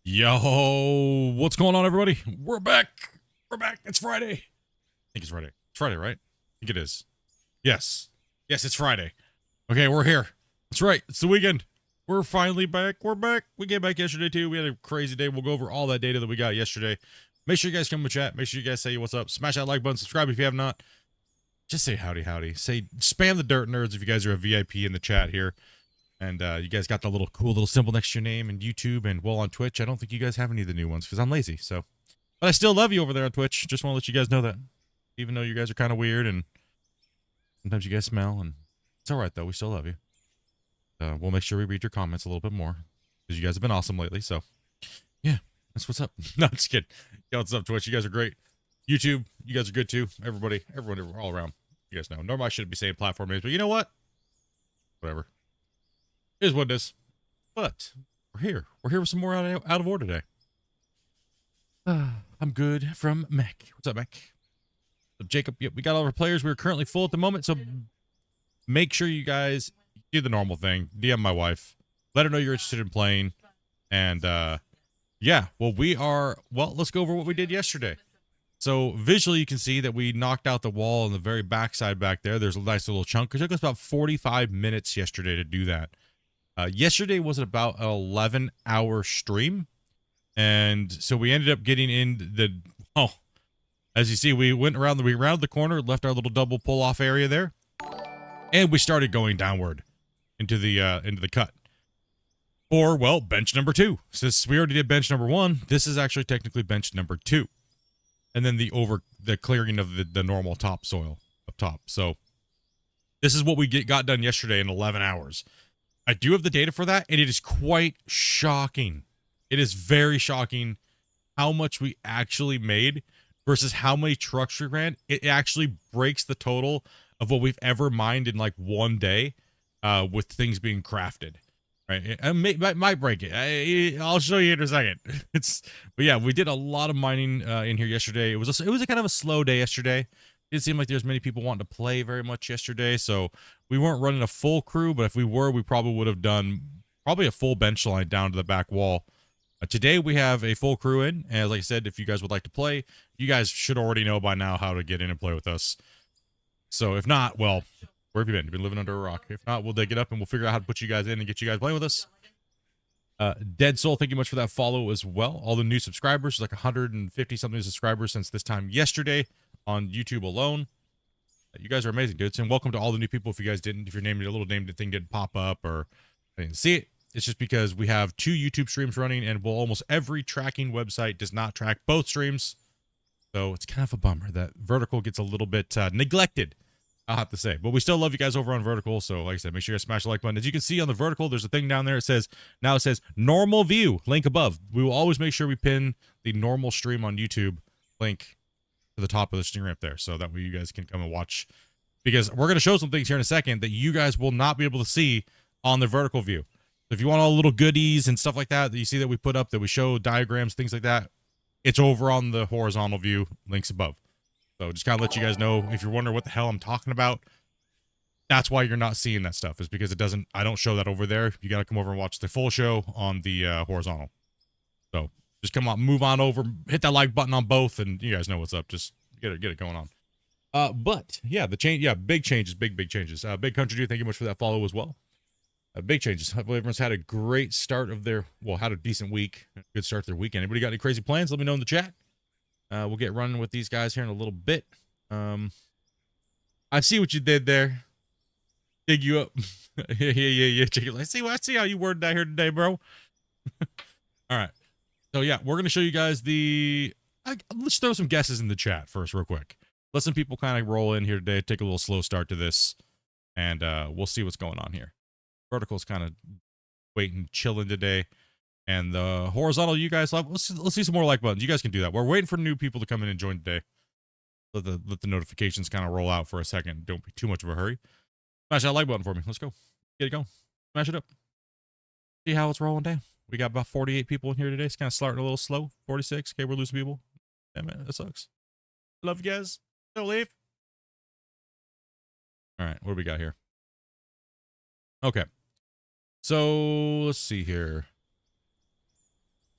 Yo, what's going on, everybody? We're back. We're back. It's Friday. I think it's Friday. It's Friday, right? I think it is. Yes. Yes, it's Friday. Okay, we're here. That's right. It's the weekend. We're finally back. We're back. We came back yesterday, too. We had a crazy day. We'll go over all that data that we got yesterday. Make sure you guys come in chat. Make sure you guys say what's up. Smash that like button. Subscribe if you have not. Just say howdy, howdy. Spam the dirt nerds if you guys are a VIP in the chat here. And you guys got the cool little symbol next to your name and YouTube and well on Twitch. I don't think you guys have any of the new ones because I'm lazy. So, but I still love you over there on Twitch. Just want to let you guys know that, even though you guys are kind of weird and sometimes you guys smell, and it's all right though. We still love you. We'll make sure we read your comments a little bit more because you guys have been awesome lately. So, yeah, that's what's up. No, just kidding. Yo, what's up, Twitch? You guys are great. YouTube, you guys are good too. Everybody, everyone, all around. You guys know. Normally I shouldn't be saying platform names, but you know what? Whatever. Here's what it is. But we're here. We're here with some more out of order today. I'm good from Mac. What's up, Mac? So Jacob, yep, we got all of our players. We're currently full at the moment, so make sure you guys do the normal thing. DM my wife. Let her know you're interested in playing. And yeah, well, let's go over what we did yesterday. So visually, you can see that we knocked out the wall on the very backside back there. There's a nice little chunk. It took us about 45 minutes yesterday to do that. Yesterday was about an 11-hour stream, and so we ended up getting in as you see, we rounded the corner, left our little double pull-off area there, and we started going downward into the cut. Or, well, bench number 2. Since we already did bench number 1, this is actually technically bench number 2. And then the clearing of the normal topsoil up top. So this is what we got done yesterday in 11 hours. I do have the data for that, and it is quite shocking. It is very shocking how much we actually made versus how many trucks we ran. It actually breaks the total of what we've ever mined in like one day with things being crafted. Right? It might break it. I'll show you in a second. But yeah, we did a lot of mining in here yesterday. It was a kind of a slow day yesterday. It didn't seem like there's many people wanting to play very much yesterday, so we weren't running a full crew, but if we were, we probably would have done a full bench line down to the back wall. Today, we have a full crew in, and like I said, if you guys would like to play, you guys should already know by now how to get in and play with us. So if not, well, where have you been? You've been living under a rock. If not, we'll dig it up, and we'll figure out how to put you guys in and get you guys playing with us. Dead Soul, thank you much for that follow as well. All the new subscribers, like 150-something subscribers since this time yesterday on YouTube alone. You guys are amazing, dudes. And welcome to all the new people. If you guys didn't, if your little name thing didn't pop up or I didn't see it, it's just because we have 2 YouTube streams running, and almost every tracking website does not track both streams. So it's kind of a bummer that Vertical gets a little bit neglected, I'll have to say. But we still love you guys over on Vertical. So like I said, make sure you guys smash the like button. As you can see on the Vertical, there's a thing down there. It says normal view, link above. We will always make sure we pin the normal stream on YouTube link to the top of the stream right there, so that way you guys can come and watch, because we're going to show some things here in a second that you guys will not be able to see on the Vertical view. So if you want all the little goodies and stuff like that you see that we put up, that we show diagrams, things like that, it's over on the horizontal view, links above. So just kind of let you guys know, if you're wondering what the hell I'm talking about, that's why you're not seeing that stuff, is because I don't show that over there. You got to come over and watch the full show on the horizontal. So just come on, move on over, hit that like button on both, and you guys know what's up. Just get it going on. But yeah, big changes, big changes. Big Country Dude, thank you much for that follow as well. Big changes. Hopefully everyone's had a great start of had a decent week, good start to their weekend. Anybody got any crazy plans? Let me know in the chat. We'll get running with these guys here in a little bit. I see what you did there. Dig you up. yeah. I see how you worded that here today, bro. All right. So yeah, we're gonna show you guys let's throw some guesses in the chat first, real quick. Let some people kind of roll in here today. Take a little slow start to this, and we'll see what's going on here. Vertical's kind of waiting, chilling today, and the horizontal, you guys, let's see some more like buttons. You guys can do that. We're waiting for new people to come in and join today. Let the notifications kind of roll out for a second. Don't be too much of a hurry. Smash that like button for me. Let's go. Get it going. Smash it up. See how it's rolling down. We got about 48 people in here today. It's kind of starting a little slow. 46. Okay, we're losing people. Damn it, that sucks. Love you guys. Don't leave. All right, what do we got here? Okay. So let's see here.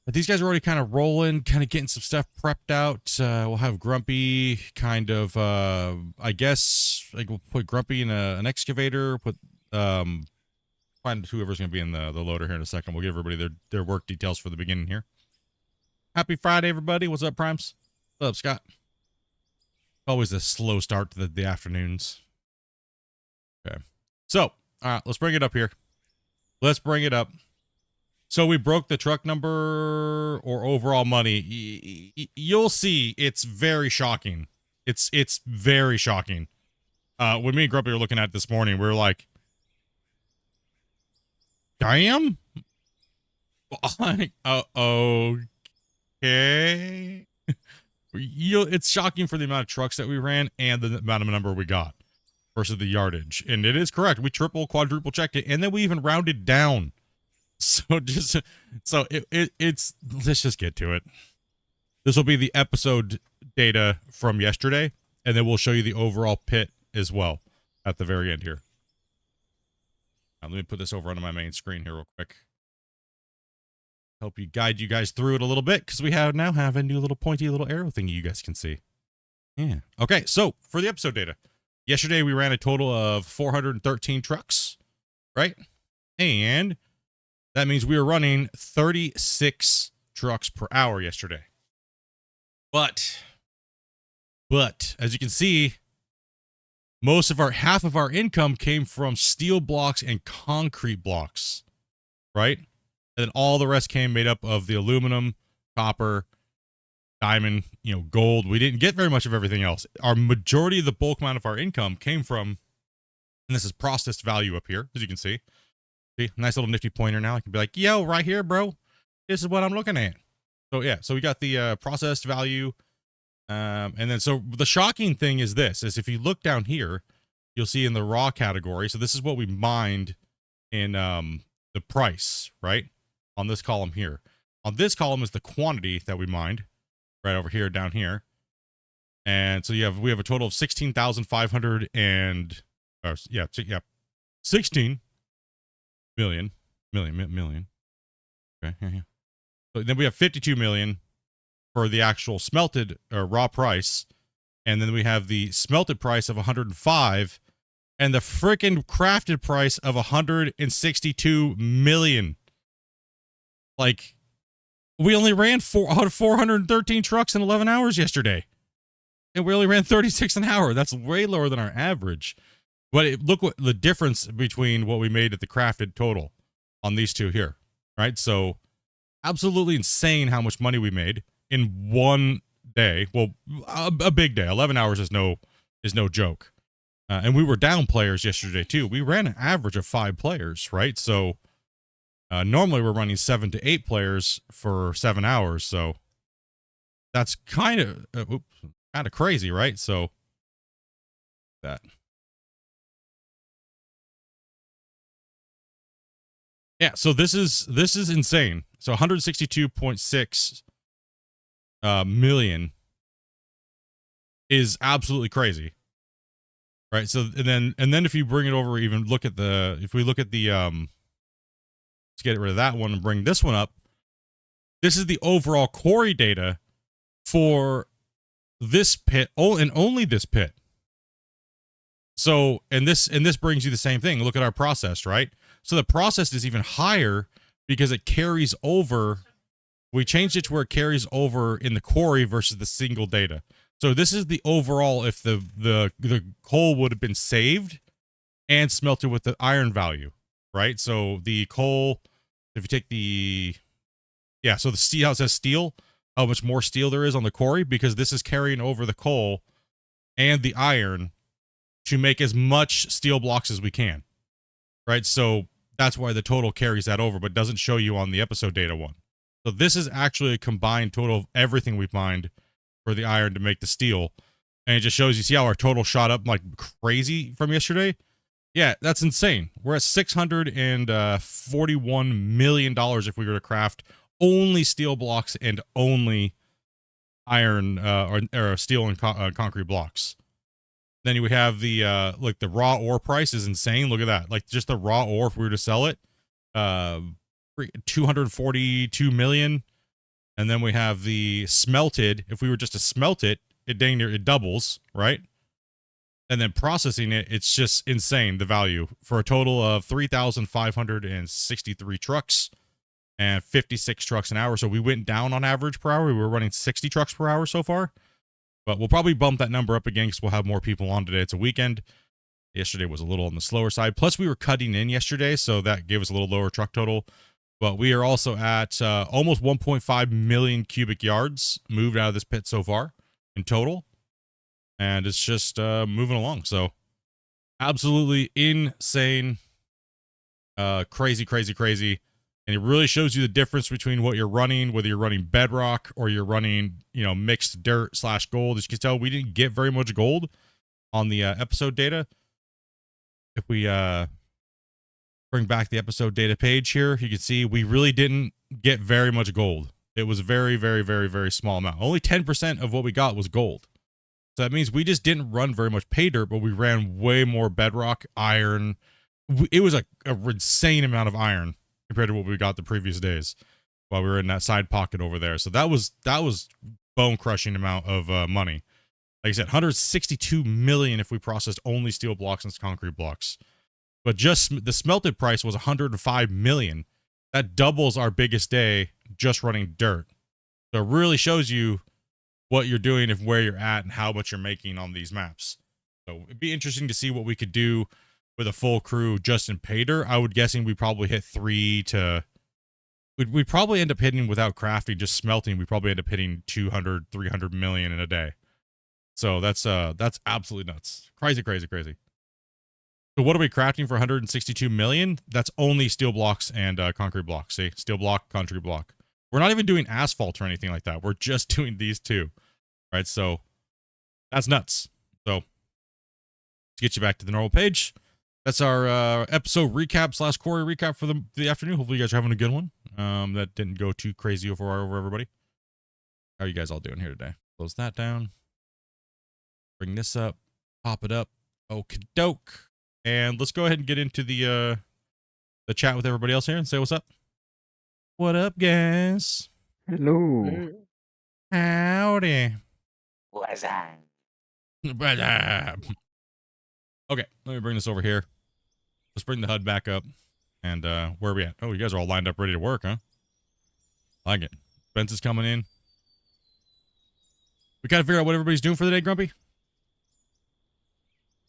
But these guys are already kind of rolling, kind of getting some stuff prepped out. We'll have Grumpy kind of, I guess, like we'll put Grumpy in an excavator, find whoever's going to be in the loader here in a second. We'll give everybody their work details for the beginning here. Happy Friday, everybody. What's up, Primes? What's up, Scott? Always a slow start to the afternoons. Okay. So, all right, let's bring it up here. Let's bring it up. So we broke the truck number or overall money. You'll see it's very shocking. It's very shocking. When me and Grumpy were looking at it this morning, we were like, damn. Okay. It's shocking for the amount of trucks that we ran and the amount of number we got versus the yardage. And it is correct. We triple, quadruple checked it, and then we even rounded down. So it's let's just get to it. This will be the episode data from yesterday, and then we'll show you the overall pit as well at the very end here. Now, let me put this over onto my main screen here real quick. Help you guide you guys through it a little bit, because we now have a new little pointy little arrow thingy you guys can see. Yeah. Okay, so for the episode data. Yesterday we ran a total of 413 trucks, right? And that means we were running 36 trucks per hour yesterday. But as you can see, half of our income came from steel blocks and concrete blocks, right? And then all the rest came made up of the aluminum, copper, diamond, gold. We didn't get very much of everything else. Our majority of the bulk amount of our income came from, and this is processed value up here, as you can see. See, nice little nifty pointer now. I can be like, yo, right here, bro. This is what I'm looking at. So yeah, so we got the processed value. And then so the shocking thing is this, is if you look down here, you'll see in the raw category. So this is what we mined in the price, right? On this column here. On this column is the quantity that we mined, right over here, down here. And so we have a total of 16,500 and 16 million. Okay. Yeah. So then we have 52 million for the actual smelted raw price. And then we have the smelted price of 105 and the freaking crafted price of 162 million. Like, we only ran 413 trucks in 11 hours yesterday. And we only ran 36 an hour. That's way lower than our average. But look what the difference between what we made at the crafted total on these two here, right? So absolutely insane how much money we made in one day. Well, a big day. 11 hours is no joke. And we were down players yesterday too. We ran an average of 5 players, right? So normally we're running 7 to 8 players for 7 hours. So that's kind of crazy, right? So that. Yeah, so this is insane. So 162.6 million is absolutely crazy. Right? So and then if you bring it over, even if we look at the let's get rid of that one and bring this one up. This is the overall quarry data for this pit, and only this pit. So, and this brings you the same thing. Look at our process, right? So the process is even higher because it carries over. We changed it to where it carries over in the quarry versus the single data. So this is the overall, if the coal would have been saved and smelted with the iron value, right? So the coal, if you take so the steel, how it says steel, how much more steel there is on the quarry, because this is carrying over the coal and the iron to make as much steel blocks as we can, right? So that's why the total carries that over, but doesn't show you on the episode data one. So this is actually a combined total of everything we've mined for the iron to make the steel. And it just shows, you see how our total shot up like crazy from yesterday? Yeah, that's insane. We're at $641 million if we were to craft only steel blocks and only iron or steel and concrete blocks. Then you would have the like the raw ore price is insane. Look at that. Like just the raw ore, if we were to sell it, 242 million. And then we have the smelted. If we were just to smelt it, it dang near it doubles, right? And then processing it, it's just insane, the value, for a total of 3,563 trucks and 56 trucks an hour. So we went down on average per hour. We were running 60 trucks per hour so far. But we'll probably bump that number up again because we'll have more people on today. It's a weekend. Yesterday was a little on the slower side. Plus, we were cutting in yesterday, so that gave us a little lower truck total. But we are also at almost 1.5 million cubic yards moved out of this pit so far in total. And it's just moving along. So absolutely insane. Crazy, crazy, crazy. And it really shows you the difference between what you're running, whether you're running bedrock or you're running, you know, mixed dirt / gold. As you can tell, we didn't get very much gold on the episode data. If we bring back the episode data page here, you can see we really didn't get very much gold. It was very, very, very, very small amount. Only 10% of what we got was gold. So that means we just didn't run very much pay dirt, but we ran way more bedrock, iron. It was a insane amount of iron compared to what we got the previous days while we were in that side pocket over there. So that was bone crushing amount of money. Like I said, 162 million if we processed only steel blocks and concrete blocks. But just the smelted price was 105 million. That doubles our biggest day just running dirt. So it really shows you what you're doing and where you're at and how much you're making on these maps. So it'd be interesting to see what we could do with a full crew just in pay dirt. I would guessing we probably hit we'd probably end up hitting without crafting, just smelting. We probably end up hitting 200, 300 million in a day. So that's absolutely nuts. Crazy, crazy, crazy. So what are we crafting for 162 million? That's only steel blocks and concrete blocks. See, steel block, concrete block. We're not even doing asphalt or anything like that. We're just doing these two, right? So that's nuts. So let's get you back to the normal page. That's our episode recap / quarry recap for the afternoon. Hopefully you guys are having a good one. That didn't go too crazy over everybody. How are you guys all doing here today? Close that down. Bring this up. Pop it up. Okie doke. And let's go ahead and get into the chat with everybody else here and say what's up. What up, guys? Hello. Howdy. What's up? Okay, let me bring this over here. Let's bring the HUD back up. And where are we at? Oh, you guys are all lined up ready to work, huh? I like it. Spence is coming in. We gotta figure out what everybody's doing for the day, Grumpy.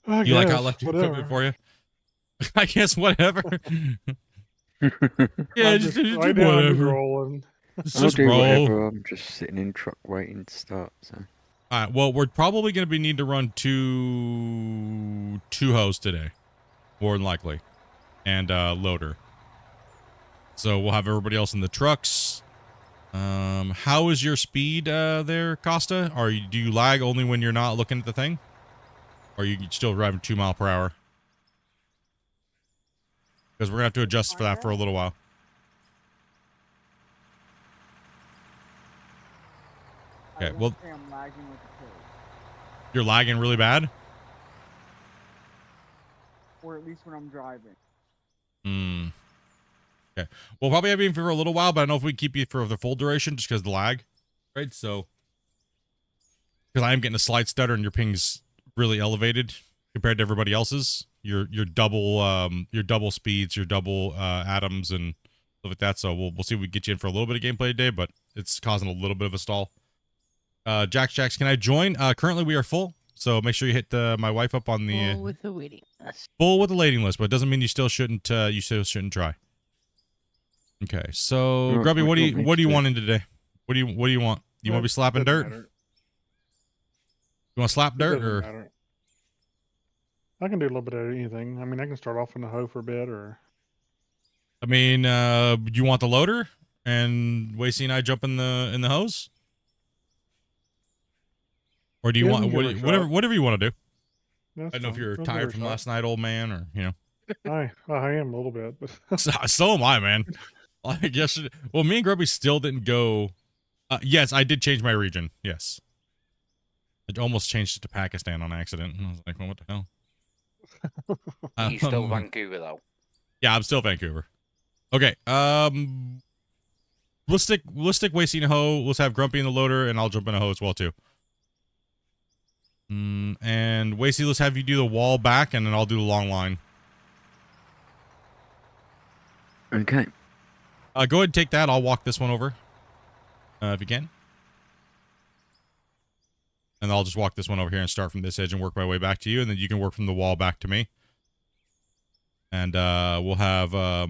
You like how I left equipment for you? I guess whatever. Yeah, just do whatever. Just roll. Whatever. I'm just sitting in truck waiting to start. So. All right. Well, we're probably going to be need to run two hoes today, more than likely, and loader. So we'll have everybody else in the trucks. How is your speed there, Costa? Do you lag only when you're not looking at the thing, or are you still driving 2 miles per hour? Because we're going to have to adjust for that for a little while. Okay, well, you're lagging really bad? Or at least when I'm driving. Okay. We'll probably have you for a little while, but I don't know if we keep you for the full duration just because of the lag. Right? So, because I am getting a slight stutter and your ping's really elevated compared to everybody else's. Your double speeds, your double atoms and stuff like that. So we'll see if we get you in for a little bit of gameplay today, but it's causing a little bit of a stall. Jacks, can I join? Currently we are full, so make sure you hit my wife up on the Full with the waiting list. Full with the waiting list, but it doesn't mean you still shouldn't try. Okay, so Grubby, what do you want in today? What do you want? You want to be slapping dirt? Matter. You want to slap dirt or? Matter. I can do a little bit of anything. I mean, I can start off in the hoe for a bit, or. I mean, you want the loader and Wasey and I jump in the hose? Or do you want whatever you want to do? That's I don't know if fine. you're I'll tired give it a from shot. last night, old man, or you know. I am a little bit, but So am I, man. Like yesterday. Well, me and Grubby still didn't go. Yes, I did change my region. Yes, I almost changed it to Pakistan on accident. And I was like, well, what the hell? You still Vancouver though? Yeah, I'm still Vancouver. Okay. We'll stick Wasty in a hoe. Let's have Grumpy in the loader, and I'll jump in a hoe as well too. And Wasty, let's have you do the wall back, and then I'll do the long line. Okay. Go ahead and take that. I'll walk this one over, if you can. And I'll just walk this one over here and start from this edge and work my way back to you, and then you can work from the wall back to me. And we'll have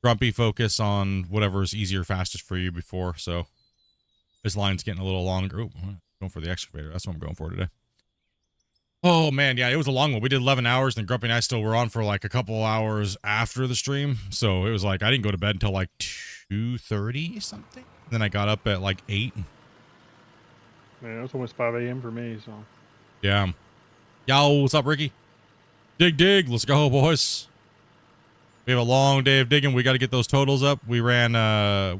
Grumpy focus on whatever is easier, fastest for you before. So this line's getting a little longer. Oh, going for the excavator. That's what I'm going for today. Oh man, yeah, it was a long one. We did 11 hours, and Grumpy and I still were on for like a couple hours after the stream. So it was like I didn't go to bed until like 2:30 something. Then I got up at like 8. Yeah, it was almost 5 a.m. for me, so. Yeah. Yo, what's up, Ricky? Dig. Let's go, boys. We have a long day of digging. We got to get those totals up. We ran,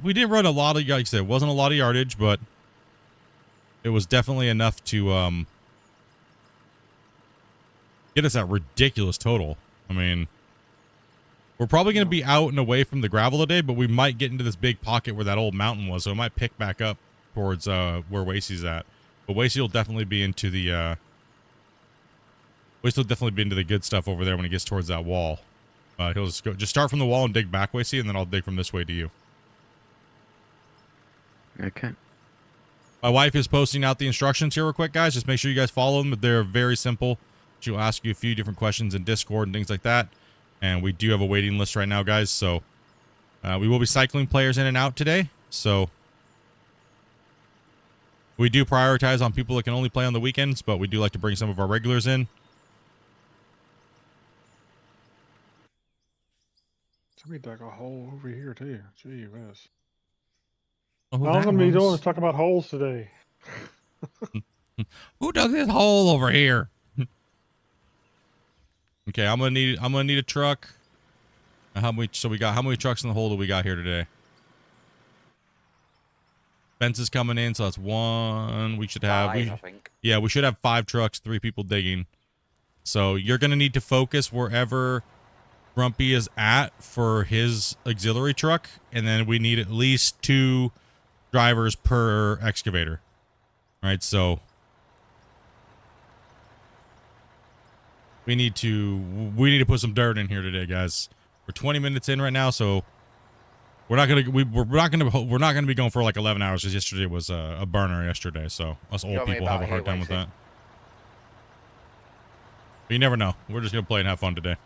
we didn't run a lot of, like I said, it wasn't a lot of yardage, but it was definitely enough to, get us that ridiculous total. I mean, we're probably going to be out and away from the gravel today, but we might get into this big pocket where that old mountain was, so it might pick back up towards where Wasey's at. But Wasey will definitely be into the good stuff over there when he gets towards that wall. He'll just start from the wall and dig back, Wasey, and then I'll dig from this way to you. Okay. My wife is posting out the instructions here real quick, guys. Just make sure you guys follow them. They're very simple. She'll ask you a few different questions in Discord and things like that. And we do have a waiting list right now, guys. So we will be cycling players in and out today. So we do prioritize on people that can only play on the weekends, but we do like to bring some of our regulars in. Somebody dug a hole over here, too. Gee whiz. Oh, All I'm going to be doing is talk about holes today. Who dug this hole over here? Okay, I'm gonna need a truck. How many trucks in the hole do we got here today? Fence is coming in, so that's 1. We should have 5, I think. yeah, we should have 5 trucks, 3 people digging. So you're gonna need to focus wherever Grumpy is at for his auxiliary truck, and then we need at least 2 drivers per excavator. All right, so we need to put some dirt in here today, guys. We're 20 minutes in right now, so we're not gonna be going for like 11 hours because yesterday was a burner yesterday. So us old people have a hard time with that. But you never know. We're just gonna play and have fun today,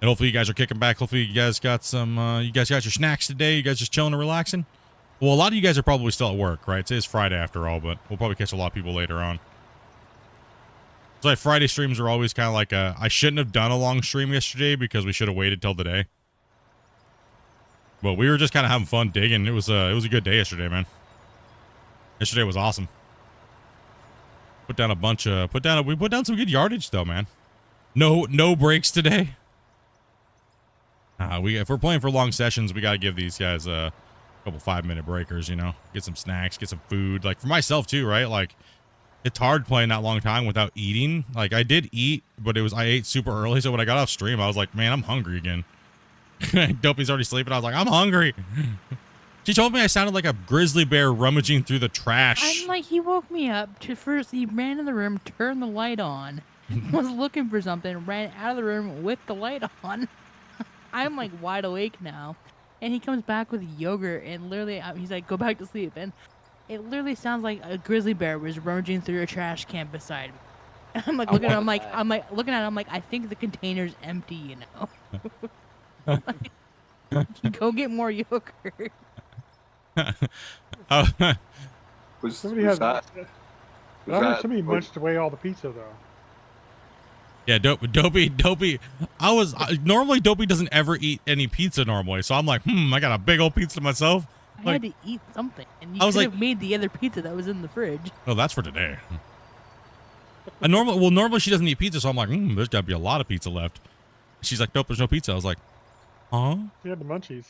and hopefully you guys are kicking back. Hopefully you guys got some. You guys got your snacks today. You guys just chilling and relaxing. Well, a lot of you guys are probably still at work, right? It's Friday after all, but we'll probably catch a lot of people later on. So like Friday streams are always kind of like I shouldn't have done a long stream yesterday because we should have waited till today. But we were just kind of having fun digging. It was a good day yesterday, man. Yesterday was awesome. We put down some good yardage though, man. No breaks today. If we're playing for long sessions, we got to give these guys a couple 5-minute breakers, you know. Get some snacks, get some food. Like for myself too, right? Like it's hard playing that long time without eating. Like I did eat, but I ate super early. So when I got off stream, I was like, man, I'm hungry again. Dopey's already sleeping. I was like, I'm hungry. She told me I sounded like a grizzly bear rummaging through the trash. I'm like, he woke me up to first, he ran in the room, turned the light on, was looking for something, ran out of the room with the light on. I'm like wide awake now. And he comes back with yogurt and literally, he's like, go back to sleep. And it literally sounds like a grizzly bear was rummaging through a trash can beside me. And I'm like looking at him, I'm like looking at him, like I think the container's empty, you know. Go get more yogurt. Somebody munched away all the pizza though. Yeah, Dopey. Normally Dopey doesn't ever eat any pizza normally, so I'm like, I got a big old pizza to myself. I had to eat something, and you could have made the other pizza that was in the fridge. Oh, that's for today. Normally she doesn't eat pizza, so I'm like, there's gotta be a lot of pizza left. She's like, nope, there's no pizza. I was like, huh? You had the munchies.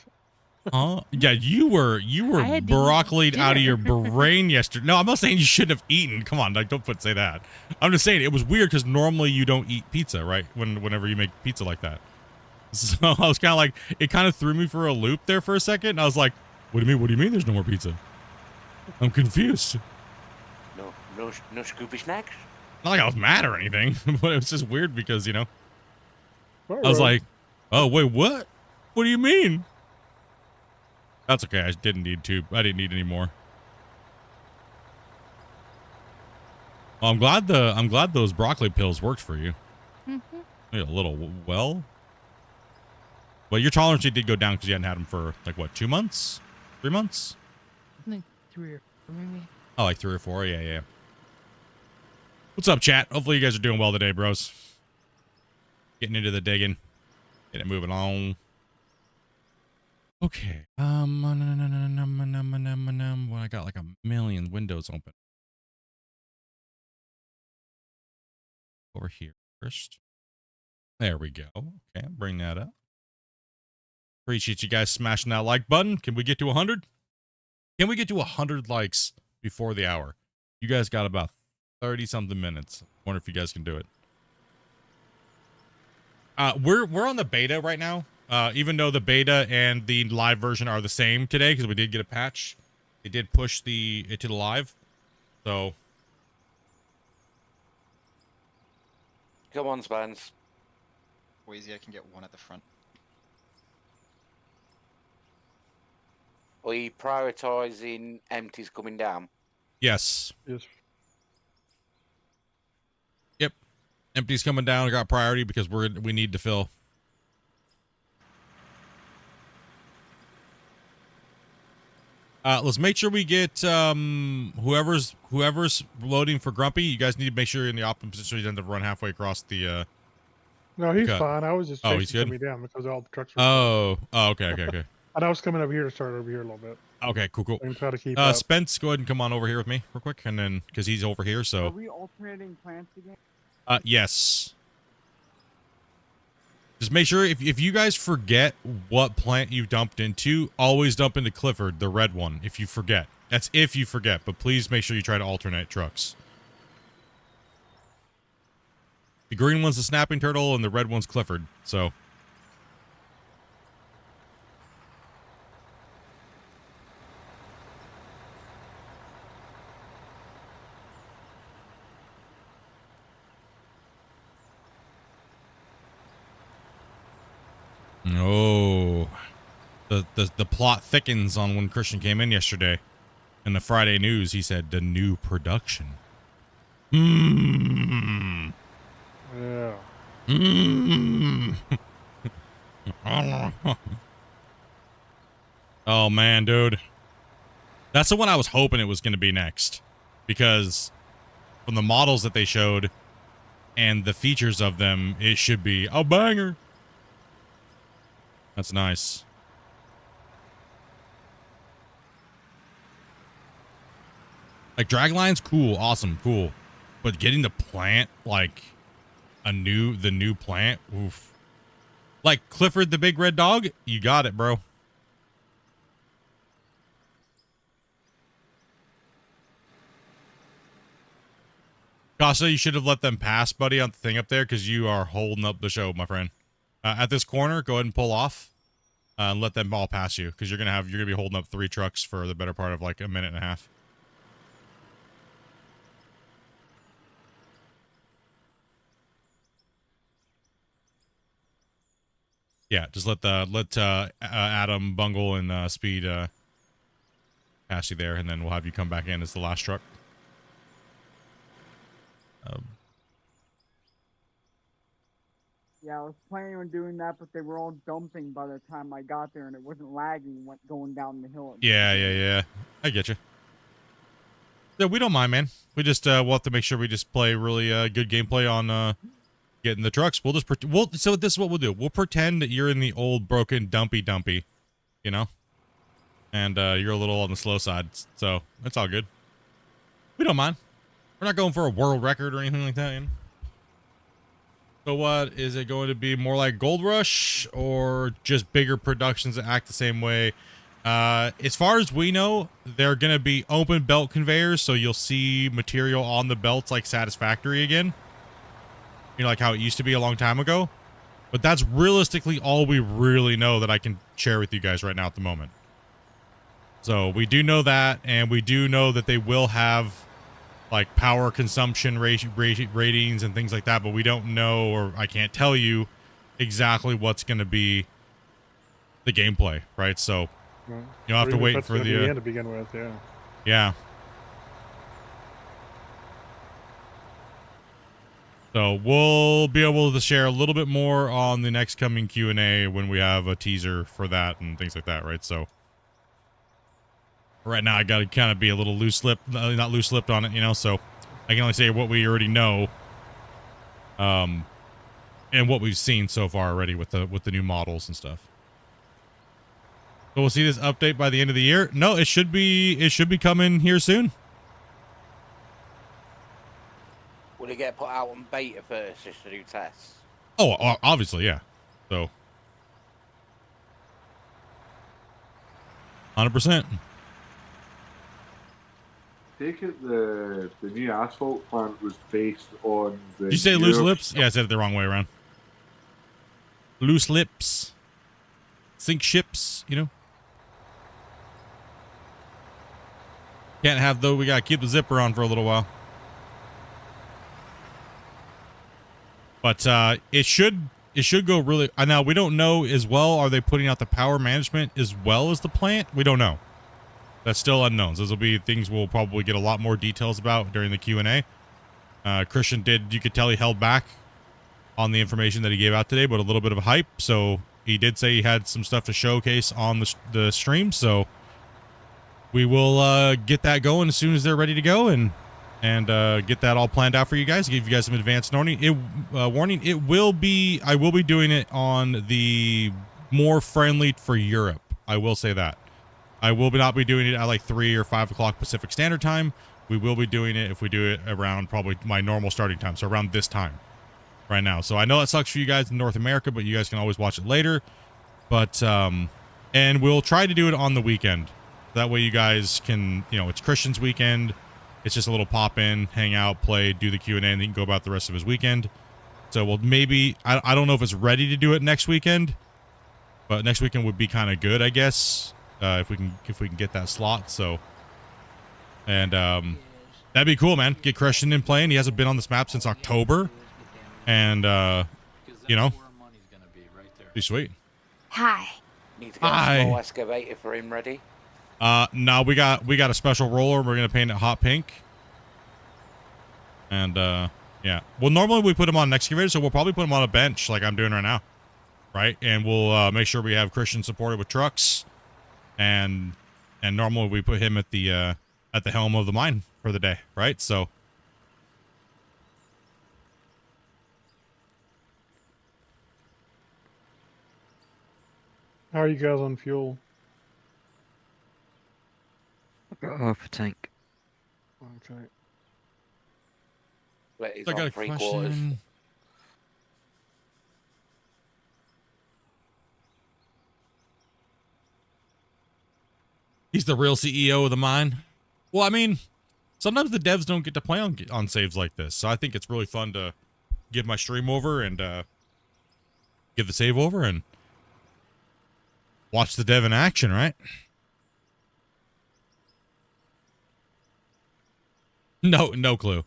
Huh? Yeah, you were broccolied out of your brain yesterday. No, I'm not saying you shouldn't have eaten. Come on, like, don't say that. I'm just saying it was weird because normally you don't eat pizza, right? Whenever you make pizza like that. So I was kind of like, it kind of threw me for a loop there for a second. And I was like, What do you mean? What do you mean there's no more pizza? I'm confused. No Scoopy snacks? Not like I was mad or anything, but it was just weird because, you know, All I was right. like, oh, wait, what? What do you mean? That's okay. I didn't need any more. Well, I'm glad those broccoli pills worked for you. Mm-hmm. Maybe a little well. Well, your tolerance did go down because you hadn't had them for like what, 2 months? 3 months? I think 3 or 4 maybe. Oh, like 3 or 4. Yeah. What's up, chat? Hopefully you guys are doing well today, bros. Getting into the digging. Get it moving on. Okay. Well, I got like a million windows open. Over here first. There we go. Okay, bring that up. Appreciate you guys smashing that like button. Can we get to 100? Can we get to 100 likes before the hour? You guys got about 30 something minutes. Wonder if you guys can do it. We're on the beta right now. Even though the beta and the live version are the same today, because we did get a patch. It did push it to the live. So Come on, Spans. Wheezy, I can get one at the front. Are you prioritising empties coming down? yes. Yes. Yep. Empty's coming down. I got priority because we need to fill. Let's make sure we get whoever's loading for Grumpy. You guys need to make sure you're in the optimum position so he doesn't run halfway across the. No, he's Okay. fine. I was just Oh, he's chasing good? me down because all the trucks were. Oh, okay. And I was coming over here to start over here a little bit. Okay, cool. And try to keep up. Spence, go ahead and come on over here with me real quick, and then because he's over here, Are so we alternating plants again? yes. Just make sure if you guys forget what plant you dumped into, always dump into Clifford, the red one. If you forget, that's if you forget, but please make sure you try to alternate trucks. The green one's the snapping turtle, and the red one's Clifford. So. Oh, the plot thickens on when Christian came in yesterday. In the Friday news, he said the new production. Yeah. Oh man, dude. That's the one I was hoping it was going to be next. Because from the models that they showed and the features of them, it should be a banger. That's nice. Like dragline's cool, awesome, cool. But getting the plant, like the new plant, oof. Like Clifford the big red dog, you got it, bro. Costa, you should have let them pass, buddy, on the thing up there because you are holding up the show, my friend. At this corner, go ahead and pull off and let them all pass you because you're gonna be holding up 3 trucks for the better part of like a minute and a half. Yeah, just let Adam, Bungle, and Speed pass you there, and then we'll have you come back in as the last truck. Yeah, I was planning on doing that, but they were all dumping by the time I got there, and it wasn't lagging going down the hill. Yeah. I get you. Yeah, we don't mind, man. We just we'll have to make sure we just play really good gameplay on getting the trucks. We'll just so this is what we'll do. We'll pretend that you're in the old broken dumpy, you know, and you're a little on the slow side, so it's all good. We don't mind. We're not going for a world record or anything like that, you know? So what is it going to be? More like Gold Rush or just bigger productions that act the same way? As far as we know, they're going to be open belt conveyors, so you'll see material on the belts like Satisfactory again. You know, like how it used to be a long time ago. But that's realistically all we really know that I can share with you guys right now at the moment. So we do know that, and we do know that they will have like power consumption ratings and things like that, but we don't know, or I can't tell you exactly what's going to be the gameplay, right? So Right. you'll have Or to even if wait that's for gonna be the end to begin with. Yeah. yeah. So we'll be able to share a little bit more on the next coming Q&A when we have a teaser for that and things like that, right? So right now I got to kind of be a little not loose-lipped on it, you know, so I can only say what we already know and what we've seen so far already with the new models and stuff. So we'll see this update by the end of the year. No, it should be coming here soon. Will it get put out on beta first just to do tests? Oh, obviously, yeah. So 100%. Take it the new asphalt plant was based on the. Did you say loose lips? Yeah, I said it the wrong way around. Loose lips. Sink ships, you know? Can't have though. We gotta keep the zipper on for a little while. But it should go really. Now we don't know as well. Are they putting out the power management as well as the plant? We don't know. That's still unknowns. Those will be things we'll probably get a lot more details about during the Q&A. Christian you could tell he held back on the information that he gave out today, but a little bit of hype. So he did say he had some stuff to showcase on the stream. So we will get that going as soon as they're ready to go and get that all planned out for you guys. Give you guys some advanced warning. I will be doing it on the more friendly for Europe. I will say that. I will not be doing it at like 3 or 5 o'clock Pacific Standard Time. We will be doing it if we do it around probably my normal starting time. So around this time right now. So I know that sucks for you guys in North America, but you guys can always watch it later. But, and we'll try to do it on the weekend. That way you guys can, you know, it's Christian's weekend. It's just a little pop in, hang out, play, do the Q&A, and then he can go about the rest of his weekend. So we'll maybe, I don't know if it's ready to do it next weekend, but next weekend would be kind of good, I guess, if we can get that slot. So, and that'd be cool, man. Get Christian in playing. He hasn't been on this map since October, and you know, be sweet. Hi. Need to get a small excavator for him ready. No, we got a special roller. We're gonna paint it hot pink. And yeah. Well, normally we put him on an excavator, so we'll probably put him on a bench like I'm doing right now, right? And we'll make sure we have Christian supported with trucks, and normally we put him at the helm of the mine for the day, right? So. How are you guys on fuel? Got half a tank. Okay. But it's I got on a 3/4. question. He's the real CEO of the mine. Well, I mean, sometimes the devs don't get to play on saves like this, so I think it's really fun to give my stream over and give the save over and watch the dev in action, right? No clue.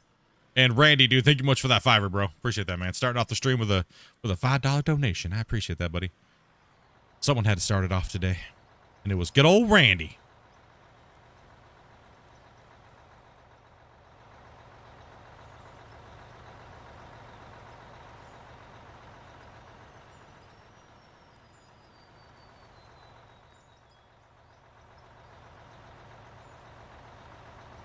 And Randy, dude, thank you much for that $5, bro. Appreciate that, man. Starting off the stream with a $5 donation. I appreciate that, buddy. Someone had to start it off today, and it was good old Randy.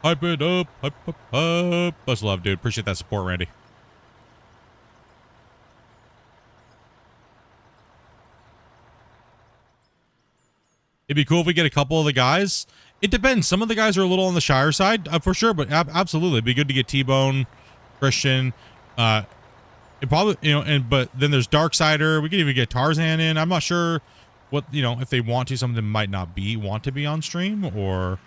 Hype it up, hype. Much love, dude. Appreciate that support, Randy. It'd be cool if we get a couple of the guys. It depends. Some of the guys are a little on the shyer side, for sure, but absolutely. It'd be good to get T-Bone, Christian. It probably, you know, but then there's Darksider. We could even get Tarzan in. I'm not sure what, you know, if they want to. Some of them might not want to be on stream or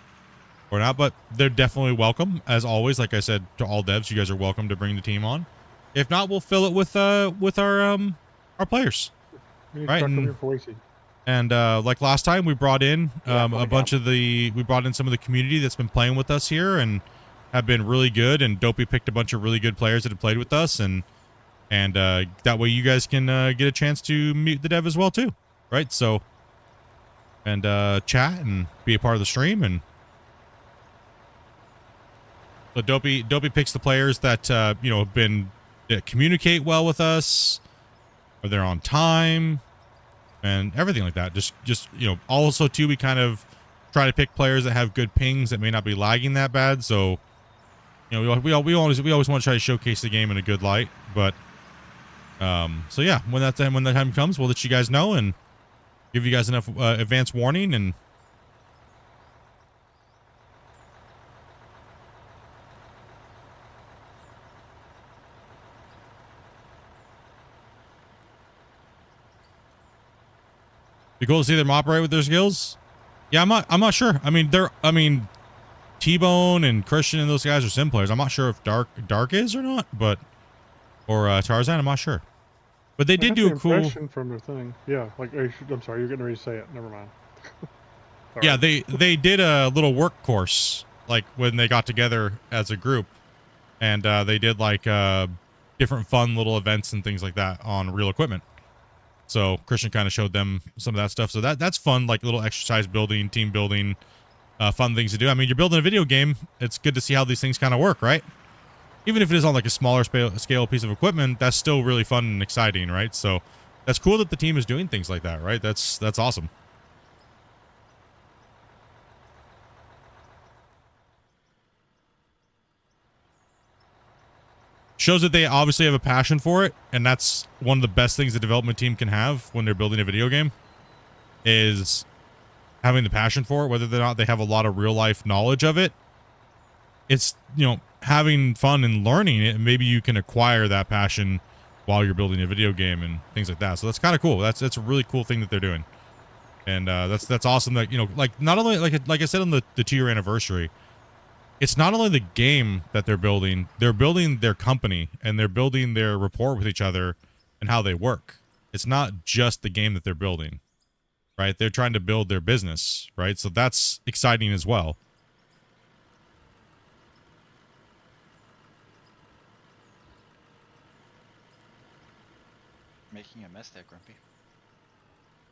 not, but they're definitely welcome as always. Like I said to all devs, you guys are welcome to bring the team on. If not, we'll fill it with our players. We need Right, truck over and- here for Wasey. And like last time, we brought in Yeah, a bunch of we brought in some of the community that's been playing with us here and have been really good. And Dopey picked a bunch of really good players that have played with us, and that way you guys can get a chance to meet the dev as well too, right? So, and chat and be a part of the stream. And so Dopey picks the players that you know, have been that communicate well with us, or they're on time, and everything like that. Just you know, also too, we kind of try to pick players that have good pings that may not be lagging that bad. So, you know, we always want to try to showcase the game in a good light. But so yeah, when that time comes, we'll let you guys know and give you guys enough advance warning. And be cool to see them operate with their skills. Yeah, I'm not sure. I mean, T-Bone and Christian and those guys are sim players. I'm not sure if Dark is or not, but or Tarzan. I'm not sure. But they did do a cool impression from their thing. Yeah, like I'm sorry, you're getting ready to say it. Never mind. Yeah, they did a little work course like when they got together as a group, and they did like different fun little events and things like that on real equipment. So Christian kind of showed them some of that stuff. So that's fun, like little exercise building, team building, fun things to do. I mean, you're building a video game. It's good to see how these things kind of work, right? Even if it is on like a smaller scale piece of equipment, that's still really fun and exciting, right? So that's cool that the team is doing things like that, right? That's awesome. Shows that they obviously have a passion for it, and that's one of the best things the development team can have when they're building a video game, is having the passion for it, whether or not they have a lot of real life knowledge of it. It's, you know, having fun and learning it, and maybe you can acquire that passion while you're building a video game and things like that. So that's kind of cool. That's a really cool thing that they're doing, and that's awesome. That, you know, like not only like I said on the 2-year anniversary, it's not only the game that they're building their company, and they're building their rapport with each other and how they work. It's not just the game that they're building, right? They're trying to build their business, right? So that's exciting as well. Making a mess there, Grumpy.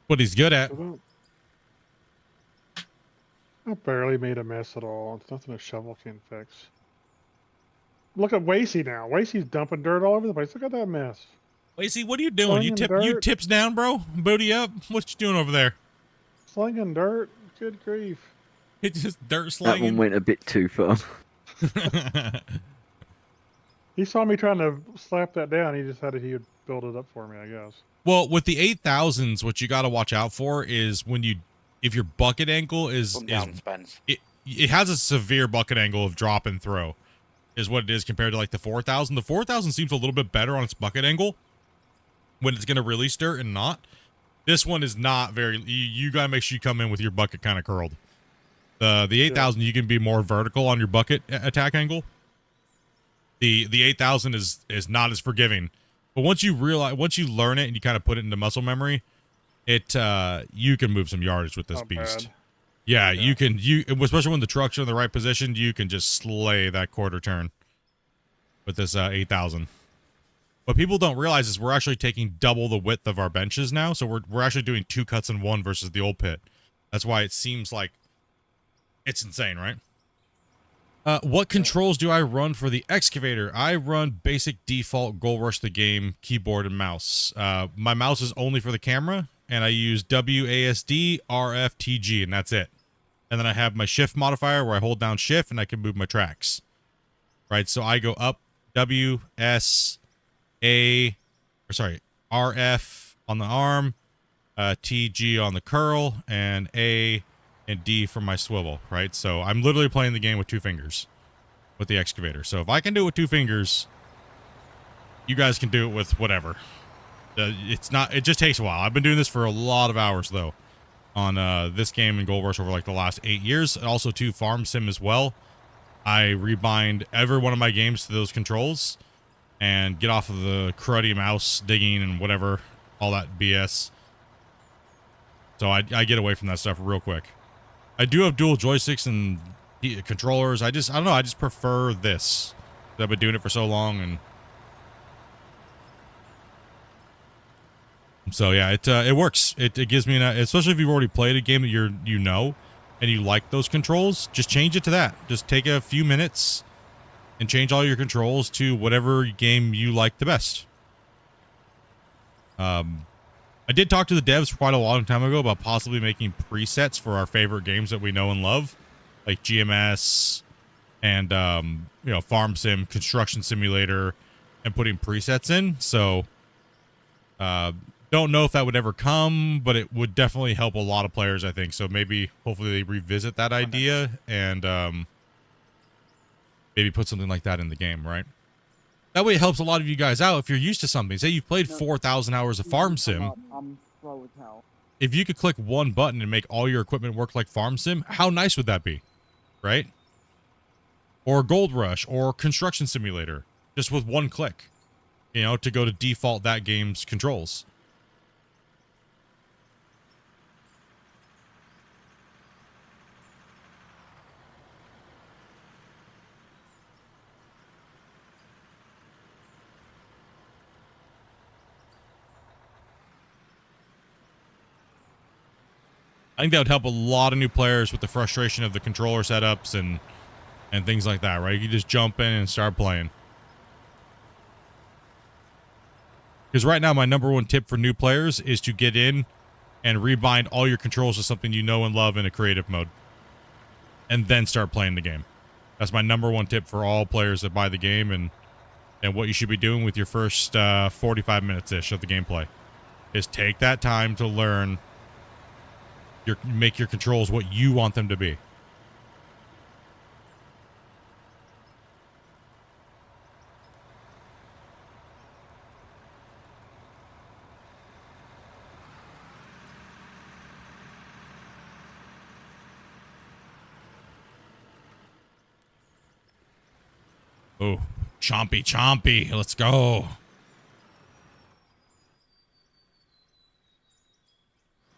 What he's good at. I barely made a mess at all. It's nothing a shovel can fix. Look at Wasey now. Wasey's dumping dirt all over the place. Look at that mess. Lacey, what are you doing? You Slinging tips down, bro? Booty up? What you doing over there? Slinging dirt. Good grief. It's just dirt That slinging. one went a bit too far. He saw me trying to slap that down. He decided he would build it up for me, I guess. Well, with the 8000s, what you got to watch out for is if your bucket angle is it has a severe bucket angle of drop and throw, is what it is compared to like the 4000. The 4000 seems a little bit better on its bucket angle when it's going to release dirt and not. This one is not very. You got to make sure you come in with your bucket kind of curled. The 8000, you can be more vertical on your bucket attack angle. The 8000 is not as forgiving, but once you learn it and you kind of put it into muscle memory, you can move some yardage with this Not beast. bad. Yeah, you can, especially when the trucks are in the right position, you can just slay that quarter turn with this 8000. What people don't realize is we're actually taking double the width of our benches now, so we're actually doing 2 cuts in one versus the old pit. That's why it seems like it's insane, right? What controls do I run for the Excavator? I run basic default Goal Rush the Game keyboard and mouse. My mouse is only for the camera, and I use WASD, RF, TG, and that's it. And then I have my shift modifier where I hold down shift and I can move my tracks. Right, so I go up W, S, A, or sorry, RF on the arm, TG on the curl, and A and D for my swivel, right? So I'm literally playing the game with 2 fingers with the Excavator. So if I can do it with 2 fingers, you guys can do it with whatever. It just takes a while. I've been doing this for a lot of hours though on this game and Gold Rush over like the last 8 years. And also too, Farm Sim as well. I rebind every one of my games to those controls and get off of the cruddy mouse digging and whatever, all that BS. So I get away from that stuff real quick. I do have dual joysticks and controllers. I don't know. I just prefer this. I've been doing it for so long, and so yeah, it works. It gives me especially if you've already played a game that you know and you like those controls, just change it to that. Just take a few minutes and change all your controls to whatever game you like the best. I did talk to the devs quite a long time ago about possibly making presets for our favorite games that we know and love, like GMS and you know, Farm Sim, Construction Simulator, and putting presets in. So don't know if that would ever come, but it would definitely help a lot of players, I think. So maybe, hopefully they revisit that idea and maybe put something like that in the game, right? That way it helps a lot of you guys out if you're used to something. Say you've played 4,000 hours of Farm Sim. I'm slow as hell. If you could click one button and make all your equipment work like Farm Sim, how nice would that be? Right? Or Gold Rush or Construction Simulator, just with one click, you know, to go to default that game's controls. I think that would help a lot of new players with the frustration of the controller setups and things like that, right? You just jump in and start playing. Because right now, my number one tip for new players is to get in and rebind all your controls to something you know and love in a creative mode. And then start playing the game. That's my number one tip for all players that buy the game and what you should be doing with your first 45 minutes-ish of the gameplay. Is take that time to learn make your controls what you want them to be. Oh, chompy, chompy. Let's go.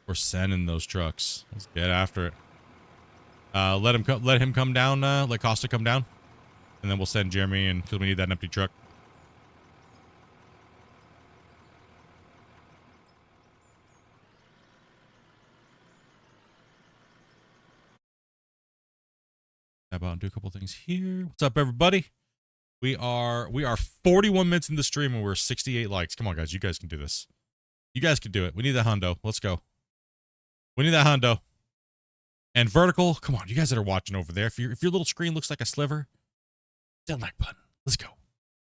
We're sending those trucks. Let's get after it. Let him come down. Let Costa come down, and then we'll send Jeremy in because we need that empty truck. How about do a couple things here? What's up, everybody? We are 41 minutes in the stream and we're 68 likes. Come on, guys. You guys can do this. You guys can do it. We need that hundo. Let's go. We need that hundo. And vertical. Come on, you guys that are watching over there. If your little screen looks like a sliver, hit that like button. Let's go.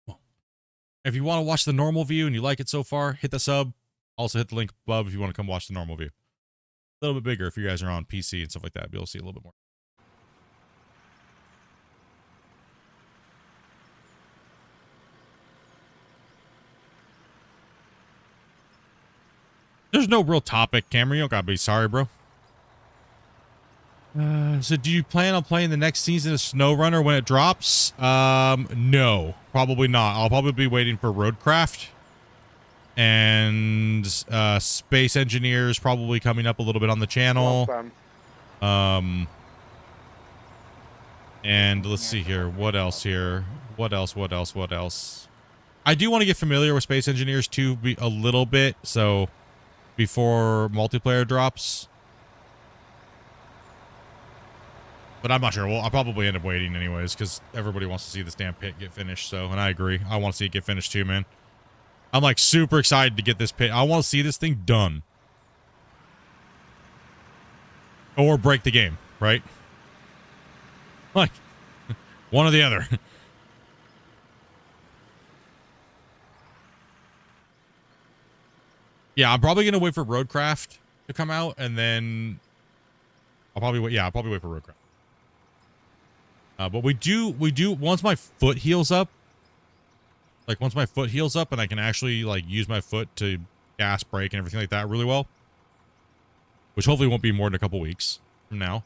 Come on. If you want to watch the normal view and you like it so far, hit the sub. Also hit the link above if you want to come watch the normal view. A little bit bigger if you guys are on PC and stuff like that. Be able to see a little bit more. There's no real topic, Cameron. You don't gotta be sorry, bro. So do you plan on playing the next season of SnowRunner when it drops? No, probably not. I'll probably be waiting for Roadcraft and Space Engineers probably coming up a little bit on the channel. And let's see here. What else here? What else? I do want to get familiar with Space Engineers too, a little bit. So before multiplayer drops. But I'm not sure. Well, I'll probably end up waiting anyways because everybody wants to see this damn pit get finished. So, and I agree. I want to see it get finished too, man. I'm like super excited to get this pit. I want to see this thing done. Or break the game, right? Like, one or the other. Yeah, I'm probably going to wait for Roadcraft to come out, and then I'll probably wait. Yeah, I'll probably wait for Roadcraft. But we do, once my foot heals up, like once my foot heals up and I can actually like use my foot to gas, brake, and everything like that really well, which hopefully won't be more than a couple weeks from now.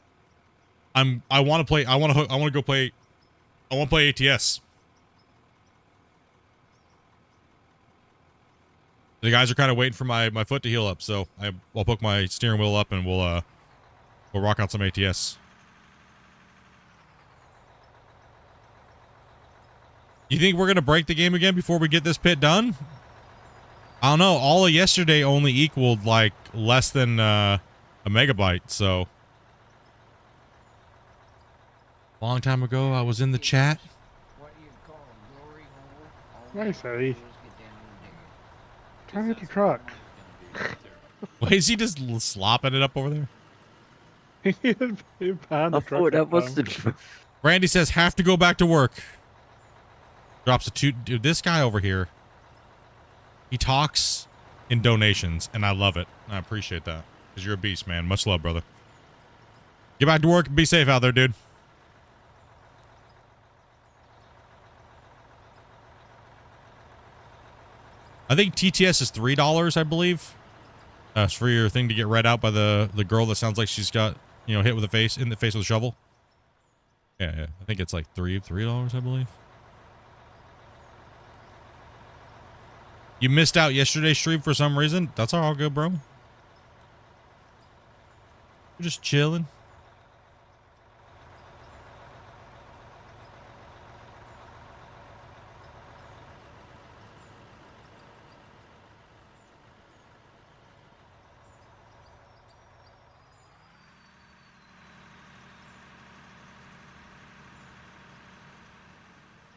I want to play ATS. The guys are kind of waiting for my foot to heal up, so I'll hook my steering wheel up and we'll rock out some ATS. You think we're gonna break the game again before we get this pit done? I don't know. All of yesterday only equaled like less than a megabyte, so long time ago I was in the chat. Nice, Eddie. Try to hit the truck. Why is he just slopping it up over there? He hid behind the I truck. thought that was time. the. Randy says have to go back to work. Drops a two. Dude, this guy over here. He talks in donations, and I love it. I appreciate that because you're a beast, man. Much love, brother. Get back to work and be safe out there, dude. I think TTS is $3, I believe. It's for your thing to get read out by the girl that sounds like she's got, you know, hit with in the face with a shovel. Yeah. I think it's like $3, I believe. You missed out yesterday's stream for some reason. That's all good, bro. We're just chilling.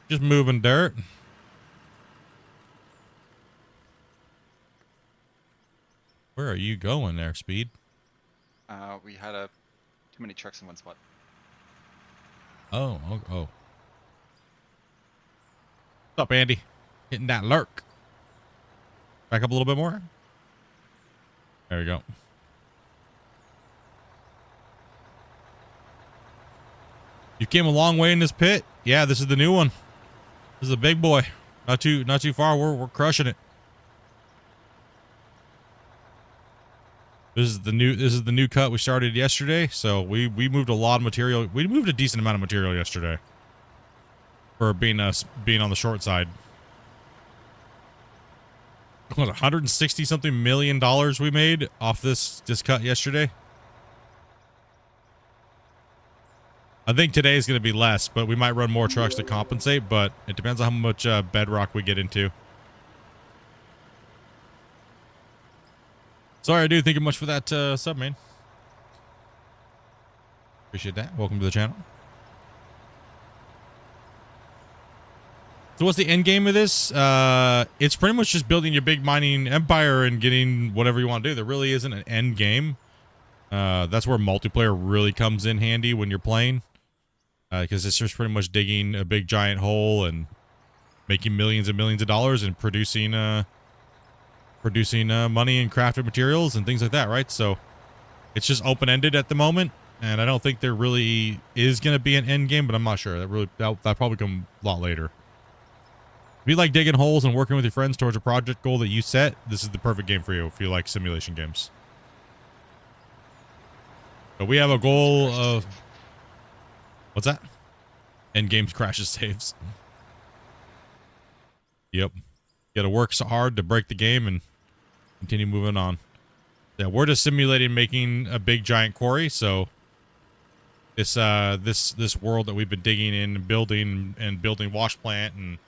Just moving dirt. Where are you going there, Speed? We had too many trucks in one spot. Oh. What's up, Andy? Hitting that lurk. Back up a little bit more. There we go. You came a long way in this pit. Yeah, this is the new one. This is a big boy. Not too far. We're crushing it. This is the new cut we started yesterday. So we moved a lot of material. We moved a decent amount of material yesterday. For being on the short side. What, 160 something million dollars we made off this cut yesterday. I think today is going to be less, but we might run more trucks to compensate, but it depends on how much bedrock we get into. Sorry, I do thank you much for that sub, man. Appreciate that. Welcome to the channel. So what's the end game of this? It's pretty much just building your big mining empire and getting whatever you want to do. There really isn't an end game. That's where multiplayer really comes in handy when you're playing. Because it's just pretty much digging a big giant hole and making millions and millions of dollars and producing money and crafted materials and things like that, right? So it's just open-ended at the moment, and I don't think there really is going to be an end game, but I'm not sure. That'll probably come a lot later. If you like digging holes and working with your friends towards a project goal that you set, this is the perfect game for you if you like simulation games. But we have a goal of... What's that? End games crashes saves. Yep. You gotta work so hard to break the game and continue moving on. Yeah, we're just simulating making a big giant quarry, so this world that we've been digging in and building wash plant, and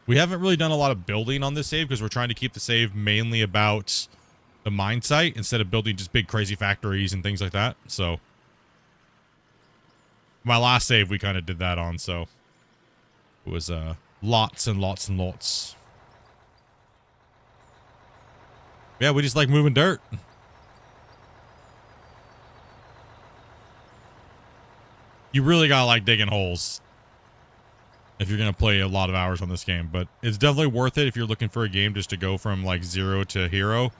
we haven't really done a lot of building on this save because we're trying to keep the save mainly about the mine site instead of building just big crazy factories and things like that. So my last save we kind of did that on, so it was lots and lots and lots. Yeah, we just like moving dirt. You really gotta like digging holes if you're gonna play a lot of hours on this game, but it's definitely worth it if you're looking for a game just to go from like 0 to hero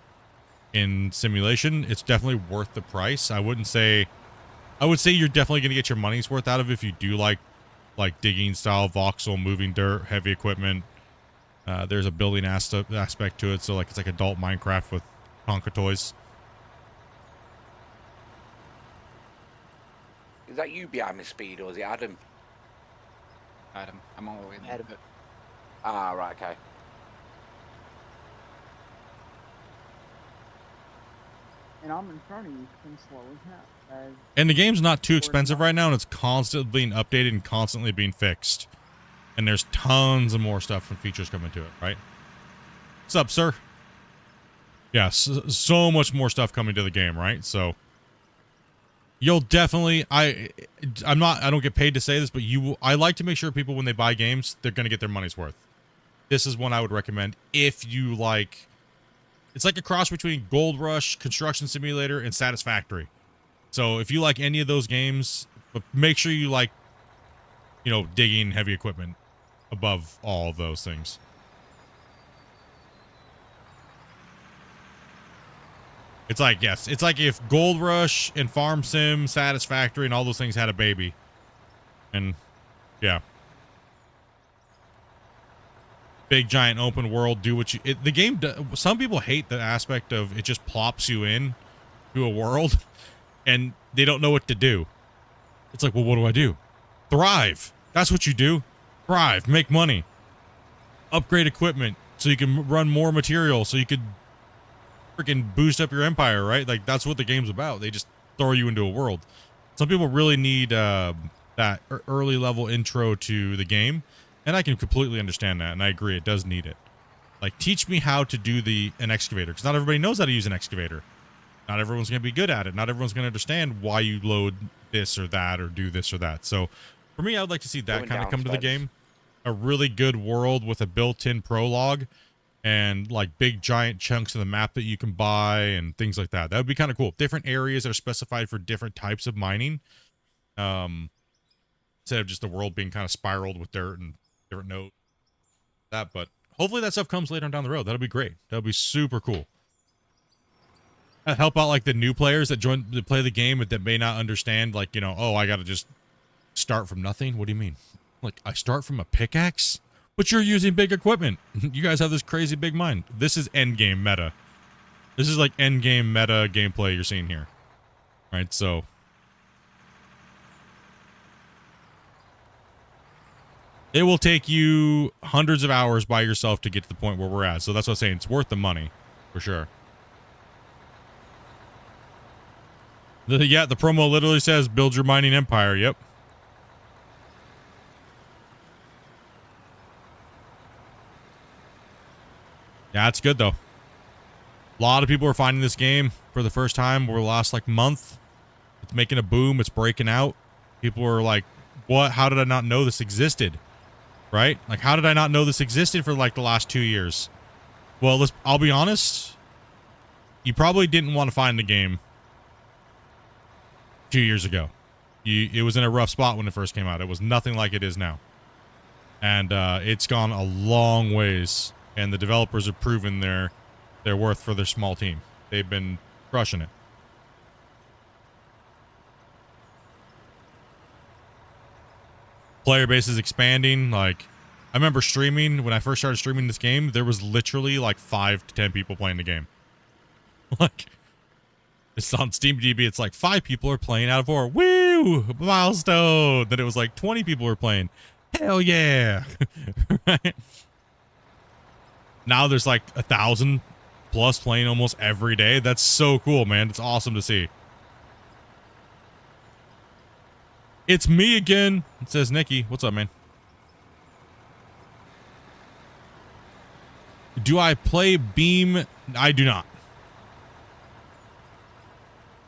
in simulation. It's definitely worth the price. I would say you're definitely gonna get your money's worth out of it if you do like digging style, voxel, moving dirt, heavy equipment. There's a building aspect to it, so like it's like adult Minecraft with Tonka toys. Is that you behind me, Speed, or is it Adam? Adam, I'm all the way in the Ah, right, okay. and I'm in front of you. It's been slow as hell. And the game's not too expensive right now, and it's constantly being updated and constantly being fixed. And there's tons of more stuff and features coming to it, right? What's up, sir? Yeah, so much more stuff coming to the game, right? So you'll definitely, I don't get paid to say this, but I like to make sure people, when they buy games, they're going to get their money's worth. This is one I would recommend if you like. It's like a cross between Gold Rush, Construction Simulator, and Satisfactory. So if you like any of those games, but make sure you like, you know, digging heavy equipment above all of those things. It's like, yes, it's like if Gold Rush and Farm Sim, Satisfactory, and all those things had a baby. And, yeah. Big, giant, open world, do what you... the game, some people hate the aspect of it just plops you in to a world, and they don't know what to do. It's like, well, what do I do? Thrive. That's what you do. Thrive. Make money. Upgrade equipment so you can run more material, so you could freaking boost up your empire, right? Like, that's what the game's about. They just throw you into a world. Some people really need that early level intro to the game, and I can completely understand that, and I agree, it does need it. Like, teach me how to do an excavator, because not everybody knows how to use an excavator. Not everyone's going to be good at it. Not everyone's going to understand why you load this or that or do this or that. So, for me, I would like to see that kind of come to the game. A really good world with a built-in prologue and like big giant chunks of the map that you can buy and things like that. That would be kind of cool. Different areas that are specified for different types of mining. Instead of just the world being kind of spiraled with dirt and different nodes. But hopefully that stuff comes later on down the road. That'll be great. That'll be super cool. That'd help out like the new players that play the game that may not understand, like, you know, oh, I gotta just start from nothing. What do you mean? Like, I start from a pickaxe? But you're using big equipment. You guys have this crazy big mind. This is endgame meta. This is like endgame meta gameplay you're seeing here. Right, so. It will take you hundreds of hours by yourself to get to the point where we're at. So that's what I'm saying. It's worth the money. For sure. Yeah, the promo literally says, build your mining empire. Yep. Yeah, it's good, though. A lot of people are finding this game for the first time over the last, like, month. It's making a boom. It's breaking out. People are like, what? How did I not know this existed? Right? Like, how did I not know this existed for, like, the last 2 years? Well, I'll be honest. You probably didn't want to find the game 2 years ago. It was in a rough spot when it first came out. It was nothing like it is now. And it's gone a long ways. And the developers have proven their worth for their small team. They've been crushing it. Player base is expanding. Like, I remember streaming, when I first started streaming this game, there was literally like 5 to 10 people playing the game. Like, it's on SteamDB, it's like 5 people are playing out of 4. Woo! Milestone! Then it was like 20 people were playing. Hell yeah! Right? Now there's like 1,000 plus playing almost every day. That's so cool, man. It's awesome to see. It's me again, it says Nikki. What's up, man? Do I play Beam? I do not.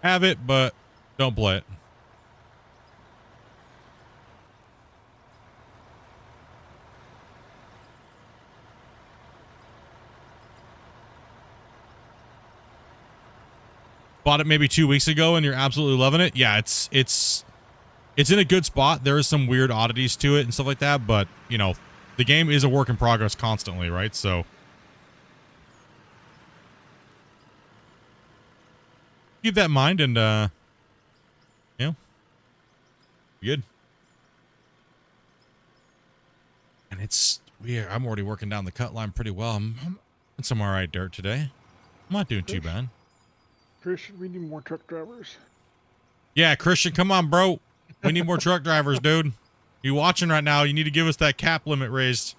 Have it, but don't play it. Bought it maybe 2 weeks ago and you're absolutely loving it. Yeah, it's in a good spot. There is some weird oddities to it and stuff like that, but you know, the game is a work in progress constantly, right? So keep that in mind and you know, good. And it's weird. I'm already working down the cut line pretty well. I'm in some all right dirt today. I'm not doing too bad. Christian, we need more truck drivers. Yeah, Christian, come on, bro. We need more truck drivers, dude. You watching right now, you need to give us that cap limit raised.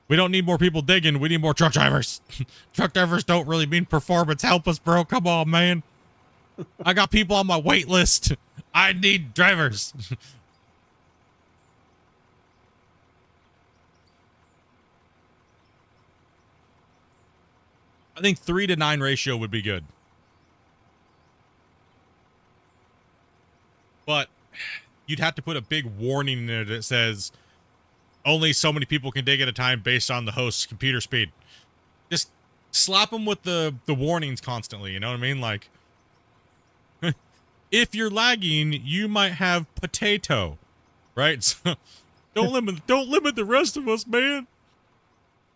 We don't need more people digging. We need more truck drivers. Truck drivers don't really mean performance. Help us, bro. Come on, man. I got people on my wait list. I need drivers. I think 3 to 9 ratio would be good. But you'd have to put a big warning in there that says only so many people can dig at a time based on the host's computer speed. Just slap them with the warnings constantly, you know what I mean? Like, if you're lagging, you might have potato, right? So don't limit the rest of us, man.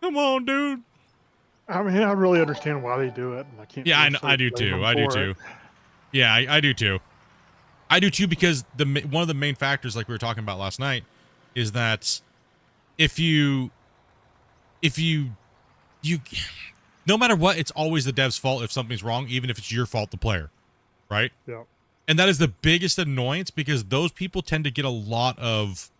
Come on, dude. I mean, I really understand why they do it. And I can't. Yeah, I necessarily do blame too. them I do for too. it. Yeah, I do too. I do too, because one of the main factors, like we were talking about last night, is that if you no matter what, it's always the dev's fault if something's wrong, even if it's your fault, the player, right? Yeah. And that is the biggest annoyance, because those people tend to get a lot of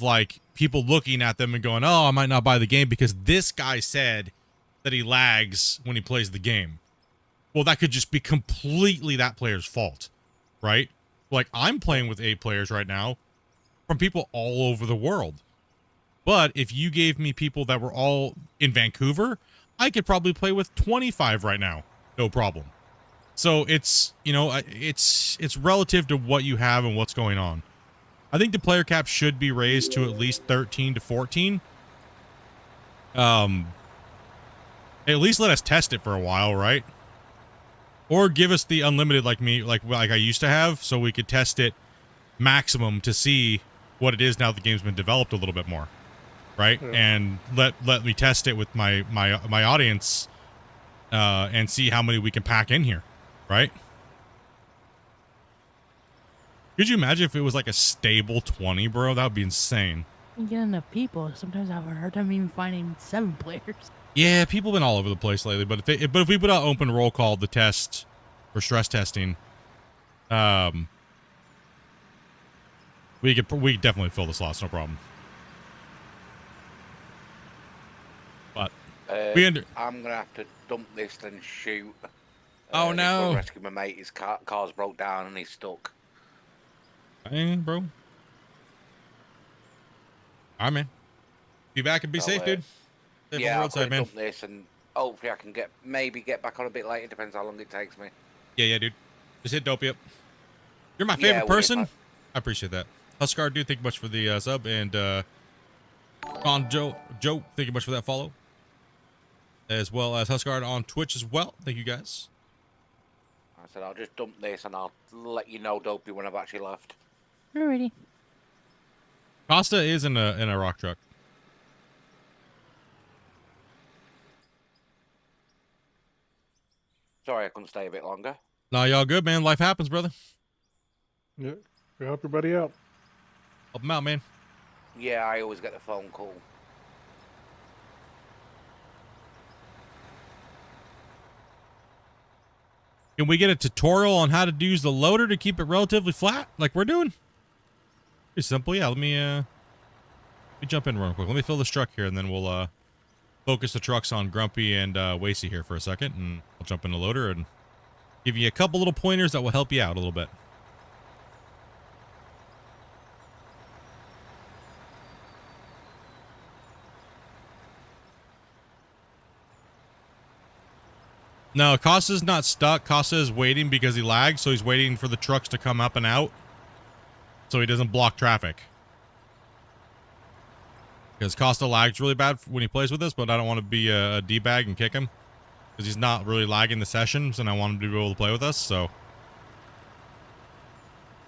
like people looking at them and going, oh, I might not buy the game because this guy said that he lags when he plays the game. Well, that could just be completely that player's fault, right? Like, I'm playing with 8 players right now from people all over the world. But if you gave me people that were all in Vancouver, I could probably play with 25 right now. No problem. So it's, you know, it's relative to what you have and what's going on. I think the player cap should be raised to at least 13 to 14. At least let us test it for a while, right? Or give us the unlimited like I used to have, so we could test it maximum to see what it is now the game's been developed a little bit more, right? Yeah. And let me test it with my audience and see how many we can pack in here, right? Could you imagine if it was like a stable 20, bro? That would be insane. You get enough people. Sometimes I have a hard time even finding 7 players. Yeah, people have been all over the place lately. But if we put out open roll call, the test for stress testing, we could definitely fill the slots, no problem. But I'm gonna have to dump this and shoot. Oh, no. Go rescue my mate. His car's broke down and he's stuck. Dang, bro. All right, man. Be back and be safe, dude. Safe on the Yeah, I'll roadside, man. dump this and hopefully I can maybe get back on a bit later. Depends how long it takes me. Yeah, dude. Just hit Dopey up. You're my favorite person. I appreciate that. Huskar, dude, thank you much for the sub. And on Joe, thank you much for that follow. As well as Huskar on Twitch as well. Thank you, guys. I said I'll just dump this and I'll let you know, Dopey, when I've actually left. Alrighty. Costa is in a rock truck. Sorry I couldn't stay a bit longer. Nah, y'all good, man. Life happens, brother. Yeah. We help your buddy out. Help him out, man. Yeah, I always get the phone call. Can we get a tutorial on how to use the loader to keep it relatively flat, like we're doing? Pretty simple. Yeah, let me jump in real quick. Let me fill this truck here, and then we'll focus the trucks on Grumpy and Wasey here for a second, and I'll jump in the loader and give you a couple little pointers that will help you out a little bit. No, Costa's not stuck. Costa is waiting because he lags, so he's waiting for the trucks to come up and out so he doesn't block traffic. Because Costa lags really bad when he plays with us, but I don't want to be a D-bag and kick him because he's not really lagging the sessions, and I want him to be able to play with us, so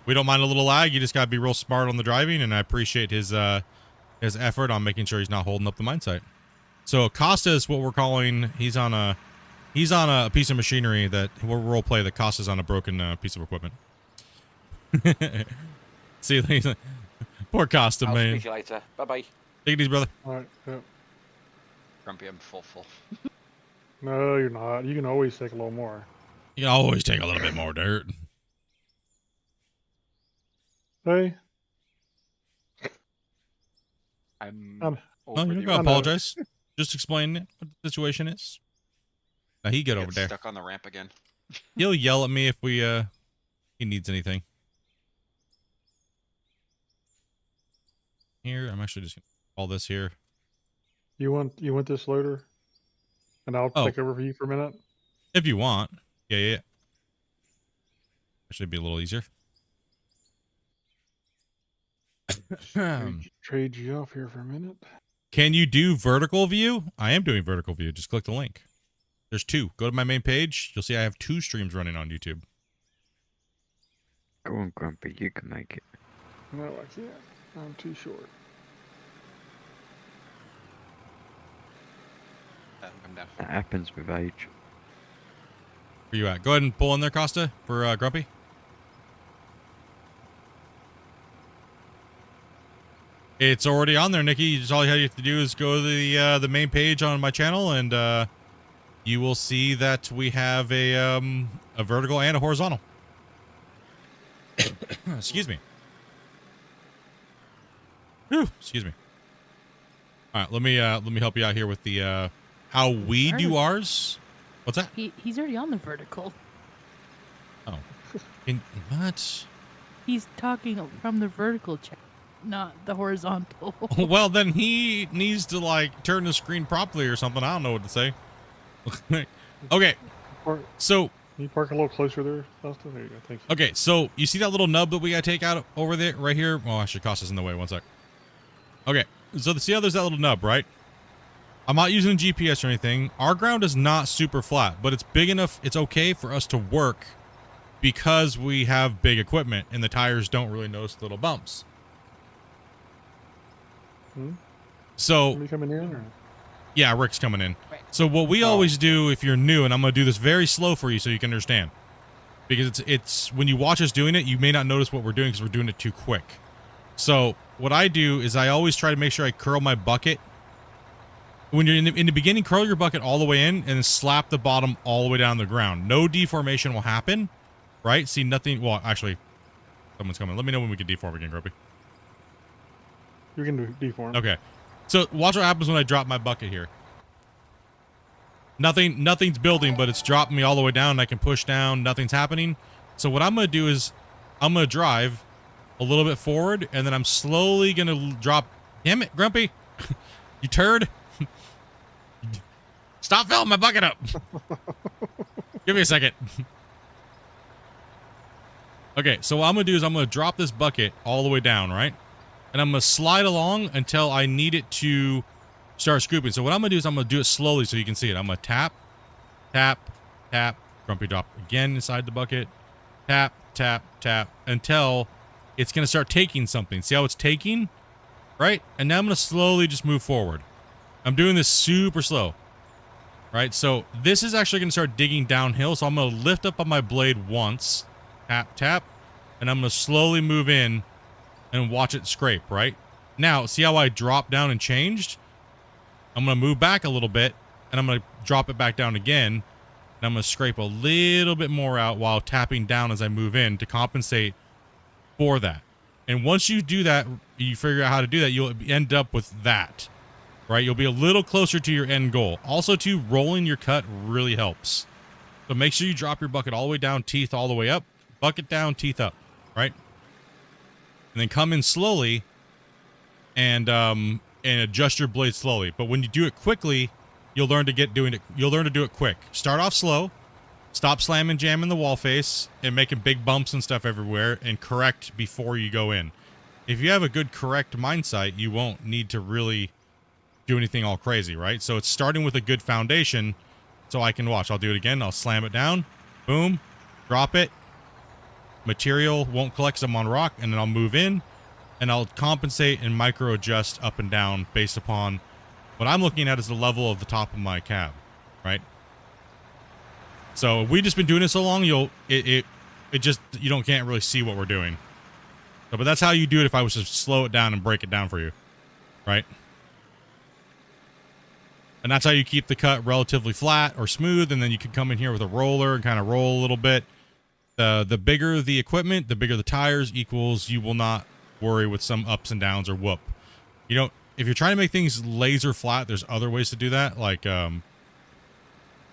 we don't mind a little lag. You just got to be real smart on the driving, and I appreciate his effort on making sure he's not holding up the mine site. So Costa is what we're calling, he's on a piece of machinery that we'll role play that Costa's on a broken piece of equipment. See, poor Costa, I'll man. speak to you later. Bye-bye. Take it easy, brother. All right. Yeah. Grumpy, I'm full. No, you're not. You can always take a little more. You can always take a little bit more dirt. Hey. I'm Um, No, over you the gotta I know. apologize. Just explain what the situation is. Now he get over Get there. stuck on the ramp again. He'll yell at me if he needs anything. Here, I'm actually just gonna call this here. You want this loader? And I'll Oh. take over for you for a minute. If you want. Yeah. Should be a little easier. Trade you off here for a minute. Can you do vertical view? I am doing vertical view. Just click the link. There's 2. Go to my main page. You'll see I have 2 streams running on YouTube. Go on, Grumpy, you can make it. No, I can't. I'm too short. Come down. That happens with age. Where you at? Go ahead and pull in there, Costa, for Grumpy. It's already on there, Nikki. All you have to do is go to the main page on my channel, and you will see that we have a vertical and a horizontal. Excuse me. Whew, excuse me. All right, let me help you out here with the how we do ours. What's that? He's already on the vertical. Oh, what? He's talking from the vertical chat, not the horizontal. Well, then he needs to like turn the screen properly or something. I don't know what to say. Okay, so Can you park a little closer there, Austin? There you go. Thank you. okay, so you see that little nub that we gotta take out over there, right here? Well, actually, Costa's in the way. One sec. Okay, so see how there's that little nub, right? I'm not using GPS or anything. Our ground is not super flat, but it's big enough. It's okay for us to work because we have big equipment and the tires don't really notice the little bumps. So Somebody coming in? Or? yeah, Rick's coming in. Right. So what we always do if you're new, and I'm going to do this very slow for you so you can understand, because it's when you watch us doing it, you may not notice what we're doing because we're doing it too quick. So what I do is I always try to make sure I curl my bucket. When you're in the beginning, curl your bucket all the way in and then slap the bottom all the way down the ground. No deformation will happen, right? See nothing. Well, actually, someone's coming. Let me know when we can deform again, Grumpy. You can do deform. Okay. So watch what happens when I drop my bucket here. Nothing's building, but it's dropping me all the way down and I can push down. Nothing's happening. So what I'm going to do is I'm going to drive a little bit forward and then I'm slowly going to drop. Damn it, Grumpy. You turd. Stop filling my bucket up. Give me a second. Okay, so what I'm going to do is I'm going to drop this bucket all the way down, right? And I'm going to slide along until I need it to start scooping. So what I'm going to do is I'm going to do it slowly so you can see it. I'm going to tap, tap, tap. Grumpy drop again inside the bucket. Tap, tap, tap until it's going to start taking something. See how it's taking? Right? And now I'm going to slowly just move forward. I'm doing this super slow. Right? So this is actually going to start digging downhill. So I'm going to lift up on my blade once. Tap, tap. And I'm going to slowly move in and watch it scrape, right? Now, see how I dropped down and changed? I'm going to move back a little bit, and I'm going to drop it back down again, and I'm going to scrape a little bit more out while tapping down as I move in to compensate for that. And once you do that, you figure out how to do that, you'll end up with that, right? You'll be a little closer to your end goal. Also, too, rolling your cut really helps. So make sure you drop your bucket all the way down, teeth all the way up, bucket down, teeth up, right? And then come in slowly and adjust your blade slowly. But when you do it quickly, you'll learn to do it quick. Start off slow, stop slamming, jamming the wall face and making big bumps and stuff everywhere, and correct before you go in. If you have a good correct mindset, you won't need to really do anything all crazy, right? So it's starting with a good foundation so I can watch. I'll do it again. I'll slam it down. Boom. Drop it. Material won't collect some on rock, and then I'll move in and I'll compensate and micro adjust up and down based upon what I'm looking at is the level of the top of my cab, right? So we just been doing it so long, it just you can't really see what we're doing. So, but that's how you do it if I was to slow it down and break it down for you, right? And that's how you keep the cut relatively flat or smooth, and then you can come in here with a roller and kind of roll a little bit. The bigger the equipment, the bigger the tires equals you will not worry with some ups and downs or whoop. You know, if you're trying to make things laser flat, there's other ways to do that. Like, there's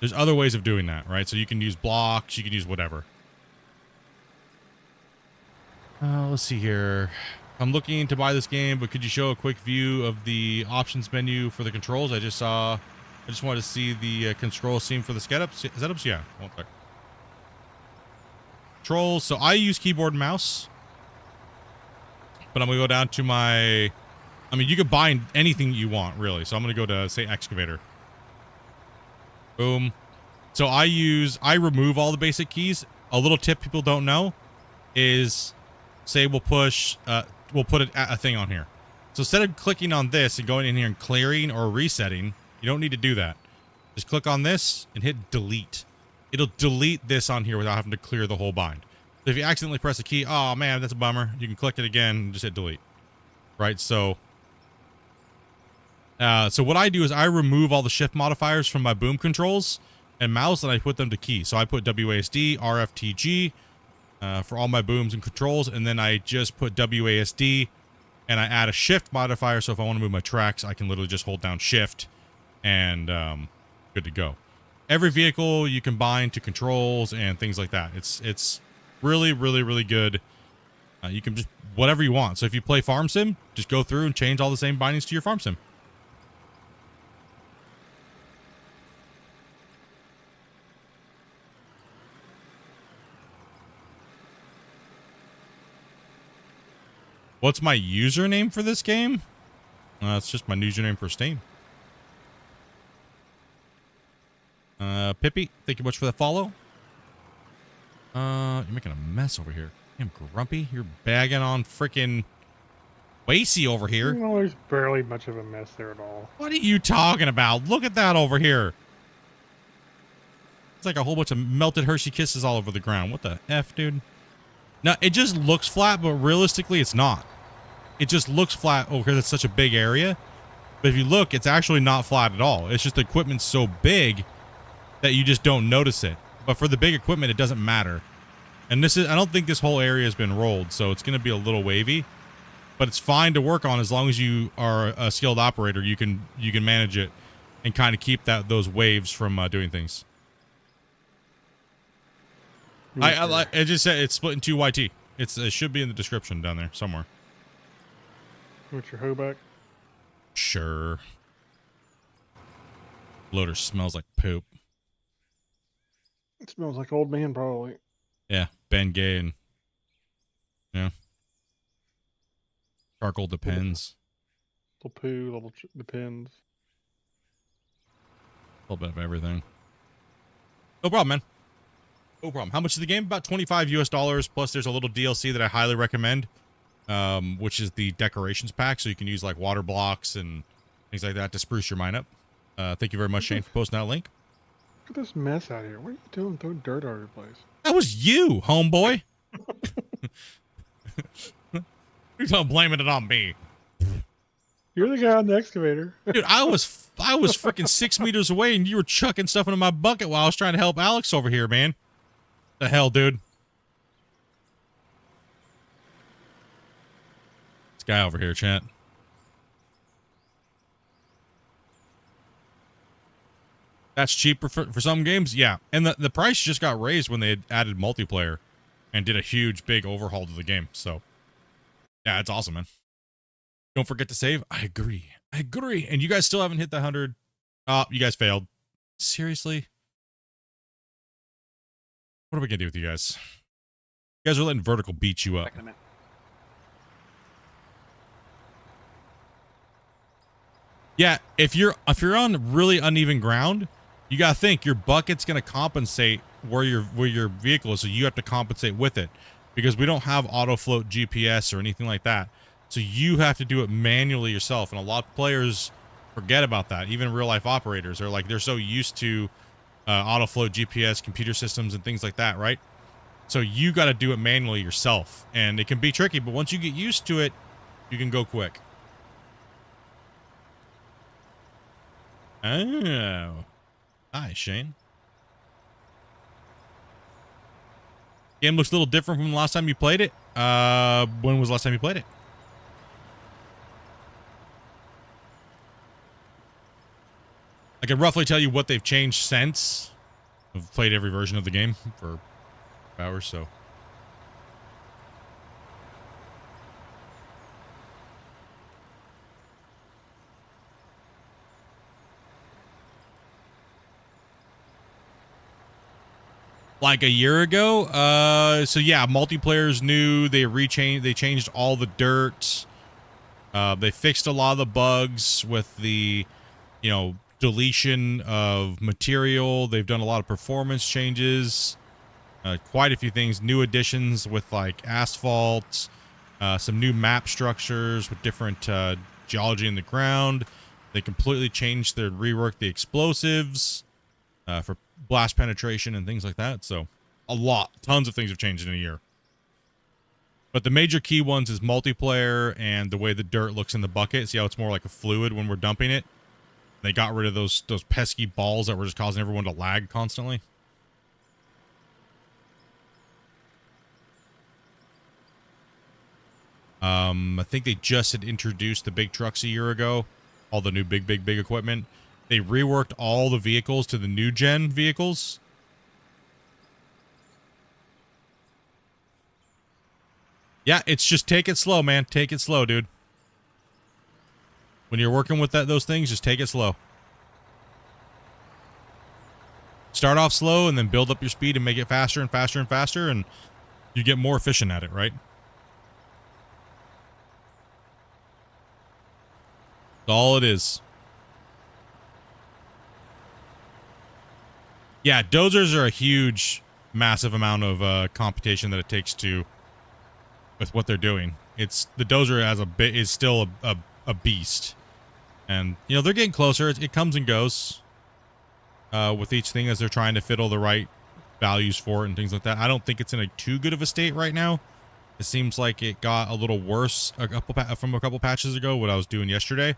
There's other ways of doing that, right? So you can use blocks, you can use whatever. Let's see here. I'm looking to buy this game, but could you show a quick view of the options menu for the controls? I just wanted to see the control scheme for the setups. Yeah, one sec. Controls. So I use keyboard and mouse, but I'm gonna go down to my. I mean, you could buy anything you want, really. So I'm gonna go to say Excavator. Boom. So I remove all the basic keys. A little tip people don't know is, say we'll put a thing on here. So instead of clicking on this and going in here and clearing or resetting, you don't need to do that. Just click on this and hit delete. It'll delete this on here without having to clear the whole bind. So if you accidentally press a key, oh man, that's a bummer. You can click it again and just hit delete. Right? So what I do is I remove all the shift modifiers from my boom controls and mouse, and I put them to key. So I put WASD, RFTG for all my booms and controls, and then I just put WASD, and I add a shift modifier. So if I want to move my tracks, I can literally just hold down shift, and good to go. Every vehicle you can bind to controls and things like that. It's really, really, really good. You can just whatever you want. So if you play Farm Sim, just go through and change all the same bindings to your Farm Sim. What's my username for this game? It's just my username for Steam. Pippi, thank you much for the follow. You're making a mess over here. Damn, Grumpy, you're bagging on freaking Wacy over here. Well, there's barely much of a mess there at all. What are you talking about? Look at that over here. It's like a whole bunch of melted Hershey Kisses all over the ground. What the F, dude? No, it just looks flat, but realistically, it's not. It just looks flat because it's such a big area. But if you look, it's actually not flat at all. It's just the equipment's so big that you just don't notice it. But for the big equipment, it doesn't matter. And I don't think this whole area has been rolled, so it's going to be a little wavy. But it's fine to work on as long as you are a skilled operator. You can manage it and kind of keep those waves from doing things. I just said it's Splitintwo YT. It should be in the description down there somewhere. What's your hoe back? Sure. Loader smells like poop. It smells like old man, probably. Yeah, Ben Gay and yeah. Charcoal depends. Little poo, little depends. A little bit of everything. No problem, man. No problem. How much is the game? About $25 US. Plus, there's a little DLC that I highly recommend, which is the decorations pack. So you can use like water blocks and things like that to spruce your mine up. Thank you very much, Shane, for posting that link. Look at this mess out here. What are you doing throwing dirt all over the place? That was you, homeboy. You're not blaming it on me. You're the guy on the excavator. Dude, I was freaking 6 meters away and you were chucking stuff into my bucket while I was trying to help Alex over here, man. The hell, dude? This guy over here, chat. That's cheaper for some games? Yeah. And the price just got raised when they had added multiplayer and did a huge, big overhaul to the game. So, yeah, it's awesome, man. Don't forget to save. I agree. I agree. And you guys still haven't hit the 100. Oh, you guys failed. Seriously? What are we going to do with you guys? You guys are letting Vertical beat you up. Yeah, if you're on really uneven ground, you gotta think your bucket's gonna compensate where your vehicle is, so you have to compensate with it because we don't have auto float GPS or anything like that. So you have to do it manually yourself, and a lot of players forget about that. Even real life operators are like they're so used to auto float GPS, computer systems, and things like that, right? So you got to do it manually yourself, and it can be tricky. But once you get used to it, you can go quick. Oh. Hi, Shane. Game looks a little different from the last time you played it. When was the last time you played it? I can roughly tell you what they've changed since. I've played every version of the game for hours, so. Like a year ago, so yeah, multiplayer's new. They changed all the dirt. They fixed a lot of the bugs with the, deletion of material. They've done a lot of performance changes, quite a few things, new additions with like asphalt, some new map structures with different geology in the ground. They completely changed reworked the explosives for blast penetration and things like that. So tons of things have changed in a year. But the major key ones is multiplayer and the way the dirt looks in the bucket. See how it's more like a fluid when we're dumping it? They got rid of those pesky balls that were just causing everyone to lag constantly. I think they just had introduced the big trucks a year ago. All the new big equipment. They reworked all the vehicles to the new gen vehicles. Yeah, it's just take it slow, man. Take it slow, dude. When you're working with those things, just take it slow. Start off slow and then build up your speed and make it faster and faster and faster, and you get more efficient at it, right? That's all it is. Yeah, dozers are a huge, massive amount of computation that it takes with what they're doing. The dozer is still a beast, and they're getting closer. It comes and goes with each thing as they're trying to fiddle the right values for it and things like that. I don't think it's in a too good of a state right now. It seems like it got a little worse from a couple patches ago. What I was doing yesterday,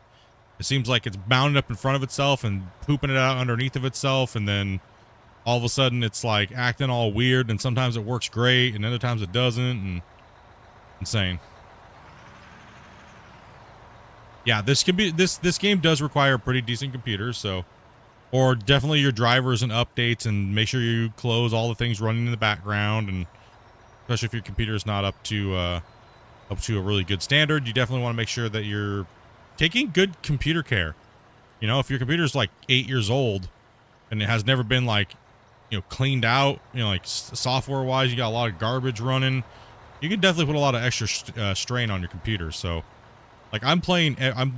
it seems like it's bounded up in front of itself and pooping it out underneath of itself, and then all of a sudden it's like acting all weird, and sometimes it works great and other times it doesn't, and insane. Yeah, this game does require a pretty decent computer, or definitely your drivers and updates, and make sure you close all the things running in the background, and especially if your computer is not up to a really good standard, you definitely want to make sure that you're taking good computer care. If your computer is like 8 years old and it has never been cleaned out, like software wise, you got a lot of garbage running, you can definitely put a lot of extra strain on your computer. So like I'm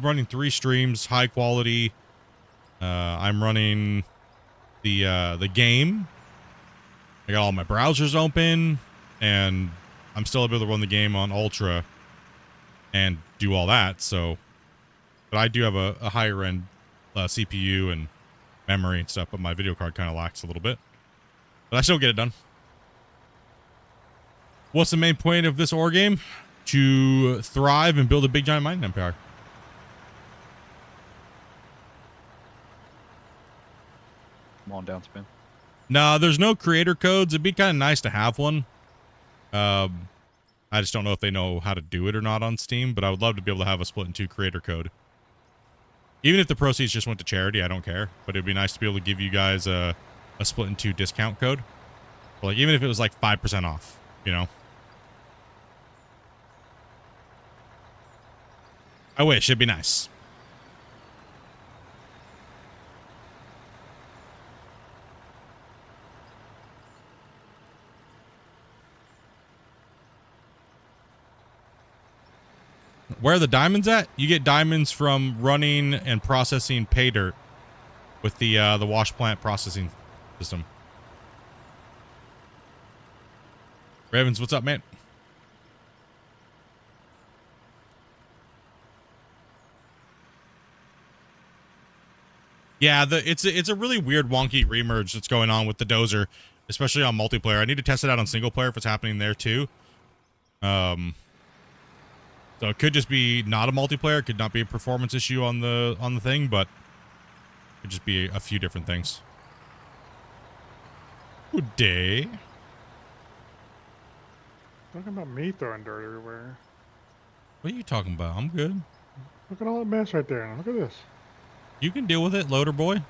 running 3 streams, high quality. I'm running the game. I got all my browsers open, and I'm still able to run the game on ultra and do all that. So, but I do have a higher end CPU and memory and stuff, but my video card kind of lacks a little bit. But I still get it done. What's the main point of this ore game? To thrive and build a big giant mining empire. Come on, Downspin. No, there's no creator codes. It'd be kind of nice to have one. I just don't know if they know how to do it or not on Steam, but I would love to be able to have a Splitintwo creator code. Even if the proceeds just went to charity, I don't care. But it'd be nice to be able to give you guys a Splitintwo discount code. But even if it was 5% off, I wish. It'd be nice. Where are the diamonds at? You get diamonds from running and processing pay dirt with the wash plant processing system. Ravens, what's up, man? Yeah, it's a really weird, wonky remerge that's going on with the dozer, especially on multiplayer. I need to test it out on single player if it's happening there too. So it could just be not a multiplayer. It could not be a performance issue on the thing, but it could just be a few different things. Good day. Talking about me throwing dirt everywhere. What are you talking about? I'm good. Look at all that mess right there. Look at this. You can deal with it, loader boy.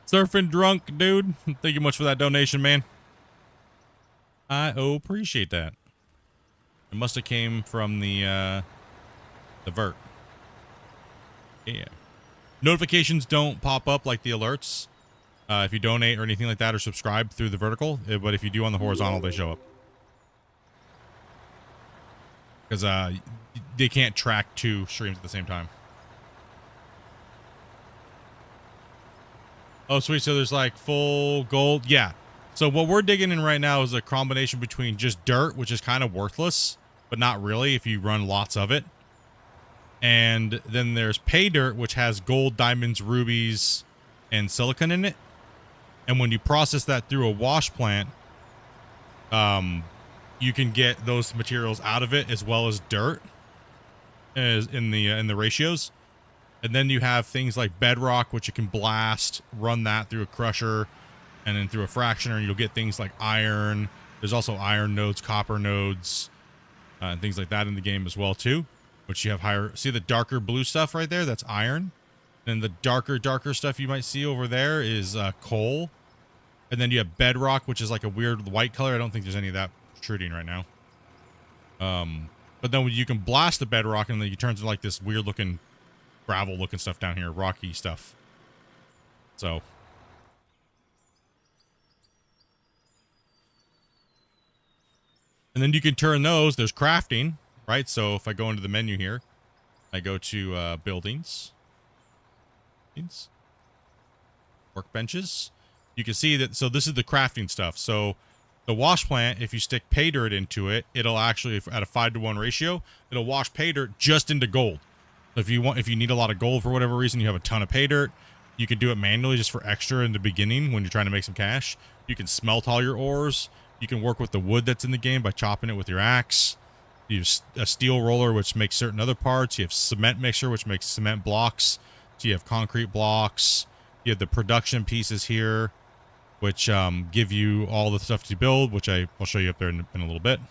Surfing drunk, dude. Thank you much for that donation, man. I appreciate that. It must have came from the vert. Yeah. Notifications don't pop up like the alerts if you donate or anything like that or subscribe through the vertical, but if you do on the horizontal, they show up. Because they can't track 2 streams at the same time. Oh, sweet. So there's like full gold. Yeah. So what we're digging in right now is a combination between just dirt, which is kind of worthless, but not really if you run lots of it. And then there's pay dirt, which has gold, diamonds, rubies, and silicon in it. And when you process that through a wash plant, you can get those materials out of it as well as dirt, as in the ratios. And then you have things like bedrock, which you can blast, run that through a crusher, and then through a fractioner, and you'll get things like iron. There's also iron nodes, copper nodes, and things like that in the game as well too. Which you have higher. See the darker blue stuff right there? That's iron. And the darker stuff you might see over there is coal. And then you have bedrock, which is like a weird white color. I don't think there's any of that protruding right now. But then you can blast the bedrock, and then you turn to like this weird looking gravel looking stuff down here, rocky stuff. So and then you can turn those. There's crafting, right? So if I go into the menu here, I go to buildings, workbenches. You can see that. So this is the crafting stuff. So the wash plant, if you stick pay dirt into it, it'll actually, at a 5-to-1 ratio, it'll wash pay dirt just into gold. So if you need a lot of gold for whatever reason, you have a ton of pay dirt, you can do it manually just for extra in the beginning when you're trying to make some cash. You can smelt all your ores. You can work with the wood that's in the game by chopping it with your axe. You use a steel roller, which makes certain other parts. You have cement mixer, which makes cement blocks. So you have concrete blocks. You have the production pieces here, which give you all the stuff to build, which I'll show you up there in a little bit.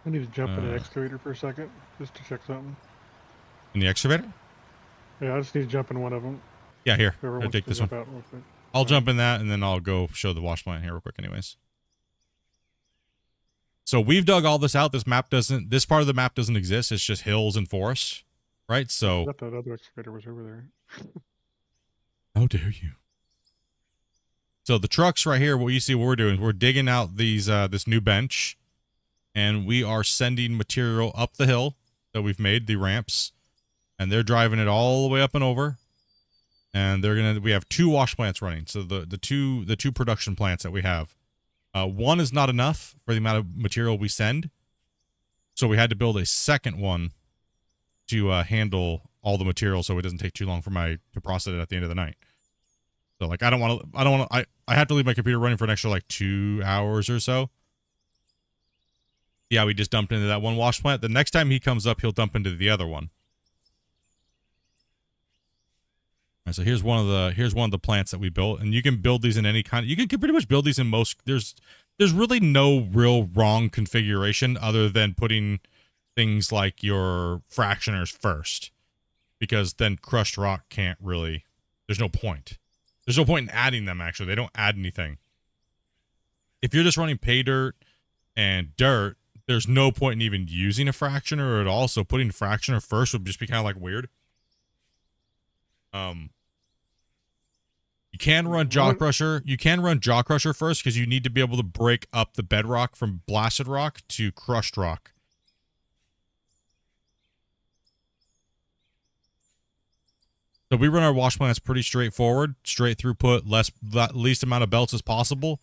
I need to jump in the excavator for a second, just to check something. In the excavator? Yeah, I just need to jump in one of them. Yeah, here. Whoever I'll wants take to this jump one. out real quick. I'll jump in that, and then I'll go show the wash plant here real quick anyways. So we've dug all this out. This part of the map doesn't exist. It's just hills and forests, right? I So thought that other excavator was over there. how dare you? So the trucks right here, what you see what we're doing, we're digging out these this new bench, and we are sending material up the hill that we've made, the ramps, and they're driving it all the way up and over. And we have 2 wash plants running. So the two production plants that we have. One is not enough for the amount of material we send. So we had to build a second one to handle all the material so it doesn't take too long to process it at the end of the night. So like I have to leave my computer running for an extra like 2 hours or so. Yeah, we just dumped into that one wash plant. The next time he comes up, he'll dump into the other one. All right, so here's one of the plants that we built, and you can build these in any kind. You can pretty much build these in most. There's really no real wrong configuration other than putting things like your fractioners first, because then crushed rock can't really. There's no point. There's no point in adding them. Actually, they don't add anything. If you're just running pay dirt and dirt, there's no point in even using a fractioner at all. So putting a fractioner first would just be kind of like weird. You can run jaw crusher. You can run jaw crusher first because you need to be able to break up the bedrock from blasted rock to crushed rock. So we run our wash plants pretty straightforward, straight throughput, least amount of belts as possible,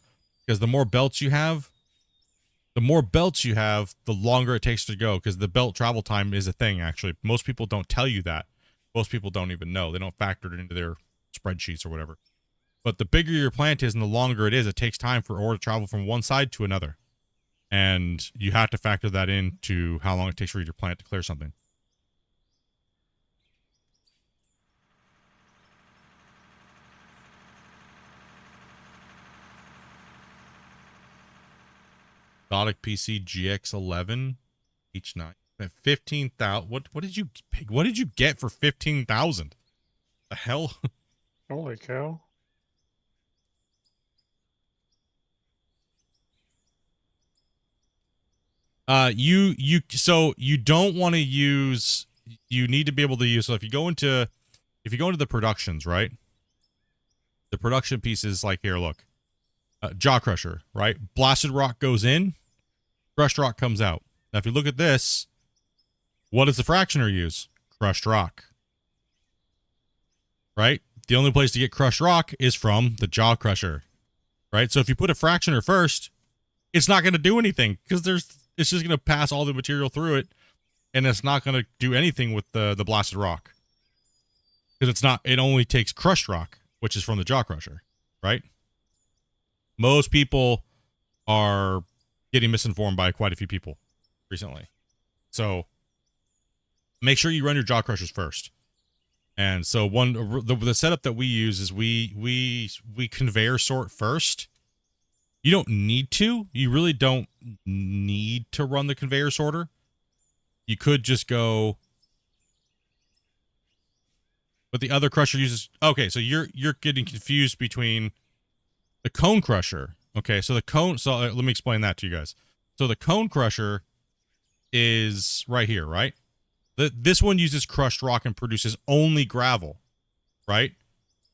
because the more belts you have, the longer it takes to go, because the belt travel time is a thing. Actually, most people don't tell you that. Most people don't even know. They don't factor it into their spreadsheets or whatever. But the bigger your plant is and the longer it is, it takes time for ore to travel from one side to another. And you have to factor that into how long it takes for your plant to clear something. Exotic PC GX11 H9. At 15,000. What did you get for 15,000? The hell? Holy cow. So you don't want to use, you need to be able to use, so if you go into the productions, right? The production pieces like here, look. Jaw crusher, right? Blasted rock goes in, crushed rock comes out. Now if you look at this, what does the fractioner use? Crushed rock. Right? The only place to get crushed rock is from the jaw crusher. Right? So if you put a fractioner first, it's not going to do anything because it's just going to pass all the material through it, and it's not going to do anything with the blasted rock. Because it only takes crushed rock, which is from the jaw crusher, right? Most people are getting misinformed by quite a few people recently. So make sure you run your jaw crushers first. And so the setup that we use is we conveyor sort first. You don't need to. You really don't need to run the conveyor sorter. You could just go. But the other crusher uses. Okay, so you're getting confused between the cone crusher. Okay, so the cone. So let me explain that to you guys. So the cone crusher is right here, right? This one uses crushed rock and produces only gravel, right?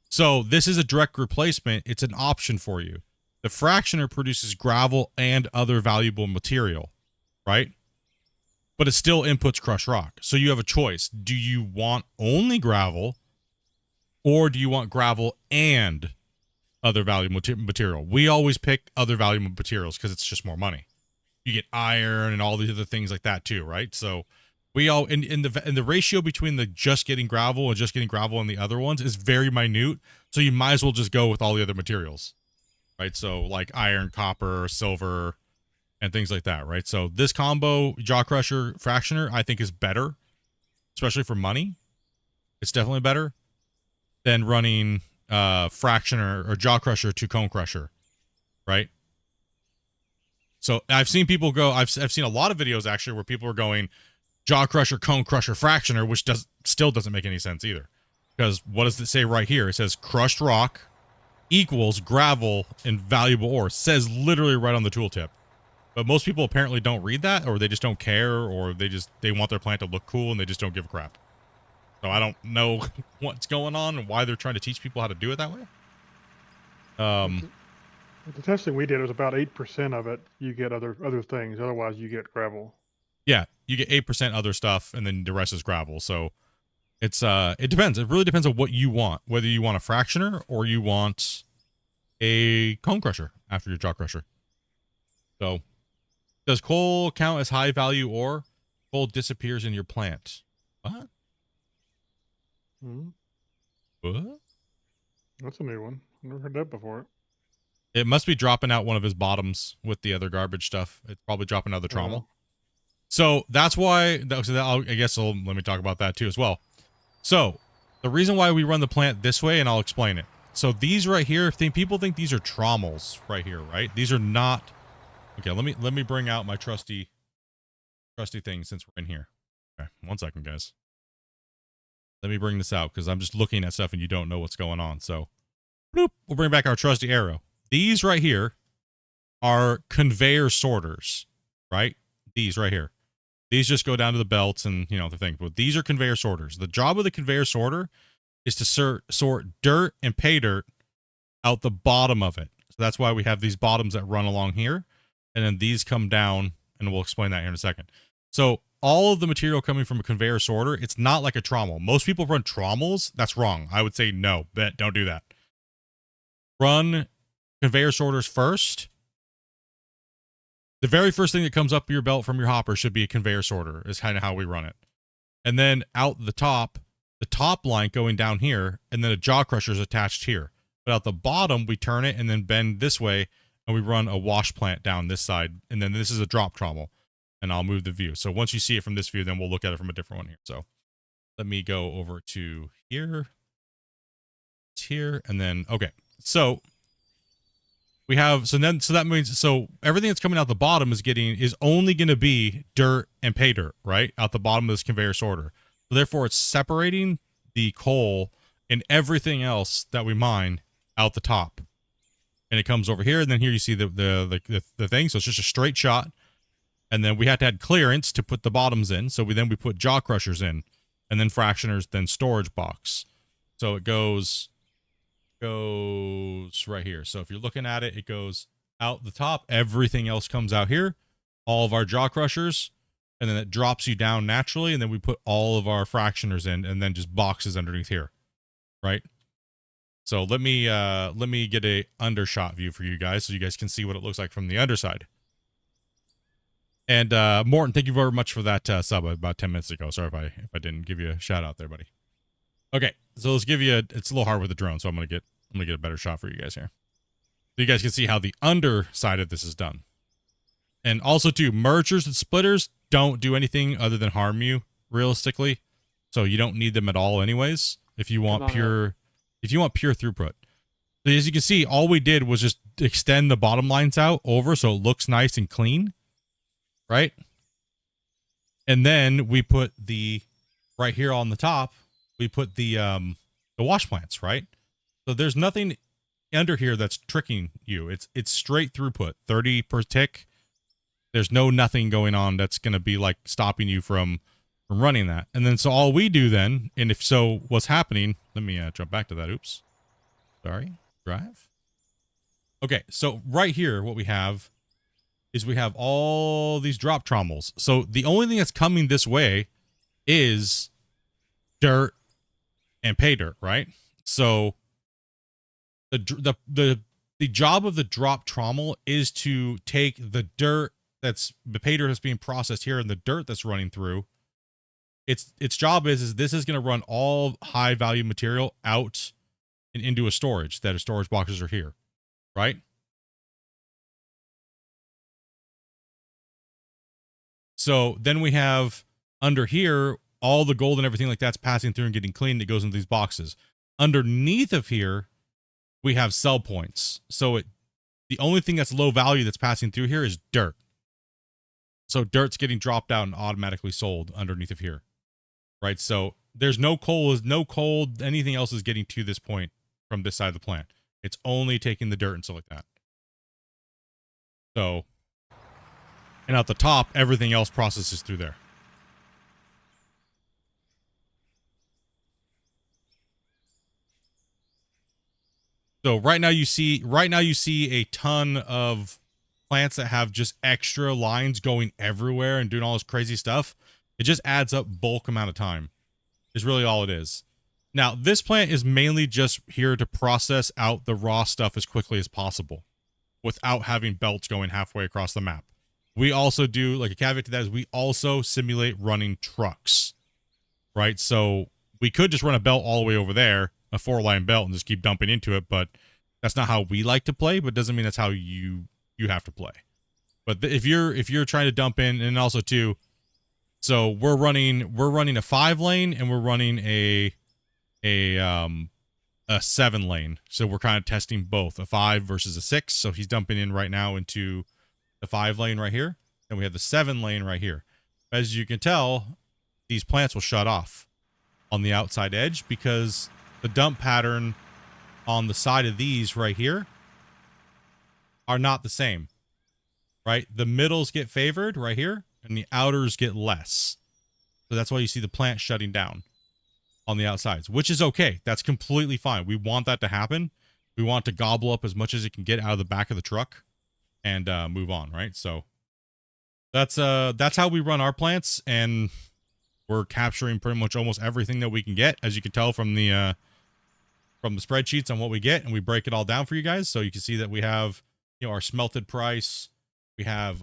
So this is a direct replacement. It's an option for you. The fractioner produces gravel and other valuable material, right? But it still inputs crushed rock. So you have a choice. Do you want only gravel, or do you want gravel and other valuable material? We always pick other valuable materials because it's just more money. You get iron and all these other things like that too, right? So we all in the ratio between the just getting gravel and the other ones is very minute. So you might as well just go with all the other materials, right? So like iron, copper, silver, and things like that, right? So this combo, jaw crusher, fractioner, I think is better, especially for money. It's definitely better than running fractioner or jaw crusher to cone crusher, right? So I've seen people go. I've seen a lot of videos actually where people are going jaw crusher, cone crusher, fractioner, which still doesn't make any sense either. Because what does it say right here? It says crushed rock equals gravel and valuable ore. It says literally right on the tooltip. But most people apparently don't read that, or they just don't care, or they want their plant to look cool and they just don't give a crap. So I don't know what's going on and why they're trying to teach people how to do it that way. The testing we did was about 8% of it. You get other things. Otherwise, you get gravel. Yeah, you get 8% other stuff, and then the rest is gravel. So it depends. It really depends on what you want. Whether you want a fractioner or you want a cone crusher after your jaw crusher. So, does coal count as high value ore? Coal disappears in your plant. What? Hmm. What? That's a new one. I've never heard that before. It must be dropping out one of his bottoms with the other garbage stuff. It's probably dropping out the trommel. So that's why. Let me talk about that too as well. So the reason why we run the plant this way, and I'll explain it. So these right here, people think these are trommels right here, right? These are not. Okay, let me bring out my trusty thing since we're in here. Okay, 1 second, guys. Let me bring this out because I'm just looking at stuff and you don't know what's going on. So, bloop, we'll bring back our trusty arrow. These right here are conveyor sorters, right? These right here. These just go down to the belts and, the thing. But these are conveyor sorters. The job of the conveyor sorter is to sort dirt and pay dirt out the bottom of it. So that's why we have these bottoms that run along here. And then these come down, and we'll explain that here in a second. So all of the material coming from a conveyor sorter, it's not like a trommel. Most people run trommels. That's wrong. I would say no, don't do that. Run conveyor sorters first. The very first thing that comes up your belt from your hopper should be a conveyor sorter, is kind of how we run it. And then out the top line going down here, and then a jaw crusher is attached here. But out the bottom, we turn it and then bend this way, and we run a wash plant down this side. And then this is a drop trommel, and I'll move the view. So once you see it from this view, then we'll look at it from a different one here. So let me go over to here. It's here, and then, okay. So we have, so that means, so everything that's coming out the bottom is only going to be dirt and pay dirt, right? Out the bottom of this conveyor sorter. So therefore it's separating the coal and everything else that we mine out the top. And it comes over here, and then here you see the thing. So it's just a straight shot. And then we had to add clearance to put the bottoms in. So we put jaw crushers in, and then fractioners, then storage box. So it goes right here. So if you're looking at it, it goes out the top. Everything else comes out here. All of our jaw crushers, and then it drops you down naturally. And then we put all of our fractioners in, and then just boxes underneath here, right? So let me get a undershot view for you guys, so you guys can see what it looks like from the underside. And Morton, thank you very much for that sub about 10 minutes ago. Sorry if I didn't give you a shout out there, buddy. Okay, so let's give you it's a little hard with the drone, so I'm gonna get a better shot for you guys here, so you guys can see how the underside of this is done. And also too, mergers and splitters don't do anything other than harm you realistically, so you don't need them at all anyways. If you want pure throughput. So as you can see, all we did was just extend the bottom lines out over so it looks nice and clean, right? And then we put right here on the top, we put the wash plants, right? So there's nothing under here that's tricking you. It's straight throughput, 30 per tick. There's nothing going on that's going to be like stopping you from running that. And then so all we do then, and if so, what's happening, let me jump back to that. Oops. Sorry. Drive. Okay, so right here, what we have is we have all these drop trommels. So the only thing that's coming this way is dirt and pay dirt, right? So the job of the drop trommel is to take the dirt the pay dirt that's being processed here and the dirt that's running through. Its job is this is going to run all high value material out and into a storage that storage boxes are here, right? So then we have under here, all the gold and everything like that's passing through and getting cleaned. It goes into these boxes. Underneath of here, we have sell points. So the only thing that's low value that's passing through here is dirt. So dirt's getting dropped out and automatically sold underneath of here, right? So there's no coal, anything else is getting to this point from this side of the plant. It's only taking the dirt and stuff like that. So, and at the top, everything else processes through there. So right now you see a ton of plants that have just extra lines going everywhere and doing all this crazy stuff. It just adds up bulk amount of time is really all it is. Now, this plant is mainly just here to process out the raw stuff as quickly as possible without having belts going halfway across the map. We also do, like a caveat to that is we also simulate running trucks, right? So we could just run a belt all the way over there, a 4-line belt, and just keep dumping into it, but that's not how we like to play, but doesn't mean that's how you have to play. But if you're trying to dump in, and also too, so we're running a 5-lane and we're running a 7-lane. So we're kind of testing both a 5 versus a 6. So he's dumping in right now into the 5-lane right here, and we have the 7-lane right here. As you can tell, these plants will shut off on the outside edge because the dump pattern on the side of these right here are not the same, right? The middles get favored right here and the outers get less. So that's why you see the plant shutting down on the outsides, which is okay. That's completely fine. We want that to happen. We want to gobble up as much as it can get out of the back of the truck and move on, right? So that's how we run our plants, and we're capturing pretty much almost everything that we can get, as you can tell from the spreadsheets on what we get, and we break it all down for you guys. So you can see that we have, our smelted price, we have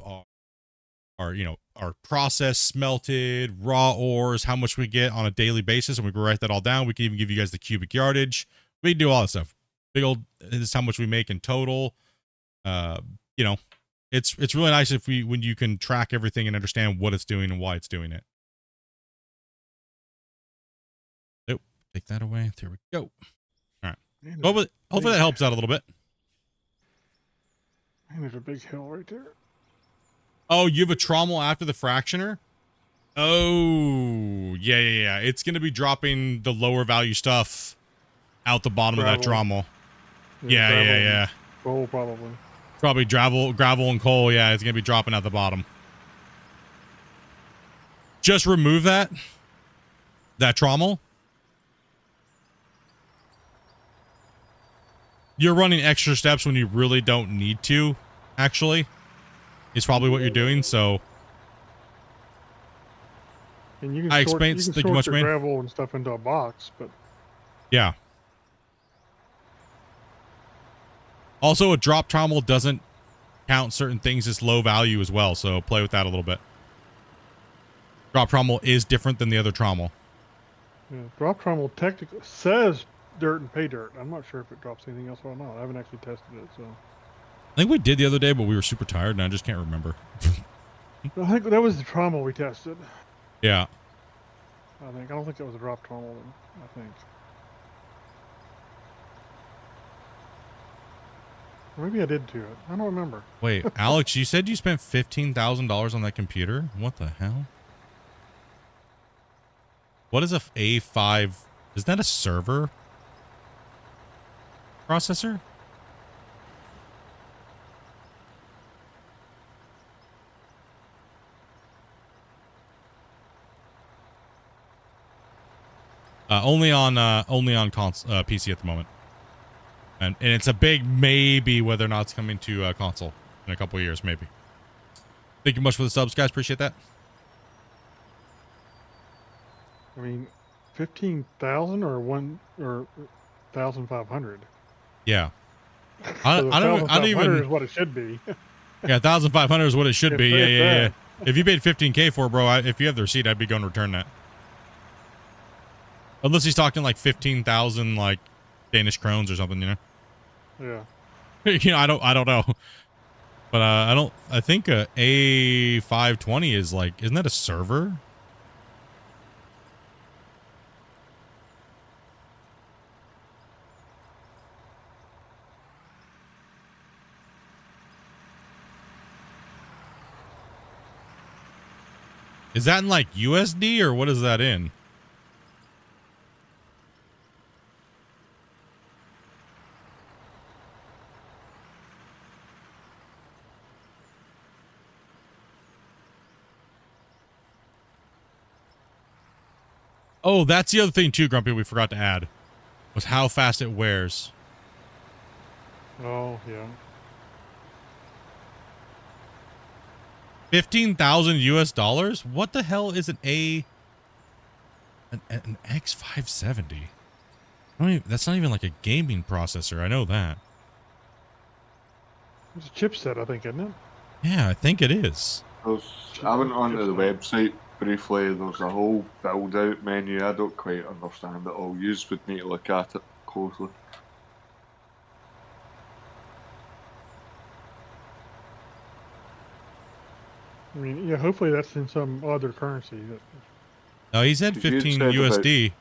our process smelted, raw ores, how much we get on a daily basis, and we can write that all down. We can even give you guys the cubic yardage. We can do all that stuff. Big old, this is how much we make in total. It's really nice when you can track everything and understand what it's doing and why it's doing it. Nope, take that away. There we go. All right. Hopefully that helps out a little bit. And there's a big hill right there. Oh, you have a trommel after the fractioner? Oh, yeah. It's going to be dropping the lower value stuff out the bottom of that trommel. Yeah. Coal, probably. Probably gravel and coal. Yeah, it's going to be dropping out the bottom. Just remove that trommel. You're running extra steps when you really don't need to, actually. Is probably what you're doing, so... And you can I sort, explained. you can Thank you sort much, your man. gravel and stuff into a box, but Yeah. Also, a drop trommel doesn't count certain things as low value as well, so play with that a little bit. Drop trommel is different than the other trommel. yeah, drop trommel technically says dirt and pay dirt. I'm not sure if it drops anything else or not. I haven't actually tested it, so. I think we did the other day, but we were super tired, and I just can't remember. I think that was the trommel we tested. Yeah. I don't think it was a drop trommel. I think. Or maybe I did to it. I don't remember. Wait, Alex, you said you spent $15,000 on that computer? What the hell? What is a A5? Is that a server processor? Only on PC at the moment, and it's a big maybe whether or not it's coming to console in a couple of years, maybe. Thank you much for the subs, guys. Appreciate that. I mean, 15,000 or 1,500. Yeah, I don't even. Is what it should be. Yeah, 1,500 is what it should be. Yeah, Yeah. If you paid 15K for it, bro, if you have the receipt, I'd be going to return that. Unless he's talking like 15,000 like Danish krones or something, you know. Yeah. You know, I don't know. But I think a A520 is like, isn't that a server? Is that in like USD or what is that in? Oh, that's the other thing too, Grumpy, we forgot to add. Was how fast it wears. Oh, yeah. 15,000 US dollars? What the hell is an X570? That's not even like a gaming processor. I know that. It's a chipset, I think, isn't it? Yeah, I think it is. I went onto the website briefly. There's a whole build out menu. I don't quite understand it all. You would need to look at it closely. I mean, yeah, hopefully that's in some other currency. No, he said 15 USD.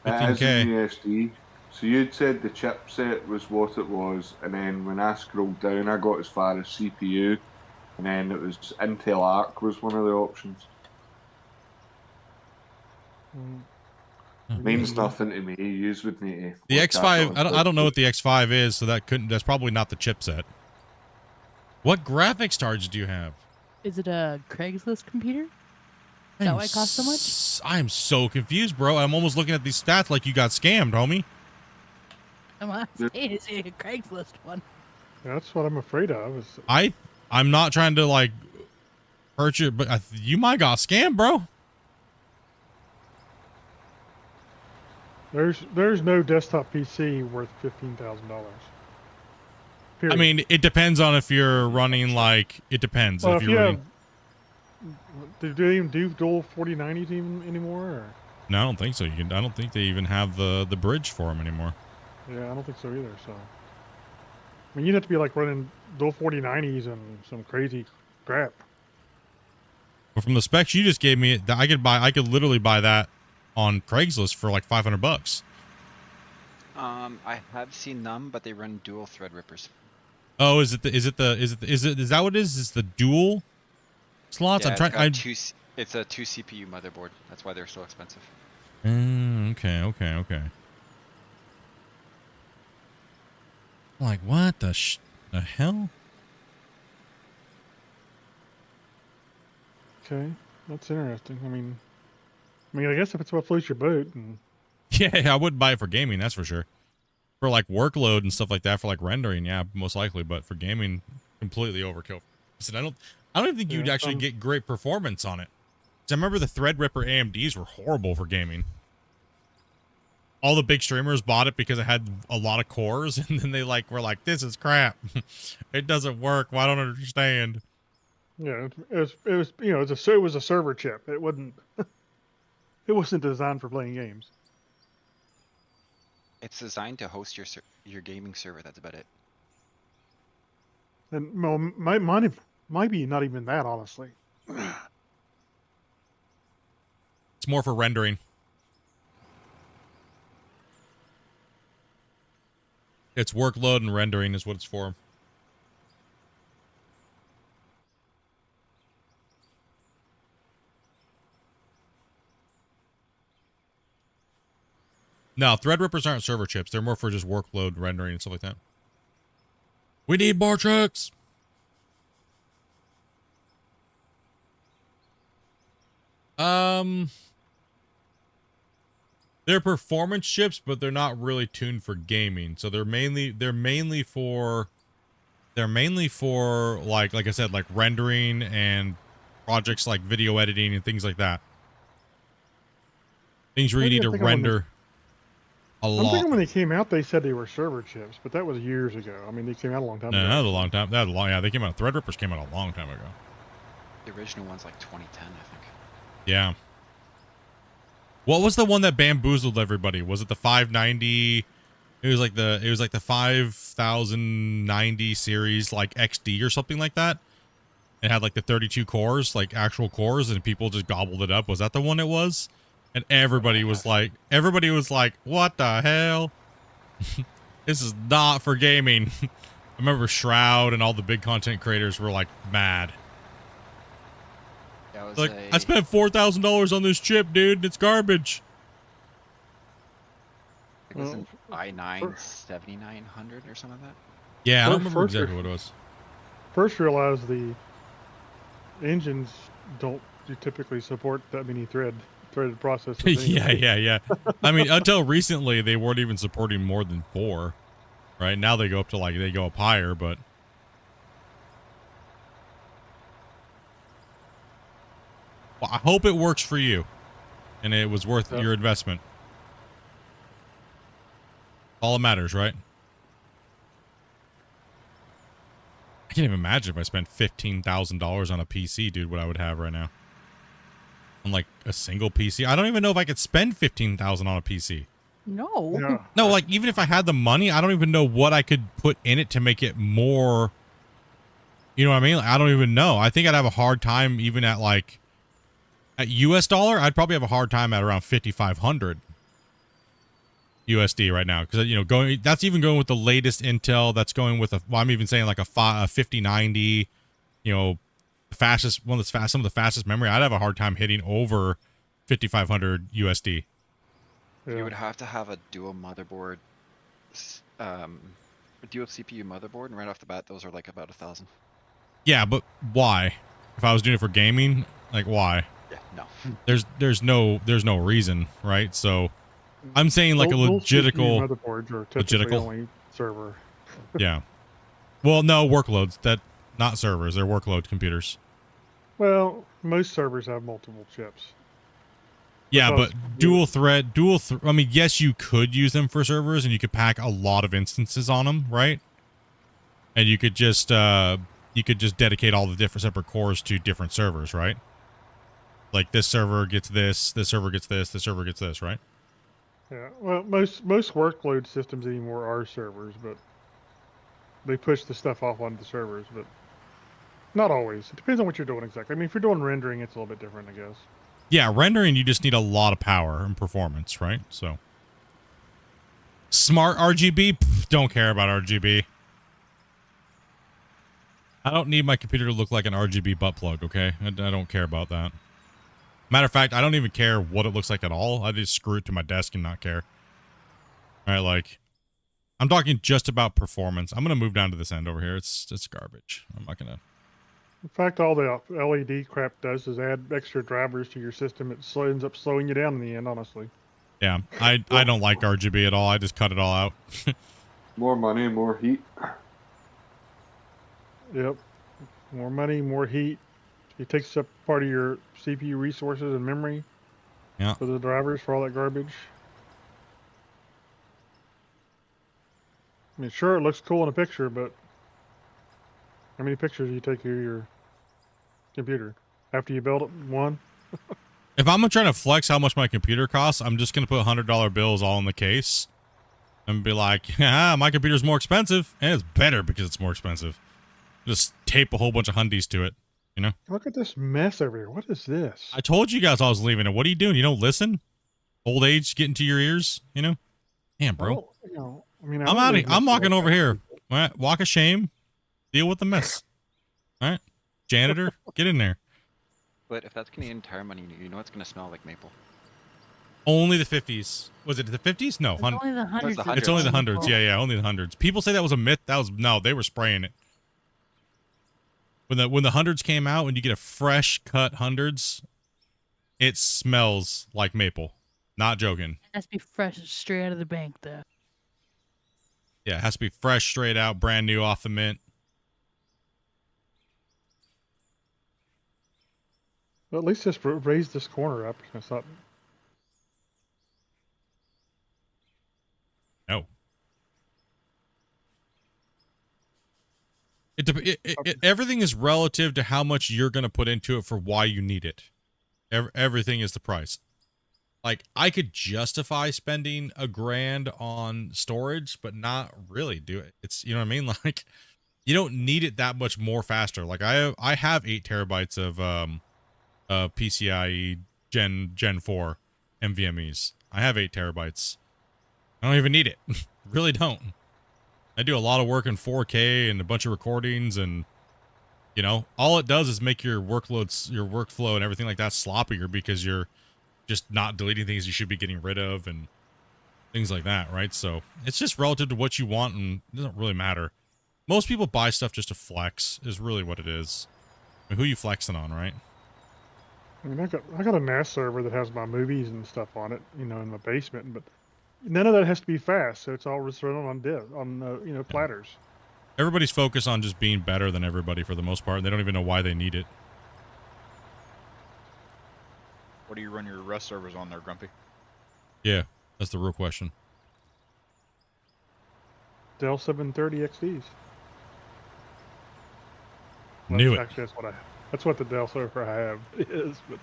It is in 15K. USD. So you'd said the chipset was what it was, and then when I scrolled down, I got as far as CPU, and then it was Intel Arc was one of the options. Means nothing to me. You would need to. The look at X5, it. I don't know what the X5 is, so that's probably not the chipset. What graphics cards do you have? Is it a Craigslist computer? Is that why it costs so much? I'm so confused, bro. I'm almost looking at these stats like you got scammed, homie. I'm asking, is it a Craigslist one? That's what I'm afraid of. Is I'm not trying to like hurt you, but you might got scammed, bro. there's no desktop PC worth $15,000. I mean, it depends on if you're running like it depends. Well, if you're running, do they even do dual 4090s even anymore? Or? no, I don't think so. I don't think they even have the bridge for them anymore. Yeah, I don't think so either. So, I mean, you'd have to be like running dual 4090s and some crazy crap. But from the specs you just gave me, I could literally buy that on Craigslist for like $500. I have seen them, but they run dual thread rippers. Oh, is that what it is? Is the dual slots? Yeah, I'm trying. it's a 2 CPU motherboard. That's why they're so expensive. Okay. Like what the hell? Okay, that's interesting. I guess if it's what floats your boat, and Yeah, I wouldn't buy it for gaming. That's for sure. For like workload and stuff like that, for like rendering, yeah, most likely. But for gaming, completely overkill. Listen, I don't even think you'd actually get great performance on it. 'Cause I remember the Threadripper AMDs were horrible for gaming. All the big streamers bought it because it had a lot of cores, and then they were like, "This is crap. It doesn't work. Well, I don't understand." yeah, it was a server chip. It wasn't it wasn't designed for playing games. It's designed to host your gaming server. That's about it. And well, might be not even that, honestly. It's more for rendering. It's workload and rendering is what it's for. No, Threadrippers aren't server chips. They're more for just workload rendering and stuff like that. We need more trucks. They're performance chips, but they're not really tuned for gaming. So they're mainly for like I said, like rendering and projects like video editing and things like that. Things where you need to render a lot. I'm thinking when they came out, they said they were server chips, but that was years ago. I mean, they came out a long time ago. No, that was a long time. Yeah, they came out. Threadrippers came out a long time ago. The original one's like 2010, I think. Yeah. What was the one that bamboozled everybody? Was it the 590? It was like the 5090 series, like XD or something like that. It had like the 32 cores, like actual cores, and people just gobbled it up. Was that the one it was? And everybody was like, what the hell? This is not for gaming. I remember Shroud and all the big content creators were like mad. Yeah, it was Like, I spent $4,000 on this chip, dude. It's garbage. It was an i9 7900 or something like that. Yeah, I don't remember First- exactly what it was. First realized the engines don't typically support that many threaded processors. Yeah. I mean, until recently, they weren't even supporting more than 4. Right now, they go up to they go up higher, but. Well, I hope it works for you, and it was worth your investment. All that matters, right? I can't even imagine if I spent $15,000 on a PC, dude, what I would have right now. On like a single PC. I don't even know if I could spend $15,000 on a PC. No. Yeah. No, like even if I had the money, I don't even know what I could put in it to make it more. You know what I mean? Like, I don't even know. I think I'd have a hard time even at US dollar. I'd probably have a hard time at around 5,500 USD right now, because that's even going with the latest Intel. That's going with I'm even saying like a 5090. Fastest one that's fast, some of the fastest memory. I'd have a hard time hitting over 5,500 USD. Yeah. You would have to have a dual motherboard, a dual CPU motherboard, and right off the bat, those are like about 1,000. Yeah, but why? If I was doing it for gaming, like why? Yeah, no. There's no reason, right? So I'm saying like Those CPU motherboard. motherboards are typically only server. Yeah. Well, no workloads. Not servers. They're workload computers. Well, most servers have multiple chips. Yeah, Because- but I mean, yes, you could use them for servers, and you could pack a lot of instances on them, right? And you could just dedicate all the different separate cores to different servers, right? Like this server gets this server gets this server gets this, right? Yeah. Well, most workload systems anymore are servers, but they push the stuff off onto the servers, but not always. It depends on what you're doing exactly. I mean, if you're doing rendering, it's a little bit different, I guess. Yeah, rendering, you just need a lot of power and performance, right? So, smart RGB, don't care about RGB. I don't need my computer to look like an RGB butt plug, okay? I don't care about that. Matter of fact, I don't even care what it looks like at all. I just screw it to my desk and not care. All right, like, I'm talking just about performance. I'm going to move down to this end over here. It's garbage. I'm not going to... In fact, all the LED crap does is add extra drivers to your system. It ends up slowing you down in the end, honestly. Yeah, I don't like RGB at all. I just cut it all out. More money, more heat. Yep. More money, more heat. It takes up part of your CPU resources and memory. Yeah. For the drivers, for all that garbage. I mean, sure, it looks cool in a picture, but how many pictures do you take of your computer after you build it? One? If I'm trying to flex how much my computer costs, I'm just going to put $100 bills all in the case and be like, yeah, my computer's more expensive, and it's better because it's more expensive. Just tape a whole bunch of hundies to it, you know? Look at this mess over here. What is this? I told you guys I was leaving it. What are you doing? You don't listen? Old age getting to your ears, you know? Damn, bro. Well, you know, I mean, I'm out. I'm walking over here. All right, walk of shame. Deal with the mess. All right, janitor, get in there. But if that's Canadian Tire money, you know it's gonna smell like maple. Only the 50s. Was it the 50s? No, It's only the hundreds. it's only the hundreds. Yeah, only the hundreds. People say that was a myth. That was no. They were spraying it. When the hundreds came out, when you get a fresh cut hundreds, it smells like maple. Not joking. It has to be fresh, straight out of the bank, though. Yeah, it has to be fresh, straight out, brand new off the mint. Well, at least just raise this corner up. It's not. No. Everything is relative to how much you're going to put into it for why you need it. Everything is the price. Like, I could justify spending $1,000 on storage, but not really do it. It's, you know what I mean? Like, you don't need it that much more faster. Like, I have 8 terabytes of PCIe Gen 4 NVMe's. I have 8 terabytes. I don't even need it. Really don't. I do a lot of work in 4K and a bunch of recordings, and you know, all it does is make your workloads, your workflow and everything like that sloppier because you're just not deleting things you should be getting rid of and things like that, right? So it's just relative to what you want, and it doesn't really matter. Most people buy stuff just to flex is really what it is. I mean, who are you flexing on, right? I mean, I got a NAS server that has my movies and stuff on it, you know, in my basement, but none of that has to be fast, so it's all just run on platters. Everybody's focused on just being better than everybody for the most part, and they don't even know why they need it. What do you run your Rust servers on there, Grumpy? Yeah, that's the real question. Dell 730 XDs. Knew it. Actually, that's what the Dell server I have is, but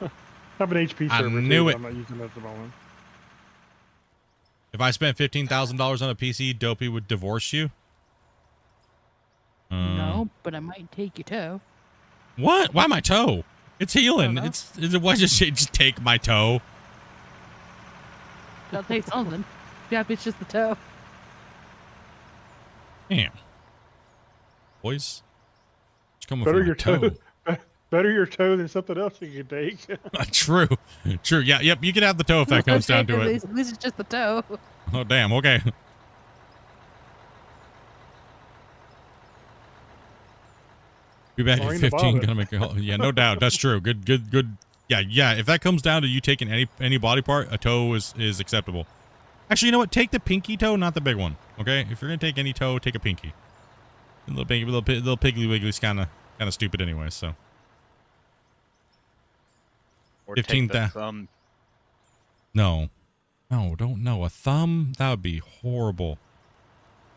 I have an HP server. Knew it. I'm not using it at the moment. If I spent $15,000 on a PC, Dopey would divorce you? No, but I might take your toe. What? Why my toe? It's healing. Uh-huh. Why just take my toe? I'll take something. Yeah, it's just the toe. Damn. Boys. It's coming Better from your toe. Better your toe than something else you can take. True. True. Yeah, yep, you can have the toe if that comes down to it. This is just the toe. Oh, damn. Okay. Be back at 15. Gonna make a, yeah, no doubt. That's true. Good. Yeah. If that comes down to you taking any body part, a toe is acceptable. Actually, you know what? Take the pinky toe, not the big one. Okay. If you're gonna take any toe, take a pinky. A little piggly wiggly's kind of stupid anyway. So. Or 15 take the thumb. No, don't know. A thumb? That would be horrible.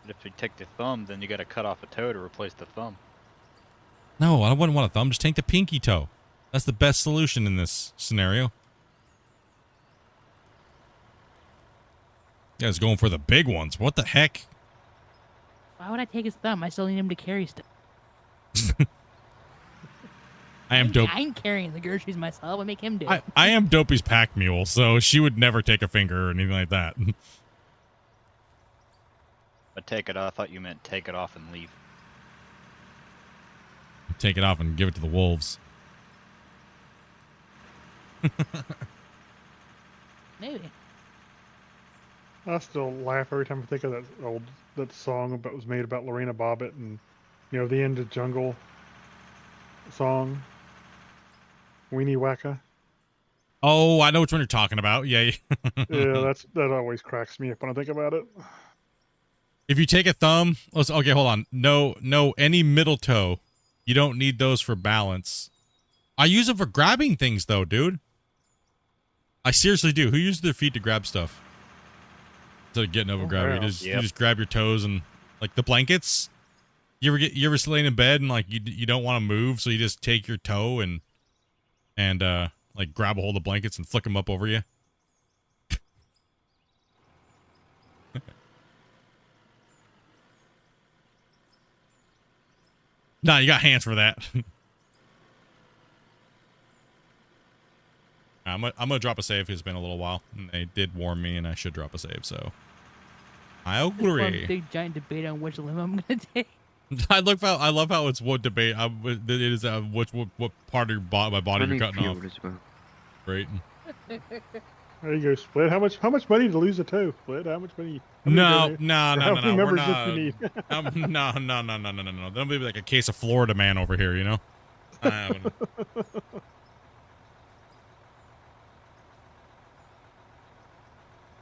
But if you take the thumb, then you got to cut off a toe to replace the thumb. No, I wouldn't want a thumb. Just take the pinky toe. That's the best solution in this scenario. You guys going for the big ones. What the heck? Why would I take his thumb? I still need him to carry stuff. I am dope. I ain't carrying the groceries myself. I make him do it. I am Dopey's pack mule, so she would never take a finger or anything like that. But take it off. I thought you meant take it off and leave. Take it off and give it to the wolves. Maybe. I still laugh every time I think of that song that was made about Lorena Bobbitt and the End of Jungle song. Weenie Wacka. Oh, I know which one you're talking about. Yeah. Yeah, that always cracks me up when I think about it. If you take a thumb, okay, hold on. No, any middle toe. You don't need those for balance. I use them for grabbing things though, dude. I seriously do. Who uses their feet to grab stuff? Instead of getting over gravity, you just grab your toes and like the blankets. You ever laying in bed and like you don't want to move, so you just take your toe and like grab a hold of blankets and flick them up over you. Nah, you got hands for that. I'm gonna drop a save. It's been a little while, and they did warn me, and I should drop a save. So I agree. Big giant debate on which limb I'm gonna take. I love how it's what debate. It is what part of my body you're cutting off. As well. Right. There you go, Split. How much money to lose a toe, Split? How much money? No. How many We're members not. did you need? No. That'll be like a case of Florida man over here, you know.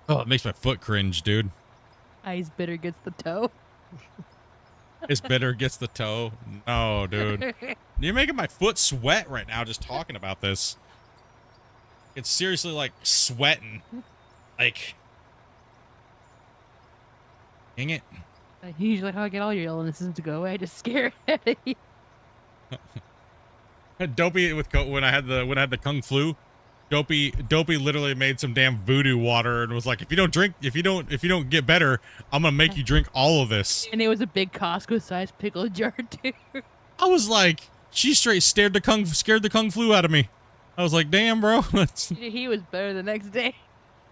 Oh, it makes my foot cringe, dude. Ice bitter gets the toe. It's bitter gets the toe. No, dude. You're making my foot sweat right now just talking about this. It's seriously like sweating. Like, dang it. Usually how I get all your illnesses to go away. I just scare at you. Dopey when I had the kung flu. Dopey literally made some damn voodoo water and was like, if you don't get better, I'm gonna make you drink all of this. And it was a big Costco-sized pickle jar too. I was like, she straight scared the kung flu out of me. I was like, damn, bro. He was better the next day.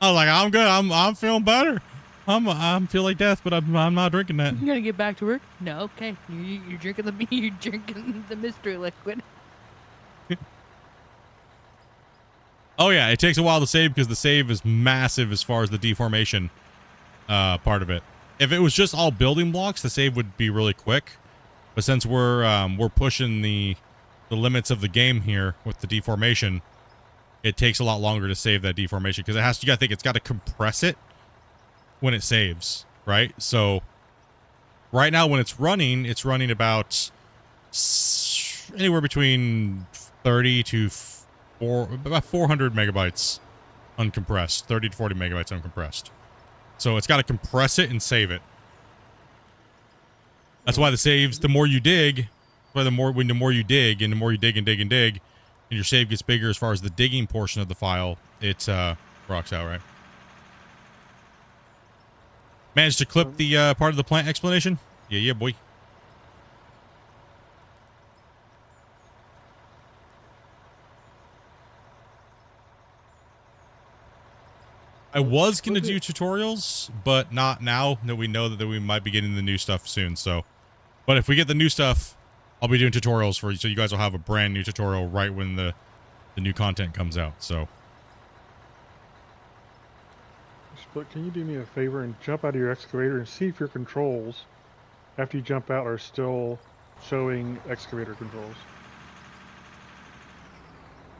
I was like, I'm good. I'm feeling better. I'm feel like death, but I'm not drinking that. You gotta get back to work? No, okay. You're drinking the mystery liquid. Oh yeah, it takes a while to save because the save is massive as far as the deformation part of it. If it was just all building blocks, the save would be really quick. But since we're pushing the limits of the game here with the deformation, it takes a lot longer to save that deformation because you gotta think it's got to compress it when it saves, right? So right now when it's running about anywhere between 30 to about 400 megabytes uncompressed, 30 to 40 megabytes uncompressed. So it's got to compress it and save it. That's why the saves, the more you dig, the more you dig and dig, and your save gets bigger as far as the digging portion of the file, it rocks out, right? Managed to clip the part of the plant explanation? Yeah, boy. I was going to do tutorials, but not now that we know that we might be getting the new stuff soon. So, but if we get the new stuff, I'll be doing tutorials for you. So you guys will have a brand new tutorial right when the new content comes out. So. Split, can you do me a favor and jump out of your excavator and see if your controls, after you jump out, are still showing excavator controls?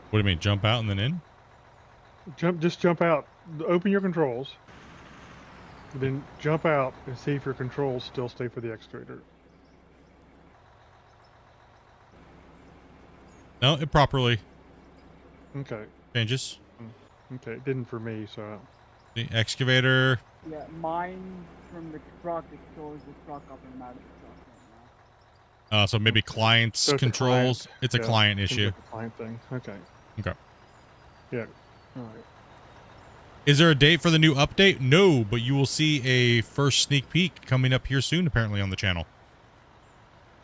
What do you mean, jump out and then in? Just jump out. Open your controls. Then jump out and see if your controls still stay for the excavator. No, it properly Okay. changes. Okay, it didn't for me, so. The excavator. Yeah, mine from the truck, it shows the truck up and out of the truck right now. So maybe clients So it's a controls. client. It's a Yeah, client seems issue. like a client thing. Okay. Okay. Yeah. All right. Is there a date for the new update? No, but you will see a first sneak peek coming up here soon, apparently, on the channel.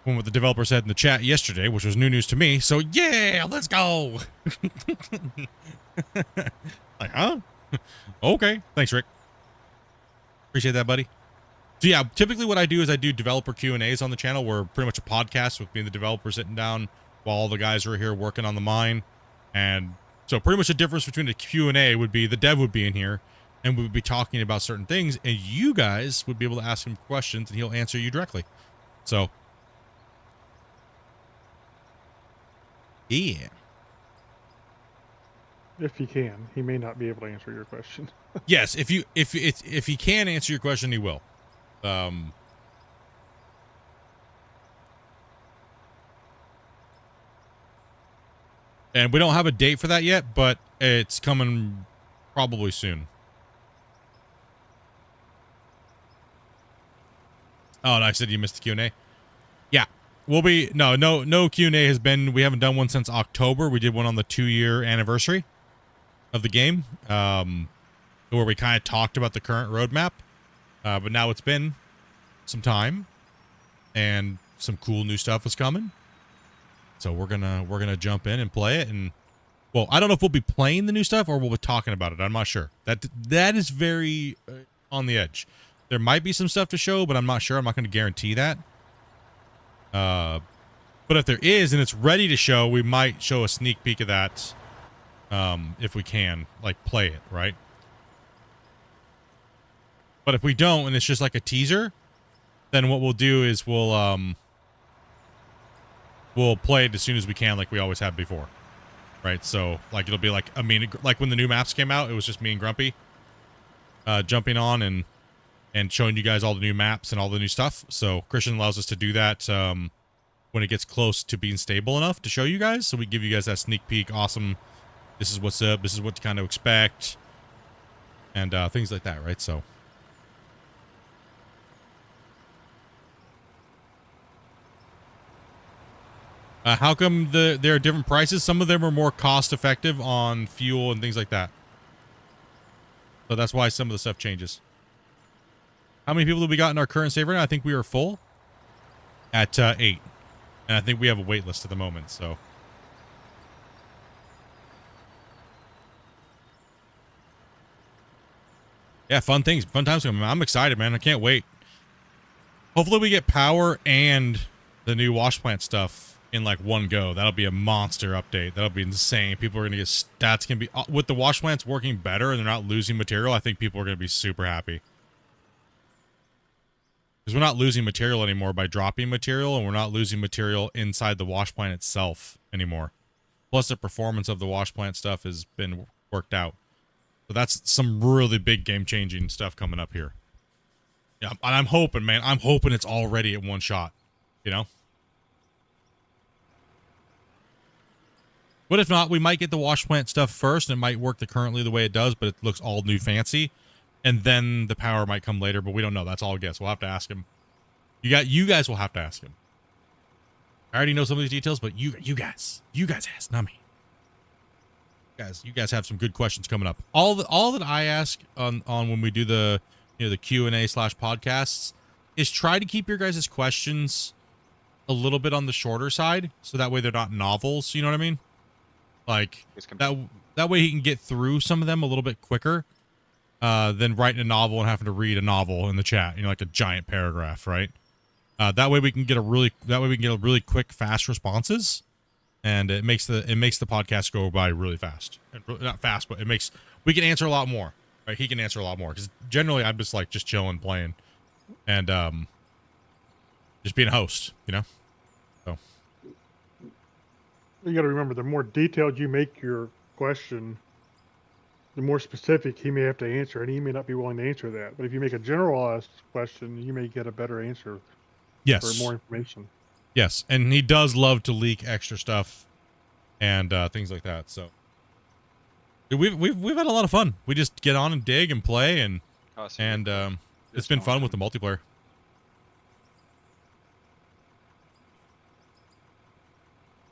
From what the developer said in the chat yesterday, which was new news to me. So, yeah, let's go. Like, huh? Okay. Thanks, Rick. Appreciate that, buddy. So yeah, typically what I do is I do developer Q&As on the channel. We're pretty much a podcast with me and the developer sitting down while all the guys are here working on the mine. And so pretty much the difference between a Q&A would be the dev would be in here and we would be talking about certain things, and you guys would be able to ask him questions and he'll answer you directly. So yeah. If he can, he may not be able to answer your question. Yes, if he can answer your question, he will. And we don't have a date for that yet, but it's coming probably soon. Oh, and I said you missed the Q&A. Yeah, we'll be no Q&A has been. We haven't done one since October. We did one on the 2-year anniversary of the game, where we kind of talked about the current roadmap. But now it's been some time, and some cool new stuff is coming. So we're gonna jump in and play it. And well, I don't know if we'll be playing the new stuff or we'll be talking about it. I'm not sure. That is very on the edge. There might be some stuff to show, but I'm not sure. I'm not going to guarantee that. But if there is and it's ready to show, we might show a sneak peek of that. If we can, like, play it, right? But if we don't and it's just like a teaser, then what we'll do is we'll play it as soon as we can, like we always have before, right? So like it'll be like like when the new maps came out, it was just me and Grumpy jumping on and showing you guys all the new maps and all the new stuff. So Christian allows us to do that when it gets close to being stable enough to show you guys. So we give you guys that sneak peek. Awesome. This is what's up. This is what to kind of expect, and things like that, right? So. How come there are different prices? Some of them are more cost effective on fuel and things like that. So that's why some of the stuff changes. How many people have we got in our current save right now? I think we are full at 8. And I think we have a wait list at the moment, so. Yeah, fun times coming. I'm excited, man. I can't wait. Hopefully we get power and the new wash plant stuff in like one go. That'll be a monster update. That'll be insane. People are going to get stats. Can be with the wash plants working better and they're not losing material. I think people are going to be super happy because we're not losing material anymore by dropping material, and we're not losing material inside the wash plant itself anymore. Plus the performance of the wash plant stuff has been worked out. So that's some really big game changing stuff coming up here. Yeah. And I'm hoping, man, it's all ready at one shot, you know? But if not, we might get the wash plant stuff first, and it might work currently the way it does, but it looks all new fancy. And then the power might come later, but we don't know. That's all I guess. We'll have to ask him. You guys will have to ask him. I already know some of these details, but you guys ask, not me. You guys have some good questions coming up. All that I ask on when we do the the Q&A/podcasts is try to keep your guys' questions a little bit on the shorter side, so that way they're not novels. You know what I mean? Like that way he can get through some of them a little bit quicker than writing a novel and having to read a novel in the chat. Like a giant paragraph, right? That way we can get really quick, fast responses, and it makes the podcast go by really fast. Not fast, but we can answer a lot more. Right? He can answer a lot more because generally I'm just chilling, playing, and just being a host, So. You got to remember, the more detailed you make your question, the more specific he may have to answer, and he may not be willing to answer that. But if you make a generalized question, you may get a better answer. Yes. For more information. Yes, and he does love to leak extra stuff and things like that. So we've had a lot of fun. We just get on and dig and play, and it's been fun with the multiplayer.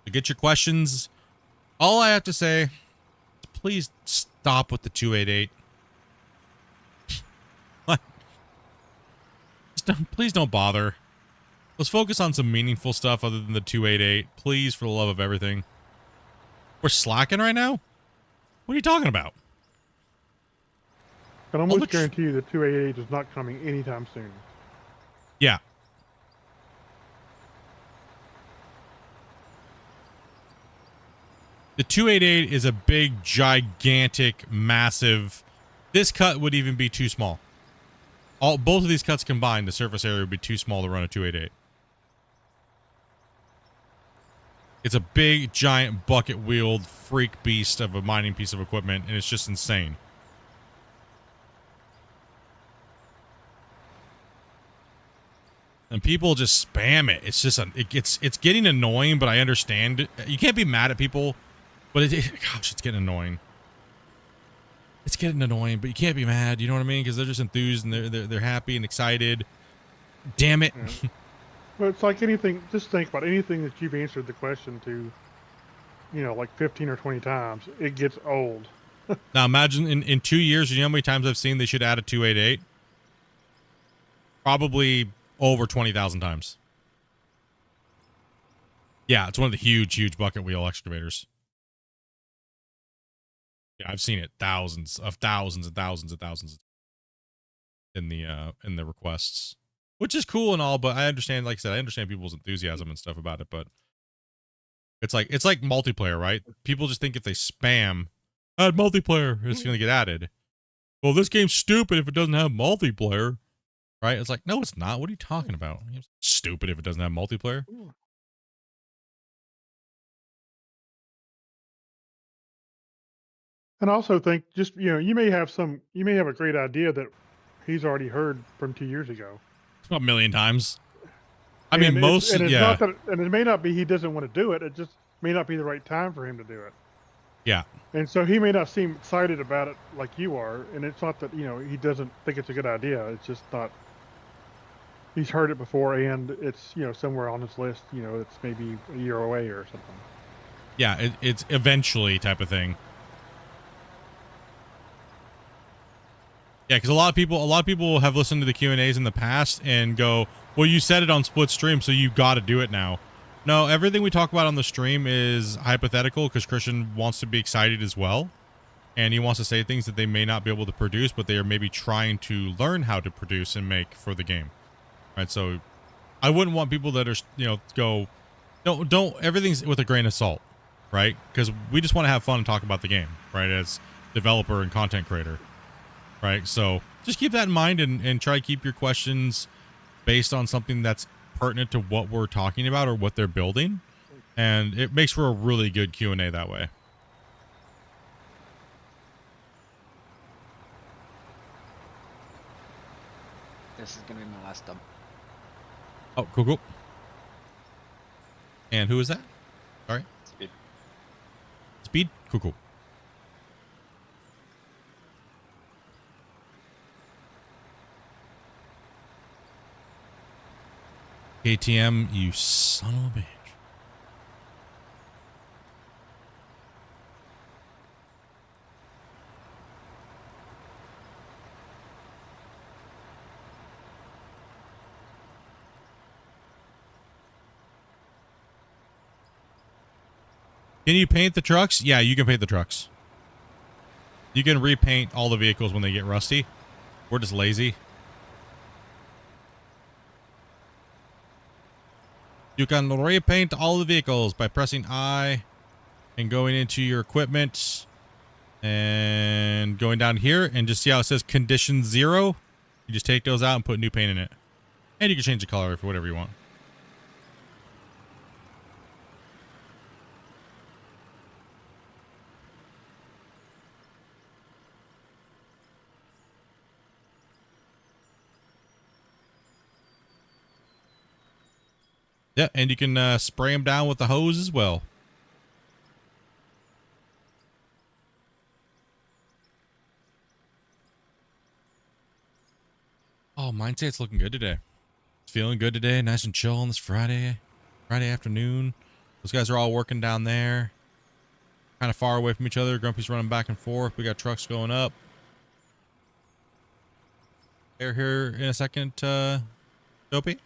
To get your questions, all I have to say is please stop with the 288. Please don't bother. Let's focus on some meaningful stuff other than the 288. Please, for the love of everything. We're slacking right now? What are you talking about? I can almost guarantee you the 288 is not coming anytime soon. Yeah. The 288 is a big, gigantic, massive. This cut would even be too small. Both of these cuts combined, the surface area would be too small to run a 288. It's a big, giant, bucket-wheeled freak beast of a mining piece of equipment, and it's just insane. And people just spam it. It's just it's getting annoying, but I understand it. You can't be mad at people, but gosh, it's getting annoying. It's getting annoying, but you can't be mad. You know what I mean? Because they're just enthused and they're happy and excited. Damn it. Yeah. But it's like anything. Just think about anything that you've answered the question to, you know, like 15 or 20 times. It gets old. Now imagine in 2 years, you know how many times I've seen they should add a 288? Probably over 20,000 times. Yeah, it's one of the huge bucket wheel excavators. Yeah, I've seen it thousands and thousands in the requests, which is cool and all. But I understand, like I said, I understand people's enthusiasm and stuff about it. But it's like multiplayer, right? People just think if they spam add multiplayer, it's gonna get added. Well, this game's stupid if it doesn't have multiplayer, right? It's like, no, it's not. What are you talking about? It's stupid if it doesn't have multiplayer. And I also think just, you know, you may have a great idea that he's already heard from 2 years ago. A million times. I mean, It's yeah. not that, and it may not be he doesn't want to do it. It just may not be the right time for him to do it. Yeah. And so he may not seem excited about it like you are. And it's not that, you know, he doesn't think it's a good idea. It's just not. He's heard it before, and it's, you know, somewhere on his list. You know, it's maybe a year away or something. Yeah, it's eventually type of thing. Yeah, because a lot of people have listened to the Q&As in the past and go, well, you said it on Split Stream, so you got to do it now. No, everything we talk about on the stream is hypothetical because Christian wants to be excited as well. And he wants to say things that they may not be able to produce, but they are maybe trying to learn how to produce and make for the game. Right, so I wouldn't want people that are, you know, go, don't, everything's with a grain of salt, right? Because we just want to have fun and talk about the game, right, as developer and content creator. Right, so just keep that in mind and try to keep your questions based on something that's pertinent to what we're talking about or what they're building, and it makes for a really good Q&A that way. This is gonna be my last dump. Oh, cool. And who is that? Sorry? Speed? Cool. KTM, you son of a bitch. Can you paint the trucks? Yeah, you can paint the trucks. You can repaint all the vehicles when they get rusty. We're just lazy. You can repaint all the vehicles by pressing I and going into your equipment and going down here and just see how it says condition 0. You just take those out and put new paint in it. And you can change the color for whatever you want. Yeah, and you can spray them down with the hose as well. Oh, mine say it's looking good today. It's feeling good today, nice and chill on this Friday afternoon. Those guys are all working down there, kind of far away from each other. Grumpy's running back and forth. We got trucks going up. They're here in a second, Dopey.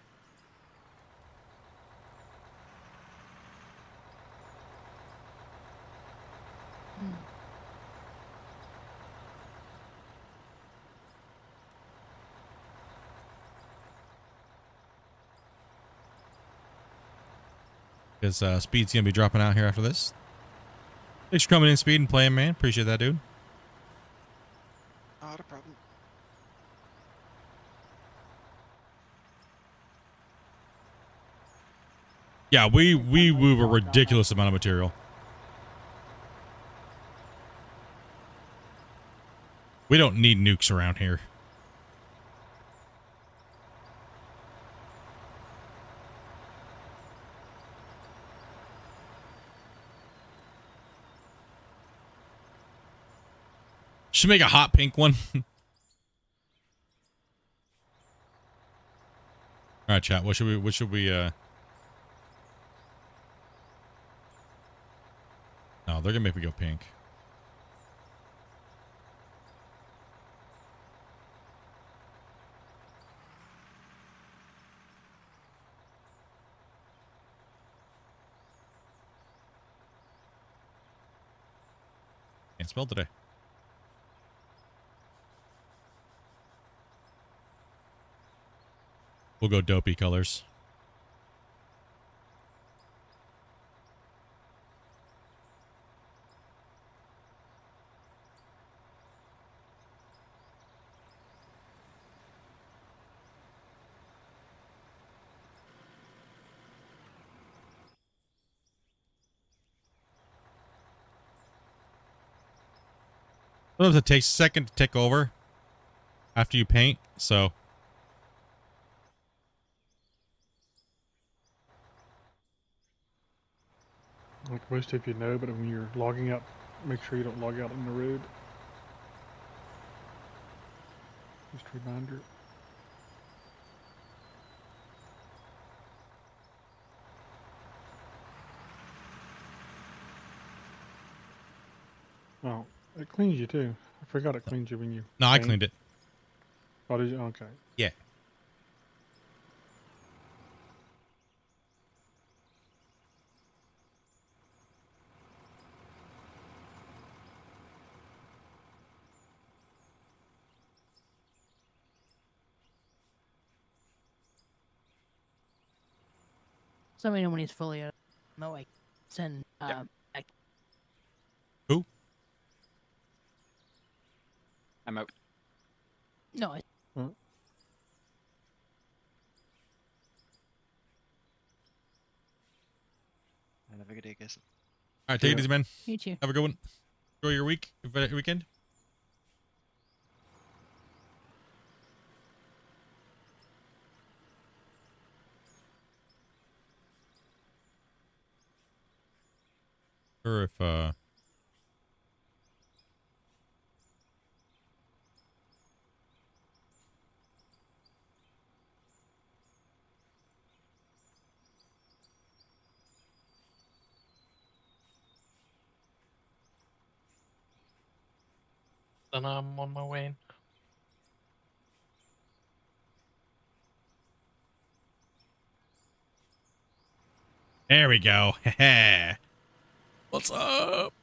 Because Speed's going to be dropping out here after this. Thanks for coming in, Speed, and playing, man. Appreciate that, dude. Not a problem. Yeah, we move a ridiculous amount of material. We don't need nukes around here. Should make a hot pink one. All right, chat. What should we No, they're gonna make me go pink. Can't spell today. We'll go dopey colors. Sometimes it takes a second to tick over after you paint, so Like most of you know, but when you're logging out, make sure you don't log out on the road. Just a reminder. Oh, it cleans you too. I forgot it cleans you when you. no, I paint. cleaned it. Oh, did you? Okay. Yeah. So let me know when he's fully out. No, I send Yeah. back. Who? I'm out. No, I Have a good day, guys. All right, take it Yeah. easy, man. you too. Have a good one. Enjoy your weekend. Or if Then I'm on my way in. there we go. What's up?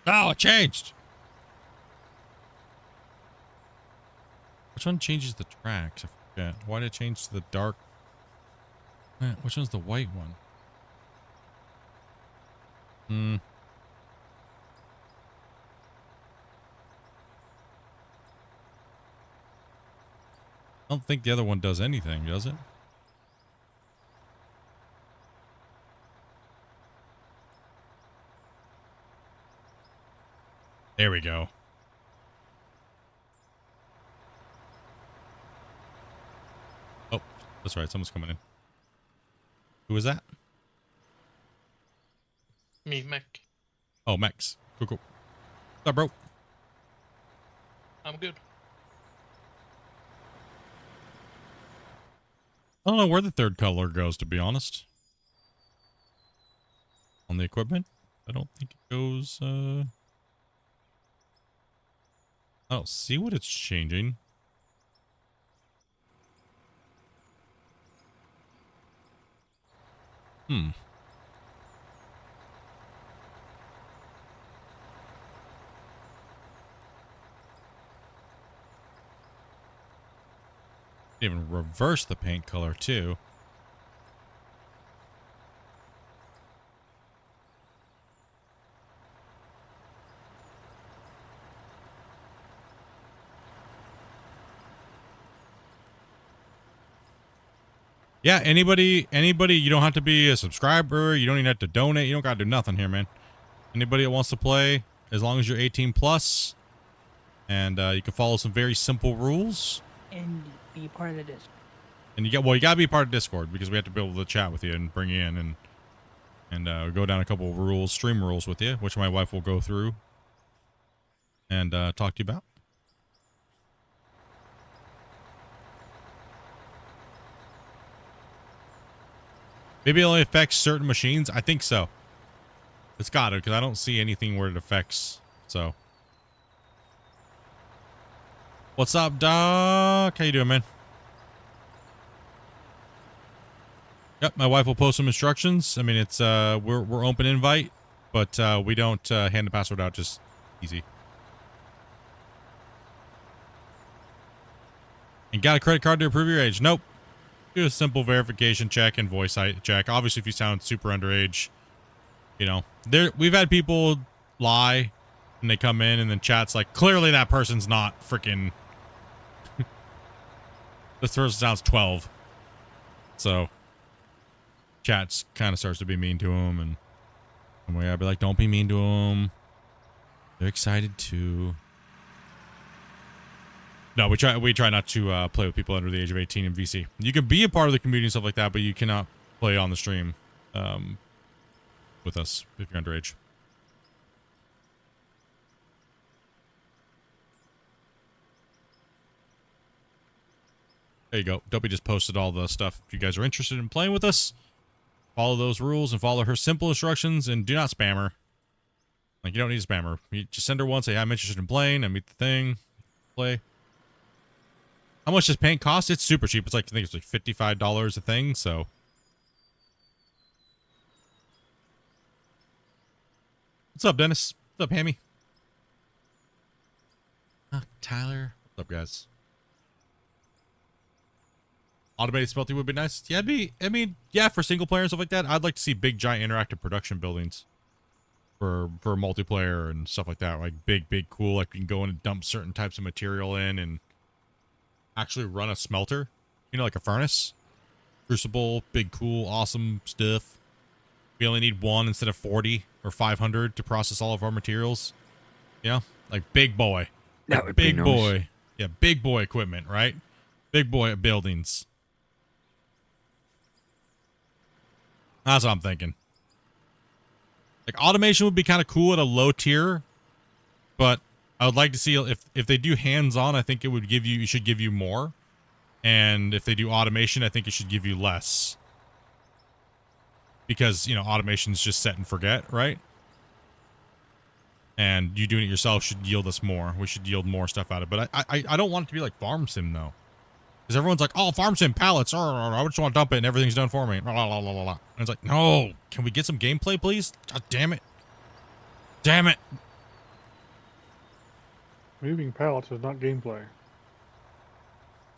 Oh, it changed. Which one changes the tracks? I forget. Why did it change to the dark? Which one's the white one? I don't think the other one does anything, does it? There we go. Oh, that's right. Someone's coming in. Who is that? Me, Mac. Oh, Max. Cool. What's up, bro? I'm good. I don't know where the third color goes, to be honest. On the equipment? I don't think it goes, I don't see what it's changing. Even reverse the paint color too. Yeah, anybody, you don't have to be a subscriber. You don't even have to donate. You don't got to do nothing here, man. Anybody that wants to play, as long as you're 18 plus, and you can follow some very simple rules. And be part of the Discord. And you got to be part of Discord because we have to be able to chat with you and bring you in and go down a couple of rules, stream rules with you, which my wife will go through and talk to you about. Maybe it only affects certain machines. I think so. It's got to, because I don't see anything where it affects. So, what's up, Doc? How you doing, man? Yep, my wife will post some instructions. I mean, it's we're open invite, but we don't hand the password out just easy. And got a credit card to approve your age? Nope. Do a simple verification check and voice check. Obviously, if you sound super underage, you know, we've had people lie and they come in and then chat's like, clearly that person's not freaking. This person sounds 12. So chats kind of starts to be mean to them, and we gotta be like, don't be mean to them. They're excited too. No, we try not to play with people under the age of 18 in VC. You can be a part of the community and stuff like that, but you cannot play on the stream with us if you're underage. There you go. Dopey just posted all the stuff. If you guys are interested in playing with us, follow those rules and follow her simple instructions, and do not spam her. Like, you don't need to spam her. You just send her one, say, I'm interested in playing, I meet the thing, play. How much does paint cost? It's super cheap. It's like, I think it's like $55 a thing, so. What's up, Dennis? What's up, Hammy? Tyler. What's up, guys? Automated smelting would be nice. Yeah, I mean, yeah, for single player and stuff like that, I'd like to see big, giant interactive production buildings for multiplayer and stuff like that. Like big, cool. Like you can go in and dump certain types of material in and actually run a smelter, you know, like a furnace, crucible, big, cool, awesome stuff. We only need 1 instead of 40 or 500 to process all of our materials. You know, like big boy. That would be big nice. boy. Yeah, big boy equipment, right? Big boy buildings. That's what I'm thinking. Like automation would be kind of cool at a low tier, but I would like to see if they do hands-on, I think it should give you more. And if they do automation, I think it should give you less. Because, you know, automation is just set and forget, right? And you doing it yourself should yield us more. We should yield more stuff out of it. But I don't want it to be like Farm Sim, though. Because everyone's like, oh, Farm Sim pallets. I just want to dump it and everything's done for me. And it's like, no. Can we get some gameplay, please? God damn it. Damn it. Moving pallets is not gameplay.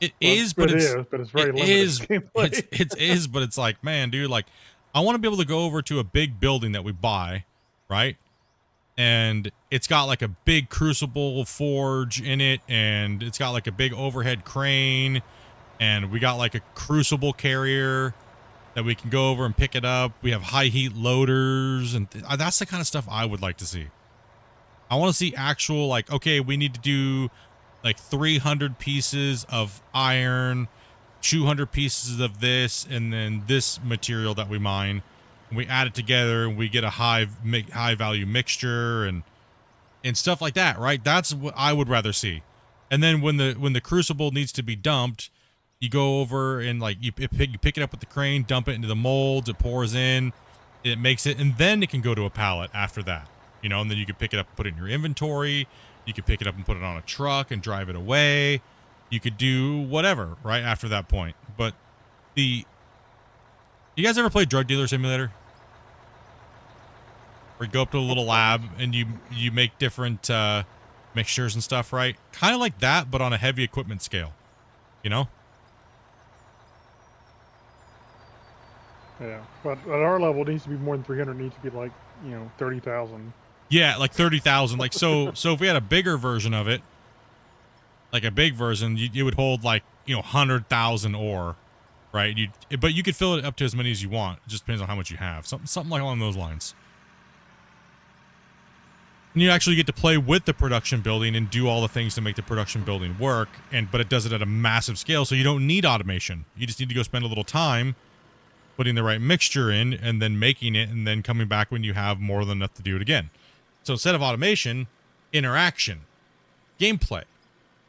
It is, but it's very limited gameplay. It is, but it's like, man, dude, like, I want to be able to go over to a big building that we buy, right? And it's got like a big crucible forge in it, and it's got like a big overhead crane, and we got like a crucible carrier that we can go over and pick it up. We have high heat loaders, and that's the kind of stuff I would like to see. I want to see actual, like, okay, we need to do like 300 pieces of iron, 200 pieces of this, and then this material that we mine. And we add it together and we get a high value mixture and stuff like that, right? That's what I would rather see. And then when the crucible needs to be dumped, you go over and like you pick it up with the crane, dump it into the molds, it pours in, it makes it, and then it can go to a pallet after that. You know, and then you can pick it up and put it in your inventory. You could pick it up and put it on a truck and drive it away. You could do whatever right after that point. But you guys ever play Drug Dealer Simulator? Where you go up to a little lab and you make different mixtures and stuff, right? Kind of like that, but on a heavy equipment scale. You know? Yeah, but at our level, it needs to be more than 300. It needs to be like 30,000. Yeah, like 30,000. Like so if we had a bigger version of it, like a big version, it would hold like 100,000 ore, right? But you could fill it up to as many as you want. It just depends on how much you have. Something like along those lines. And you actually get to play with the production building and do all the things to make the production building work, but it does it at a massive scale, so you don't need automation. You just need to go spend a little time putting the right mixture in and then making it and then coming back when you have more than enough to do it again. So instead of automation, interaction, gameplay,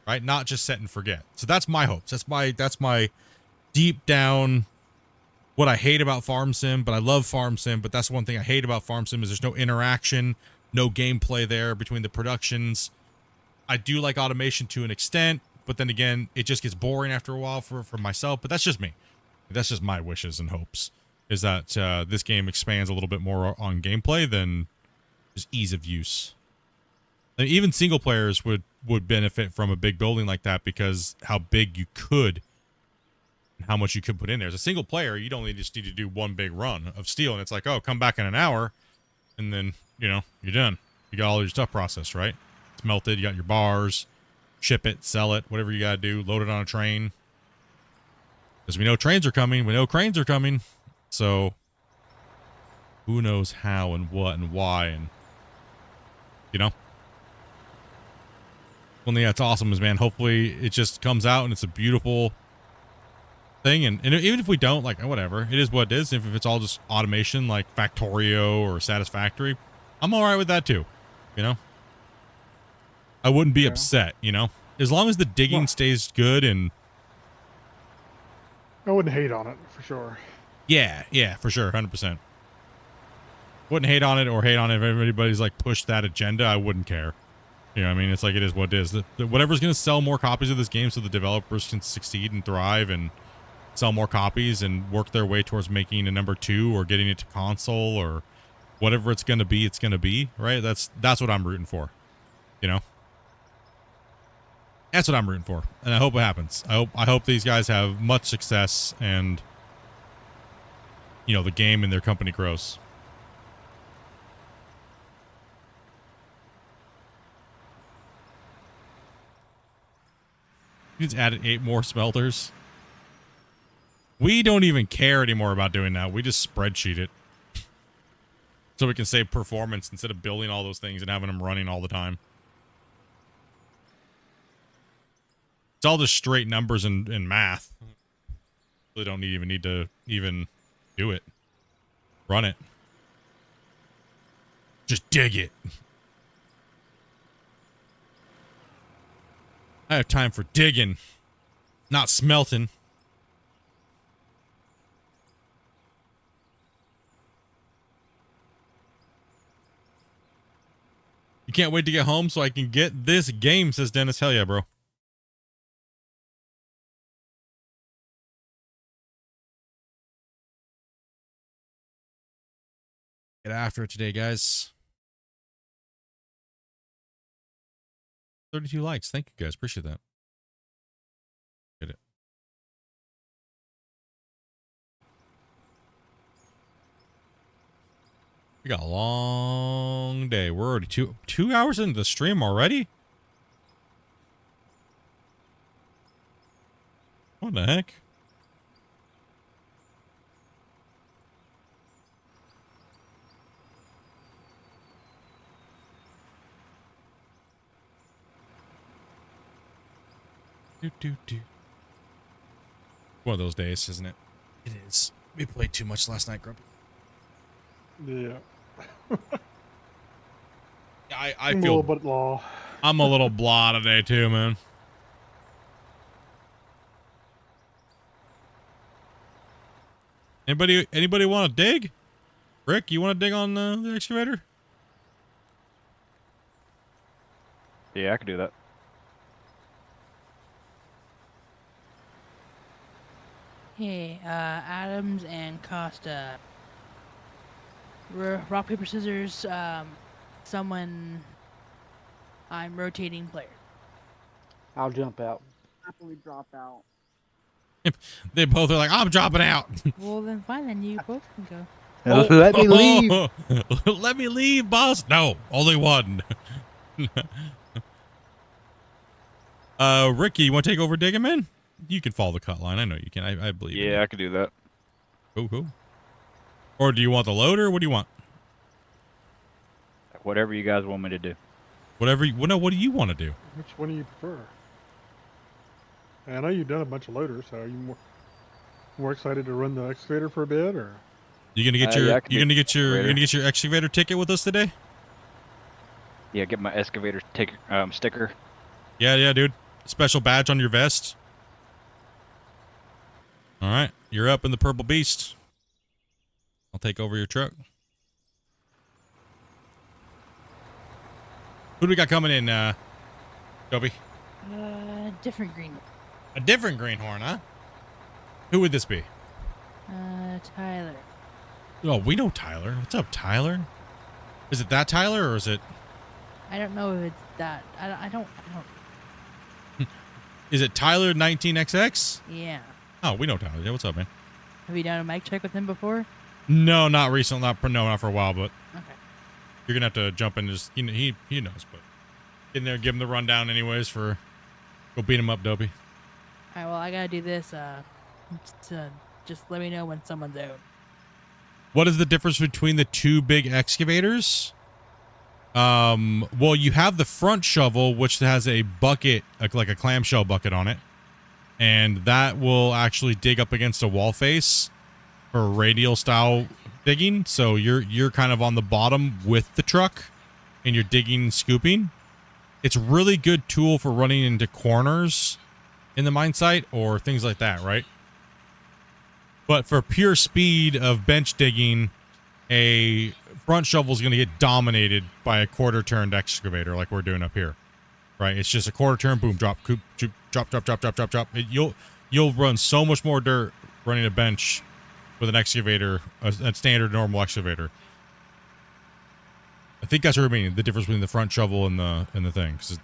right? Not just set and forget. So that's my hopes. That's my deep down what I hate about Farm Sim, but I love Farm Sim, but that's one thing I hate about Farm Sim is there's no interaction, no gameplay there between the productions. I do like automation to an extent, but then again, it just gets boring after a while for myself, but that's just me. That's just my wishes and hopes, is that this game expands a little bit more on gameplay than just ease of use. And even single players would benefit from a big building like that because how big you could and how much you could put in there. As a single player, you'd only just need to do one big run of steel, and it's like, oh, come back in an hour, and then, you're done. You got all your stuff processed, right? It's melted, you got your bars, ship it, sell it, whatever you got to do, load it on a train. Because we know trains are coming, we know cranes are coming, so who knows how and what and why, and well, yeah, it's awesome, man. Hopefully it just comes out and it's a beautiful thing, and even if we don't, like, whatever, it is what it is. If it's all just automation like Factorio or Satisfactory, I'm all right with that too. I wouldn't be upset, as long as the digging stays good. And I wouldn't hate on it for sure. yeah, for sure, 100%. Wouldn't hate on it or hate on it if everybody's like pushed that agenda. I wouldn't care. I mean, it's like, it is what it is. Whatever's going to sell more copies of this game so the developers can succeed and thrive and sell more copies and work their way towards making a number 2 or getting it to console or whatever it's going to be, right? That's what I'm rooting for, That's what I'm rooting for, and I hope it happens. I hope these guys have much success and, the game and their company grows. You just added 8 more smelters. We don't even care anymore about doing that. We just spreadsheet it. So we can save performance instead of building all those things and having them running all the time. It's all just straight numbers and math. Really don't even need to even do it. Run it. Just dig it. I have time for digging, not smelting. You can't wait to get home so I can get this game, says Dennis. Hell yeah, bro. Get after it today, guys. 32 likes. Thank you, guys. Appreciate that. Get it. We got a long day. We're already two hours into the stream already? What the heck? One of those days, isn't it? It is. We played too much last night, Grumpy. Yeah. I I'm feel a little bit low. I'm a little blah today too, man. Anybody want to dig? Rick, you want to dig on the excavator? Yeah, I could do that. Hey, Adams and Costa. Rock, paper, scissors. Someone. I'm rotating player. I'll jump out. Happily drop out. They both are like, I'm dropping out. Well, then fine, then you both can go. Let me leave. Let me leave, boss. No, only one. Ricky, you want to take over digging, man? You can follow the cut line. I know you can. I believe in you. Yeah, I could do that. Cool. Or do you want the loader? What do you want? Whatever you guys want me to do. Whatever. No, what do you want to do? Which one do you prefer? I know you've done a bunch of loaders, so are you more excited to run the excavator for a bit, or? You gonna get yeah, you're gonna get your excavator ticket with us today? Yeah, get my excavator ticket sticker. Yeah, dude. Special badge on your vest. All right, you're up in the Purple Beast. I'll take over your truck. Who do we got coming in, Toby? Different green. A different greenhorn, huh? Who would this be? Tyler. Oh, we know Tyler. What's up, Tyler? Is it that Tyler, or is it? I don't know if it's that. I don't. Is it Tyler 19XX? Yeah. Oh, we know Tyler. Yeah, what's up, man? Have you done a mic check with him before? No, not recently. Not for a while, but Okay. you're gonna have to jump in. Just he knows, but get in there, give him the rundown, anyways. For go beat him up, Dopey. All right. Well, I gotta do this. Just let me know when someone's out. What is the difference between the two big excavators? Well, you have the front shovel, which has a bucket, like a clamshell bucket on it, and that will actually dig up against a wall face for radial style digging. So you're kind of on the bottom with the truck, and you're digging and scooping. It's a really good tool for running into corners in the mine site or things like that, right? But for pure speed of bench digging, a front shovel is going to get dominated by a quarter-turned excavator like we're doing up here, right? It's just a quarter-turn, boom, drop, drop. You'll run so much more dirt running a bench with an excavator, a standard normal excavator. I think that's what I mean. The difference between the front shovel and the thing, because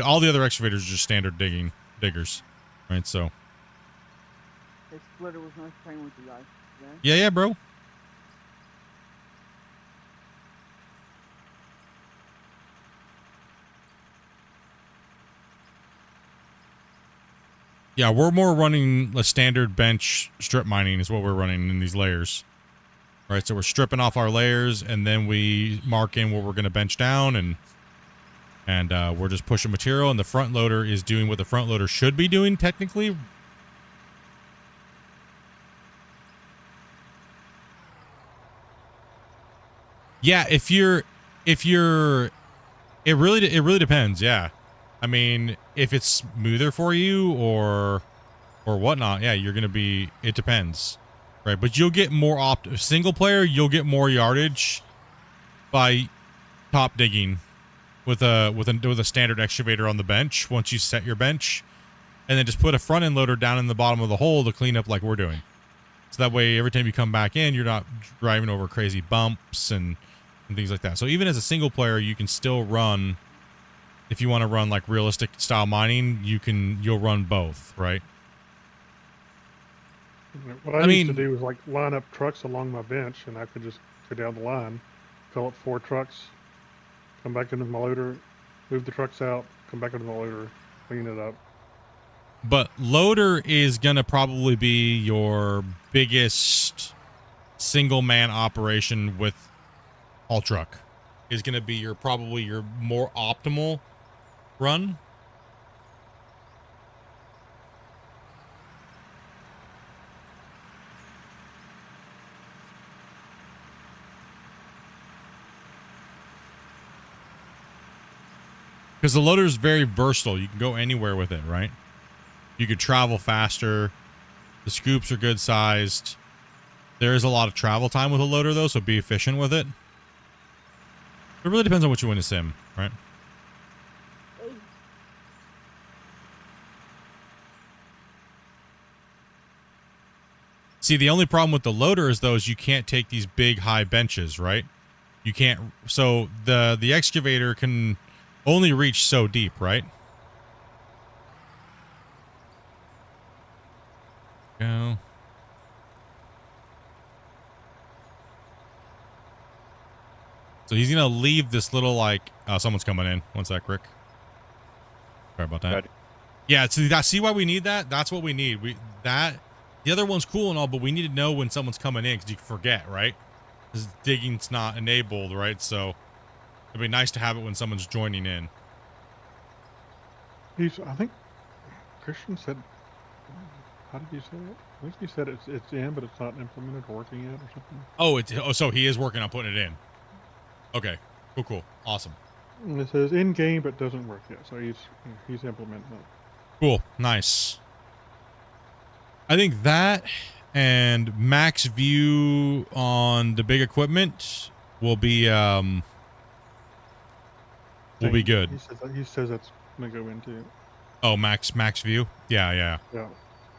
all the other excavators are just standard diggers, right? So. Hey, Splitter, was nice playing with you guys. Yeah, bro. Yeah, we're more running a standard bench strip mining is what we're running in these layers. Right, so we're stripping off our layers and then we mark in what we're going to bench down and we're just pushing material, and the front loader is doing what the front loader should be doing technically. Yeah, it really depends. Yeah. I mean, if it's smoother for you or whatnot, yeah, you're going to be, it depends. Right. But you'll get more single player, you'll get more yardage by top digging with a standard excavator on the bench once you set your bench, and then just put a front end loader down in the bottom of the hole to clean up like we're doing. So that way, every time you come back in, you're not driving over crazy bumps and things like that. So even as a single player, you can still run, if you want to run like realistic style mining, you'll run both, right? What I used to do was like line up trucks along my bench, and I could just go down the line, fill up 4 trucks, come back into my loader, move the trucks out, come back into my loader, clean it up. But loader is going to probably be your biggest single man operation with haul truck. Is going to be probably your more optimal run. Because the loader is very versatile. You can go anywhere with it, right? You could travel faster. The scoops are good sized. There is a lot of travel time with a loader, though, so be efficient with it. It really depends on what you want to sim, right? See, the only problem with the loader is, though, is you can't take these big, high benches, right? You can't. So the excavator can only reach so deep, right? Go. So he's gonna leave this little like. Oh, someone's coming in. One sec, Rick. Sorry about that. Ready. Yeah. See why we need that? That's what we need. The other one's cool and all, but we need to know when someone's coming in because you forget, right? Because digging's not enabled, right? So it'd be nice to have it when someone's joining in. I think Christian said. How did you say it? I think you said it's in, but it's not implemented or working yet, or something. Oh, so he is working on putting it in. Okay. Cool. Awesome. And it says in game, but doesn't work yet. So he's implementing it. Cool. Nice. I think that and max view on the big equipment will be good. He says that's gonna go into. Oh, max view. Yeah. Yeah.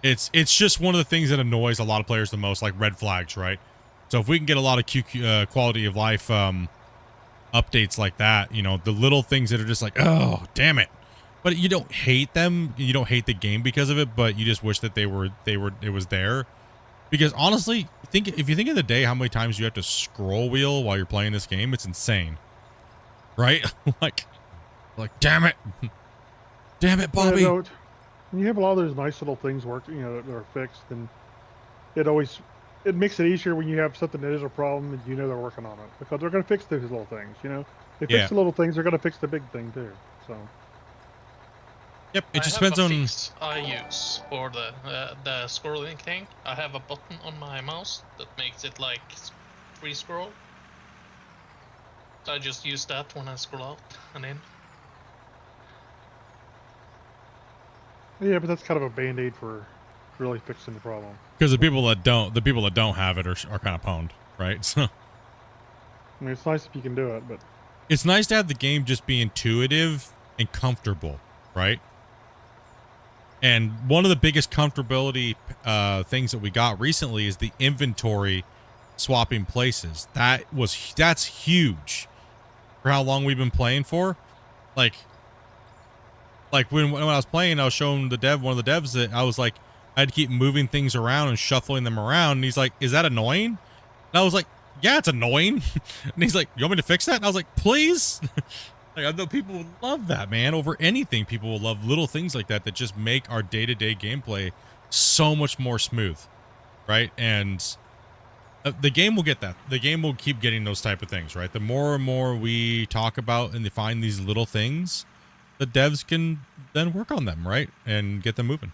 It's just one of the things that annoys a lot of players the most, like red flags, right? So if we can get a lot of quality of life updates like that, you know, the little things that are just like, oh, damn it. But you don't hate them. You don't hate the game because of it, but you just wish that it was there. Because honestly, if you think of the day, how many times you have to scroll wheel while you're playing this game, it's insane. Right? like damn it. Damn it, Bobby. Yeah, no, when you have a lot of those nice little things working, that are fixed, and it makes it easier when you have something that is a problem and you know they're working on it, because they're going to fix those little things. They fix the little things, they're going to fix the big thing too. So. Yep, it just depends on. Fix I use for the scrolling thing. I have a button on my mouse that makes it like free scroll. I just use that when I scroll out and in. Yeah, but that's kind of a band-aid for really fixing the problem. Because the people that don't have it are kind of pwned, right? So. I mean, it's nice if you can do it, but it's nice to have the game just be intuitive and comfortable, right? And one of the biggest comfortability things that we got recently is the inventory swapping places. That's huge for how long we've been playing for. Like when I was playing, I was showing one of the devs that I was like, I had to keep moving things around and shuffling them around. And he's like, is that annoying? And I was like, yeah, it's annoying. And he's like, you want me to fix that? And I was like, please. Like, I know people would love that, man. Over anything, people will love little things like that just make our day-to-day gameplay so much more smooth, right? And the game will get that. The game will keep getting those type of things, right? The more and more we talk about and find these little things, the devs can then work on them, right? And get them moving.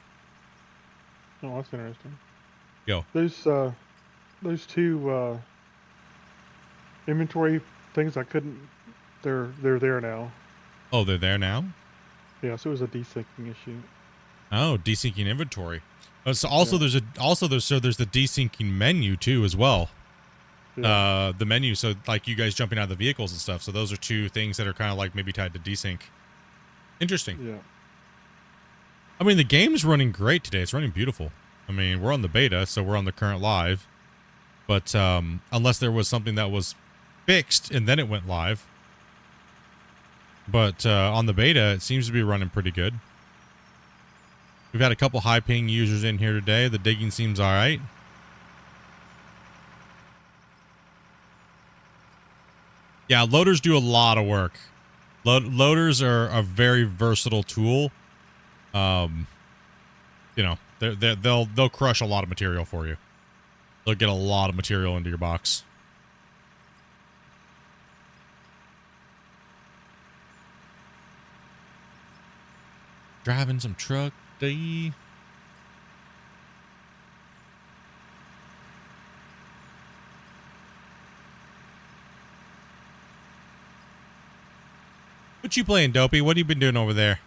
Oh, that's interesting. Yo. Those two inventory things I couldn't. They're there now. Oh, they're there now? Yeah, so it was a desyncing issue. Oh, desyncing inventory. So also there's the desyncing menu too as well. Yeah. The menu, so like you guys jumping out of the vehicles and stuff. So those are two things that are kind of like maybe tied to desync. Interesting. Yeah. I mean, the game's running great today. It's running beautiful. I mean, we're on the beta, so we're on the current live. But unless there was something that was fixed and then it went live. But on the beta, it seems to be running pretty good. We've had a couple high ping users in here today. The digging seems all right. Yeah, loaders do a lot of work. Loaders are a very versatile tool. They'll crush a lot of material for you. They'll get a lot of material into your box. Driving some truck day. What you playing, Dopey? What have you been doing over there?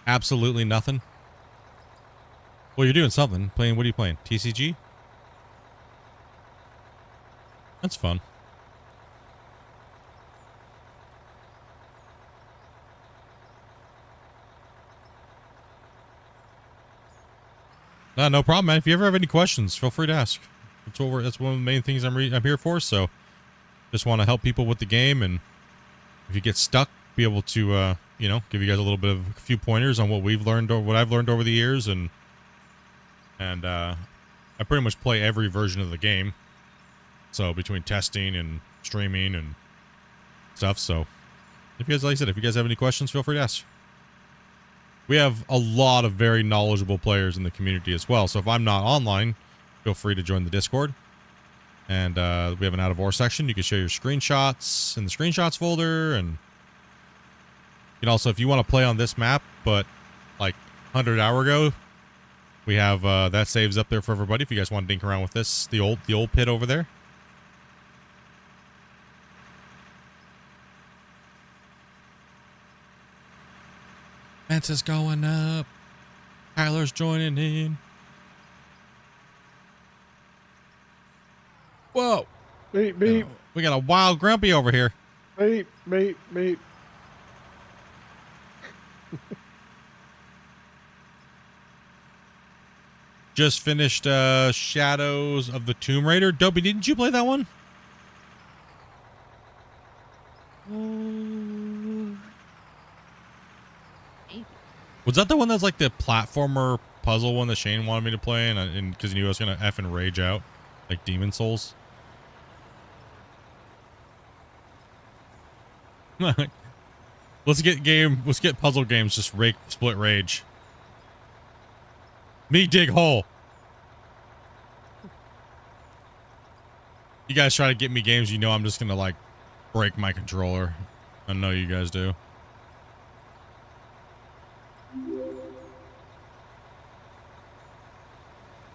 Absolutely nothing. Well, you're doing something. What are you playing? TCG? That's fun. No problem, man. If you ever have any questions, feel free to ask. That's one of the main things I'm here for. So, just want to help people with the game, and if you get stuck, be able to give you guys a few pointers on what we've learned or what I've learned over the years, and and I pretty much play every version of the game. So between testing and streaming and stuff. So if you guys, like I said, if you guys have any questions, feel free to ask. We have a lot of very knowledgeable players in the community as well. So if I'm not online, feel free to join the Discord. And we have an out of war section. You can share your screenshots in the screenshots folder. And you can also, if you want to play on this map, but like 100 hour ago, we have that saves up there for everybody. If you guys want to dink around with this, the old pit over there. Fence is going up. Tyler's joining in. Whoa. Beep, beep. We got a wild grumpy over here. Beep, beep, beep. Just finished Shadows of the Tomb Raider. Dopey, didn't you play that one? Was that the one that's like the platformer puzzle one that Shane wanted me to play, and because he knew I was gonna effing rage out, like Demon Souls? Let's get puzzle games. Just split rage. Me dig hole. You guys try to get me games, you know I'm just gonna like break my controller. I know you guys do.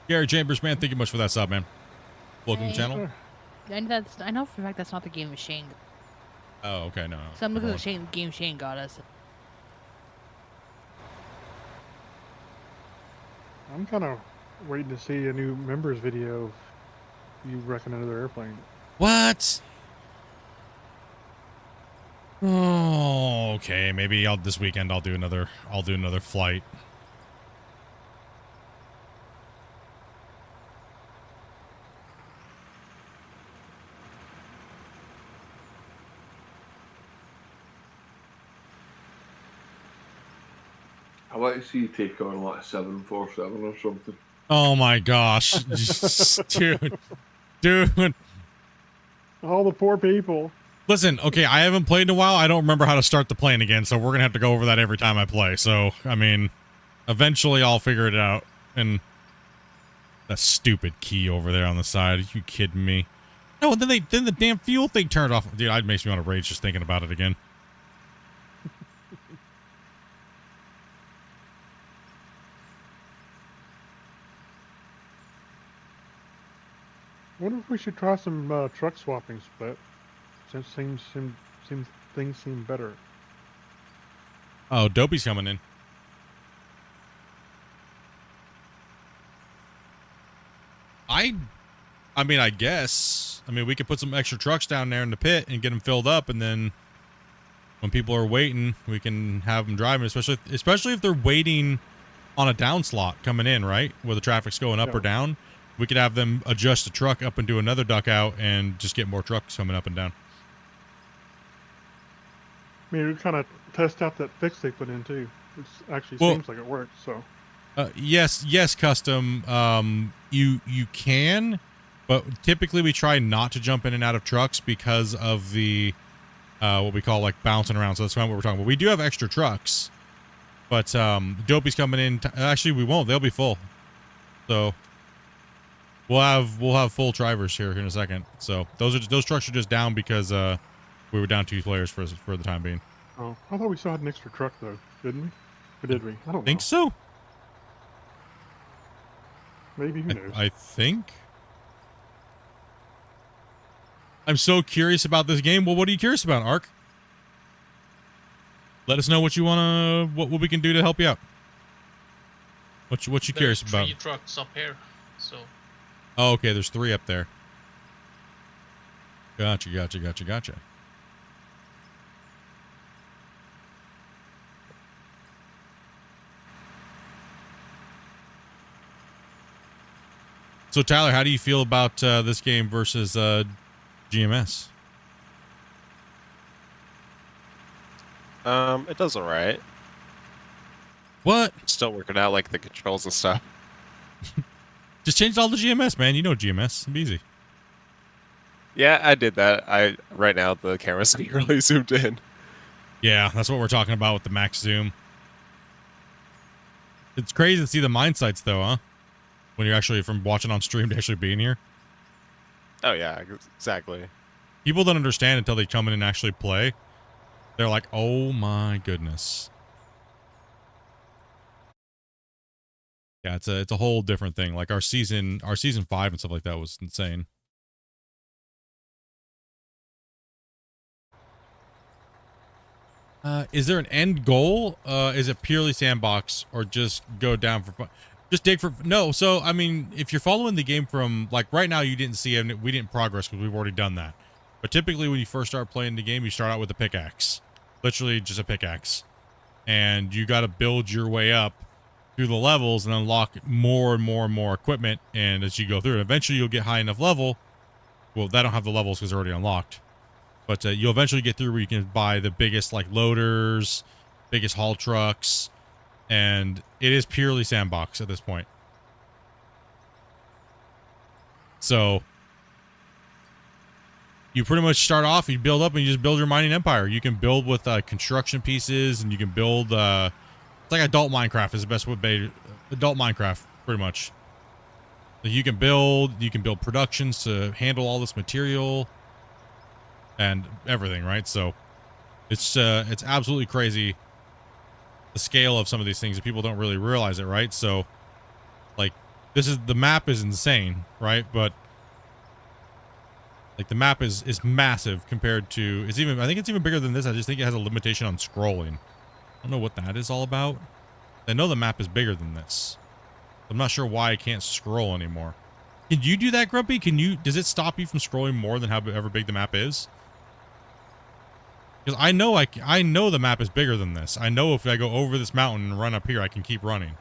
Gary Chambers, man, thank you much for that sub, man. Welcome to the channel. I know for a fact that's not the game Shane. Oh, okay, no. So I'm looking at the game Shane got us. I'm kind of waiting to see a new members video of you wrecking another airplane. What? Oh, okay. Maybe this weekend I'll do another flight. I'd like to see you take on like a 747 or something. Oh my gosh. Dude. All the poor people. Listen, okay, I haven't played in a while. I don't remember how to start the plane again, so we're going to have to go over that every time I play. So, I mean, eventually I'll figure it out. And that stupid key over there on the side. Are you kidding me? No, and then the damn fuel thing turned off. Dude, it makes me want to rage just thinking about it again. I wonder if we should try some truck swapping, Split. Since things seem better. Oh, Dopey's coming in. I mean, I guess. I mean, we could put some extra trucks down there in the pit and get them filled up, and then when people are waiting, we can have them driving, especially if they're waiting on a down slot coming in, right? Where the traffic's going up or down. We could have them adjust the truck up and do another duck out and just get more trucks coming up and down. I mean, we kind of test out that fix they put in too. It actually seems like it works. So, yes, custom. You can, but typically we try not to jump in and out of trucks because of the what we call like bouncing around. So that's not what we're talking about. We do have extra trucks, but Dopey's coming in. Actually, we won't. They'll be full. So. We'll have full drivers here in a second. So those trucks are just down because we were down 2 players for the time being. Oh, I thought we still had an extra truck though, didn't we? Or did we? I don't think know. So. Maybe, who knows? I think. I'm so curious about this game. Well, what are you curious about, Ark? Let us know what you wanna what we can do to help you out. What you curious about? 3 trucks up here, so. Oh, okay, there's 3 up there. Gotcha. So, Tyler, how do you feel about this game versus GMS? It does alright. What? Still working out like the controls and stuff. Just change all the GMS, man. You know GMS. It'd be easy. Yeah, I did that. Right now the camera's really zoomed in. Yeah, that's what we're talking about with the max zoom. It's crazy to see the mine sites, though, huh? When you're actually from watching on stream to actually being here. Oh yeah, exactly. People don't understand until they come in and actually play. They're like, oh my goodness. Yeah, it's a whole different thing. Like our season 5 and stuff like that was insane. Is there an end goal? Is it purely sandbox or just go down for fun? Just dig for no. So I mean, if you're following the game from like right now, you didn't see it. We didn't progress because we've already done that. But typically, when you first start playing the game, you start out with a pickaxe, literally just a pickaxe, and you got to build your way up through the levels and unlock more and more and more equipment. And as you go through it, eventually you'll get high enough level. Well, they don't have the levels because they're already unlocked. But you'll eventually get through where you can buy the biggest like loaders, biggest haul trucks, and it is purely sandbox at this point. So you pretty much start off, you build up, and you just build your mining empire. You can build with construction pieces, and you can build. It's like adult Minecraft is the best way. Adult Minecraft, pretty much. So you can build productions to handle all this material and everything, right? So it's absolutely crazy the scale of some of these things that people don't really realize it, right? So like the map is insane, right? But like the map is massive compared to I think it's even bigger than this. I just think it has a limitation on scrolling. I don't know what that is all about. I know the map is bigger than this. I'm not sure why I can't scroll anymore. Can you do that, Grumpy? Does it stop you from scrolling more than however big the map is? Because I know the map is bigger than this. I know if I go over this mountain and run up here, I can keep running.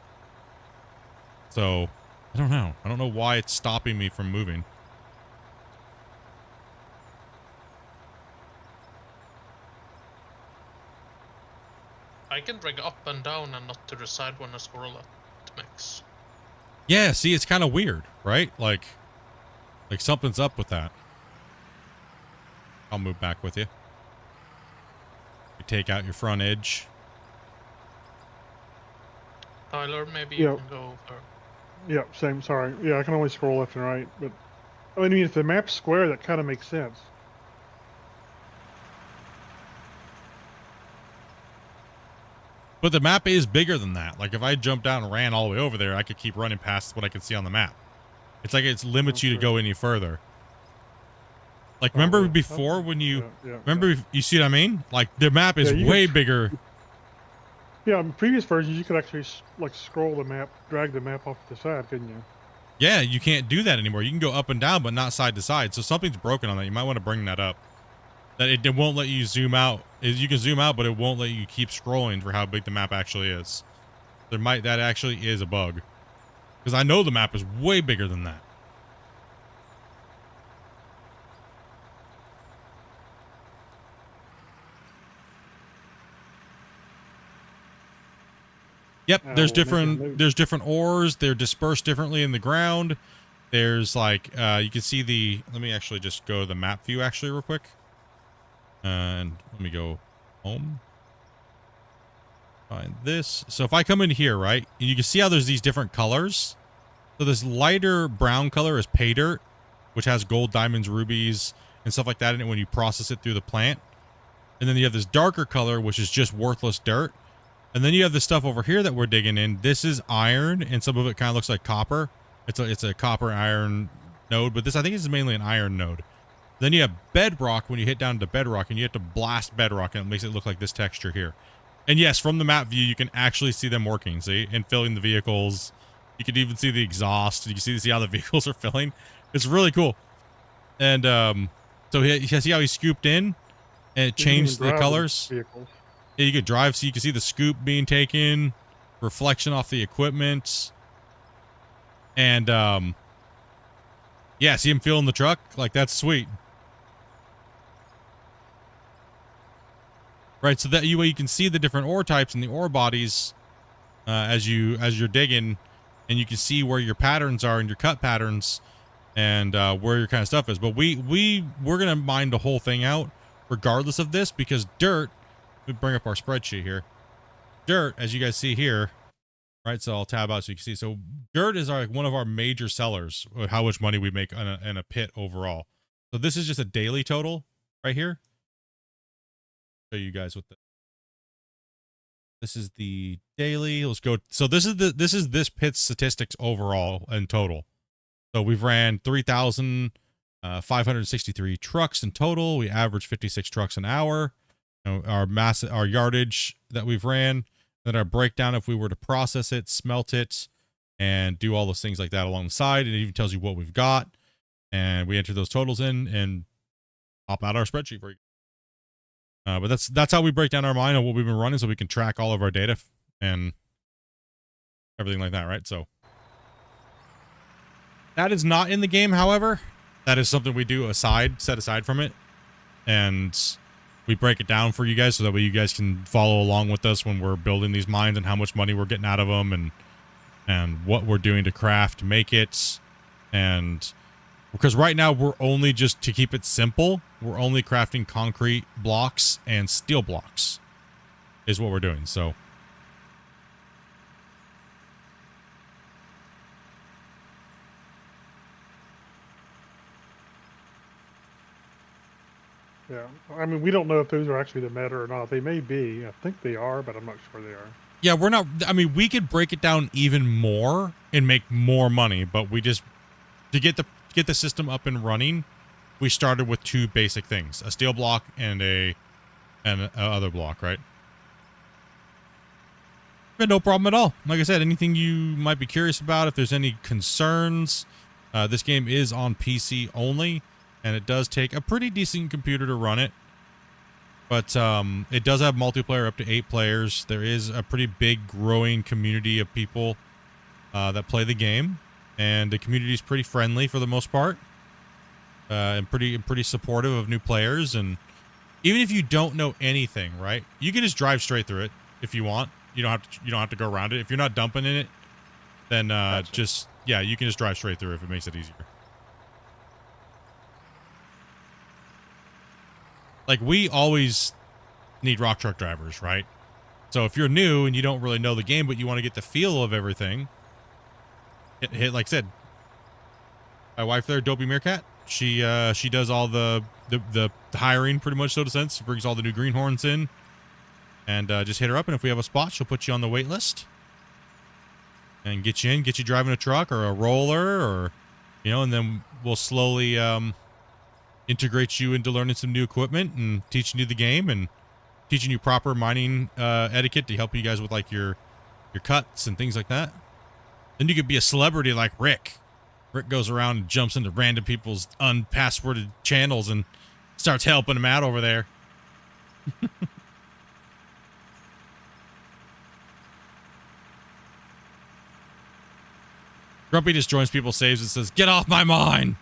So, I don't know. I don't know why it's stopping me from moving. I can drag up and down and not to the side when I scroll at max. Yeah, see, it's kind of weird, right? Like something's up with that. I'll move back with you. You take out your front edge. Tyler, maybe you can go over. Yeah, same. Sorry. Yeah, I can only scroll left and right, but I mean, if the map's square, that kind of makes sense. But the map is bigger than that. Like if I jumped down and ran all the way over there, I could keep running past what I could see on the map. It's like it limits you to go any further. Like remember before when you you see what I mean? Like the map is way bigger. Yeah, in previous versions you could actually like scroll the map, drag the map off to the side, couldn't you? Yeah, you can't do that anymore. You can go up and down, but not side to side. So something's broken on that. You might want to bring that up. That it won't let you zoom out. You can zoom out, but it won't let you keep scrolling for how big the map actually is. That actually is a bug. Because I know the map is way bigger than that. Yep, there's different ores. They're dispersed differently in the ground. There's like you can see let me actually just go to the map view actually real quick. And let me go home. Find this. So if I come in here, right, and you can see how there's these different colors. So this lighter brown color is pay dirt, which has gold, diamonds, rubies, and stuff like that in it when you process it through the plant. And then you have this darker color, which is just worthless dirt. And then you have this stuff over here that we're digging in. This is iron, and some of it kind of looks like copper. It's a copper iron node, but this I think is mainly an iron node. Then you have bedrock when you hit down to bedrock, and you have to blast bedrock, and it makes it look like this texture here. And yes, from the map view, you can actually see them working, see? And filling the vehicles. You can even see the exhaust. You can see how the vehicles are filling. It's really cool. And so you see how he scooped in, and it changed the colors? Yeah, you could drive, so you can see the scoop being taken, reflection off the equipment. And, yeah, see him filling the truck? Like, that's sweet. Right, so that you can see the different ore types and the ore bodies as you're digging, and you can see where your patterns are and your cut patterns and where your kind of stuff is. But we're gonna mine the whole thing out regardless of this, because dirt, let me bring up our spreadsheet here. Dirt, as you guys see here, right? So I'll tab out so you can see. So dirt is one of our major sellers, how much money we make in a pit overall. So this is just a daily total right here. Show you guys what this is the daily. Let's go. So this is this pit's statistics overall and total. So we've ran 3,563 trucks in total. We average 56 trucks an hour. You know, our yardage that we've ran, then our breakdown if we were to process it, smelt it, and do all those things like that along the side. It even tells you what we've got, and we enter those totals in and pop out our spreadsheet for you. But that's how we break down our mine and what we've been running, so we can track all of our data and everything like that, right? So that is not in the game, however. That is something we do set aside from it, and we break it down for you guys so that way you guys can follow along with us when we're building these mines and how much money we're getting out of them and what we're doing to craft, make it, and because right now we're only, just to keep it simple, we're only crafting concrete blocks and steel blocks is what we're doing. So Yeah, I mean, we don't know if those are actually the meta or not. They may be. I think they are, but I'm not sure they are. yeah, we're not, I mean, we could break it down even more and make more money, but we just, to get the system up and running, we started with two basic things: a steel block and a other block, right? But no problem at all. Like I said, anything you might be curious about, if there's any concerns, this game is on PC only, and it does take a pretty decent computer to run it. But it does have multiplayer up to 8 players. There is a pretty big growing community of people that play the game, and the community is pretty friendly for the most part, and pretty supportive of new players. And even if you don't know anything, right, you can just drive straight through it if you want. You don't have to go around it. If you're not dumping in it, then gotcha. You can just drive straight through if it makes it easier. Like, we always need rock truck drivers, right? So if you're new and you don't really know the game, but you want to get the feel of everything, hit like I said, my wife there, Dopey Meerkat, she does all the hiring, pretty much, so to sense. She brings all the new greenhorns in, and just hit her up, and if we have a spot, she'll put you on the wait list and get you driving a truck or a roller, or, you know, and then we'll slowly integrate you into learning some new equipment and teaching you the game and teaching you proper mining etiquette to help you guys with like your cuts and things like that. Then you could be a celebrity like Rick. Rick goes around and jumps into random people's unpassworded channels and starts helping them out over there. Grumpy just joins people's saves and says, "Get off my mine."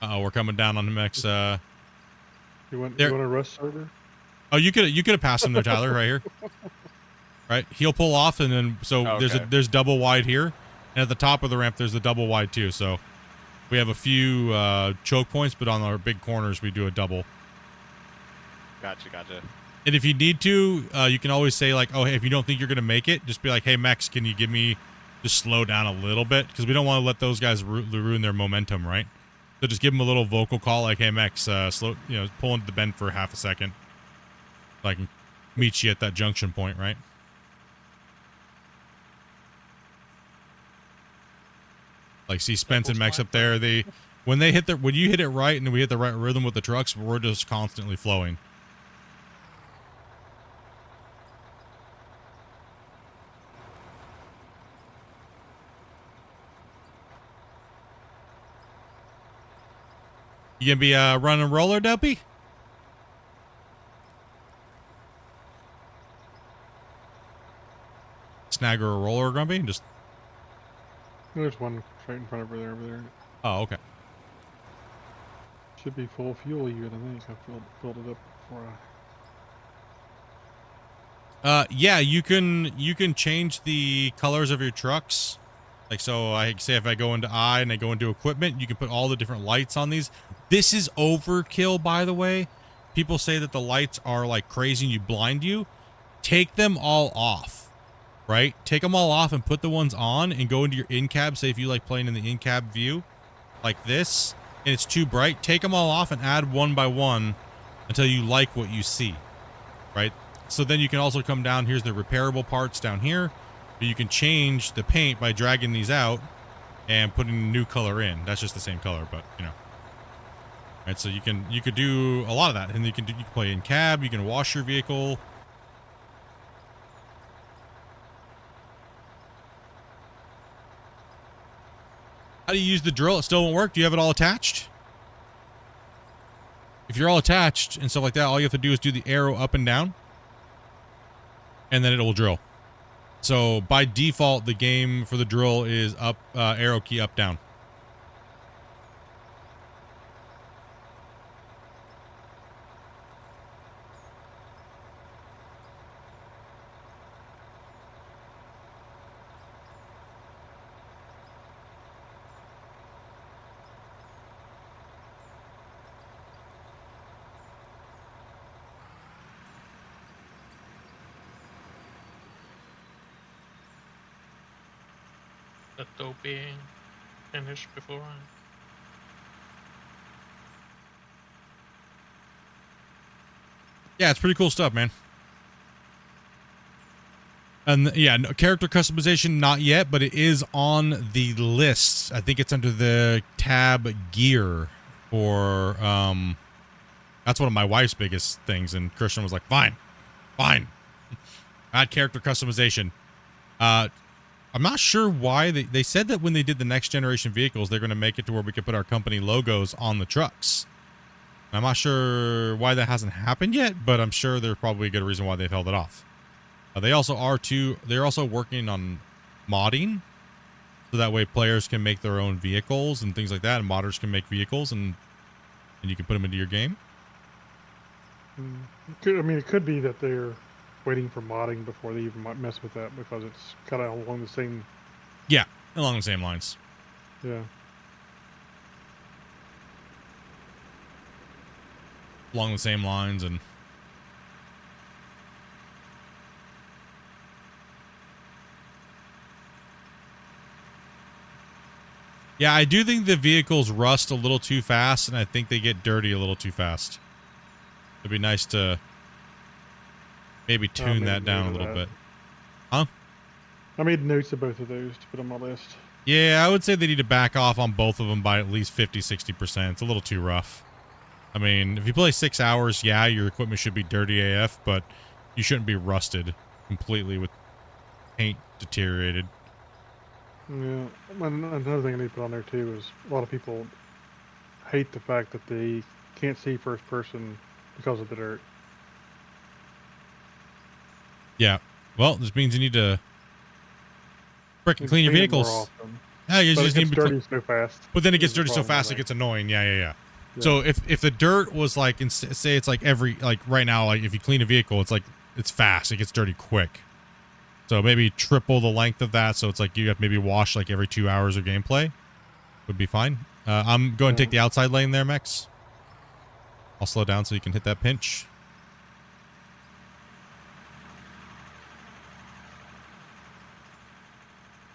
Uh-oh, we're coming down on the next. You want a rush server? Oh, you could have passed him there, Tyler, right here. Right, he'll pull off, and then there's double wide here, and at the top of the ramp there's a double wide too. So we have a few choke points, but on our big corners we do a double. Gotcha. And if you need to, you can always say like, "Oh, hey, if you don't think you're gonna make it, just be like, hey, Mex, can you give me just slow down a little bit?" Because we don't want to let those guys ruin their momentum, right? So just give them a little vocal call like, "Hey, Mex, slow, pull into the bend for half a second, so I can meet you at that junction point," right? Like, see Spence and Mex up there. When you hit it right and we hit the right rhythm with the trucks, we're just constantly flowing. You gonna be running roller, Dopey? Snag or a roller, Grumpy? Just. There's one right in front of her there, over there. Oh, okay. Should be full fuel even, I think. I filled it up before Yeah, you can change the colors of your trucks. Like, so I say if I go into I and I go into equipment, you can put all the different lights on these. This is overkill, by the way. People say that the lights are like crazy and you blind you. Take them all off, right? Take them all off and put the ones on and go into your in-cab. Say if you like playing in the in-cab view like this and it's too bright, take them all off and add one by one until you like what you see, right? So then you can also come down. Here's the repairable parts down here. You can change the paint by dragging these out and putting a new color in. That's just the same color, but you know. Right, so you could do a lot of that, and you can play in cab. You can wash your vehicle. How do you use the drill? It still won't work. Do you have it all attached? If you're all attached and stuff like that, all you have to do is do the arrow up and down, and then it will drill. So by default, the game for the drill is up, arrow key up, down. Let though being finished before. Yeah, it's pretty cool stuff, man. And yeah, no, character customization, not yet, but it is on the list. I think it's under the tab gear for, that's one of my wife's biggest things. And Christian was like, fine, add character customization. I'm not sure why they said that when they did the next generation vehicles, they're going to make it to where we could put our company logos on the trucks. I'm not sure why that hasn't happened yet, but I'm sure there's probably a good reason why they've held it off. They also they're also working on modding, so that way players can make their own vehicles and things like that, and modders can make vehicles and you can put them into your game. It could be that they're waiting for modding before they even might mess with that, because it's kind of along the same. Yeah, along the same lines. Yeah. Along the same lines, and yeah, I do think the vehicles rust a little too fast, and I think they get dirty a little too fast. It'd be nice to maybe tune that down a little bit. Huh? I made notes of both of those to put on my list. Yeah, I would say they need to back off on both of them by at least 50-60%. It's a little too rough. I mean, if you play 6 hours, yeah, your equipment should be dirty AF, but you shouldn't be rusted completely with paint deteriorated. Yeah, another thing I need to put on there too is a lot of people hate the fact that they can't see first person because of the dirt. Yeah, well, this means you need to frickin' clean your vehicles. Yeah, you just need to dirty so fast. But then it gets dirty so fast it gets annoying. Yeah. So if the dirt was like, say it's like right now, like if you clean a vehicle, it's like it's fast, it gets dirty quick. So maybe triple the length of that. So it's like you have to maybe wash like every 2 hours of gameplay would be fine. I'm going to take the outside lane there, Mex. I'll slow down so you can hit that pinch.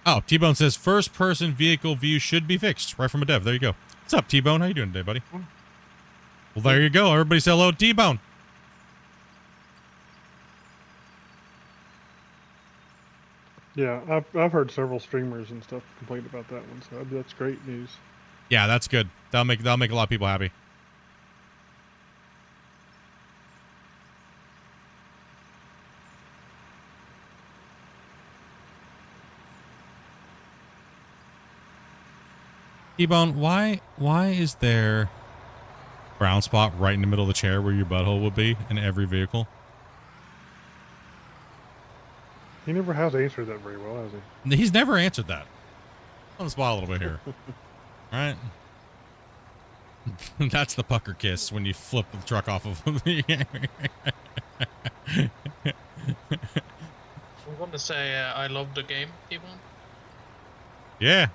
Oh, T-Bone says first person vehicle view should be fixed right from a dev. There you go. What's up, T-Bone? How you doing today, buddy? Well, there you go. Everybody say hello to T-Bone. Yeah, I've heard several streamers and stuff complain about that one, so that's great news. Yeah, that's good. That'll make a lot of people happy. T-Bone, why is there brown spot right in the middle of the chair where your butthole would be in every vehicle? He never has answered that very well, has he? He's never answered that. On the spot a little bit here. All right. That's the pucker kiss when you flip the truck off of him. I'm gonna say I love the game, T-Bone. Yeah.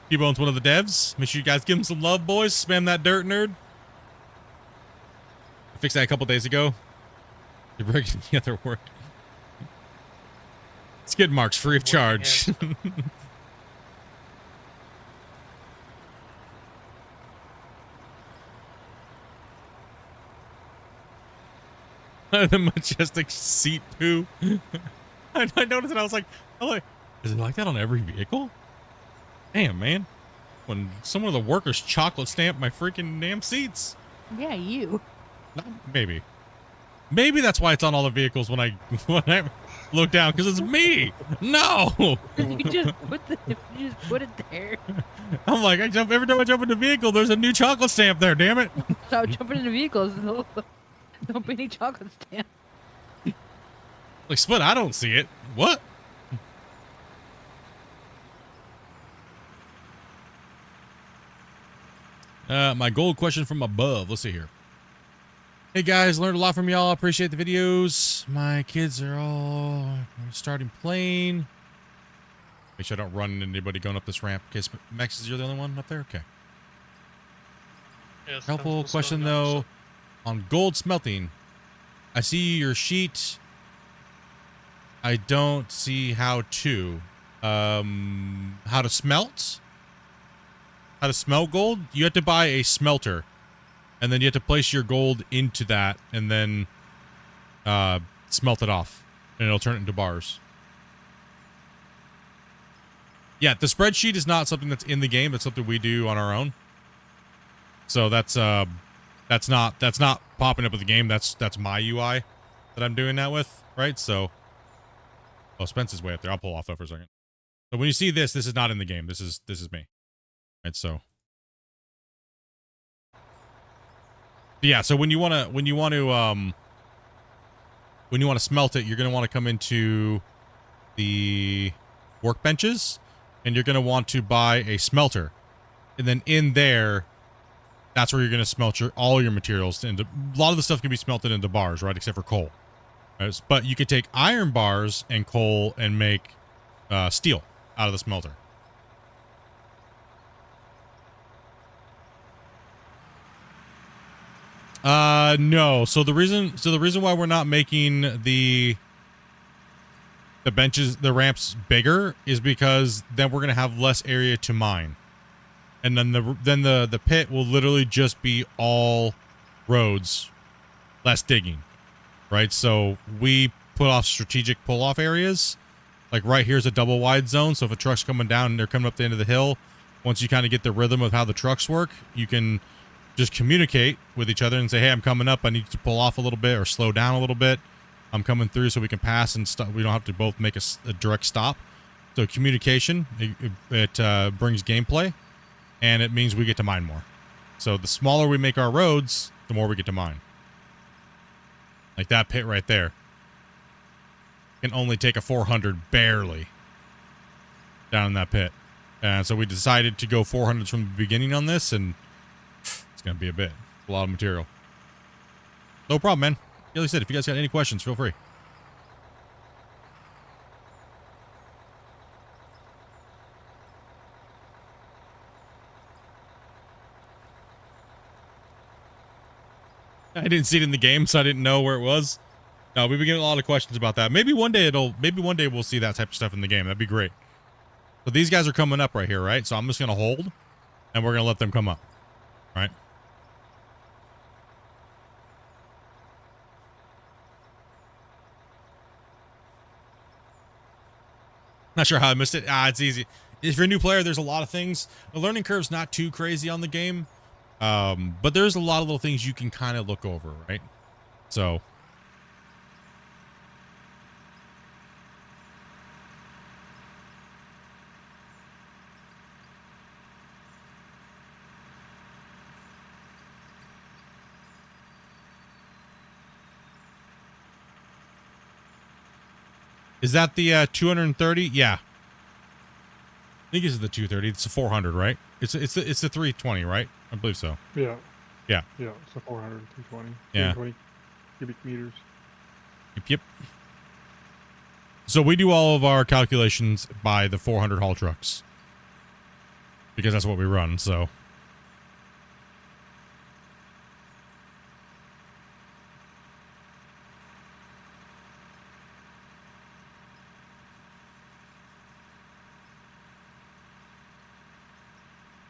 T-Bone's one of the devs. Make sure you guys give him some love, boys. Spam that dirt nerd. I fixed that a couple days ago. You're breaking the other work. Skid marks free of charge. The majestic seat poo. I noticed it. I was like, is it like that on every vehicle? Damn, man. When some of the workers chocolate stamp my freaking damn seats. Yeah, you. Maybe. Maybe that's why it's on all the vehicles when I look down, because it's me. No. you just put it there. I'm like, every time I jump in the vehicle, there's a new chocolate stamp there. Damn it. Stop jumping into vehicles. Don't be any chocolate stamp. Like, Split, I don't see it. What? My gold question from above. Let's see here. Hey guys, learned a lot from y'all. Appreciate the videos. My kids are all starting playing. Make sure I don't run into anybody going up this ramp. Okay, Max, is you're the only one up there? Okay. Yes, Helpful question though. On gold smelting, I see your sheet. I don't see how to. How to smelt? How to smelt gold? You have to buy a smelter. And then you have to place your gold into that and then smelt it off. And it'll turn it into bars. Yeah, the spreadsheet is not something that's in the game. It's something we do on our own. So that's not popping up with the game. That's my UI that I'm doing that with, right? So, oh, Spence is way up there. I'll pull off that for a second. So when you see this is not in the game. This is me, right? So, yeah. So when you want to smelt it, you're gonna want to come into the workbenches, and you're gonna want to buy a smelter, and then in there. That's where you're going to smelt all your materials into. A lot of the stuff can be smelted into bars, right? Except for coal. Right? But you could take iron bars and coal and make steel out of the smelter. No. So the reason why we're not making the the ramps bigger is because then we're going to have less area to mine. And then the pit will literally just be all roads, less digging, right? So we put off strategic pull-off areas. Like right here's a double wide zone. So if a truck's coming down and they're coming up the end of the hill, once you kind of get the rhythm of how the trucks work, you can just communicate with each other and say, hey, I'm coming up. I need to pull off a little bit or slow down a little bit. I'm coming through so we can pass and stuff. We don't have to both make a direct stop. So communication, it brings gameplay. And it means we get to mine more. So the smaller we make our roads, the more we get to mine. Like that pit right there. Can only take a 400 barely down in that pit. And so we decided to go 400s from the beginning on this, and it's going to be a bit. A lot of material. No problem, man. Like I said, if you guys got any questions, feel free. I didn't see it in the game, so I didn't know where it was. No, we've been getting a lot of questions about that. Maybe one day we'll see that type of stuff in the game. That'd be great. So these guys are coming up right here, right? So I'm just gonna hold, and we're gonna let them come up, right? Not sure how I missed it. It's easy. If you're a new player, there's a lot of things. The learning curve's not too crazy on the game. But there's a lot of little things you can kind of look over, right? So. Is that the 230? Yeah. I think it's the 230. It's a 400, right? It's the 320, right? I believe so. Yeah. Yeah. Yeah, it's a 400, 220. Yeah. 220. cubic meters. Yep. So we do all of our calculations by the 400 haul trucks because that's what we run. So.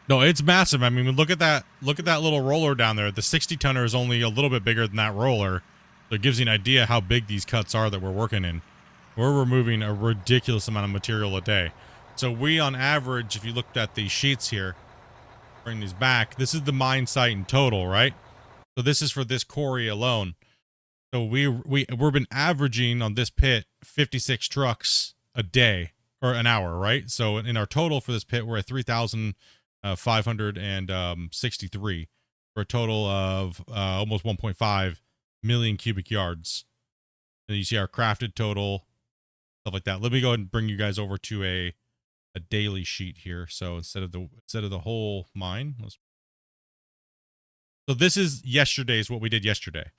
No, it's massive. I mean, look at that little roller down there. The 60 tonner is only a little bit bigger than that roller. So it gives you an idea how big these cuts are that we're working in. We're removing a ridiculous amount of material a day. So we, on average, if you looked at these sheets here, bring these back, this is the mine site in total, right? So this is for this quarry alone. So we've been averaging on this pit 56 trucks a day or an hour, right? So in our total for this pit, we're at 3,563 for a total of almost 1.5 million cubic yards. And you see our crafted total, stuff like that. Let me go ahead and bring you guys over to a daily sheet here. So instead of the whole mine, so this is yesterday's, what we did yesterday.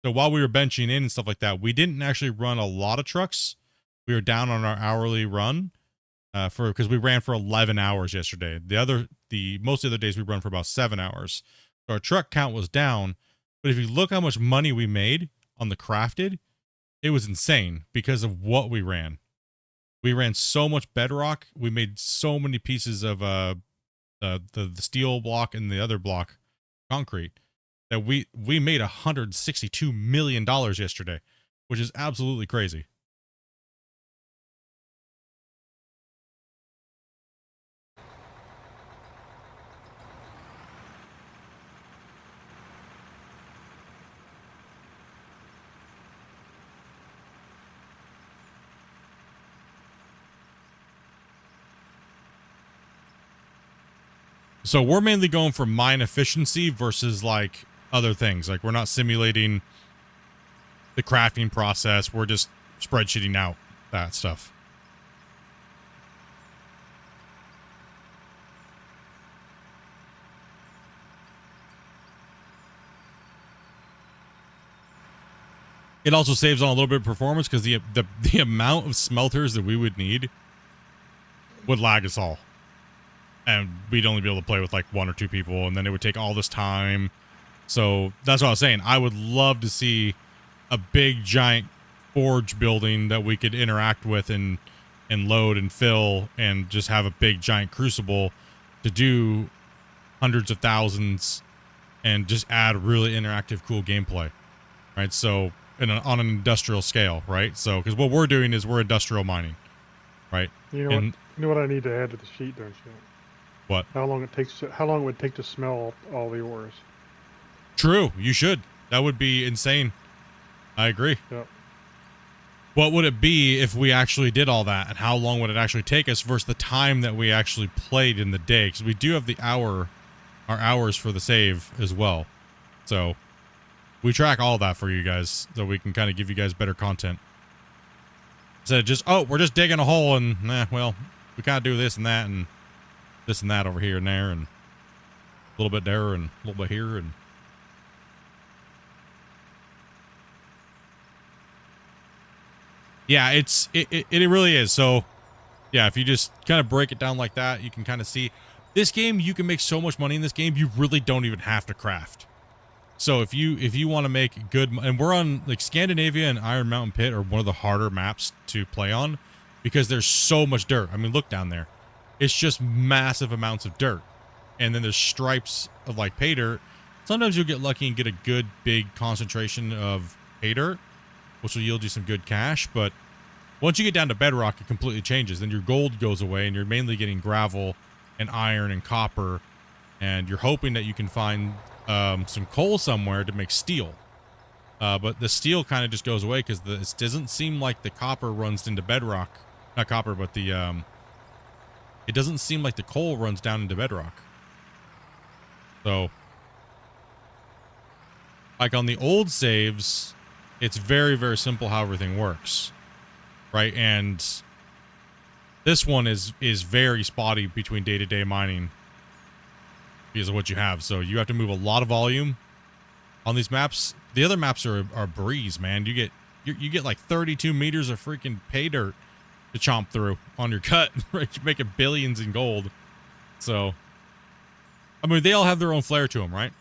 So while we were benching in and stuff like that, we didn't actually run a lot of trucks. We were down on our hourly run because we ran for 11 hours yesterday. Most of the other days we run for about 7 hours. So our truck count was down. But if you look how much money we made on the crafted, it was insane because of what we ran. We ran so much bedrock. We made so many pieces of the steel block and the other block concrete that we made $162 million yesterday, which is absolutely crazy. So we're mainly going for mine efficiency versus like other things. Like we're not simulating the crafting process. We're just spreadsheeting out that stuff. It also saves on a little bit of performance because the amount of smelters that we would need would lag us all. And we'd only be able to play with like 1 or 2 people, and then it would take all this time. So that's what I was saying. I would love to see a big giant forge building that we could interact with and load and fill, and just have a big giant crucible to do hundreds of thousands and just add really interactive, cool gameplay, right? So on an industrial scale, right? So because what we're doing is we're industrial mining, right? You know what I need to add to the sheet, don't you? What? How long it would take to smell all the ores? True, you should. That would be insane. I agree. Yep. What would it be if we actually did all that, and how long would it actually take us versus the time that we actually played in the day? Because we do have our hours for the save as well. So we track all that for you guys so we can kind of give you guys better content. Instead of just, oh, we're just digging a hole and, well, we kind of do this and that and this and that over here and there and a little bit there and a little bit here and yeah, it really is. So yeah, if you just kind of break it down like that, you can kind of see this game. You can make so much money in this game. You really don't even have to craft. So if you want to make good, and we're on like Scandinavia and Iron Mountain Pit are one of the harder maps to play on because there's so much dirt. I mean, look down there. It's just massive amounts of dirt. And then there's stripes of like pay dirt. Sometimes you'll get lucky and get a good big concentration of pay dirt, which will yield you some good cash. But once you get down to bedrock, it completely changes. Then your gold goes away and you're mainly getting gravel and iron and copper. And you're hoping that you can find some coal somewhere to make steel. But the steel kind of just goes away because it doesn't seem like the copper runs into bedrock. Not copper, but it doesn't seem like the coal runs down into bedrock. So, like on the old saves, it's very, very simple how everything works, right? And this one is very spotty between day-to-day mining because of what you have. So you have to move a lot of volume, on these maps. The other maps are a breeze, man. You get like 32 meters of freaking pay dirt to chomp through on your cut. Right, you make it billions in gold. So, I mean, they all have their own flair to them, right?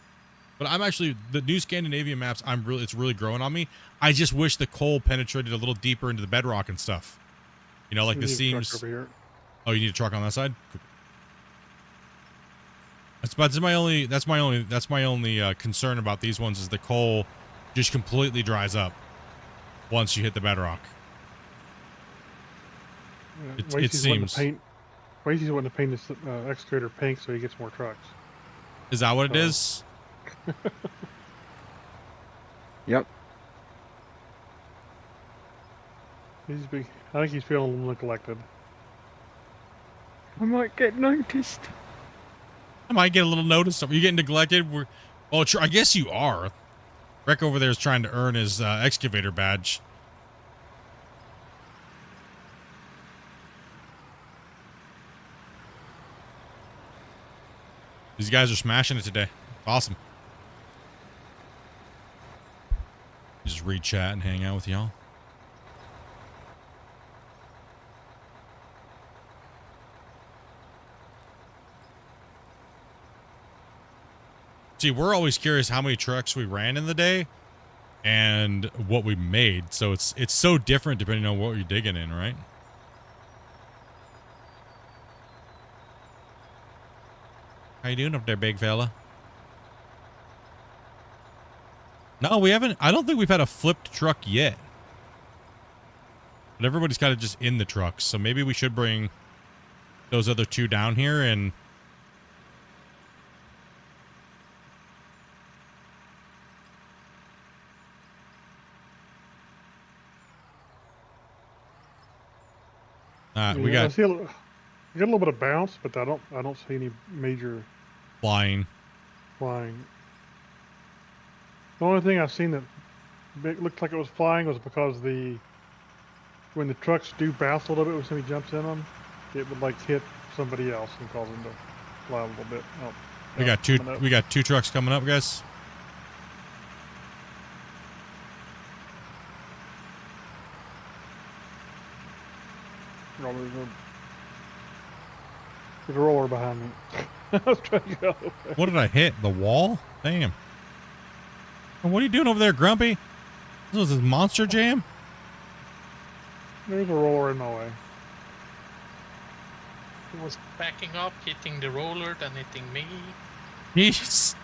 But I'm actually, the new Scandinavian maps, it's really growing on me. I just wish the coal penetrated a little deeper into the bedrock and stuff. You know, like the seams. Over here. Oh, you need a truck on that side? That's my only concern about these ones is the coal just completely dries up once you hit the bedrock. It seems. Wasey's wanting to paint this excavator pink so he gets more trucks. Is that what it is? Yep. I think he's feeling a little neglected. I might get noticed. I might get a little noticed. Are you getting neglected? I guess you are. Rick over there is trying to earn his excavator badge. These guys are smashing it today. Awesome. Just read chat and hang out with y'all. See, we're always curious how many trucks we ran in the day and what we made. So it's so different depending on what you're digging in, right? How you doing up there, big fella? No, we haven't. I don't think we've had a flipped truck yet. But everybody's kind of just in the trucks. So maybe we should bring those other two down here and... we got... I see we got a little bit of bounce, but I don't see any major... Flying. The only thing I've seen that looked like it was flying was because when the trucks do bounce a little bit when somebody jumps in them, it would like hit somebody else and cause them to fly a little bit. Oh, we got two trucks coming up, guys. There's a roller behind me. I was trying to go. What did I hit? The wall? Damn. What are you doing over there, Grumpy? This was this monster jam? There's a roller in my way. He was backing up, hitting the roller, then hitting me. Jeez.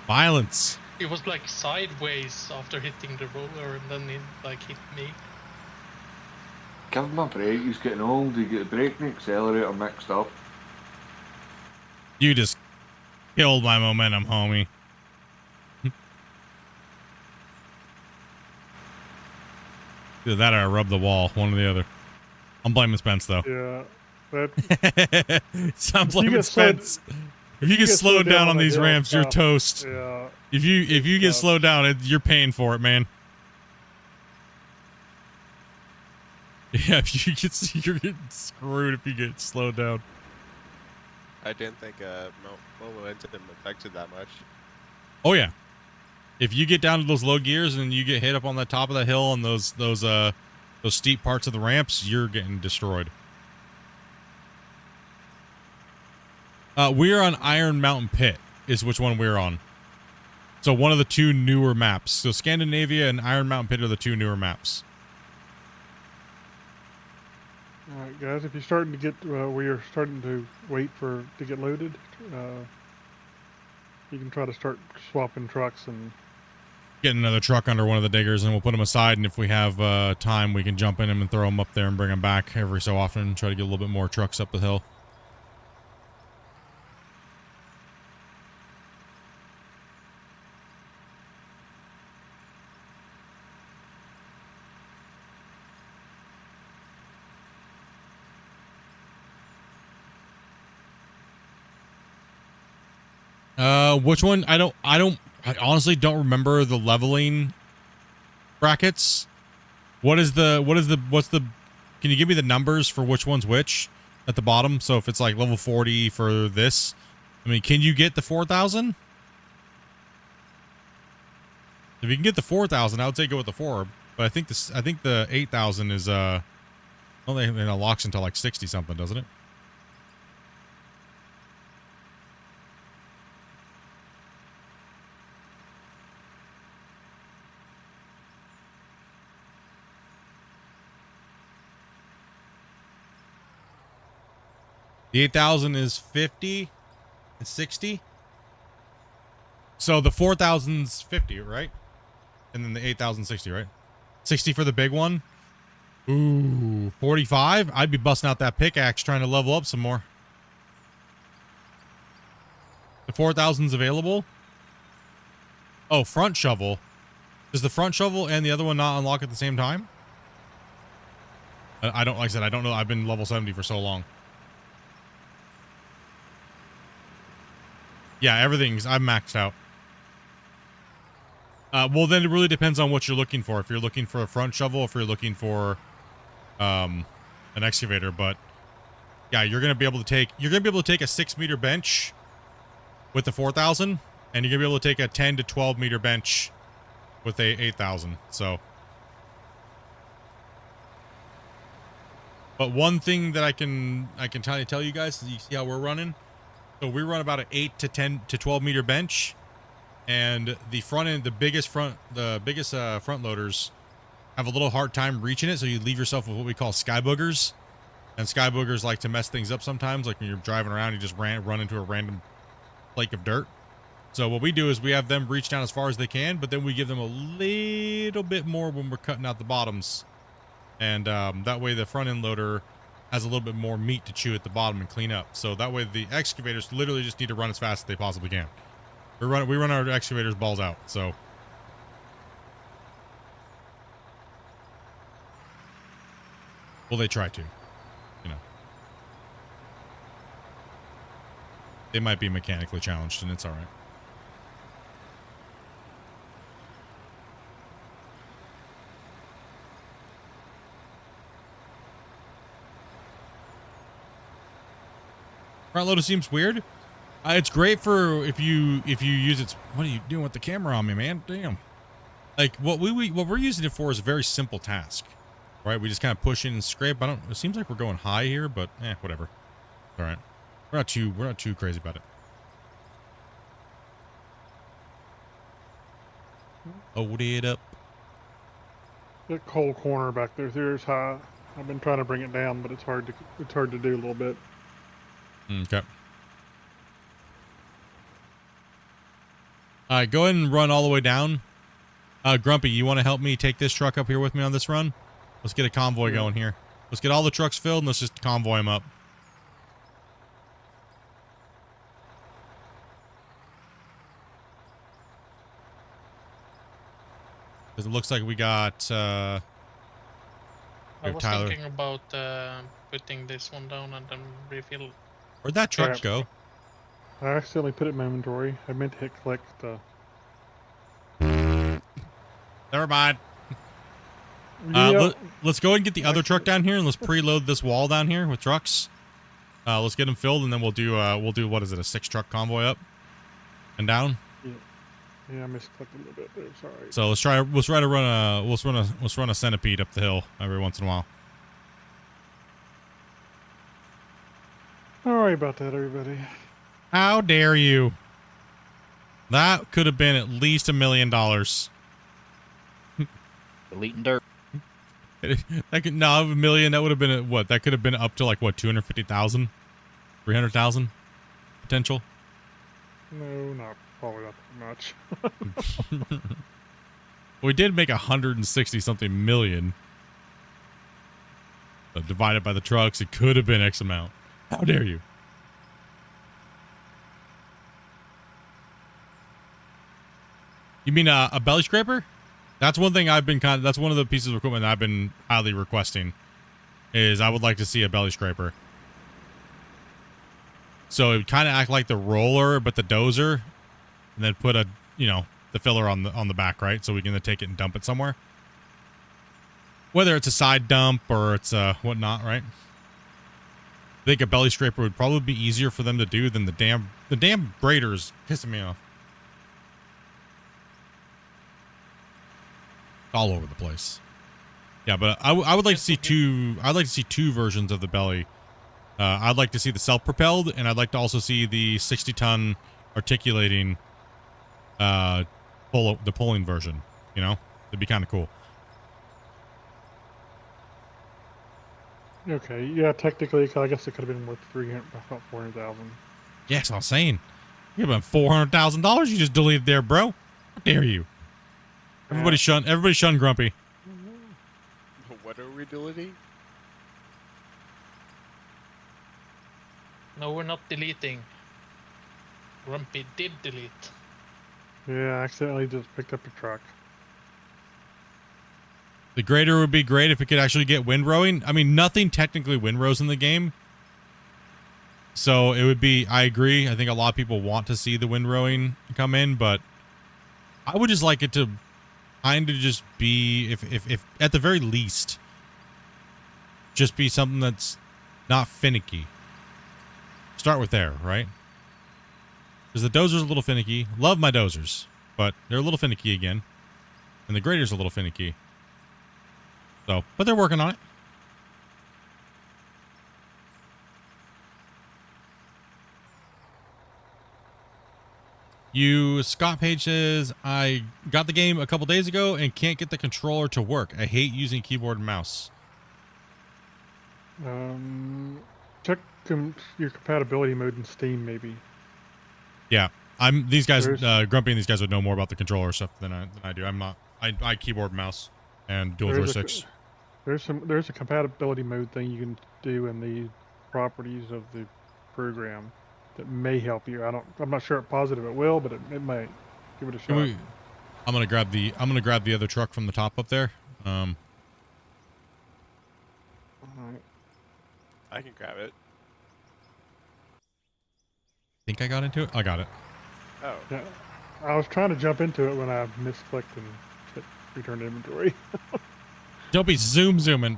Violence. He was like sideways after hitting the roller, and then he like hit me. Give him a break, he's getting old, he get the brake and accelerator mixed up. You just killed my momentum, homie. Either that or I rub the wall, one or the other. I'm blaming Spence, though. Yeah. I'm blaming Spence. If you get slowed down on these ramps, you're toast. Yeah. If you get slowed down, you're paying for it, man. Yeah, you're getting screwed if you get slowed down. I didn't think momentum affected that much. Oh yeah, if you get down to those low gears and you get hit up on the top of the hill and those steep parts of the ramps, you're getting destroyed. We're on Iron Mountain Pit, is which one we're on. So one of the two newer maps. So Scandinavia and Iron Mountain Pit are the two newer maps. All right, guys. If you're starting to get, we are starting to wait to get loaded. You can try to start swapping trucks and Get another truck under one of the diggers, and we'll put them aside. And if we have time, we can jump in them and throw them up there and bring them back every so often. Try to get a little bit more trucks up the hill. Which one? I honestly don't remember the leveling brackets. What's the, can you give me the numbers for which one's which at the bottom? So if it's like level 40 for this, I mean, can you get the 4,000? If you can get the 4,000, I would say go with the 4. But I think the 8,000 is only it locks until like 60 something, doesn't it? The 8,000 is 50 and 60. So the 4,000's 50, right? And then the 8,000 60, right? 60 for the big one. Ooh, 45? I'd be busting out that pickaxe trying to level up some more. The 4,000's available. Oh, front shovel. Does the front shovel and the other one not unlock at the same time? I don't, like I said, I don't know. I've been level 70 for so long. Yeah, I'm maxed out. Well, then it really depends on what you're looking for. If you're looking for a front shovel, if you're looking for an excavator, but yeah, you're gonna be able to take a 6-meter bench with the 4,000, and you're gonna be able to take a 10 to 12 meter bench with a 8,000. So, but one thing that I can tell you guys is, you see how we're running. So we run about an 8 to 10 to 12 meter bench, and the front end, the biggest front loaders have a little hard time reaching it. So you leave yourself with what we call sky boogers, and sky boogers like to mess things up sometimes. Like when you're driving around, you just run into a random flake of dirt. So what we do is we have them reach down as far as they can, but then we give them a little bit more when we're cutting out the bottoms, and that way the front end loader has a little bit more meat to chew at the bottom and clean up. So that way the excavators literally just need to run as fast as they possibly can. We run our excavators balls out. So well, they try to, you know. They might be mechanically challenged, and it's all right. Front loader seems weird. It's great for if you use it. What are you doing with the camera on me, man? Damn. Like what we're using it for is a very simple task, right? We just kind of push in and scrape. It seems like we're going high here, but whatever. All right, we're not too crazy about it. Hold it up. That coal corner back there is high. I've been trying to bring it down, but it's hard to do a little bit. Okay. All right, go ahead and run all the way down. Grumpy, you want to help me take this truck up here with me on this run? Let's get a convoy going here. Let's get all the trucks filled and let's just convoy them up. Because it looks like we got I was Tyler. thinking about putting this one down and then refill. Where'd that truck go? I accidentally put it in my inventory. I meant to hit click to... Never mind. Yep. Let's go ahead and get the other truck down here, and let's preload this wall down here with trucks. Let's get them filled, and then we'll do what is it, a 6-truck convoy up and down? Yeah, I misclicked a little bit there. Sorry. So let's try to run a centipede up the hill every once in a while. Sorry about that, everybody. How dare you? That could have been at least $1 million. Deleting dirt. $1 million. That would have been what? That could have been up to like what, 250,000, 300,000 potential. No, probably not that much. We did make 160 something million. So divided by the trucks, it could have been X amount. How dare you? You mean a belly scraper? That's one thing that's one of the pieces of equipment that I've been highly requesting, is I would like to see a belly scraper. So it would kind of act like the roller, but the dozer, and then put the filler on the back, right? So we can then take it and dump it somewhere. Whether it's a side dump or it's whatnot, right? I think a belly scraper would probably be easier for them to do than the damn grader's pissing me off. all over the place. Yeah, but I would like to see two. I'd like to see two versions of the belly. I'd like to see the self-propelled, and I'd like to also see the 60-ton articulating, the pulling version. You know, it'd be kind of cool. Okay, yeah, technically, I guess it could have been worth 400,000. Yeah, that's what I'm saying. You have about $400,000 you just deleted there, bro. How dare you? Everybody shun Grumpy. What are we deleting? No, we're not deleting. Grumpy did delete. Yeah, I accidentally just picked up a truck. The grader would be great if it could actually get windrowing. I mean, nothing technically windrows in the game. So it would be, I agree. I think a lot of people want to see the windrowing come in, but I would just like it to kind of just be, if at the very least, just be something that's not finicky. Start with there, right? Because the dozer's a little finicky. Love my dozers, but they're a little finicky again. And the grader's a little finicky. So, but they're working on it. Scott Page says, I got the game a couple days ago and can't get the controller to work. I hate using keyboard and mouse. Check your compatibility mode in Steam, maybe. Yeah, these guys, Grumpy and these guys would know more about the controller stuff than I do. I'm not. I keyboard, mouse, and dual joysticks. There's a compatibility mode thing you can do in the properties of the program that may help you. I'm not sure positive it will, but it might. Give it a shot. I'm gonna grab the other truck from the top up there. Alright. I can grab it. Think I got into it? I got it. Oh. Yeah, I was trying to jump into it when I misclicked and hit return inventory. Don't be zooming.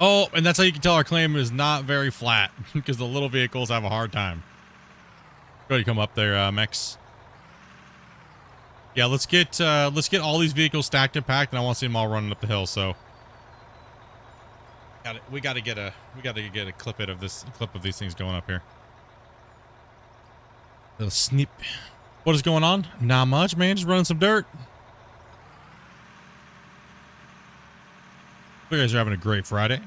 Oh, and that's how you can tell our claim is not very flat because the little vehicles have a hard time. Go ahead, come up there, Mex. Yeah, let's get all these vehicles stacked and packed, and I want to see them all running up the hill. So, we got to get a clip of these things going up here. Little snip. What is going on? Not much, man. Just running some dirt. You guys are having a great Friday.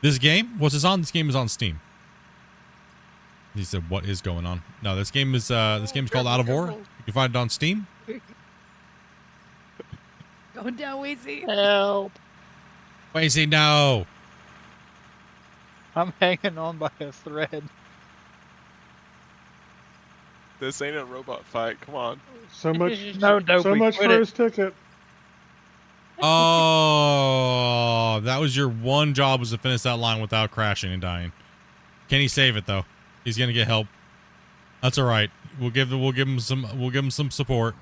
This game? What's this on? This game is on Steam. He said, "What is going on?" No, this game is called Out of War. You can find it on Steam. Going down, Weezy. Help! Weezy, no. I'm hanging on by a thread. This ain't a robot fight. Come on. So much. No, so much for his ticket. Oh, that was your one job, was to finish that line without crashing and dying. Can he save it though? He's gonna get help. That's all right. We'll give him some support.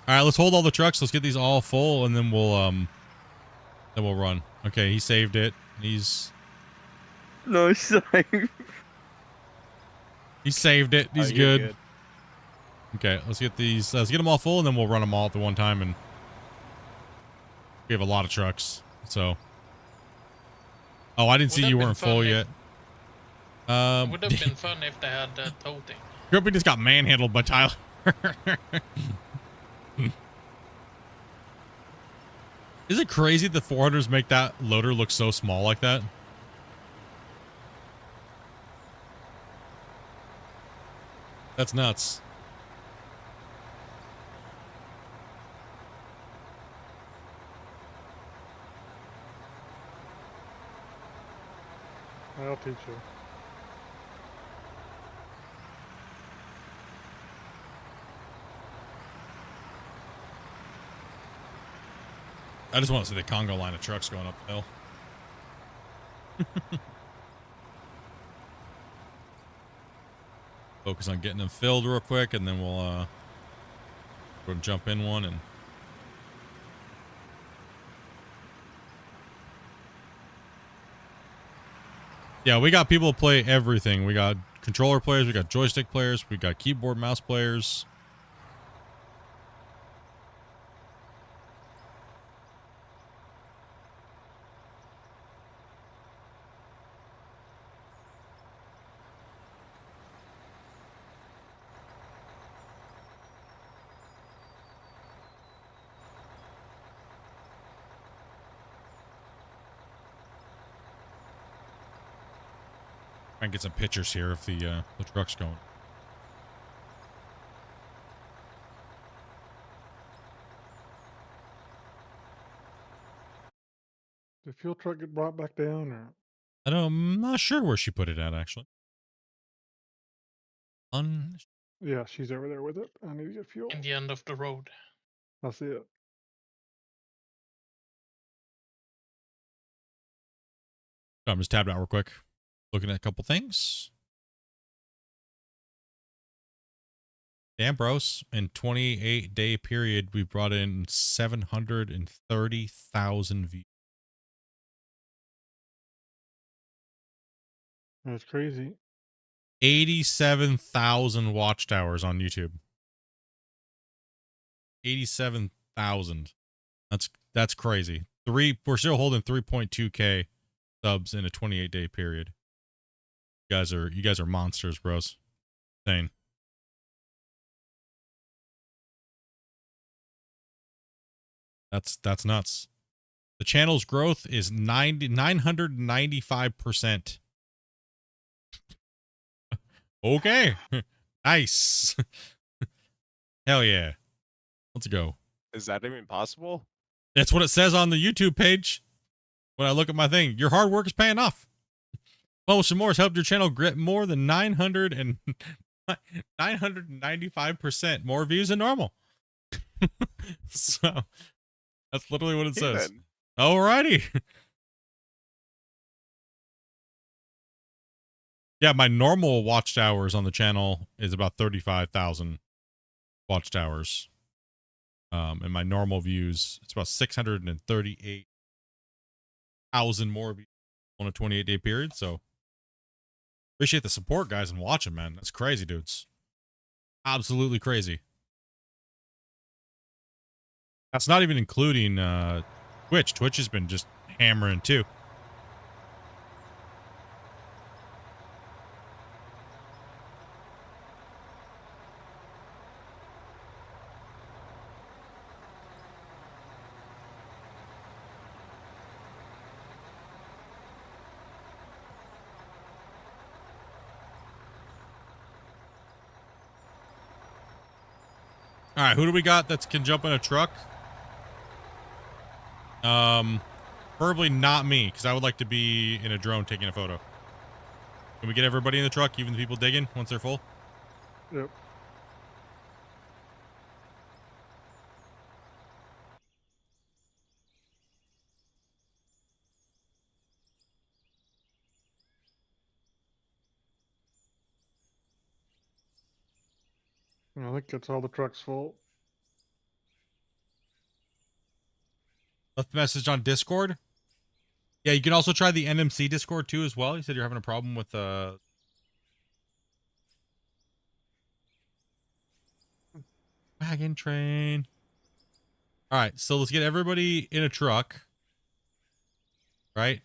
All right, let's hold all the trucks. Let's get these all full, and then we'll run. Okay, he saved it. He's save. He saved it. He's good. Okay, let's get these. Let's get them all full, and then we'll run them all at the one time. And we have a lot of trucks, so. Oh, I didn't see you weren't full yet. Would have been fun if they had that tow thing. Grumpy just got manhandled by Tyler. Is it crazy the 400s make that loader look so small like that? That's nuts. I'll teach you. I just want to see the Congo line of trucks going up the hill. Focus on getting them filled real quick, and then we'll jump in one and. Yeah, we got people to play everything. We got controller players, we got joystick players, we got keyboard mouse players. Try and get some pictures here of the truck's going. Did the fuel truck get brought back down, or? I'm not sure where she put it at, actually. Yeah, she's over there with it. I need to get fuel. In the end of the road. I see it. I'm just tabbed out real quick. Looking at a couple things. Damn, bros. In 28-day period, we brought in 730,000 views. That's crazy. 87,000 watch hours on YouTube. 87,000. That's crazy. We're still holding 3.2K subs in a 28-day period. You guys are monsters, bros. Insane. That's nuts. The channel's growth is 995%. Okay. Nice. Hell yeah. Let's go. Is that even possible? That's what it says on the YouTube page. When I look at my thing, your hard work is paying off. Publishing more has helped your channel get more than 995% more views than normal. So that's literally what it says. Then. Alrighty. Yeah, my normal watched hours on the channel is about 35,000 watched hours. And my normal views, it's about 638,000 more views on a 28-day period. So appreciate the support, guys, and watching, man. That's crazy, dudes. Absolutely crazy. That's not even including Twitch. Twitch has been just hammering too. All right, who do we got that can jump in a truck? Probably not me, because I would like to be in a drone taking a photo. Can we get everybody in the truck, even the people digging, once they're full? Yep. I think that's all the trucks full. Left a message on Discord. Yeah, you can also try the NMC Discord too as well. You said you're having a problem with wagon train. All right, so let's get everybody in a truck. Right?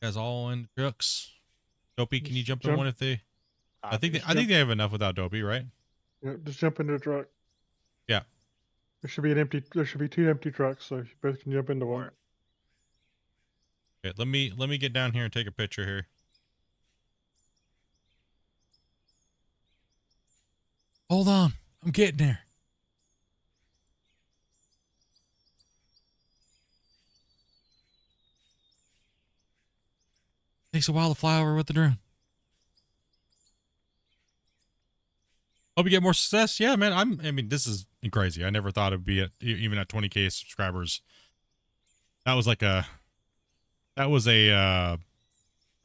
You guys all in trucks. Dopey, can you jump in one if they? I think they have enough without Dopey, right? Yeah, just jump into the truck. Yeah. There should be two empty trucks, so you both can jump into one. Okay, let me get down here and take a picture here. Hold on, I'm getting there. Takes a while to fly over with the drone. Hope you get more success. Yeah, man. I mean, this is crazy. I never thought it'd be even at 20K subscribers. That was a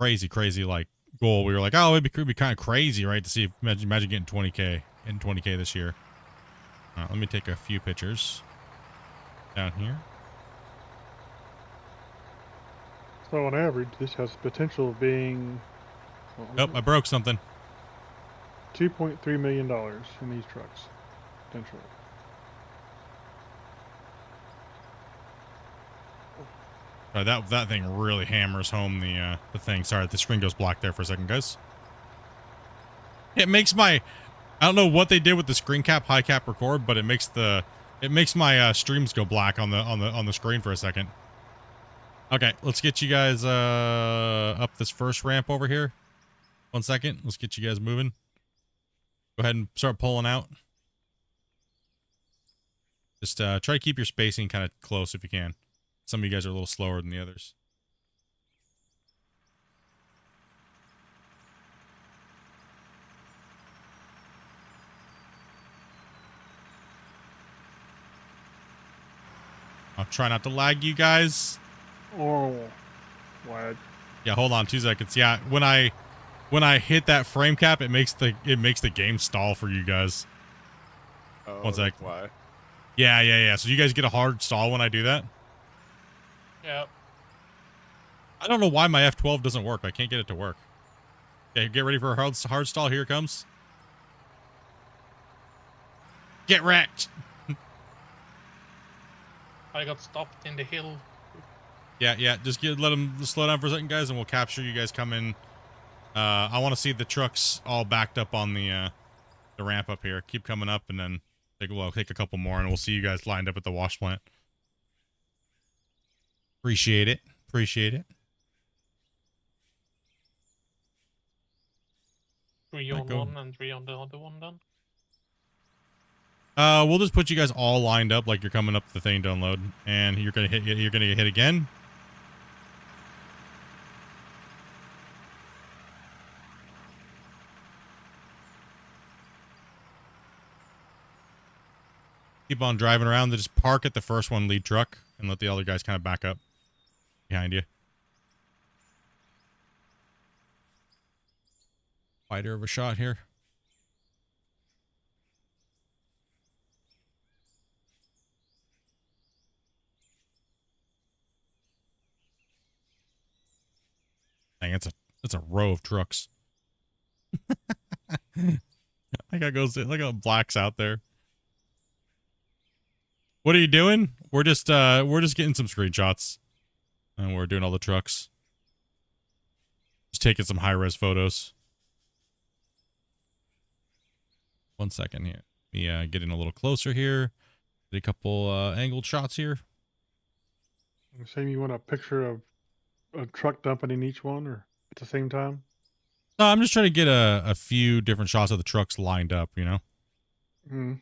crazy like goal. We were like, oh, it'd be kind of crazy, right? To see, imagine getting 20K in 20K this year. Let me take a few pictures down here. So on average, this has potential of being. Nope, I broke something. $2.3 million in these trucks, potentially. Right, that thing really hammers home the thing. Sorry, the screen goes black there for a second, guys. It makes my, I don't know what they did with the screen cap, high cap record, but it makes my streams go black on the screen for a second. Okay, let's get you guys up this first ramp over here. 1 second. Let's get you guys moving. Go ahead and start pulling out. Just try to keep your spacing kind of close if you can. Some of you guys are a little slower than the others. I'll try not to lag you guys. Oh, lag. Yeah, hold on 2 seconds. Yeah, when I hit that frame cap, it makes the game stall for you guys. Oh, 1 sec. why? Yeah. So you guys get a hard stall when I do that? Yeah. I don't know why my F12 doesn't work. I can't get it to work. Okay, get ready for a hard stall. Here it comes. Get wrecked. I got stopped in the hill. Yeah. Just let them slow down for a second, guys, and we'll capture you guys coming. I want to see the trucks all backed up on the ramp up here. Keep coming up, and then take a couple more, and we'll see you guys lined up at the wash plant. Appreciate it. 3 on one and 3 on the other one then. We'll just put you guys all lined up like you're coming up the thing to unload, and you're gonna get hit again. Keep on driving around. Then just park at the first one, lead truck, and let the other guys kind of back up behind you. Wider of a shot here. Dang, it's a row of trucks. I gotta go see. Look how black's out there. What are you doing? We're just getting some screenshots, and we're doing all the trucks. Just taking some high res photos. 1 second here. Me getting a little closer here. Get a couple angled shots here. You saying you want a picture of a truck dumping in each one, or at the same time? No, I'm just trying to get a few different shots of the trucks lined up, you know? Hmm.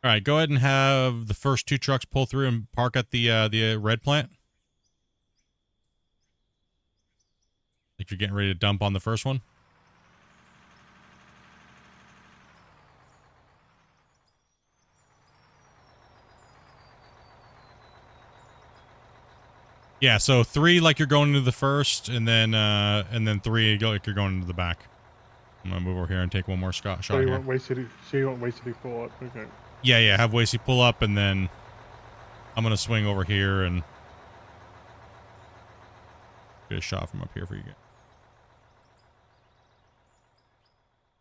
All right, go ahead and have the first 2 trucks pull through and park at the red plant. Like you're getting ready to dump on the first one. Yeah, so 3 like you're going into the first, and then 3 like you're going into the back. I'm gonna move over here and take one more shot So you here. want wasted? So you want wasted pull up? Okay. Yeah. Have Wasey pull up, and then I'm gonna swing over here and get a shot from up here for you guys.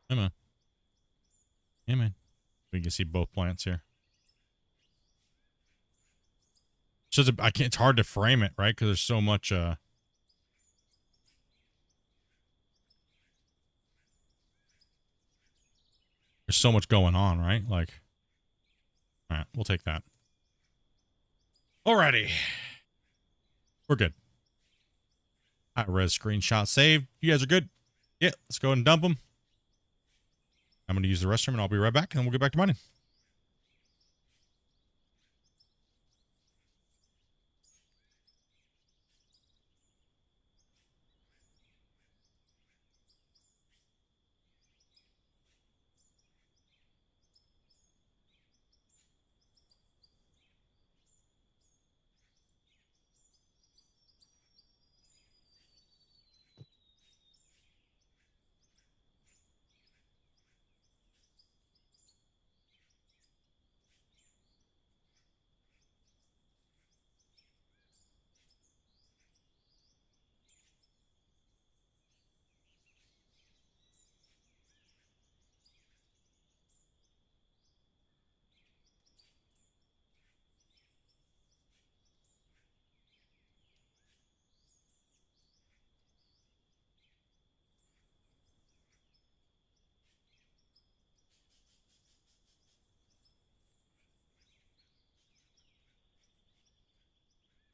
Come on. Yeah, man. We can see both plants here. So it's hard to frame it, right? Because there's so much. There's so much going on, right? Like, all right, we'll take that. Alrighty, we're good. High res screenshot saved. You guys are good. Yeah, let's go ahead and dump them. I'm going to use the restroom, and I'll be right back, and then we'll get back to mining.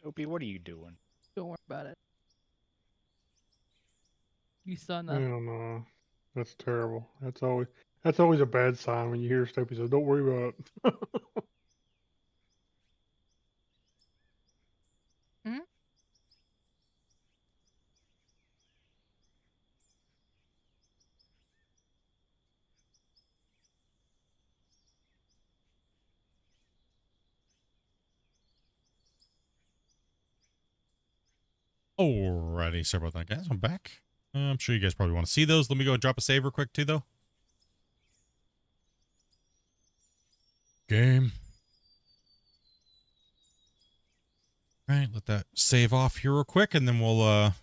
Opie, what are you doing? Don't worry about it. You saw I nothing. don't know. That's terrible. That's always a bad sign when you hear Stoopy say, "Don't worry about it." Alrighty, sorry about that, guys. I'm back. I'm sure you guys probably want to see those. Let me go and drop a save real quick, too, though. Game. All right, let that save off here real quick, and then I'll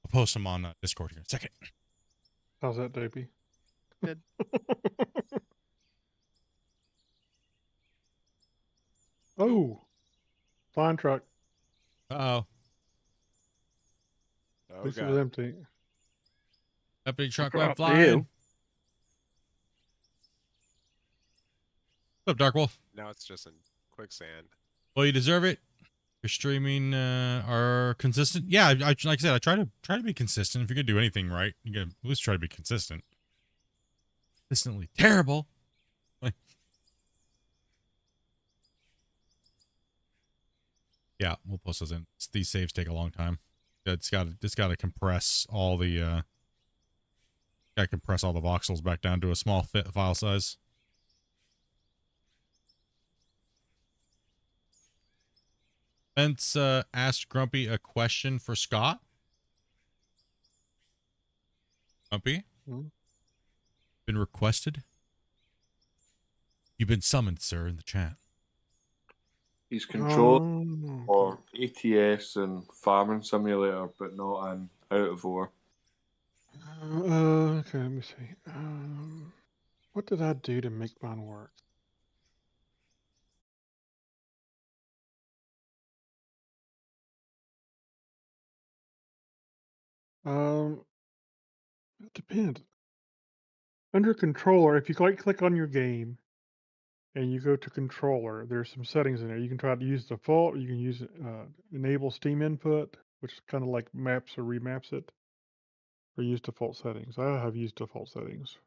post them on Discord here in a second. How's that, Dopey? Good. Oh, flying truck. Uh-oh. At least it was empty. Empty truck Up went to flying. you. What's up, Dark Wolf? Now it's just in quicksand. Well, you deserve it. Your streaming are consistent. Yeah, like I said, I try to be consistent. If you're gonna do anything right, you gotta at least try to be consistent. Consistently terrible. Like, yeah, we'll post those in. These saves take a long time. It's got to compress all the voxels back down to a small file size. Vince asked Grumpy a question for Scott. Grumpy? Been requested? You've been summoned, sir, in the chat. He's controlled for ATS and Farming Simulator, but not in Out of War. Okay, let me see. What did I do to make mine work? It depends. Under controller, if you click on your game and you go to controller, there's some settings in there. You can try to use default. You can use enable Steam input, which kind of like maps or remaps it, or use default settings. I have used default settings.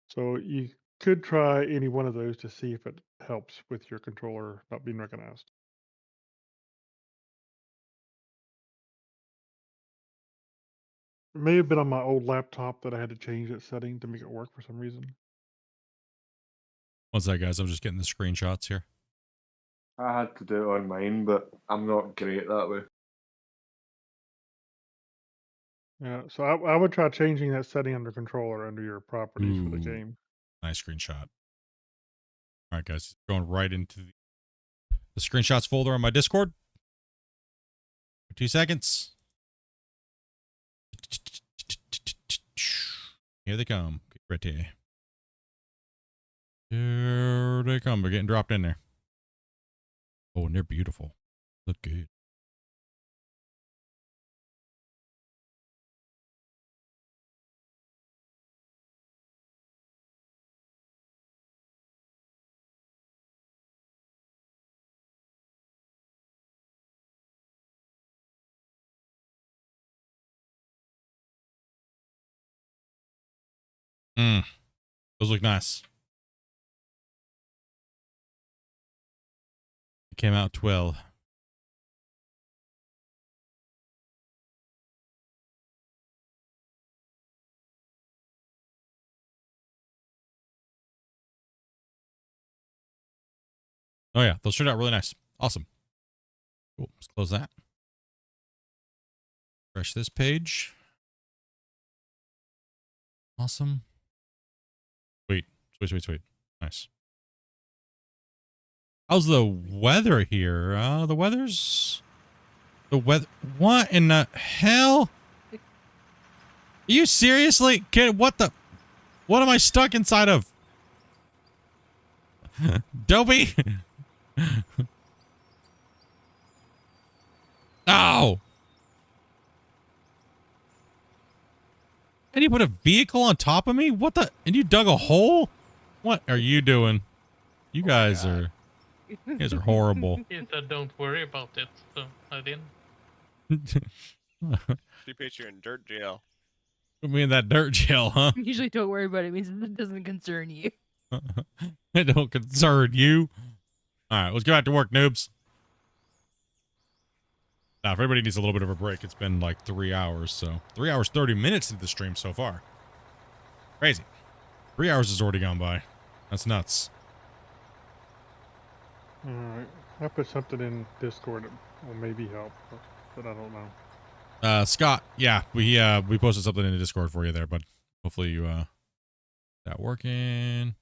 So you could try any one of those to see if it helps with your controller not being recognized. It may have been on my old laptop that I had to change that setting to make it work for some reason. What's that, guys? I'm just getting the screenshots here. I had to do it on mine, but I'm not great that way. Yeah, so I would try changing that setting under controller under your properties for the Ooh. game. Nice screenshot. All right, guys, going right into the screenshots folder on my Discord. 2 seconds. Here they come. Get ready. Here they come. They're getting dropped in there. Oh, and they're beautiful. Look good. Those look nice. It came out 12. Oh yeah, those turned out really nice. Awesome. Cool. Let's close that. Refresh this page. Awesome. Sweet. Nice. How's the weather here? The weather. What in the hell? Are you seriously? What am I stuck inside of? Dopey? Ow! And you put a vehicle on top of me? What the? And you dug a hole? What are you doing? You guys are... You guys are horrible. He said don't worry about it, so I didn't. She put you in dirt jail. Put me in that dirt jail, huh? Usually don't worry about it. It means it doesn't concern you. It don't concern you. All right, let's go back to work, noobs. Now, if everybody needs a little bit of a break, it's been like 3 hours, so 3 hours, 30 minutes into the stream so far. Crazy. 3 hours has already gone by. That's nuts. Alright. I put something in Discord that will maybe help, but I don't know. Scott, yeah, we posted something in the Discord for you there, bud. Hopefully you, that working.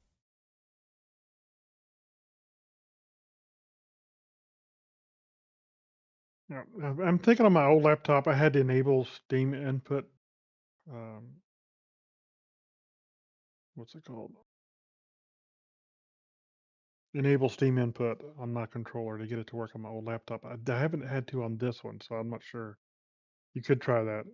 Yeah, I'm thinking on my old laptop, I had to enable Steam input. What's it called? Enable Steam input on my controller to get it to work on my old laptop. I haven't had to on this one, so I'm not sure. You could try that.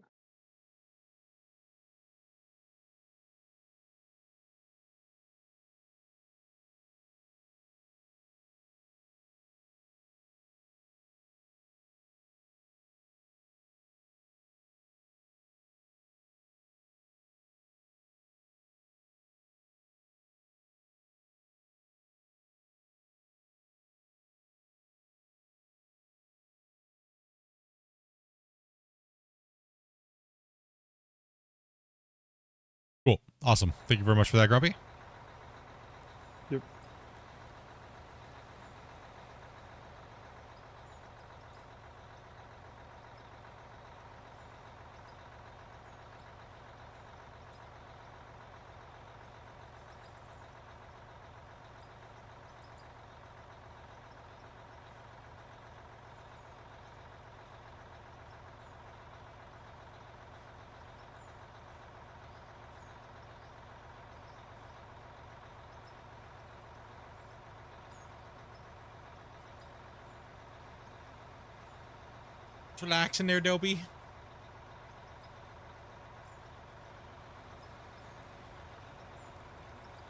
Cool. Awesome. Thank you very much for that, Grumpy. Yep. Relax in there, Dopey.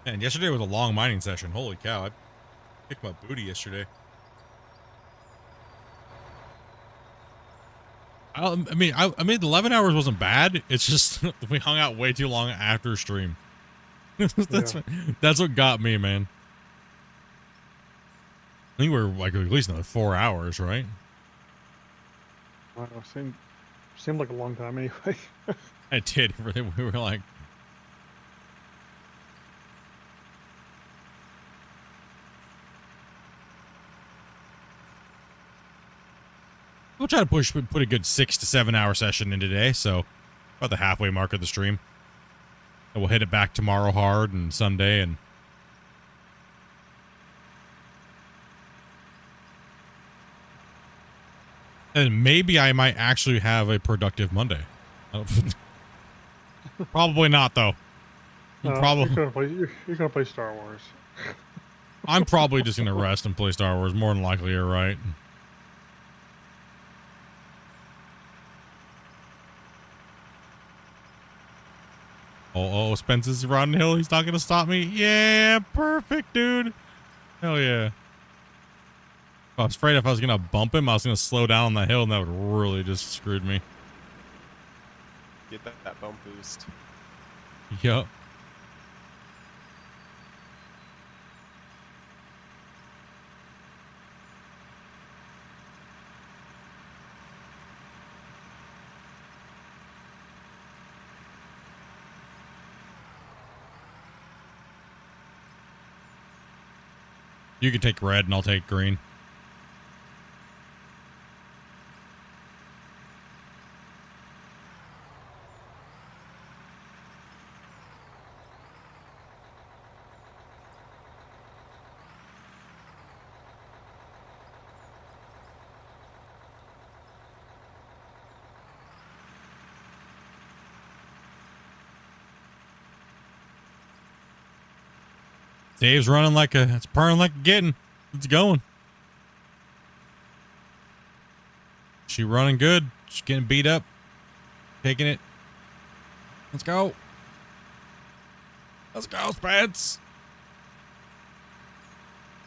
Man, yesterday was a long mining session. Holy cow. I kicked my booty yesterday. I mean, 11 hours wasn't bad. It's just we hung out way too long after stream. That's what got me, man. I think we were like at least another 4 hours, right? Wow, seemed like a long time anyway. It did. We were like, we'll try to put a good 6 to 7 hour session in today, so about the halfway mark of the stream. And we'll hit it back tomorrow hard and Sunday, and maybe I might actually have a productive Monday. Probably not, though. You're gonna play Star Wars. I'm probably just gonna rest and play Star Wars. More than likely, you're right. Oh, Spence's riding the hill. He's not gonna stop me. Yeah, perfect, dude. Hell yeah. I was afraid if I was gonna bump him, I was gonna slow down on the hill, and that would really just screwed me. Get that bump boost. Yup. You can take red and I'll take green. Dave's running like it's purring like a kitten. It's going. She running good. She's getting beat up. Taking it. Let's go. Let's go, Spence.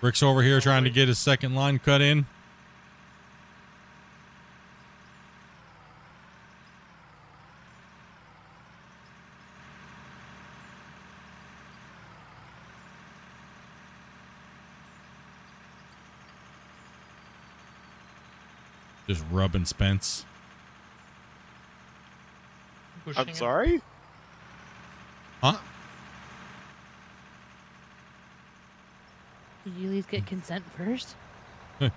Rick's over here trying to get his second line cut in. Just rubbing Spence. I'm sorry? Huh? Did you at least get consent first? I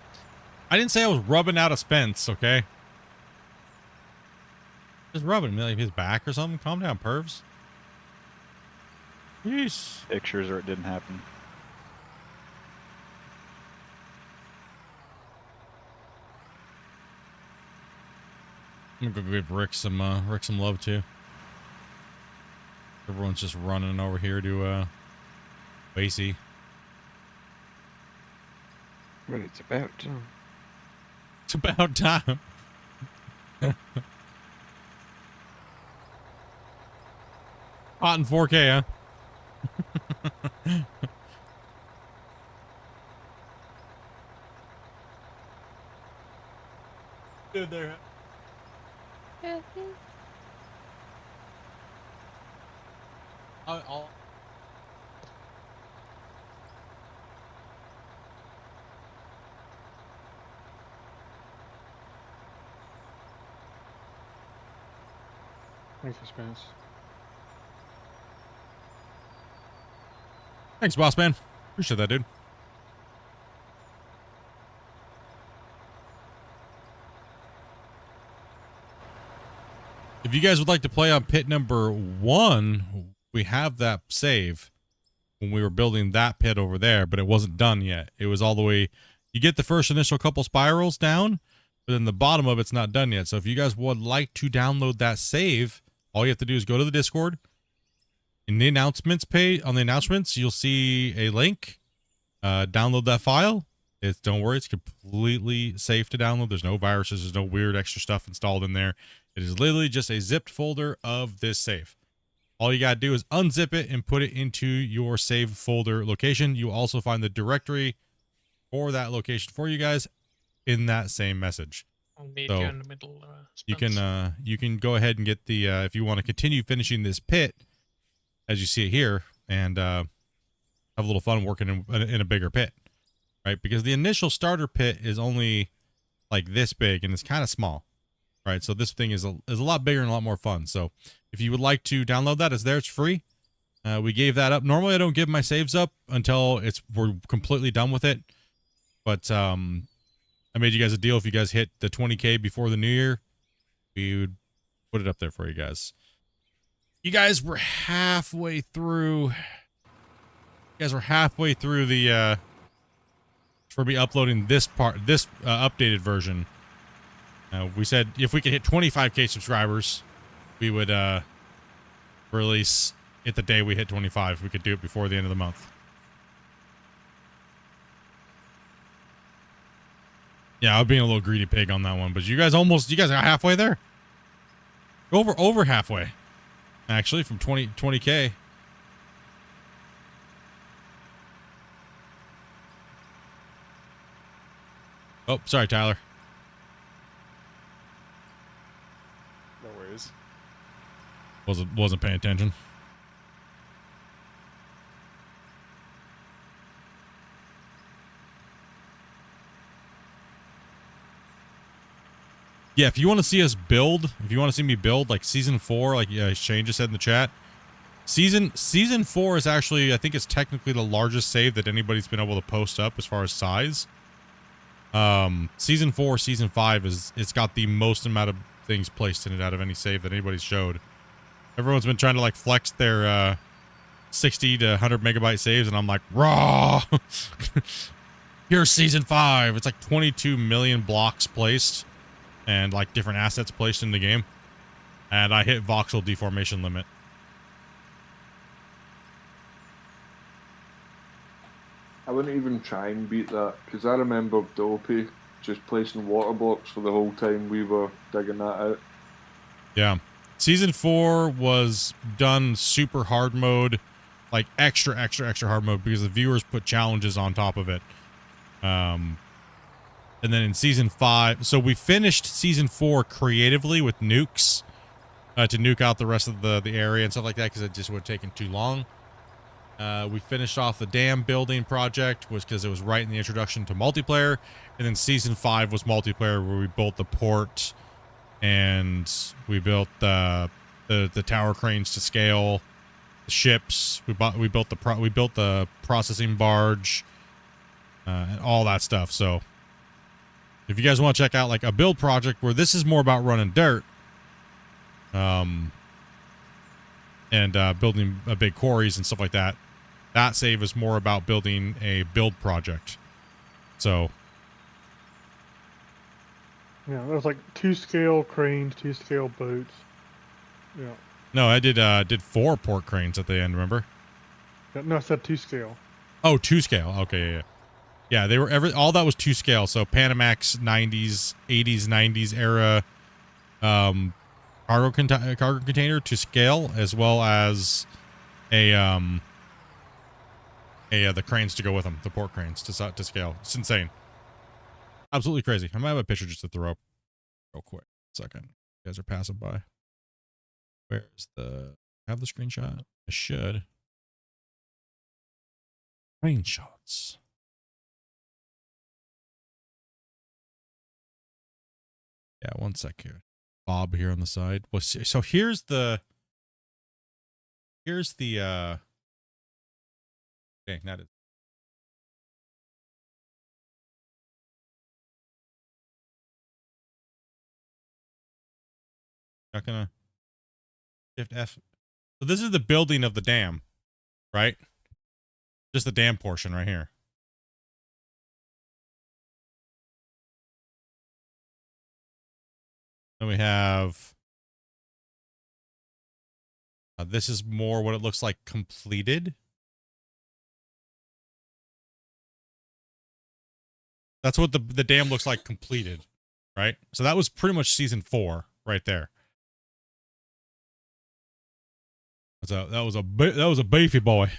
didn't say I was rubbing out a Spence, okay? Just rubbing him, like his back or something. Calm down, pervs. Yeesh. Pictures or it didn't happen. I'm gonna go give Rick some love too. Everyone's just running over here to Basie. Well, it's about time. It's about time. Hot in 4K, huh? Dude, there. I'll Thanks, Spence. Thanks, boss man. Appreciate that, dude. If you guys would like to play on pit number 1, we have that save when we were building that pit over there, but it wasn't done yet. It was all the way, you get the first initial couple spirals down, but then the bottom of it's not done yet. So if you guys would like to download that save, all you have to do is go to the Discord. In the announcements page, on the announcements, you'll see a link. Download that file. Don't worry, it's completely safe to download. There's no viruses, there's no weird extra stuff installed in there. It is literally just a zipped folder of this save. All you gotta do is unzip it and put it into your save folder location. You also find the directory for that location for you guys in that same message. I'll meet So you in the middle. you can go ahead and get the if you want to continue finishing this pit as you see it here and have a little fun working in a bigger pit, right? Because the initial starter pit is only like this big and it's kind of small, right? So this thing is a lot bigger and a lot more fun. So if you would like to download that, it's there. It's free. We gave that up. Normally I don't give my saves up until we're completely done with it, but I made you guys a deal. If you guys hit the 20K before the new year, we would put it up there for you guys. You guys were halfway through. You guys were halfway through the for me uploading this updated version. We said if we could hit 25K subscribers, we would release it the day we hit 25. We could do it before the end of the month. Yeah, I was being a little greedy pig on that one, but you guys are halfway there. Over halfway. Actually, from 20K. Oh, sorry, Tyler. No worries. Wasn't paying attention. Yeah, if you want to see us build, if you want to see me build like season 4, like Shane just said in the chat, season 4 is actually, I think it's technically the largest save that anybody's been able to post up as far as size. Season 4, season 5 it's got the most amount of things placed in it out of any save that anybody's showed. Everyone's been trying to like flex their 60 to 100 megabyte saves, and I'm like, raw. Here's season 5. It's like 22 million blocks placed and like different assets placed in the game, and I hit voxel deformation limit. I wouldn't even try and beat that, because I remember Dopey just placing water blocks for the whole time we were digging that out. Yeah. Season 4 was done super hard mode like extra hard mode because the viewers put challenges on top of it. And then in season 5, so we finished season 4 creatively with nukes to nuke out the rest of the area and stuff like that because it just would have taken too long. We finished off the dam building project was because it was right in the introduction to multiplayer, and then season 5 was multiplayer where we built the port and we built the tower cranes to scale, the ships. We built the processing barge, and all that stuff. So if you guys want to check out like a build project where this is more about running dirt, and building big quarries and stuff like that, that save is more about building a build project. So Yeah, there was like 2 scale cranes, 2 scale boats. Yeah. no, I did 4 port cranes at the end. Remember? No, I said 2 scale. Oh, 2 scale. Okay, yeah. They were all that was 2 scale. So Panamax 90s, 80s, 90s era, cargo container to scale, as well as the cranes to go with them, the port cranes to scale. It's insane, absolutely crazy. I might have a picture just to throw up real quick. Second, you guys are passing by. Where's the? Have the screenshot? I should. Screenshots. Yeah, one sec here. Bob here on the side. Well, so here's the dang, that is not gonna shift F. So this is the building of the dam, right? Just the dam portion right here. Then we have this is more what it looks like completed. That's what the dam looks like completed, right? So that was pretty much season 4 right there. That was a beefy boy.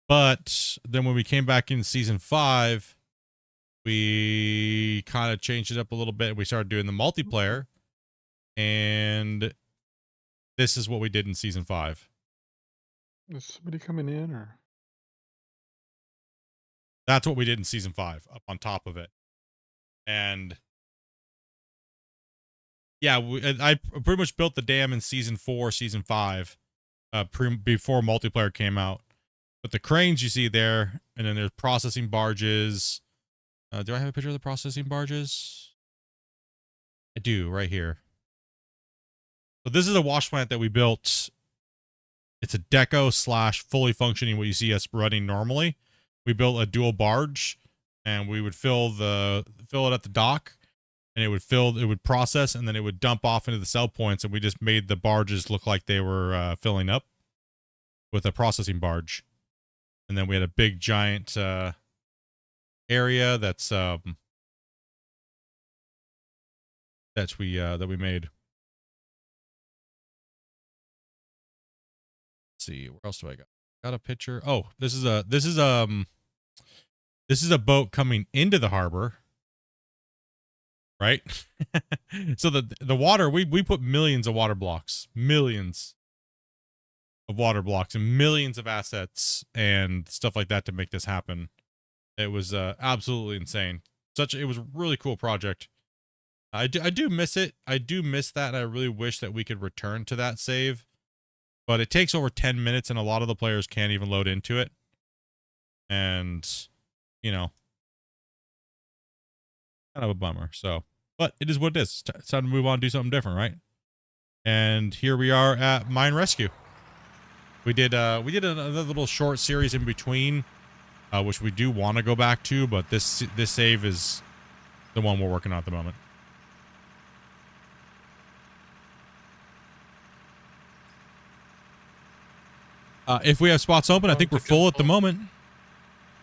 But then when we came back in season 5, we kind of changed it up a little bit. We started doing the multiplayer, and this is what we did in season 5. Is somebody coming in or? That's what we did in season 5 up on top of it. And yeah, I pretty much built the dam in season 4, season 5, before multiplayer came out. But the cranes you see there, and then there's processing barges. Do I have a picture of the processing barges? I do, right here. So this is a wash plant that we built. It's a deco / fully functioning, what you see us running normally. We built a dual barge, and we would fill it at the dock, and it would process, and then it would dump off into the sell points, and we just made the barges look like they were filling up with a processing barge. And then we had a big giant area that we made. Let's see, where else do I got a picture? Oh, this is a boat coming into the harbor, right? So the water, we put millions of water blocks, and millions of assets and stuff like that to make this happen. It was absolutely insane. It was a really cool project. I do miss it. I do miss that, and I really wish that we could return to that save. But it takes over 10 minutes, and a lot of the players can't even load into it. And, you know, kind of a bummer. So, but it is what it is. It's time to move on, do something different, right? And here we are at Mine Rescue. We did another little short series in between, which we do want to go back to, but this save is the one we're working on at the moment. If we have spots open, I think we're full at the moment.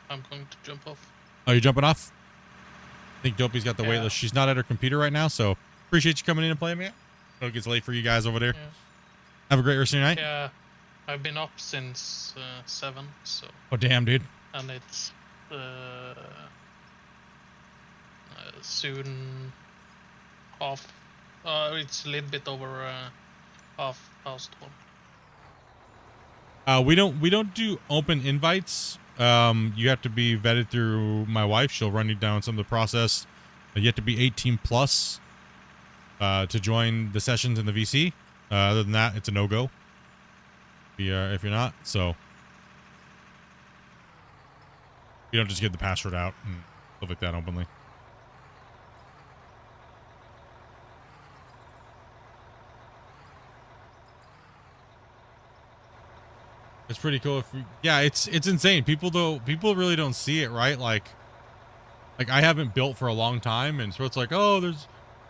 I'm going to jump off. Oh, you're jumping off? I think Dopey's got the wait list. She's not at her computer right now, so appreciate you coming in and playing, man. I know it gets late for you guys over there. Have a great rest of your night. Yeah, I've been up since 7, so Oh, damn, dude. and it's soon half. It's a little bit over half past 1. We don't do open invites. You have to be vetted through my wife. She'll run you down some of the process. You have to be 18 plus to join the sessions in the VC. Other than that, it's a no-go. If you're not, so you don't just give the password out and stuff like that openly. It's pretty cool. Yeah, it's insane. People really don't see it, right? Like I haven't built for a long time, and so it's like, oh,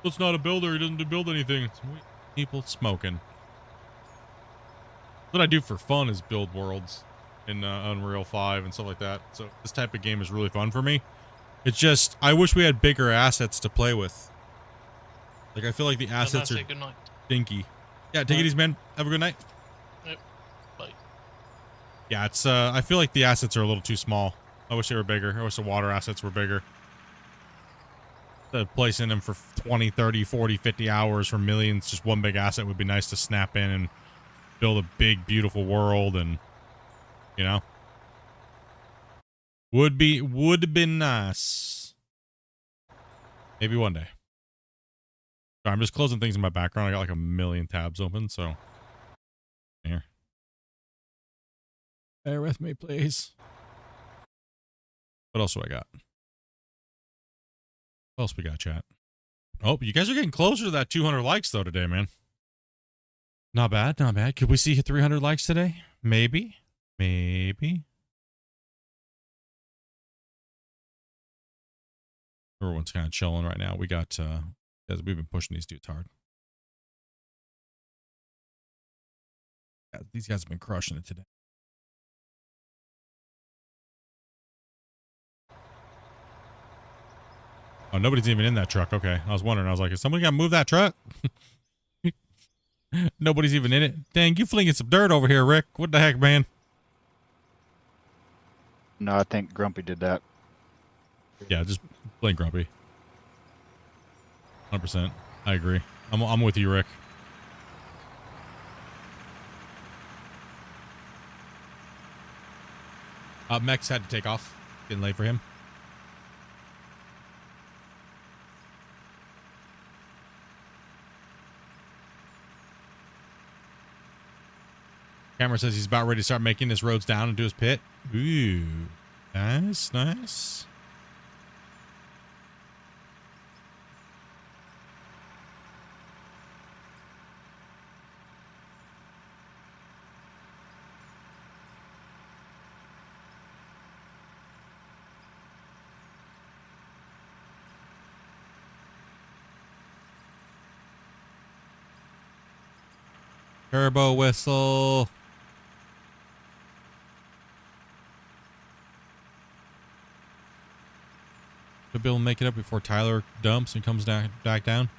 it's not a builder. He doesn't build anything. It's people smoking. What I do for fun is build worlds in Unreal 5 and stuff like that. So this type of game is really fun for me. It's just I wish we had bigger assets to play with. Like I feel like the assets are dinky. Yeah, take it easy, man. Have a good night. Yep. Bye. Yeah, it's I feel like the assets are a little too small. I wish they were bigger. I wish the water assets were bigger. Placing them for 20, 30, 40, 50 hours for millions, just one big asset would be nice to snap in and build a big, beautiful world, and you know, would have been nice. Maybe one day. Sorry, I'm just closing things in my background. I got like a million tabs open, so here. Bear with me, please. What else do I got? What else we got, chat? Oh, you guys are getting closer to that 200 likes though today, man. Not bad, not bad. Could we see 300 likes today? Maybe. Maybe. Everyone's kind of chilling right now. We got, we've been pushing these dudes hard. Yeah, these guys have been crushing it today. Oh, nobody's even in that truck. Okay. I was wondering. I was like, is somebody going to move that truck? Nobody's even in it. Dang, you flinging some dirt over here, Rick. What the heck, man? No, I think Grumpy did that. Yeah, just blame Grumpy. 100%. I agree. I'm with you, Rick. Mex had to take off. Getting late for him. Cameron says he's about ready to start making his roads down into his pit. Ooh. Nice, nice. Turbo whistle. Should be able to make it up before Tyler dumps and comes back down.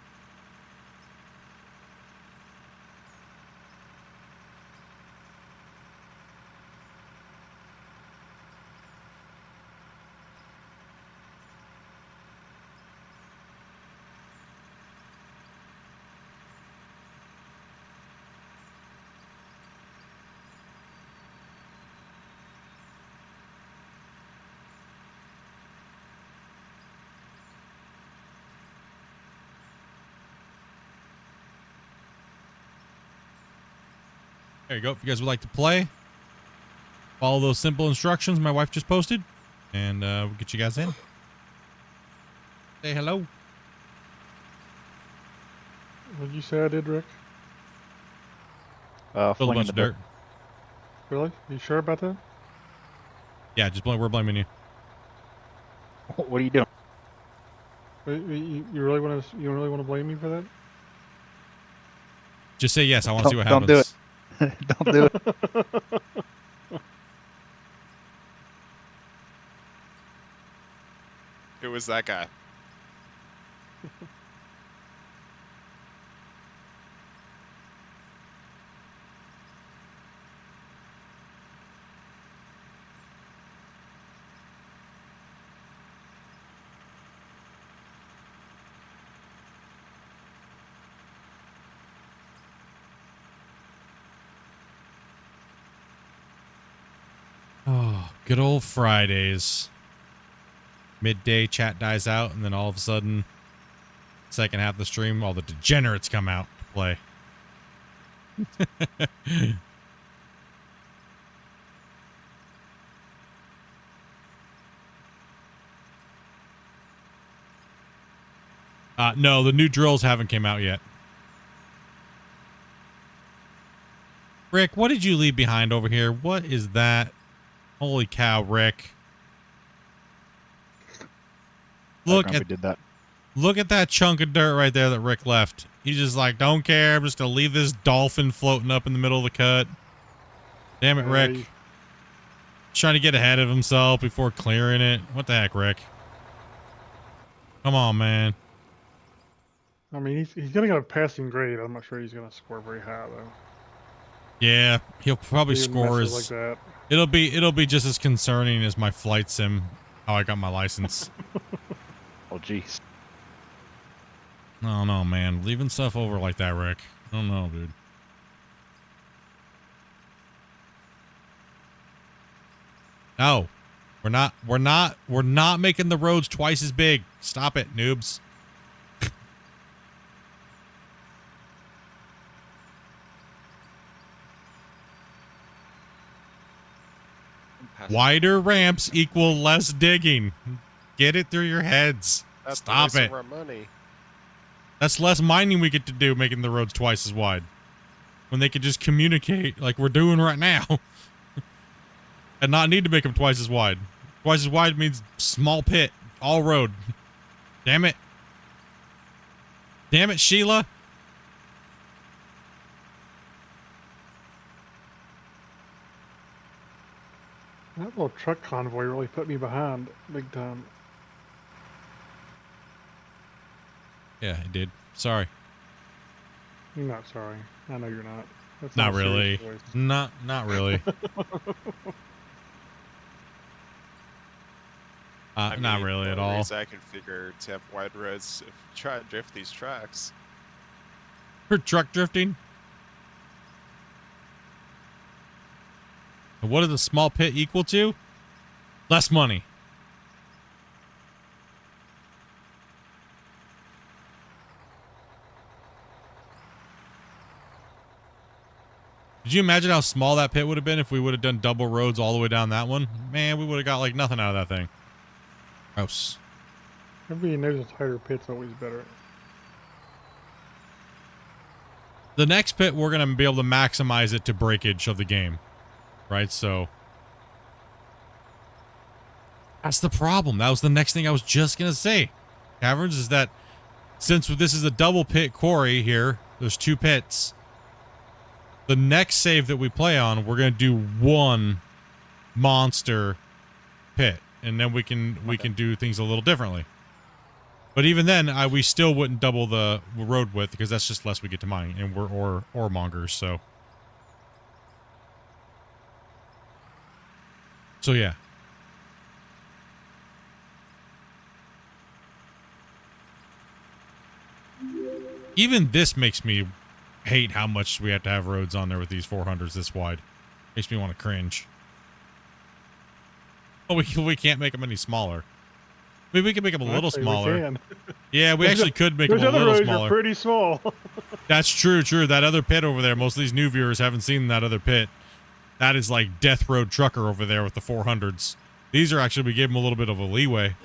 There you go. If you guys would like to play, follow those simple instructions my wife just posted, and we'll get you guys in. Say hello. What did you say I did, Rick? Build a bunch of dirt. Really? You sure about that? Yeah, just we're blaming you. What are you doing? You really want to? You really want to blame me for that? Just say yes. I want to see what happens. Don't do it. Don't do it. It was that guy. Oh, good old Fridays. Midday chat dies out, and then all of a sudden, second half of the stream, all the degenerates come out to play. No, the new drills haven't came out yet. Rick, what did you leave behind over here? What is that? Holy cow, Rick. Look at that chunk of dirt right there that Rick left. He's just like, don't care. I'm just going to leave this dolphin floating up in the middle of the cut. Damn it, Rick. He's trying to get ahead of himself before clearing it. What the heck, Rick? Come on, man. I mean, he's going to get a passing grade. I'm not sure he's going to score very high, though. Yeah, he'll probably score like as... that. It'll be just as concerning as my flight sim, how I got my license. Oh, jeez. No, no, man. Leaving stuff over like that, Rick. I don't know, dude. No. We're not making the roads twice as big. Stop it, noobs. Wider ramps equal less digging. Get it through your heads. That's Stop it. Our money. That's less mining we get to do making the roads twice as wide. When they could just communicate like we're doing right now. And not need to make them twice as wide. Twice as wide means small pit. All road. Damn it. Damn it, Sheila. That little truck convoy really put me behind big time. Yeah, it did. Sorry. You're not sorry. I know you're not. That's Not a serious really. voice. Not really. Not really at all. I can figure to have wide roads if you try to drift these tracks. For truck drifting? And what does a small pit equal to? Less money. Did you imagine how small that pit would have been if we would have done double roads all the way down that one? Man, we would have got like nothing out of that thing. Gross. Every knows a tighter pit's always better. The next pit, we're going to be able to maximize it to breakage of the game. Right? So that's the problem. That was the next thing I was just going to say. Caverns, is that since this is a double pit quarry here, there's two pits. The next save that we play on, we're going to do one monster pit. And then we can do things a little differently. But even then, we still wouldn't double the road width because that's just less we get to mine. And we're ore mongers, so. So yeah. Even this makes me hate how much we have to have roads on there with these 400s this wide. Makes me want to cringe. Oh, we can't make them any smaller. I mean, we can make them a little smaller. We can. Yeah, we actually could make them a little roads smaller. Are pretty small. That's true. That other pit over there, most of these new viewers haven't seen that other pit. That is like Death Road Trucker over there with the 400s. These are actually, we gave them a little bit of a leeway.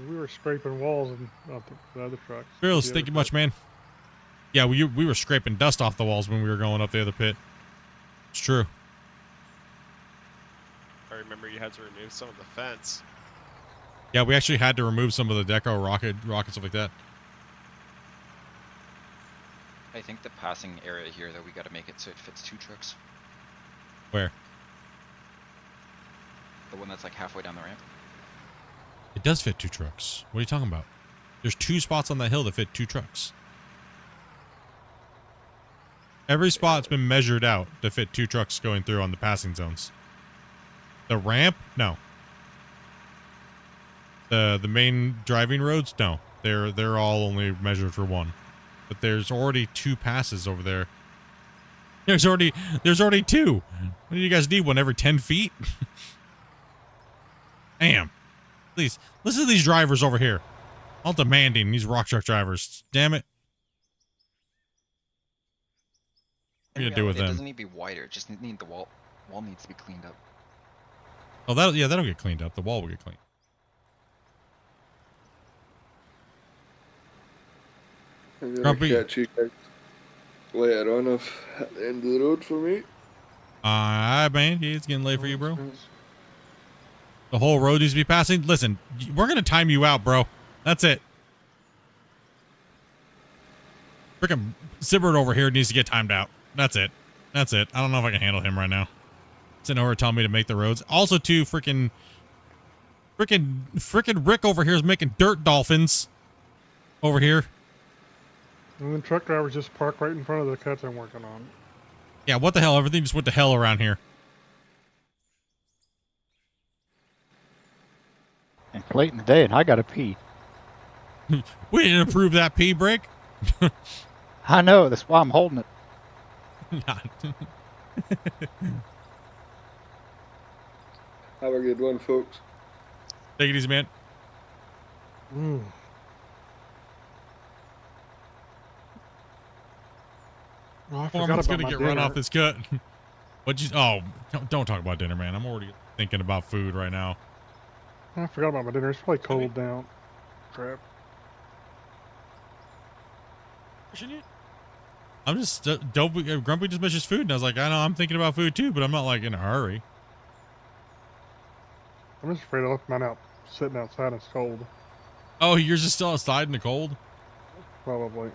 We were scraping walls and off the other trucks. Fearless, thank you much, man. Yeah, we were scraping dust off the walls when we were going up the other pit. It's true. I remember you had to remove some of the fence. Yeah, we actually had to remove some of the deco rocket stuff like that. I think the passing area here, though, we got to make it so it fits 2 trucks. Where? The one that's like halfway down the ramp. It does fit 2 trucks. What are you talking about? There's 2 spots on that hill that fit 2 trucks. Every spot's been measured out to fit 2 trucks going through on the passing zones. The ramp? No. The main driving roads? No. They're all only measured for 1. but there's already 2 passes over there. There's already 2. What do you guys need? One every 10 feet? Damn. Please, listen to these drivers over here. All demanding, these rock truck drivers. Damn it. What are you gonna do with It them? doesn't need to be wider. It just need the wall. Wall needs to be cleaned up. Oh, that'll get cleaned up. The wall will get cleaned. I'm gonna Grumpy. catch you guys later on at the end of the road for me. Alright, man. Yeah, it's getting late for you, bro. The whole road needs to be passing. Listen, we're gonna time you out, bro. That's it. Freaking Sibbert over here needs to get timed out. That's it. That's it. I don't know if I can handle him right now. Sitting over telling me to make the roads. Also, too, freaking Rick over here is making dirt dolphins over here. And then truck drivers just park right in front of the cuts I'm working on. Yeah, what the hell? Everything just went to hell around here. It's late in the day and I gotta pee. We didn't approve that pee break. I know, that's why I'm holding it. Have a good one, folks. Take it easy, man. Mm. Oh, I forgot Foreman's about gonna my get run dinner. off this cut. What'd you? Oh, don't talk about dinner, man. I'm already thinking about food right now. I forgot about my dinner. It's probably cold down. Crap. I'm just Grumpy just mentioned food, and I was like, I know I'm thinking about food too, but I'm not like in a hurry. I'm just afraid I left mine out sitting outside and it's cold. Oh, yours is still outside in the cold? Probably.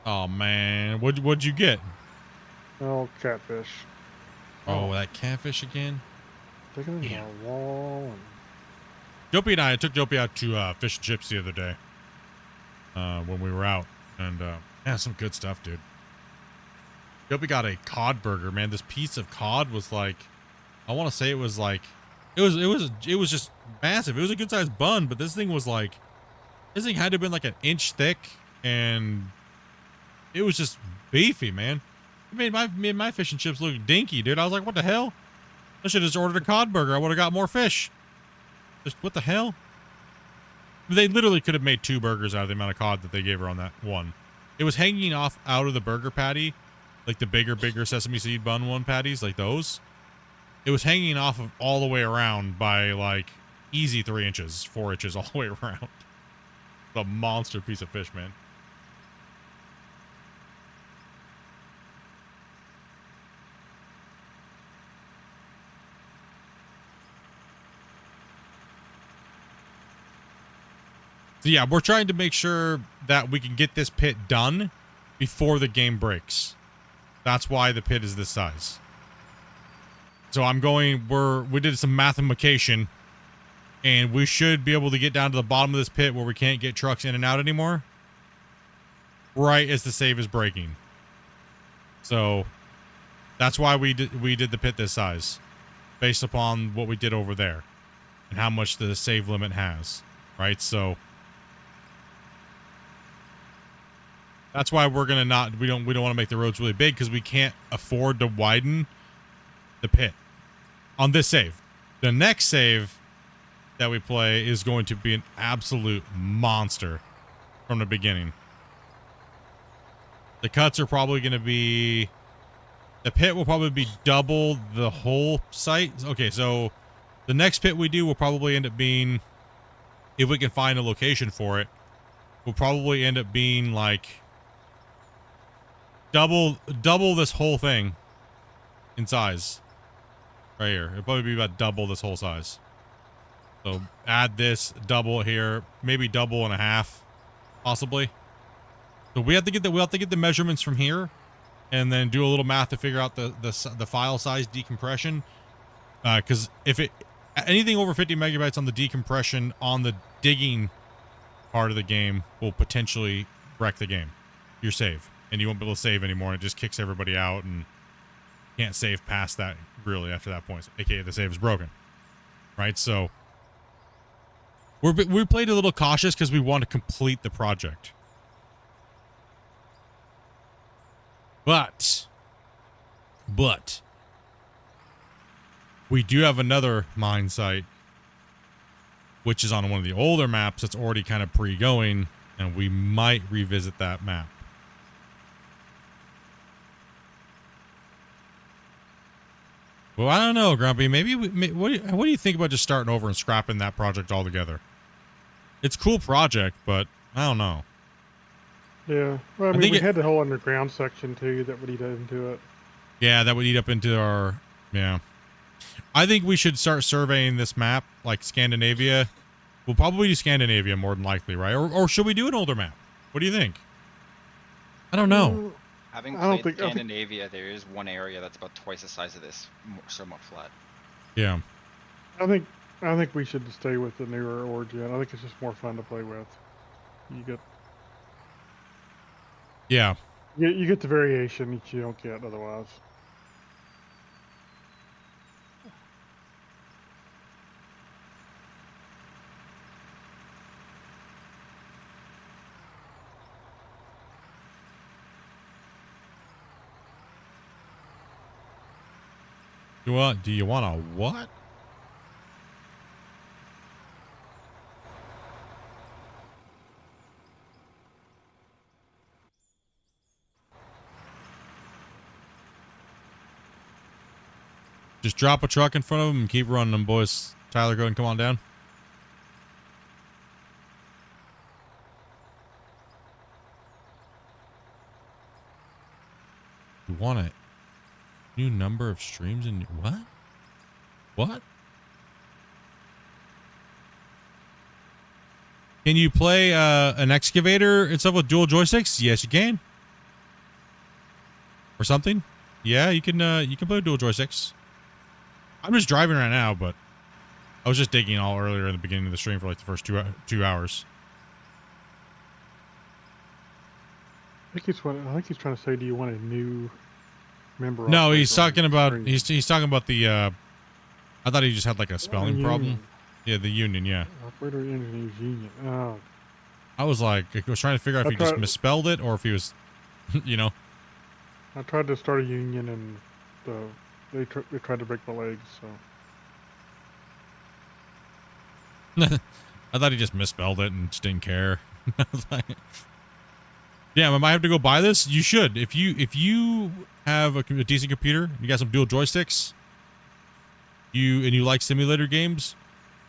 Oh man, what'd you get? Oh, catfish. Oh, that catfish again. Taking it on the wall. Dopey and I took Dopey out to fish and chips the other day when we were out, and yeah, some good stuff, dude. Dopey got a cod burger, man. This piece of cod was like, I want to say it was like, it was just massive. It was a good sized bun, but this thing was like, this thing had to have been like an inch thick, and it was just beefy, man. It made my fish and chips look dinky, dude. I was like, what the hell? I should have just ordered a cod burger. I would have got more fish. Just what the hell? They literally could have made 2 burgers out of the amount of cod that they gave her on that one. It was hanging off out of the burger patty, like the bigger sesame seed bun one patties, like those. It was hanging off of all the way around by like easy 3 inches, 4 inches all the way around. The monster piece of fish, man. So yeah, we're trying to make sure that we can get this pit done before the game breaks. That's why the pit is this size. So we did some mathematication, and we should be able to get down to the bottom of this pit where we can't get trucks in and out anymore, right as the save is breaking. So that's why we did the pit this size, based upon what we did over there and how much the save limit has, right? So that's why we're gonna we don't want to make the roads really big, because we can't afford to widen the pit on this save. The next save that we play is going to be an absolute monster from the beginning. The cuts are probably going to be, the pit will probably be double the whole site. Okay, so the next pit we do will probably end up being, if we can find a location for it, will probably end up being like double this whole thing in size. Right here. It'll probably be about double this whole size. So add this, double it here, maybe double and a half, possibly. So we have to get the measurements from here, and then do a little math to figure out the file size decompression. Because if anything over 50 megabytes on the decompression on the digging part of the game will potentially wreck the game, your save, and you won't be able to save anymore. And it just kicks everybody out and can't save past that really after that point. So, AKA the save is broken, right? So we played a little cautious because we want to complete the project. But we do have another mine site, which is on one of the older maps that's already kind of pre-going, and we might revisit that map. Well, I don't know, Grumpy. Maybe what do you think about just starting over and scrapping that project altogether? It's a cool project, but I don't know. Yeah. Well, I mean, think we it- had the whole underground section too that would eat into it. Yeah, that would eat up into our... Yeah. I think we should start surveying this map, like Scandinavia. We'll probably do Scandinavia more than likely, right? Or should we do an older map? What do you think? I don't know. Having I don't played think- I think- Scandinavia, there is one area that's about twice the size of this, somewhat flat. Yeah. I think we should stay with the newer Origin. I think it's just more fun to play with. Yeah. You get the variation that you don't get otherwise. Do you want a what? Just drop a truck in front of them and keep running them, boys. Tyler, go ahead and come on down. You want a new number of streams in what? What? Can you play an excavator and stuff with dual joysticks? Yes, you can. Or something? Yeah, you can play with dual joysticks. I'm just driving right now, but I was just digging all earlier in the beginning of the stream for like the first 2 hours. I think he's trying to say, do you want a new member? No, he's operator on talking the about screen? he's talking about the I thought he just had like a spelling problem. Union. Yeah, the union, yeah. Operator Engineers Union. Oh, I was trying to figure out if he just tried- misspelled it or if he was you know. I tried to start a union and they tried to break my legs. So I thought he just misspelled it and just didn't care. I was like, yeah, I might have to go buy this. You should. If you have a decent computer, you got some dual joysticks, and you like simulator games,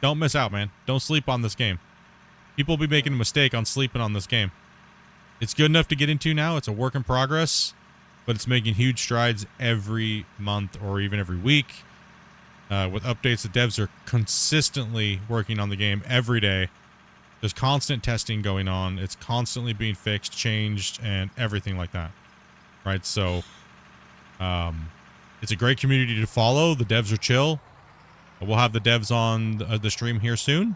don't miss out, man. Don't sleep on this game. People will be making a mistake on sleeping on this game. It's good enough to get into now. It's a work in progress, but it's making huge strides every month or even every week. With updates, the devs are consistently working on the game every day. There's constant testing going on. It's constantly being fixed, changed, and everything like that. Right? So, it's a great community to follow. The devs are chill. We'll have the devs on the stream here soon,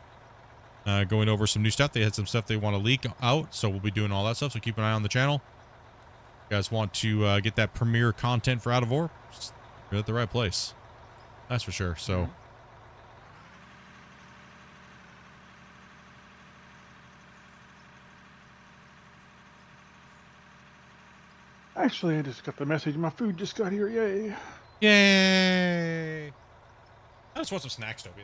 going over some new stuff. They had some stuff they want to leak out, so we'll be doing all that stuff. So keep an eye on the channel. If you guys want to get that premiere content for Out of War, you're at the right place. That's for sure. So. actually, I just got the message. My food just got here. Yay! Yay! I just want some snacks, Toby.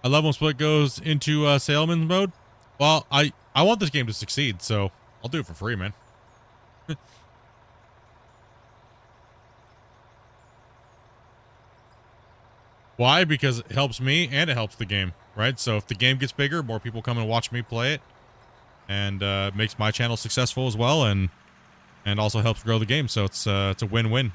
I love when Split goes into salesman mode. Well, I want this game to succeed, so I'll do it for free, man. Why? Because it helps me and it helps the game, right? So if the game gets bigger, more people come and watch me play it, and makes my channel successful as well, and also helps grow the game. So it's a win-win.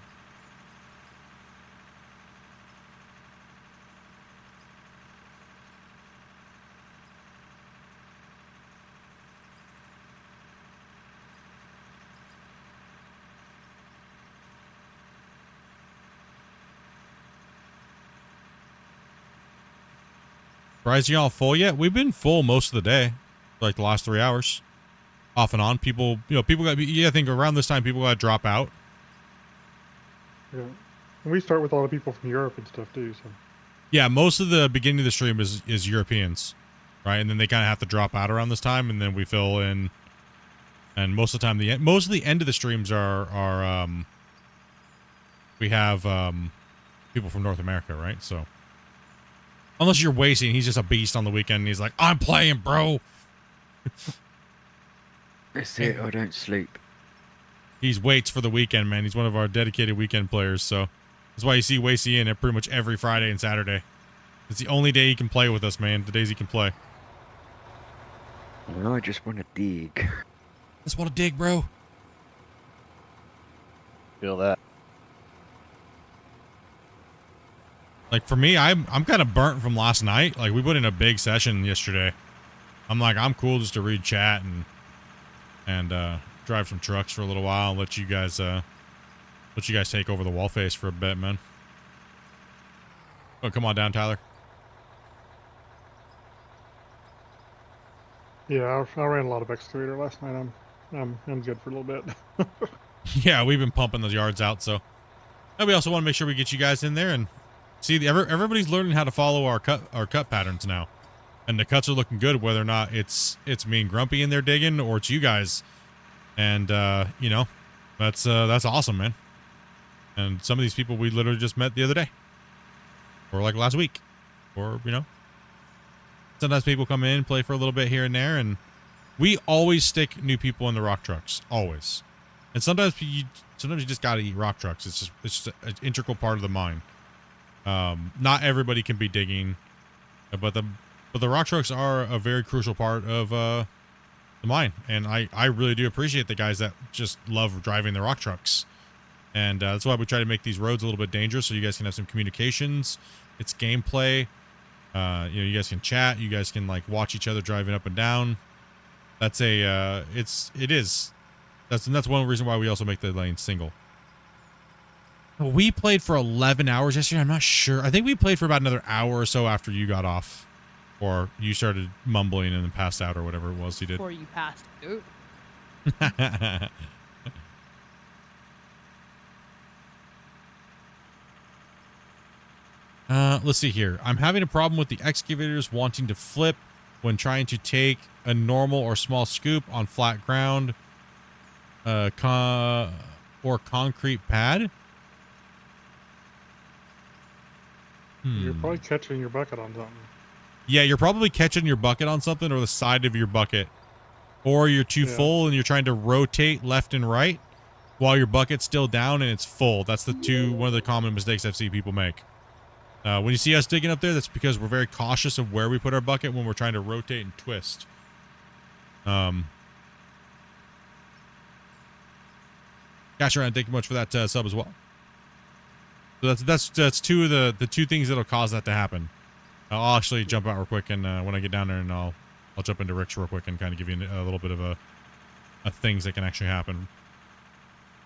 Surprised y'all full yet? We've been full most of the day, like the last 3 hours, off and on. People, people got. Yeah, I think around this time people got to drop out. Yeah, and we start with all the people from Europe and stuff too. So Yeah, most of the beginning of the stream is Europeans, right? And then they kind of have to drop out around this time, and then we fill in. And most of the time, most of the end of the streams are we have people from North America, right? So unless you're wasting, he's just a beast on the weekend, and he's like, I'm playing, bro. That's it. I don't sleep. He's waits for the weekend, man. He's one of our dedicated weekend players, so that's why you see Wasey in it pretty much every Friday and Saturday. It's the only day he can play with us, man. The days he can play. Well, I just want to dig. Just want to dig, bro. Feel that. Like for me, I'm kind of burnt from last night. Like we put in a big session yesterday. I'm like, I'm cool just to read chat and drive some trucks for a little while and let you guys take over the wall face for a bit, man. Oh, come on down, Tyler. Yeah, I ran a lot of Excavator last night. I'm good for a little bit. Yeah, we've been pumping those yards out, so. And we also want to make sure we get you guys in there and see. Everybody's learning how to follow our cut patterns now, and the cuts are looking good. Whether or not it's me and Grumpy in there digging, or it's you guys, and you know, that's awesome, man. And some of these people we literally just met the other day, or like last week, or you know. Sometimes people come in, play for a little bit here and there, and we always stick new people in the rock trucks, always. And sometimes you just gotta eat rock trucks. It's just an integral part of the mine. Not everybody can be digging, but the rock trucks are a very crucial part of the mine, and I really do appreciate the guys that just love driving the rock trucks, and that's why we try to make these roads a little bit dangerous so you guys can have some communications. It's gameplay. You know, you guys can chat. You guys can like watch each other driving up and down. That's that's one reason why we also make the lane single. We played for 11 hours yesterday. I'm not sure. I think we played for about another hour or so after you got off, or you started mumbling and then passed out or whatever it was you did. Before you passed out. Let's see here. I'm having a problem with the excavators wanting to flip when trying to take a normal or small scoop on flat ground or concrete pad. You're probably catching your bucket on something. Yeah, you're probably catching your bucket on something or the side of your bucket. Or you're too full and you're trying to rotate left and right while your bucket's still down and it's full. That's one of the common mistakes I've seen people make. When you see us digging up there, that's because we're very cautious of where we put our bucket when we're trying to rotate and twist. Gosh, Ryan, thank you much for that sub as well. So that's two of the two things that'll cause that to happen. I'll actually jump out real quick, and when I get down there, and I'll jump into Rick's real quick and kind of give you a little bit of a things that can actually happen.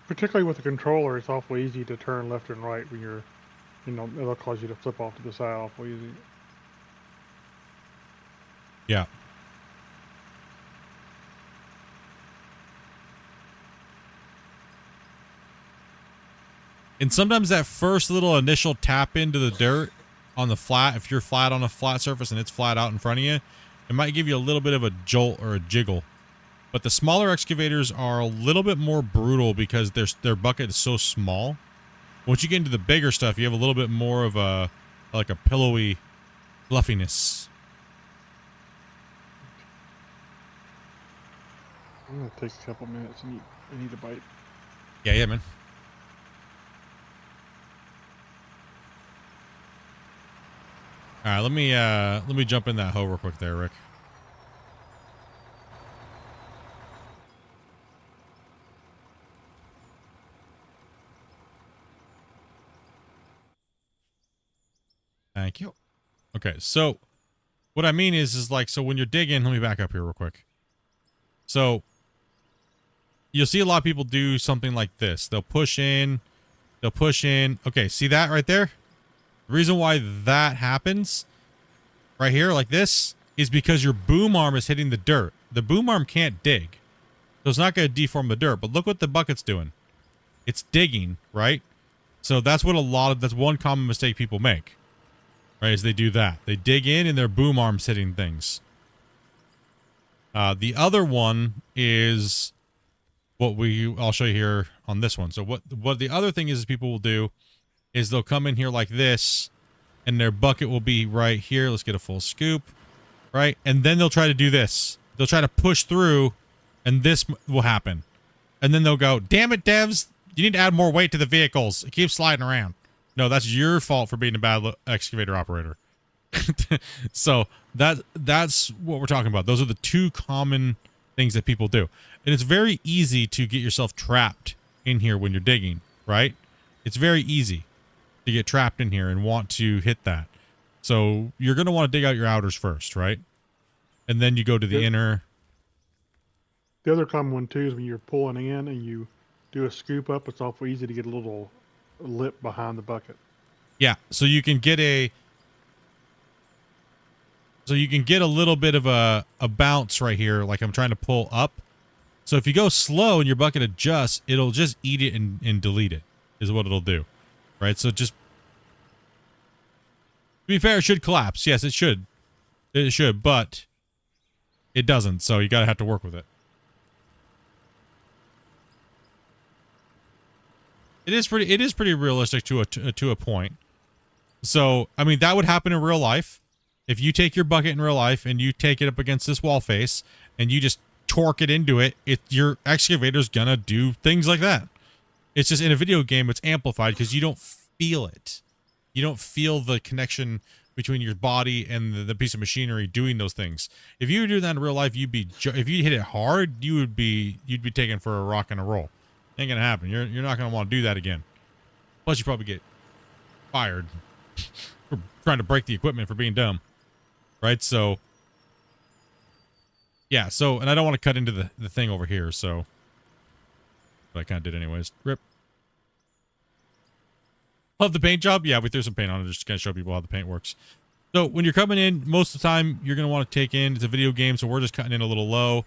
Particularly with the controller, it's awful easy to turn left and right when you're, you know, it'll cause you to flip off to the side awful easy. Yeah. And sometimes that first little initial tap into the dirt on the flat, if you're flat on a flat surface and it's flat out in front of you, it might give you a little bit of a jolt or a jiggle. But the smaller excavators are a little bit more brutal because their bucket is so small. Once you get into the bigger stuff, you have a little bit more of a pillowy fluffiness. I'm gonna take a couple minutes and eat a bite. Yeah, man. All right, let me jump in that hoe real quick there, Rick. Thank you. Okay, so what I mean is like, so when you're digging, let me back up here real quick. So you'll see a lot of people do something like this. They'll push in. Okay, see that right there? The reason why that happens right here like this is because your boom arm is hitting the dirt. The boom arm can't dig. So it's not going to deform the dirt. But look what the bucket's doing. It's digging, right? So that's that's one common mistake people make. Right, is they do that. They dig in and their boom arm's hitting things. The other one is what I'll show you here on this one. So what the other thing is people will do is they'll come in here like this, and their bucket will be right here. Let's get a full scoop, right? And then they'll try to do this. They'll try to push through, and this will happen. And then they'll go, damn it, devs, you need to add more weight to the vehicles. It keeps sliding around. No, that's your fault for being a bad excavator operator. So that's what we're talking about. Those are the two common things that people do. And it's very easy to get yourself trapped in here when you're digging, right? It's very easy to get trapped in here and want to hit that. So you're going to want to dig out your outers first, right? And then you go to the inner. The other common one too is when you're pulling in and you do a scoop up, it's awful easy to get a little lip behind the bucket. Yeah, so you can get a little bit of a bounce right here, like I'm trying to pull up. So if you go slow and your bucket adjusts, it'll just eat it and delete it, is what it'll do. Right? So just, to be fair, it should collapse. Yes, it should. It should, but it doesn't, so you gotta have to work with it. It is pretty realistic to a point. So, I mean, that would happen in real life. If you take your bucket in real life and you take it up against this wall face and you just torque it into it, your excavator's gonna do things like that. It's just in a video game, it's amplified because you don't feel it. You don't feel the connection between your body and the piece of machinery doing those things. If you were doing that in real life, if you hit it hard, you'd be taken for a rock and a roll. Ain't gonna happen. You're not gonna want to do that again. Plus, you probably get fired for trying to break the equipment for being dumb, right? So, yeah. So, and I don't want to cut into the thing over here. So, but I kind of did anyways. Rip. Love the paint job. Yeah, we threw some paint on it just to kind of show people how the paint works. So when you're coming in, most of the time you're gonna want to take in. It's a video game, so we're just cutting in a little low,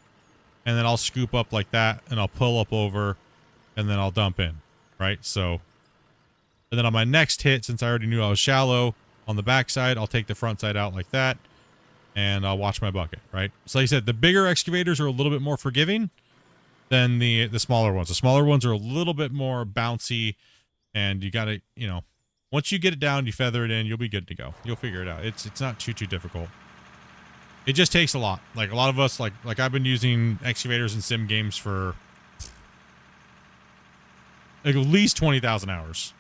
and then I'll scoop up like that, and I'll pull up over. And then I'll dump in, right? So, and then on my next hit, since I already knew I was shallow on the backside, I'll take the front side out like that, and I'll watch my bucket, right? So like I said, the bigger excavators are a little bit more forgiving than the smaller ones. The smaller ones are a little bit more bouncy, and you gotta, once you get it down, you feather it in, you'll be good to go. You'll figure it out. It's not too difficult. It just takes a lot. Like a lot of us, like I've been using excavators in sim games for like at least 20,000 hours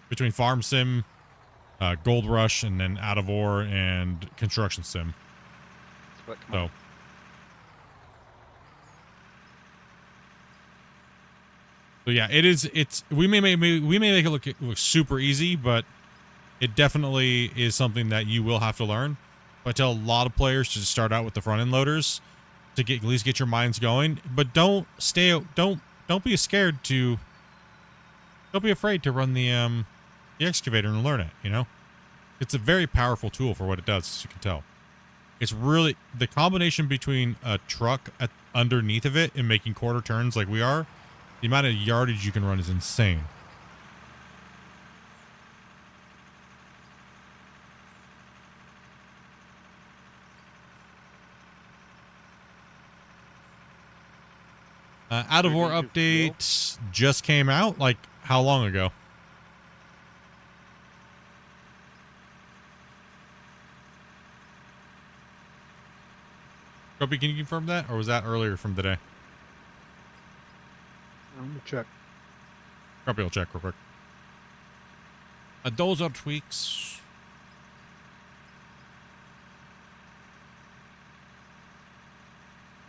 between farm sim, gold rush, and then out of ore and construction sim. So yeah, we may make it look super easy, but it definitely is something that you will have to learn. I tell a lot of players to just start out with the front end loaders to at least get your minds going, but don't be scared to. Don't be afraid to run the excavator and learn it, It's a very powerful tool for what it does, as you can tell. It's really, the combination between a truck underneath of it and making quarter turns like we are, the amount of yardage you can run is insane. Out of ore update just came out, like, how long ago? Kobe, can you confirm that? Or was that earlier from today? I'm gonna check. Kobe will check real quick. Those are tweaks.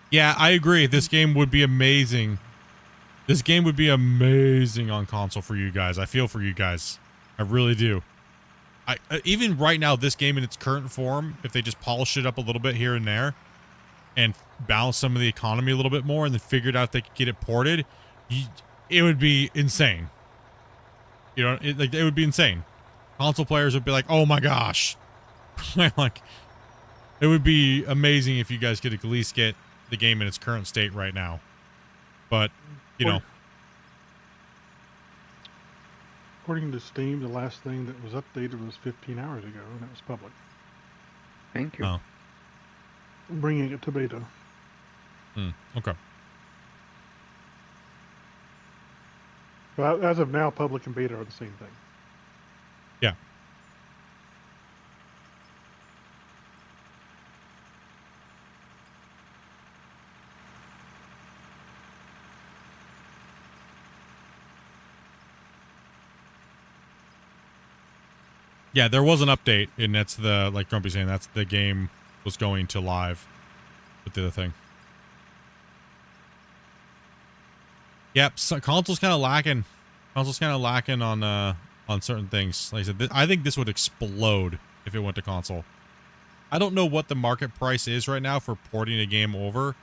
Yeah, I agree. This game would be amazing. This game would be amazing on console for you guys. I feel for you guys. I really do. Even right now, this game in its current form, if they just polish it up a little bit here and there and balance some of the economy a little bit more and then figured out if they could get it ported, it would be insane. It would be insane. Console players would be like, oh my gosh. Like, it would be amazing if you guys could at least get the game in its current state right now. But, According to Steam, the last thing that was updated was 15 hours ago, and it was public. Thank you. I'm bringing it to beta. Okay. But as of now, public and beta are the same thing. Yeah. Yeah, there was an update, and that's the, like Grumpy's saying, that's the game was going to live with the other thing. Yep, so console's kind of lacking. Console's kind of lacking on certain things. Like I said, I think this would explode if it went to console. I don't know what the market price is right now for porting a game over.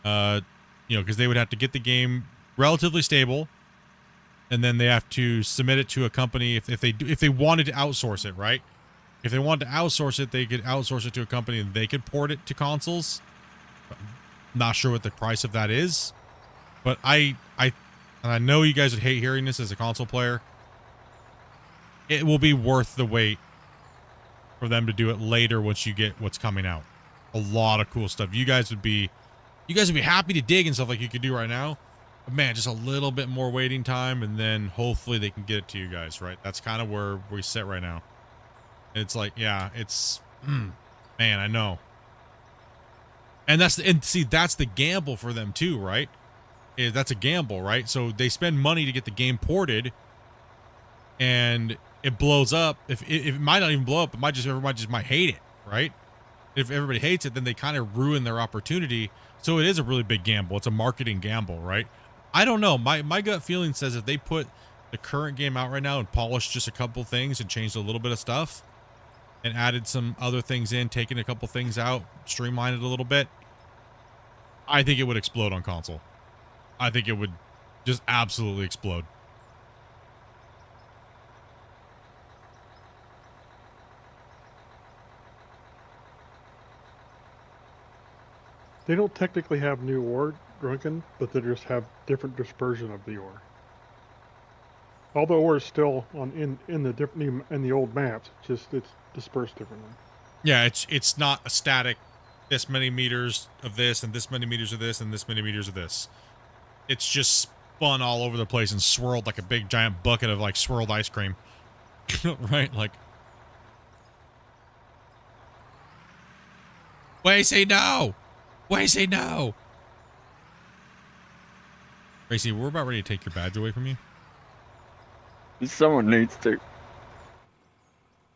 You know, because they would have to get the game relatively stable, and then they have to submit it to a company if they wanted to outsource it, right? If they wanted to outsource it, they could outsource it to a company and they could port it to consoles. Not sure what the price of that is, but I know you guys would hate hearing this as a console player. It will be worth the wait for them to do it later once you get what's coming out. A lot of cool stuff. You guys would be happy to dig and stuff like you could do right now. But man, just a little bit more waiting time, and then hopefully they can get it to you guys, right? That's kind of where we sit right now. And it's like, yeah, it's man, I know. And that's the gamble for them too, right? That's a gamble, right? So they spend money to get the game ported, and it blows up. If it might not even blow up, everybody just might hate it, right? If everybody hates it, then they kind of ruin their opportunity. So it is a really big gamble. It's a marketing gamble, right? I don't know. My gut feeling says if they put the current game out right now and polished just a couple things and changed a little bit of stuff and added some other things in, taken a couple things out, streamlined it a little bit, I think it would explode on console. I think it would just absolutely explode. They don't technically have new ore, Drunken, but they just have different dispersion of the ore. All the ore is still in the old maps, just it's dispersed differently. Yeah, it's not a static this many meters of this and this many meters of this and this many meters of this. It's just spun all over the place and swirled like a big giant bucket of like swirled ice cream. Right? Like, Wait, say no! Wait, say no! Gracie, we're about ready to take your badge away from you. Someone needs to. We're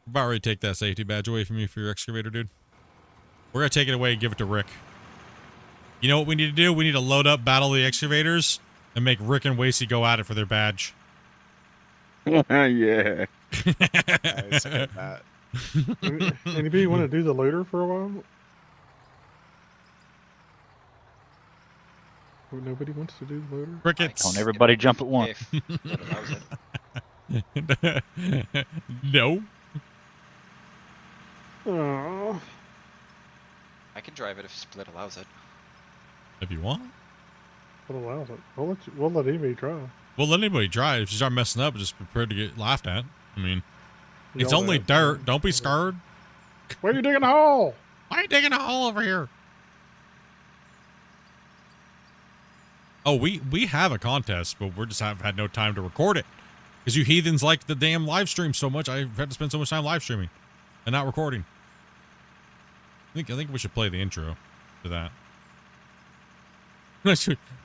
about ready to take that safety badge away from you for your excavator, dude. We're gonna take it away and give it to Rick. You know what we need to do? We need to load up Battle of the Excavators and make Rick and Wasey go at it for their badge. Yeah. Nice, that. Anybody want to do the loader for a while? Nobody wants to do the loader? Crickets. Don't everybody jump at once. No. Oh. I can drive it if Split allows it. If you want. What allows it? We'll let anybody try. We'll let anybody try. If you start messing up, just prepare to get laughed at. I mean, it's Y'all only know. dirt. Don't be scared. Why are you digging a hole? Why are you digging a hole over here? Oh, we have a contest, but we just have had no time to record it. Because you heathens like the damn live stream so much, I've had to spend so much time live streaming and not recording. I think we should play the intro to that.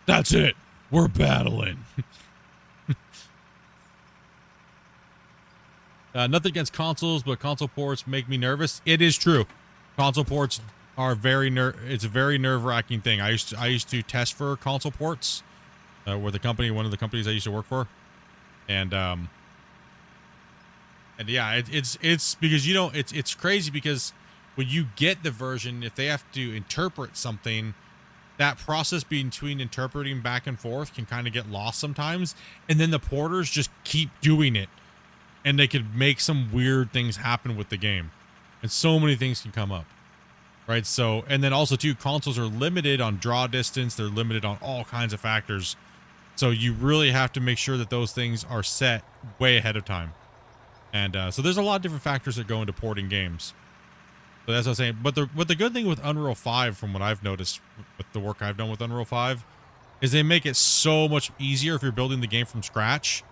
That's it. We're battling. Nothing against consoles, but console ports make me nervous. It is true. Console ports are it's a very nerve-wracking thing. I used to test for console ports with one of the companies I used to work for. And yeah, it's because it's crazy because when you get the version, if they have to interpret something, that process between interpreting back and forth can kind of get lost sometimes, and then the porters just keep doing it, and they could make some weird things happen with the game, and so many things can come up, right? So, and then also too, consoles are limited on draw distance, they're limited on all kinds of factors, so you really have to make sure that those things are set way ahead of time. And so there's a lot of different factors that go into porting games. So that's what I'm saying. But the good thing with Unreal 5, from what I've noticed with the work I've done with Unreal 5, is they make it so much easier if you're building the game from scratch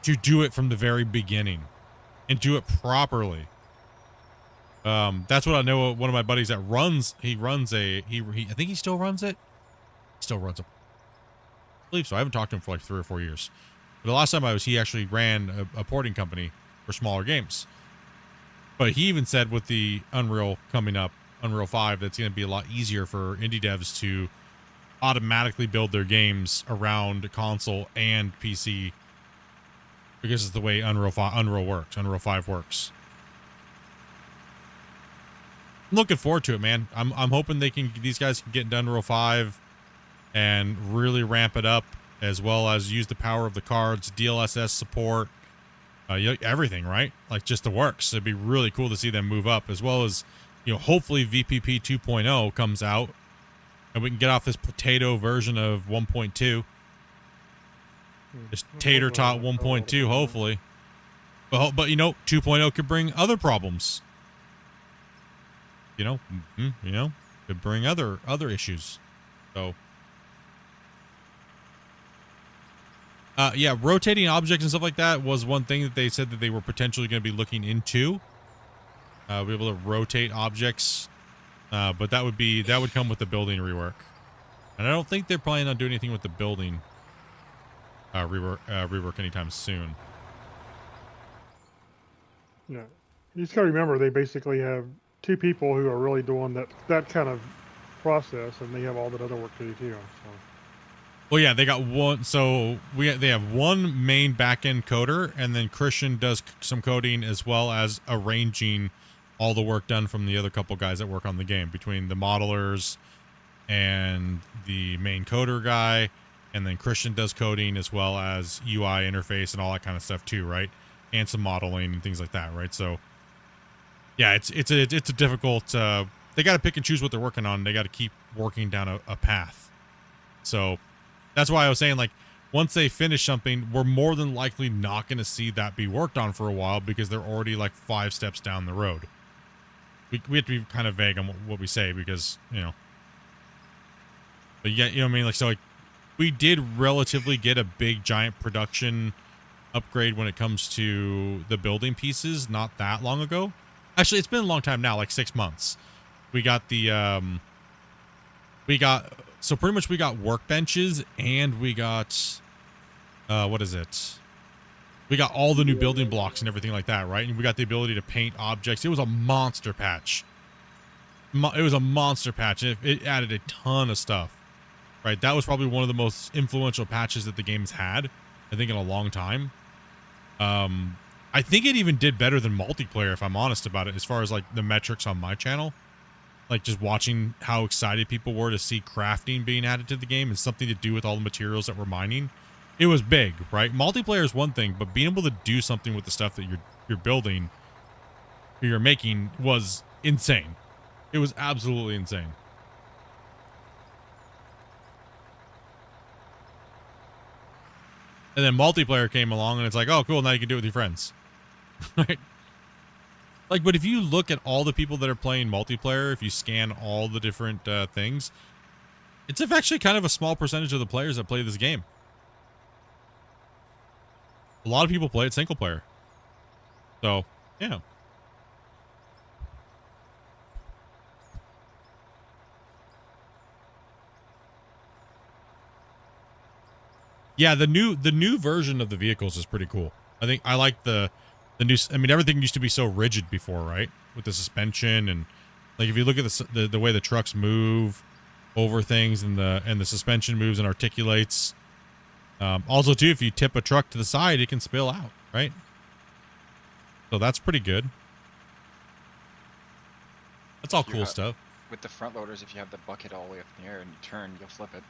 to do it from the very beginning and do it properly. That's what I know. One of my buddies that runs, I think he still runs it. Still runs it. I believe so. I haven't talked to him for like 3 or 4 years. But the last time he actually ran a porting company for smaller games. But he even said with the Unreal coming up, Unreal 5, that's going to be a lot easier for indie devs to automatically build their games around console and PC, because it's the way Unreal 5 works. I'm looking forward to it, man. I'm hoping these guys can get into Unreal 5 and really ramp it up, as well as use the power of the cards, DLSS support, everything, right? Like just the works. It'd be really cool to see them move up, as well as, hopefully VPP 2.0 comes out and we can get off this potato version of 1.2. This tater tot 1.2, hopefully. But 2.0 could bring other problems. Could bring other issues. So yeah, rotating objects and stuff like that was one thing that they said that they were potentially going to be looking into. Be able to rotate objects, but that would come with the building rework, and I don't think they're planning on doing anything with the building rework anytime soon. Yeah, you just gotta remember they basically have 2 people who are really doing that kind of process, and they have all that other work to do too. So. Well, yeah, they got one. So they have one main back-end coder, and then Christian does some coding as well as arranging all the work done from the other couple guys that work on the game, between the modelers and the main coder guy. And then Christian does coding as well as UI interface and all that kind of stuff too, right? And some modeling and things like that, right? So yeah, it's a difficult. They got to pick and choose what they're working on. They got to keep working down a path. So that's why I was saying, like, once they finish something, we're more than likely not going to see that be worked on for a while, because they're already like 5 steps down the road. We have to be kind of vague on what we say, because but yeah, what I mean, like, so like, we did relatively get a big giant production upgrade when it comes to the building pieces not that long ago. Actually, it's been a long time now, like 6 months. We got the so pretty much we got workbenches, and we got what is it? We got all the new building blocks and everything like that, right? And we got the ability to paint objects. It was a monster patch. It was a monster patch. It added a ton of stuff, right? That was probably one of the most influential patches that the game's had, I think, in a long time. I think it even did better than multiplayer, if I'm honest about it, as far as like the metrics on my channel. Like, just watching how excited people were to see crafting being added to the game and something to do with all the materials that we're mining. It was big, right? Multiplayer is one thing, but being able to do something with the stuff that you're building, or you're making, was insane. It was absolutely insane. And then multiplayer came along, and it's like, oh, cool, now you can do it with your friends. Right? Like, but if you look at all the people that are playing multiplayer, if you scan all the different things, it's actually kind of a small percentage of the players that play this game. A lot of people play it single player. So, yeah. Yeah, the new version of the vehicles is pretty cool. I think I like the new. I mean, everything used to be so rigid before, right? With the suspension, and like, if you look at the way the trucks move over things, and the suspension moves and articulates. Also, too, if you tip a truck to the side, it can spill out, right? So that's pretty good. That's all cool stuff. With the front loaders, if you have the bucket all the way up in the air and you turn, you'll flip it.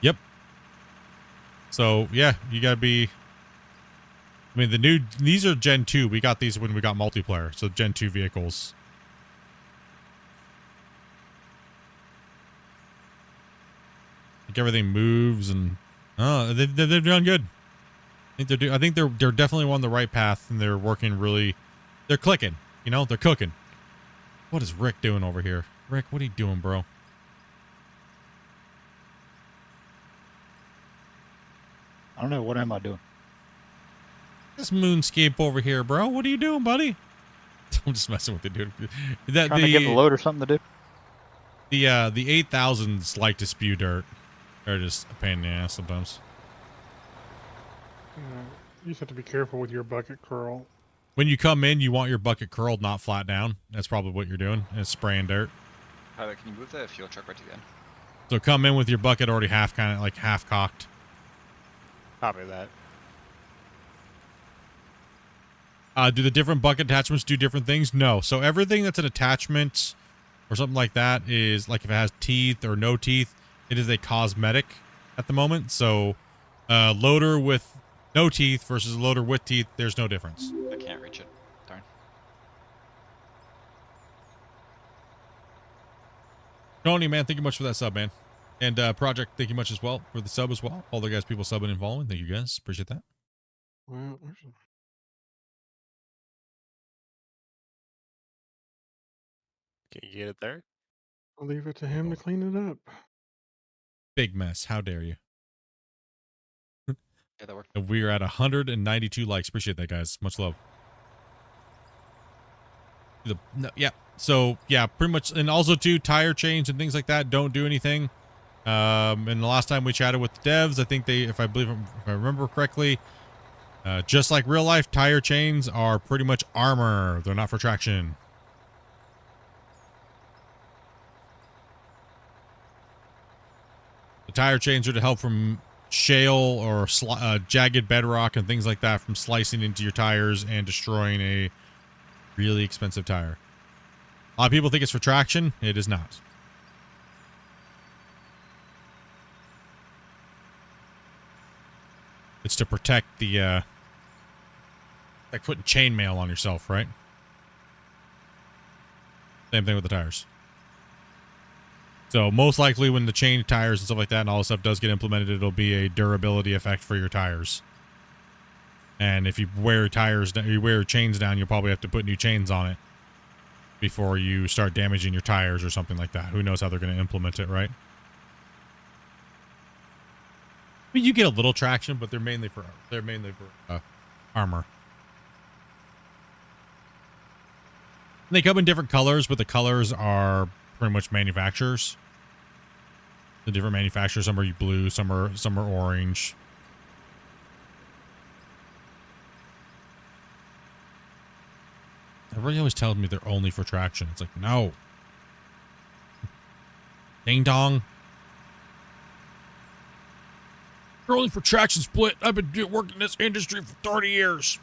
Yep. So yeah, you gotta be. I mean, these are Gen 2. We got these when we got multiplayer, so Gen 2 vehicles. Like, everything moves, and they're doing good. I think they're definitely on the right path, and they're working really. They're clicking, they're cooking. What is Rick doing over here? Rick, what are you doing, bro? I don't know. What am I doing? This moonscape over here, bro. What are you doing, buddy? I'm just messing with you, dude. Trying to give the loader something to do. The 8000s like to spew dirt. They're just a pain in the ass sometimes. You just have to be careful with your bucket curl. When you come in, you want your bucket curled, not flat down. That's probably what you're doing. It's spraying dirt. Tyler, can you move the fuel truck right to the end? So come in with your bucket already half cocked. Copy that. Do the different bucket attachments do different things? No. So everything that's an attachment or something like that is like if it has teeth or no teeth, it is a cosmetic at the moment. So loader with no teeth versus loader with teeth, there's no difference. I can't reach it. Darn. Tony, man, thank you much for that sub, man. And Project, thank you much as well for the sub as well. All the guys, people subbing and following. Thank you guys. Appreciate that. Well, Can you get it there? I'll leave it to him to clean it up. Big mess. How dare you? Yeah, that worked. And we are at 192 likes. Appreciate that, guys. Much love. Yeah. So, yeah, pretty much. And also, too, tire chains and things like that don't do anything. And the last time we chatted with the devs, I think they, if I remember correctly, just like real life, tire chains are pretty much armor. They're not for traction. The tire chains are to help from shale or jagged bedrock and things like that from slicing into your tires and destroying a really expensive tire. A lot of people think it's for traction. It is not. It's to protect the, like putting chainmail on yourself, right? Same thing with the tires. So most likely when the chain tires and stuff like that and all this stuff does get implemented, it'll be a durability effect for your tires. And if you wear chains down, you'll probably have to put new chains on it before you start damaging your tires or something like that. Who knows how they're going to implement it, right? I mean, you get a little traction, but they're mainly for armor. And they come in different colors, but the colors are pretty much manufacturers. The different manufacturers, some are blue, some are orange. Everybody always tells me they're only for traction. It's like, no. Ding dong. They're only for traction split. I've been working in this industry for 30 years.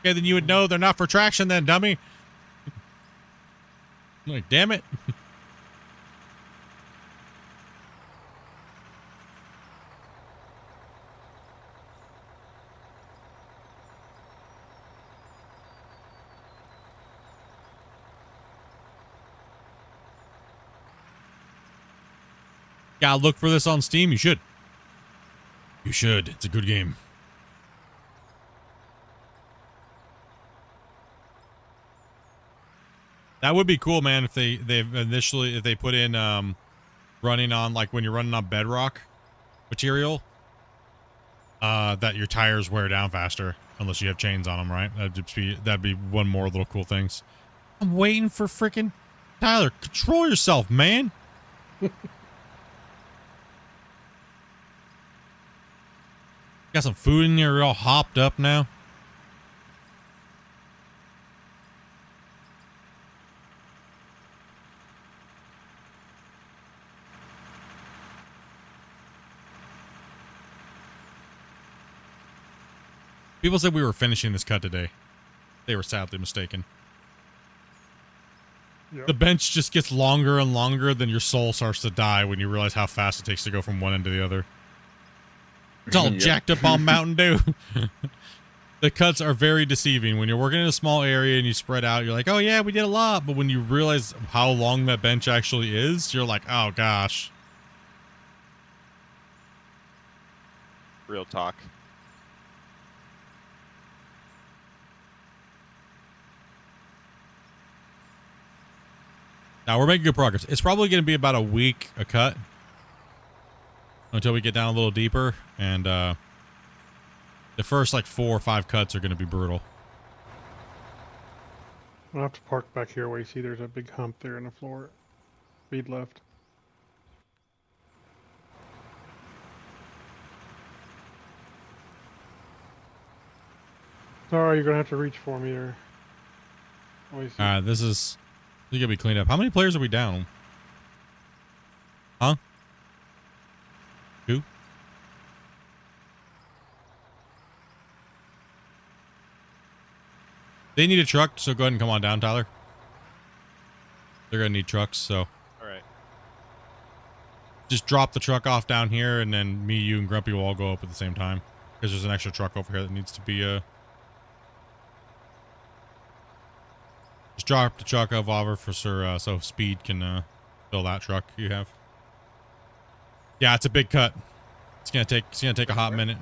Okay, then you would know they're not for traction then, dummy. Like, damn it. Gotta look for this on Steam. You should. You should. It's a good game. That would be cool, man, if they put in running on, like when you're running on bedrock material, that your tires wear down faster unless you have chains on them, right? That'd be one more little cool things. I'm waiting for freaking Tyler. Control yourself, man. Got some food in there. You're all hopped up now. People said we were finishing this cut today. They were sadly mistaken. Yep. The bench just gets longer and longer, then your soul starts to die when you realize how fast it takes to go from one end to the other. It's all jacked up on Mountain Dew. The cuts are very deceiving. When you're working in a small area and you spread out, you're like, oh yeah, we did a lot. But when you realize how long that bench actually is, you're like, oh gosh. Real talk. Now we're making good progress. It's probably going to be about a week a cut until we get down a little deeper, and the first like 4 or 5 cuts are going to be brutal. I'll have to park back here where you see there's a big hump there in the floor. Speed left. Sorry, you're gonna have to reach for me there. This is gonna be cleaned up. How many players are we down? Huh? 2? They need a truck, so go ahead and come on down, Tyler. They're gonna need trucks, so. All right. Just drop the truck off down here, and then me, you, and Grumpy will all go up at the same time. Because there's an extra truck over here that needs to be, just drop the truck off over for Sir, so Speed can, fill that truck you have. Yeah, it's a big cut. It's gonna take a hot minute.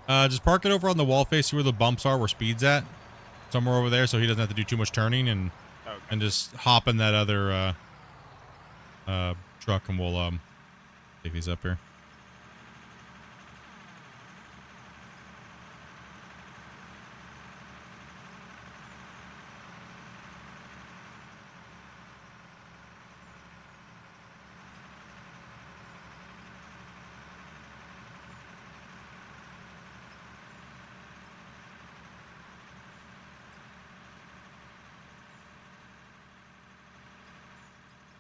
Just park it over on the wall face, see where the bumps are, where Speed's at. Somewhere over there, so he doesn't have to do too much turning, and just hop in that other truck, and we'll take these up here.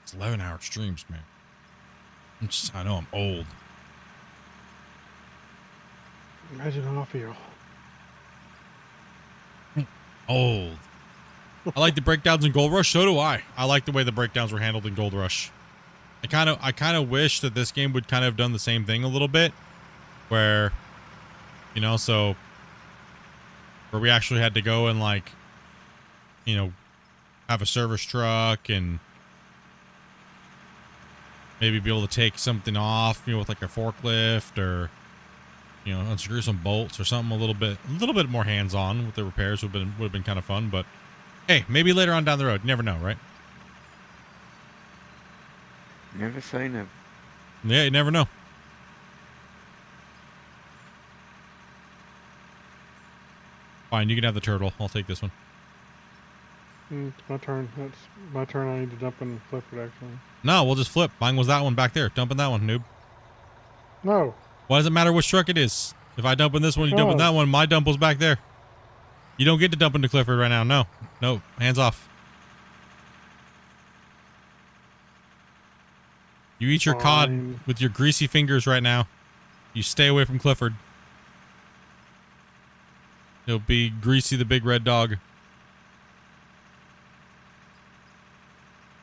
It's 11-hour streams, man. I know I'm old. Imagine how I feel. Old. I like the breakdowns in Gold Rush. So do I. I like the way the breakdowns were handled in Gold Rush. I kind of wish that this game would kind of have done the same thing a little bit, where, you know, so where we actually had to go and, like, you know, have a service truck and maybe be able to take something off, you know, with like a forklift, or, you know, unscrew some bolts or something a little bit more hands-on with the repairs would have been kind of fun. But hey, maybe later on down the road, you never know, right? Never say never. Yeah, you never know. Fine, you can have the turtle. I'll take this one. It's my turn. That's my turn. I need to dump in Clifford, actually. No, we'll just flip. Mine was that one back there. Dump in that one, noob. No. Why does it matter which truck it is? If I dump in this one, you dump in that one. My dump was back there. You don't get to dump into Clifford right now. No. No. Hands off. You eat your cod with your greasy fingers right now. You stay away from Clifford. He'll be Greasy the big red dog.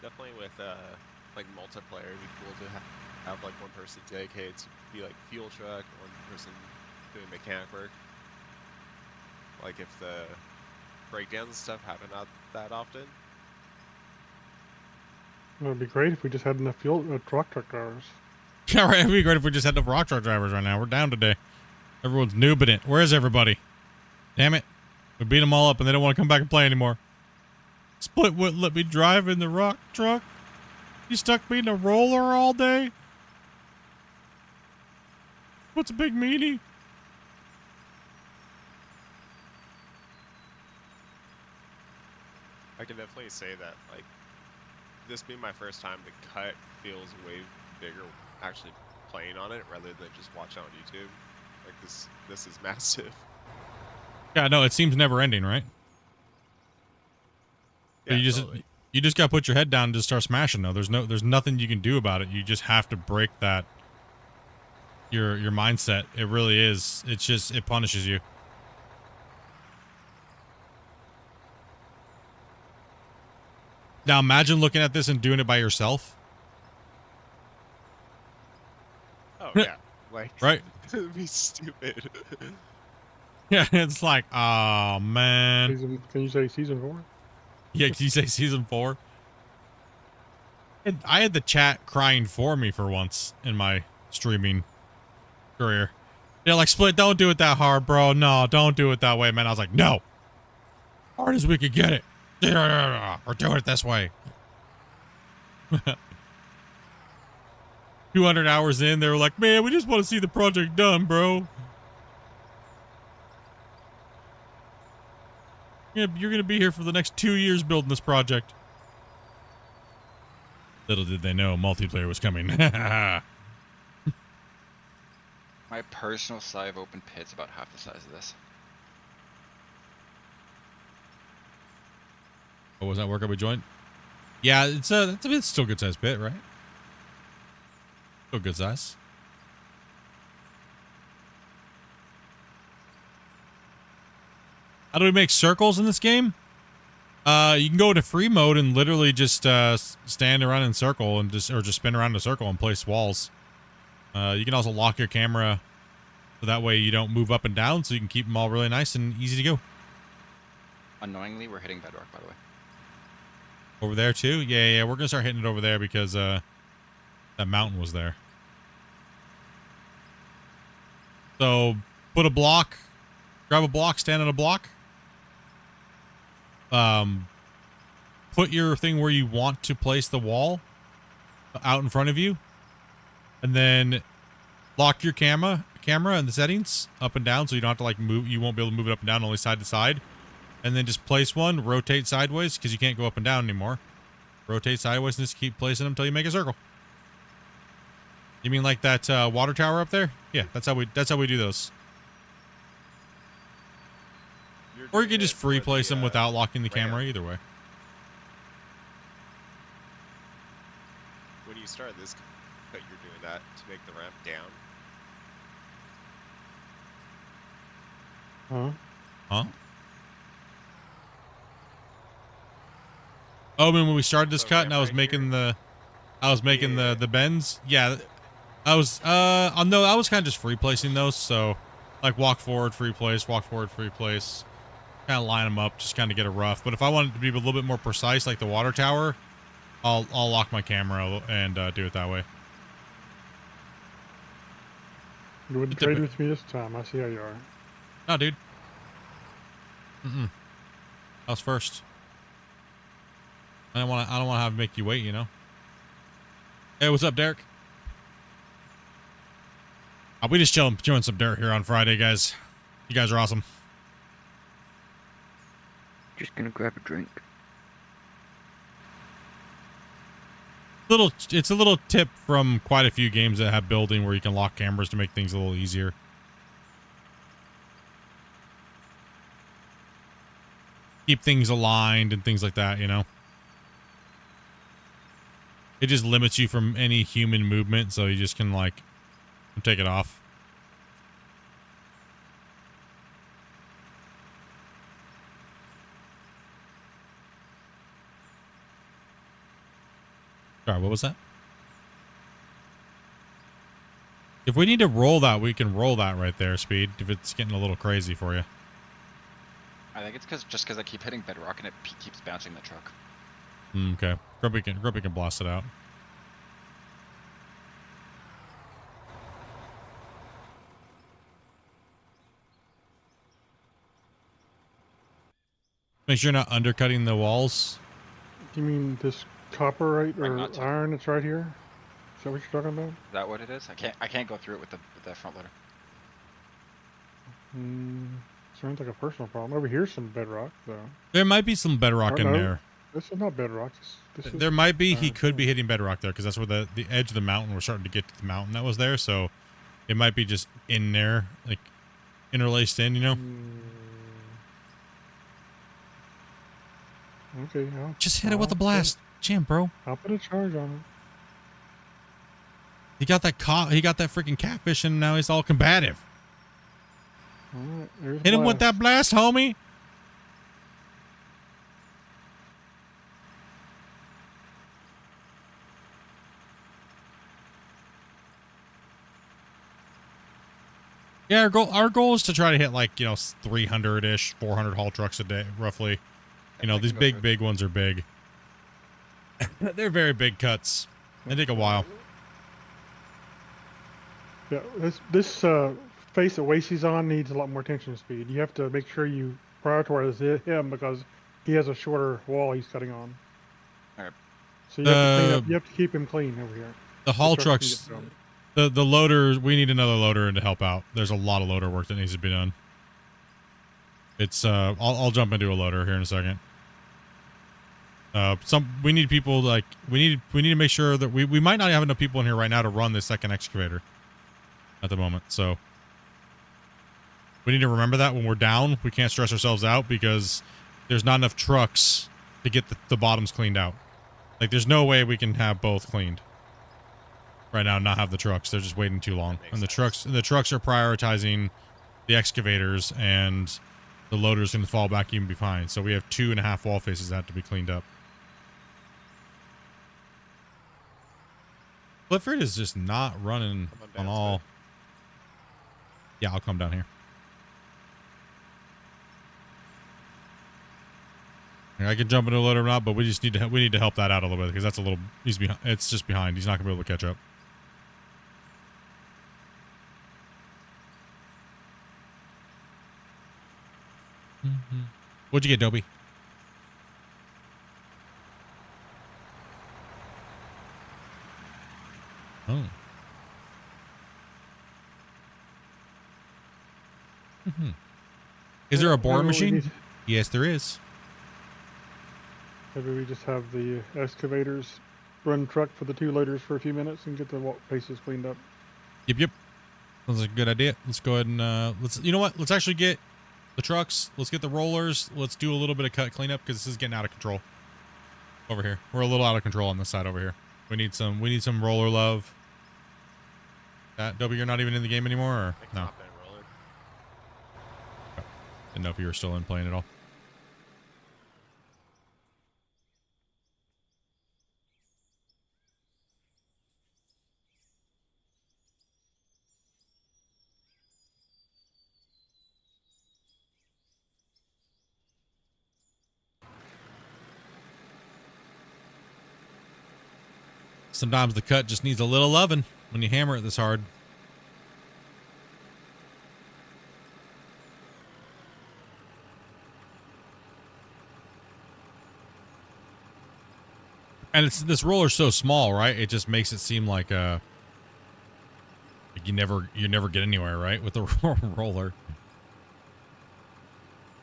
Definitely with like multiplayer, it'd be cool to have like one person dedicated to be like fuel truck, one person doing mechanic work. Like if the breakdowns and stuff happen not that often. It would be great if we just had enough fuel truck drivers. Yeah, right. It'd be great if we just had enough rock truck drivers right now. We're down today. Everyone's noobing it. Where is everybody? Damn it. We beat them all up and they don't want to come back and play anymore. Split wouldn't let me drive in the rock truck. You stuck me in a roller all day. What's a big meanie? I can definitely say that, like, this being my first time, the cut feels way bigger actually playing on it rather than just watching on YouTube. Like, this is massive. Yeah, no, it seems never ending, right? Yeah, you just gotta put your head down and just start smashing though. There's nothing you can do about it. You just have to break that your mindset. It really is. It's just it punishes you. Now imagine looking at this and doing it by yourself. Oh yeah. Like right? It'd be stupid. Yeah, it's like, oh man. Can you say season 4? Yeah, can you say season 4? I had the chat crying for me for once in my streaming career. They're like, Split, don't do it that hard, bro. No, don't do it that way, man. I was like, no. Hard as we could get it. Or do it this way. 200 hours in, they were like, man, we just want to see the project done, bro. You're going to be here for the next 2 years building this project. Little did they know multiplayer was coming. My personal size of open pit's about half the size of this. Oh, was that work we joined? Yeah, it's still a good size pit, right? Still good size. How do we make circles in this game? You can go into free mode and literally just stand around in a circle and just spin around in a circle and place walls. You can also lock your camera so that way you don't move up and down, so you can keep them all really nice and easy to go. Annoyingly, we're hitting bedrock, by the way. Over there too? Yeah, we're gonna start hitting it over there because that mountain was there. So put a block, grab a block, stand on a block. Put your thing where you want to place the wall out in front of you, and then lock your camera and the settings up and down so you don't have to like move. You won't be able to move it up and down, only side to side. And then just place one, rotate sideways because you can't go up and down anymore. Rotate sideways and just keep placing them until you make a circle. You mean like that water tower up there? Yeah, that's how we do those. Or you can just free place them without locking the camera either way. When you start this, but you're doing that to make the ramp down. Huh? Oh, I mean, when we started this cut and I was making the bends. Yeah, I was no, I was kind of just free placing those. So like walk forward, free place, walk forward, free place, kind of line them up, just kind of get it rough. But if I wanted to be a little bit more precise, like the water tower, I'll lock my camera and do it that way. You wouldn't trade with me this time. I see how you are. No, dude. I was first. I don't want to have to make you wait, you know. Hey, what's up, Derek? We just chilling some dirt here on Friday, guys. You guys are awesome. Just gonna grab a drink. It's a little tip from quite a few games that have building where you can lock cameras to make things a little easier. Keep things aligned and things like that, you know. It just limits you from any human movement, so you just can like take it off. Sorry, what was that? If we need to roll that, we can roll that right there, Speed, if it's getting a little crazy for you. I think it's just because I keep hitting bedrock and it keeps bouncing the truck. Okay. Grumpy can blast it out. Make sure you're not undercutting the walls. You mean this copper or iron that's right here? Is that what you're talking about? Is that what it is? I can't go through it with the front loader. Sounds like a personal problem. Over here's some bedrock, though. There might be some bedrock in there. This is not bedrock. There might be. He could be hitting bedrock there because that's where the edge of the mountain. We're starting to get to the mountain that was there, so it might be just in there, like interlaced in. You know. Okay. Just hit it with a blast, jam, bro. I'll put a charge on it. He got that freaking catfish, and now he's all combative. All right, hit him with that blast, homie. Yeah, our goal is to try to hit like 300-ish, 400 haul trucks a day, roughly. These big ones are big. They're very big cuts. They take a while. Yeah, this face that Wasey's on needs a lot more tension speed. You have to make sure you prioritize him because he has a shorter wall he's cutting on. Alright. So you have to clean up. You have to keep him clean over here. The haul trucks can trucks, get to 'em. the loaders, we need another loader in to help out. There's a lot of loader work that needs to be done. It's I'll jump into a loader here in a second. We need people like we need to make sure that we might not have enough people in here right now to run this second excavator at the moment. So we need to remember that when we're down, we can't stress ourselves out because there's not enough trucks to get the bottoms cleaned out. Like there's no way we can have both cleaned right now and not have the trucks. They're just waiting too long. And the trucks are prioritizing the excavators, and the loader's going to fall back even behind. So we have 2.5 wall faces that have to be cleaned up. Clifford is just not running on all. Yeah, I'll come down here. I can jump into a loader or not, but we just need to help that out a little bit because that's a little. He's behind. It's just behind. He's not gonna be able to catch up. What'd you get, Dobie? Oh. Is there a boring machine? Yes, there is. Maybe we just have the excavators run truck for the 2 loaders for a few minutes and get the wall faces cleaned up. Yep. Sounds like a good idea. Let's go ahead and you know what? Let's actually get the trucks. Let's get the rollers. Let's do a little bit of cut cleanup because this is getting out of control over here. We're a little out of control on this side over here. We need some roller love. Dobie, you're not even in the game anymore, or no? Okay. Didn't know if you were still in playing at all. Sometimes the cut just needs a little loving when you hammer it this hard. And this roller's so small, right? It just makes it seem like you never get anywhere, right? With the roller.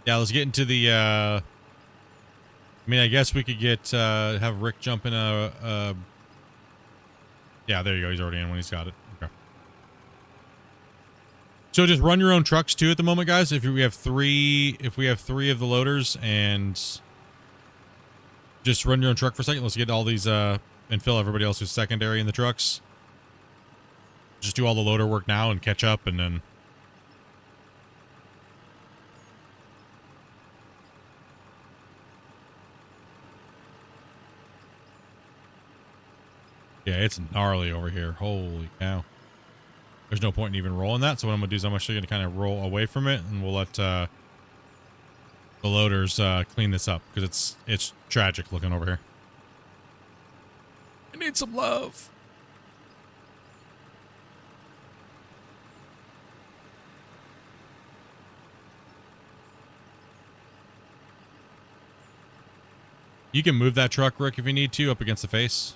Yeah, let's get into the I mean, I guess we could get have Rick jump in a yeah, there you go. He's already in when he's got it. Okay. So just run your own trucks too at the moment, guys. If we have three of the loaders, and just run your own truck for a second. Let's get all these and fill everybody else who's secondary in the trucks. Just do all the loader work now and catch up, and then yeah, it's gnarly over here. Holy cow. There's no point in even rolling that. So what I'm going to do is I'm actually going to kind of roll away from it, and we'll let the loaders clean this up because it's tragic looking over here. I need some love. You can move that truck, Rick, if you need to, up against the face.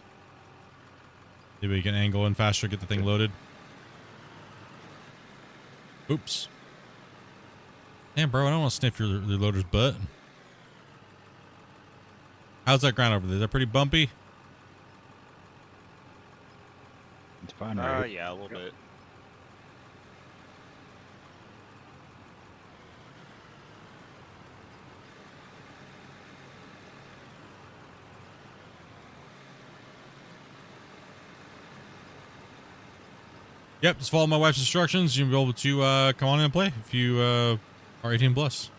Maybe you can angle in faster, get the thing loaded. Oops. Damn, bro, I don't want to sniff your loader's butt. How's that ground over there? Is that pretty bumpy? It's fine, right? Yeah, a little bit. Yep, just follow my wife's instructions. You'll be able to come on in and play if you are 18 plus.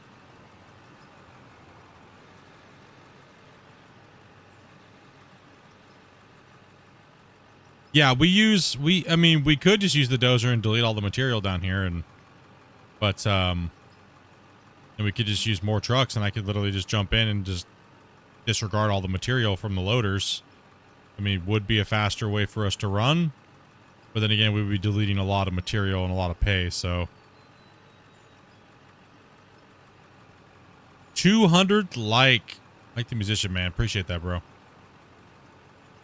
Yeah, I mean, we could just use the dozer and delete all the material down here, but and we could just use more trucks, and I could literally just jump in and just disregard all the material from the loaders. I mean, would be a faster way for us to run. But then again, we would be deleting a lot of material and a lot of pay, so. 200 like the musician, man. Appreciate that, bro.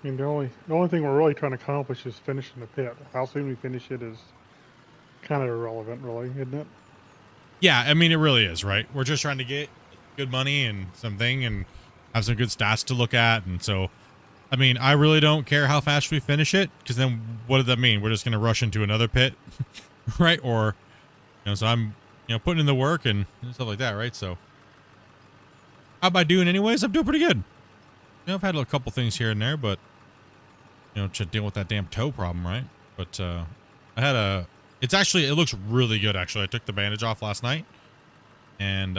I mean, the only thing we're really trying to accomplish is finishing the pit. How soon we finish it is kind of irrelevant, really, isn't it? Yeah, I mean, it really is, right? We're just trying to get good money and something and have some good stats to look at. And so, I mean, I really don't care how fast we finish it, because then what does that mean? We're just going to rush into another pit, right? Or, you know, so I'm, you know, putting in the work and stuff like that, right? So, how am I doing anyways? I'm doing pretty good. You know, I've had a couple things here and there, but, you know, to deal with that damn toe problem, right? But, I had it looks really good, actually. I took the bandage off last night, and,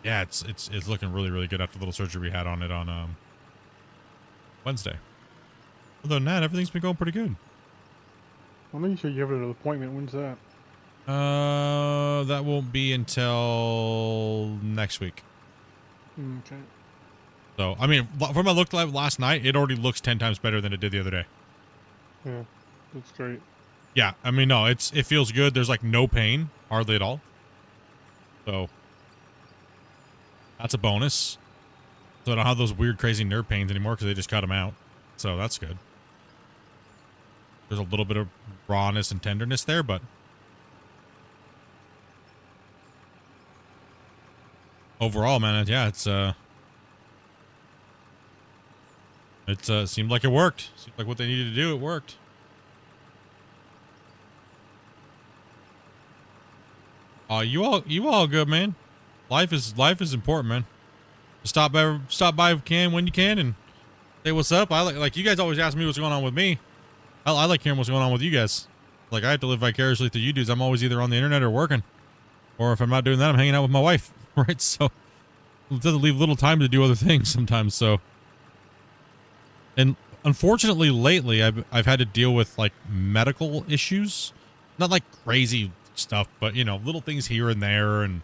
yeah, it's looking really, really good after the little surgery we had on it on, Wednesday. Other than that, everything's been going pretty good. I think you should give it an appointment. When's that? That won't be until next week. Okay. So, I mean, from my look last night, it already looks 10 times better than it did the other day. Yeah, that's great. Yeah, I mean, no, it feels good. There's like no pain, hardly at all. So, that's a bonus. So I don't have those weird, crazy nerve pains anymore because they just cut them out. So that's good. There's a little bit of rawness and tenderness there, but overall, man, yeah, it seemed like it worked. Seemed like what they needed to do, it worked. You all good, man. Life is important, man. Stop by if you can, when you can, and say what's up. I like you guys always ask me what's going on with me. I like hearing what's going on with you guys. Like, I have to live vicariously through you dudes. I'm always either on the internet or working, or if I'm not doing that, I'm hanging out with my wife, right? So it doesn't leave little time to do other things sometimes. So, and unfortunately, lately I've had to deal with like medical issues, not like crazy stuff, but you know, little things here and there, and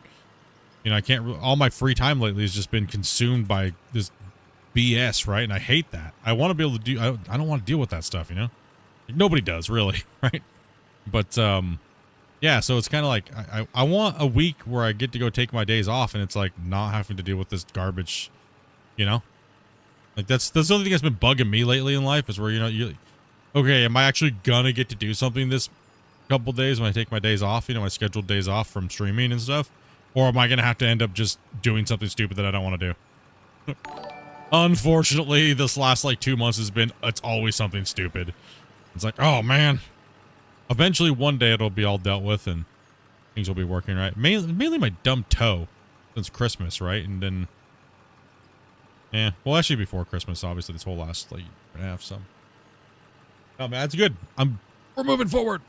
you know, I can't. All my free time lately has just been consumed by this BS, right? And I hate that. I want to be able to do. I don't want to deal with that stuff, you know. Nobody does, really, right? But yeah. So it's kind of like I want a week where I get to go take my days off, and it's like not having to deal with this garbage, you know. Like that's the only thing that's been bugging me lately in life is where, you know, you okay, am I actually gonna get to do something this couple days when I take my days off? You know, my scheduled days off from streaming and stuff. Or am I going to have to end up just doing something stupid that I don't want to do? Unfortunately, this last like 2 months has been, it's always something stupid. It's like, oh man. Eventually one day it'll be all dealt with and things will be working right. Mainly my dumb toe since Christmas, right? And then, yeah, well, actually before Christmas, obviously this whole last like year and a half, so. Oh man, that's good. We're moving forward.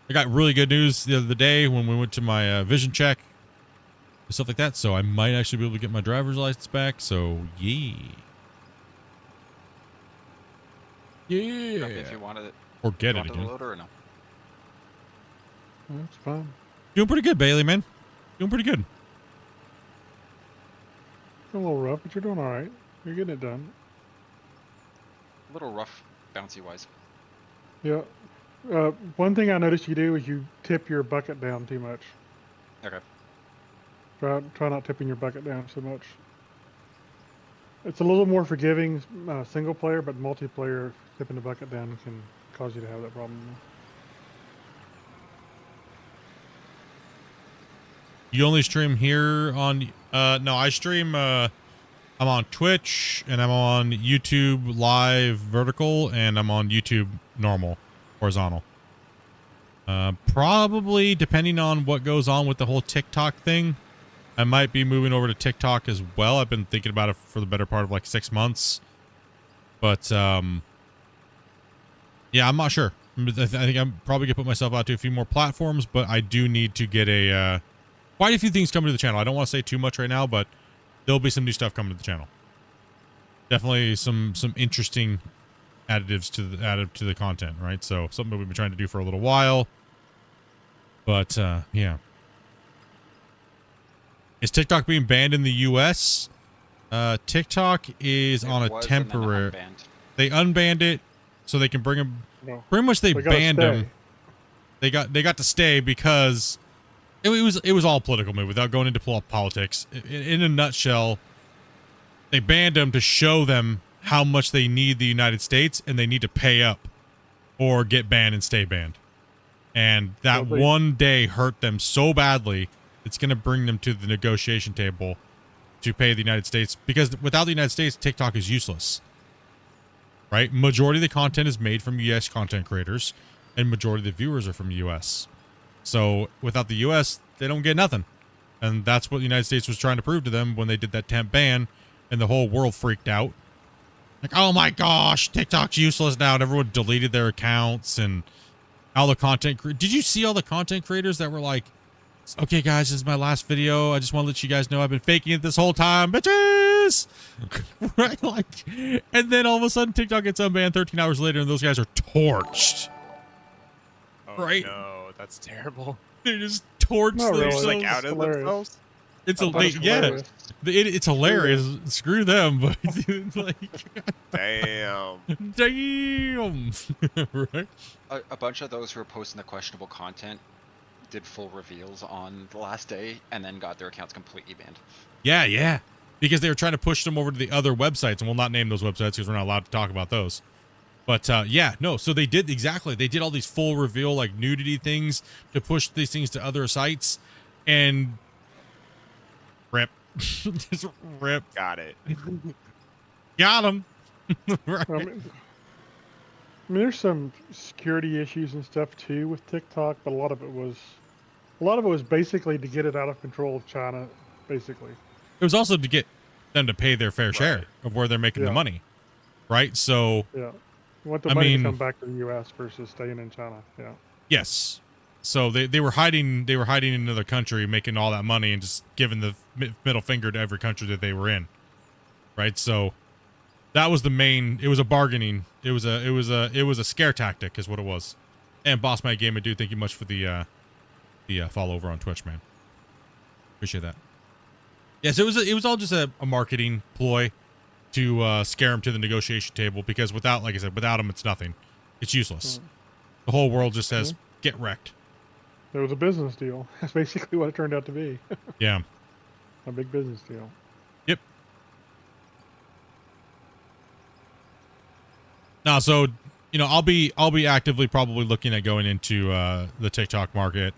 I got really good news the other day when we went to my vision check and stuff like that. So I might actually be able to get my driver's license back. So yeah. Yeah. If you wanted it. Or get it again. Loader or no? That's fine. Doing pretty good, Bailey, man. Doing pretty good. It's a little rough, but you're doing all right. You're getting it done. A little rough, bouncy wise. Yeah. One thing I noticed you do is you tip your bucket down too much. Okay. Try not tipping your bucket down so much. It's a little more forgiving single player, but multiplayer tipping the bucket down can cause you to have that problem. You only stream here on no, I stream I'm on Twitch and I'm on YouTube live vertical and I'm on YouTube normal horizontal. Probably depending on what goes on with the whole TikTok thing, I might be moving over to TikTok as well. I've been thinking about it for the better part of like 6 months, but yeah, I'm not sure. I think I'm probably gonna put myself out to a few more platforms, but I do need to get quite a few things coming to the channel. I don't want to say too much right now, but there'll be some new stuff coming to the channel. Definitely some interesting additives added to the content, right? So something we've been trying to do for a little while, but yeah. Is TikTok being banned in the US? TikTok is on a temporary. They unbanned it so they can bring them. No. Pretty much they banned them. They got to stay because it was all political move without going into politics. In a nutshell, they banned them to show them how much they need the United States, and they need to pay up or get banned and stay banned. And that one day hurt them so badly, it's going to bring them to the negotiation table to pay the United States, because without the United States, TikTok is useless. Right? Majority of the content is made from US content creators, and majority of the viewers are from US. So without the US, they don't get nothing. And that's what the United States was trying to prove to them when they did that temp ban, and the whole world freaked out. Like, oh my gosh, TikTok's useless now, and everyone deleted their accounts, and all the content. Did you see all the content creators that were like, okay, guys, this is my last video. I just want to let you guys know I've been faking it this whole time, bitches. Right? Like, and then all of a sudden TikTok gets unbanned 13 hours later, and those guys are torched. Oh, right? No, that's terrible. They just torch themselves. Like out of themselves. It's it's hilarious. Screw them, but like, damn. Right? A bunch of those who were posting the questionable content did full reveals on the last day and then got their accounts completely banned. Yeah. Because they were trying to push them over to the other websites, and we'll not name those websites because we're not allowed to talk about those. But so they did They did all these full reveal, like, nudity things to push these things to other sites, and rip. Just rip. Got it. Got him. Right. I mean, there's some security issues and stuff too with TikTok, but a lot of it was basically to get it out of control of China, basically. It was also to get them to pay their fair share of where they're making the money, right? So yeah, you want the money to come back to the U.S. versus staying in China. Yeah. Yes. So they were hiding in another country, making all that money, and just giving the middle finger to every country that they were in, right? So that was the main. It was a bargaining. It was a scare tactic, is what it was. And Boss My Game, dude, thank you much for the follow over on Twitch, man. Appreciate that. Yes, it was all just a marketing ploy to scare him to the negotiation table, because without, like I said, without him, it's nothing. It's useless. The whole world just says, get wrecked. It was a business deal. That's basically what it turned out to be. Yeah. A big business deal. Yep. Now, so, I'll be actively probably looking at going into the TikTok market.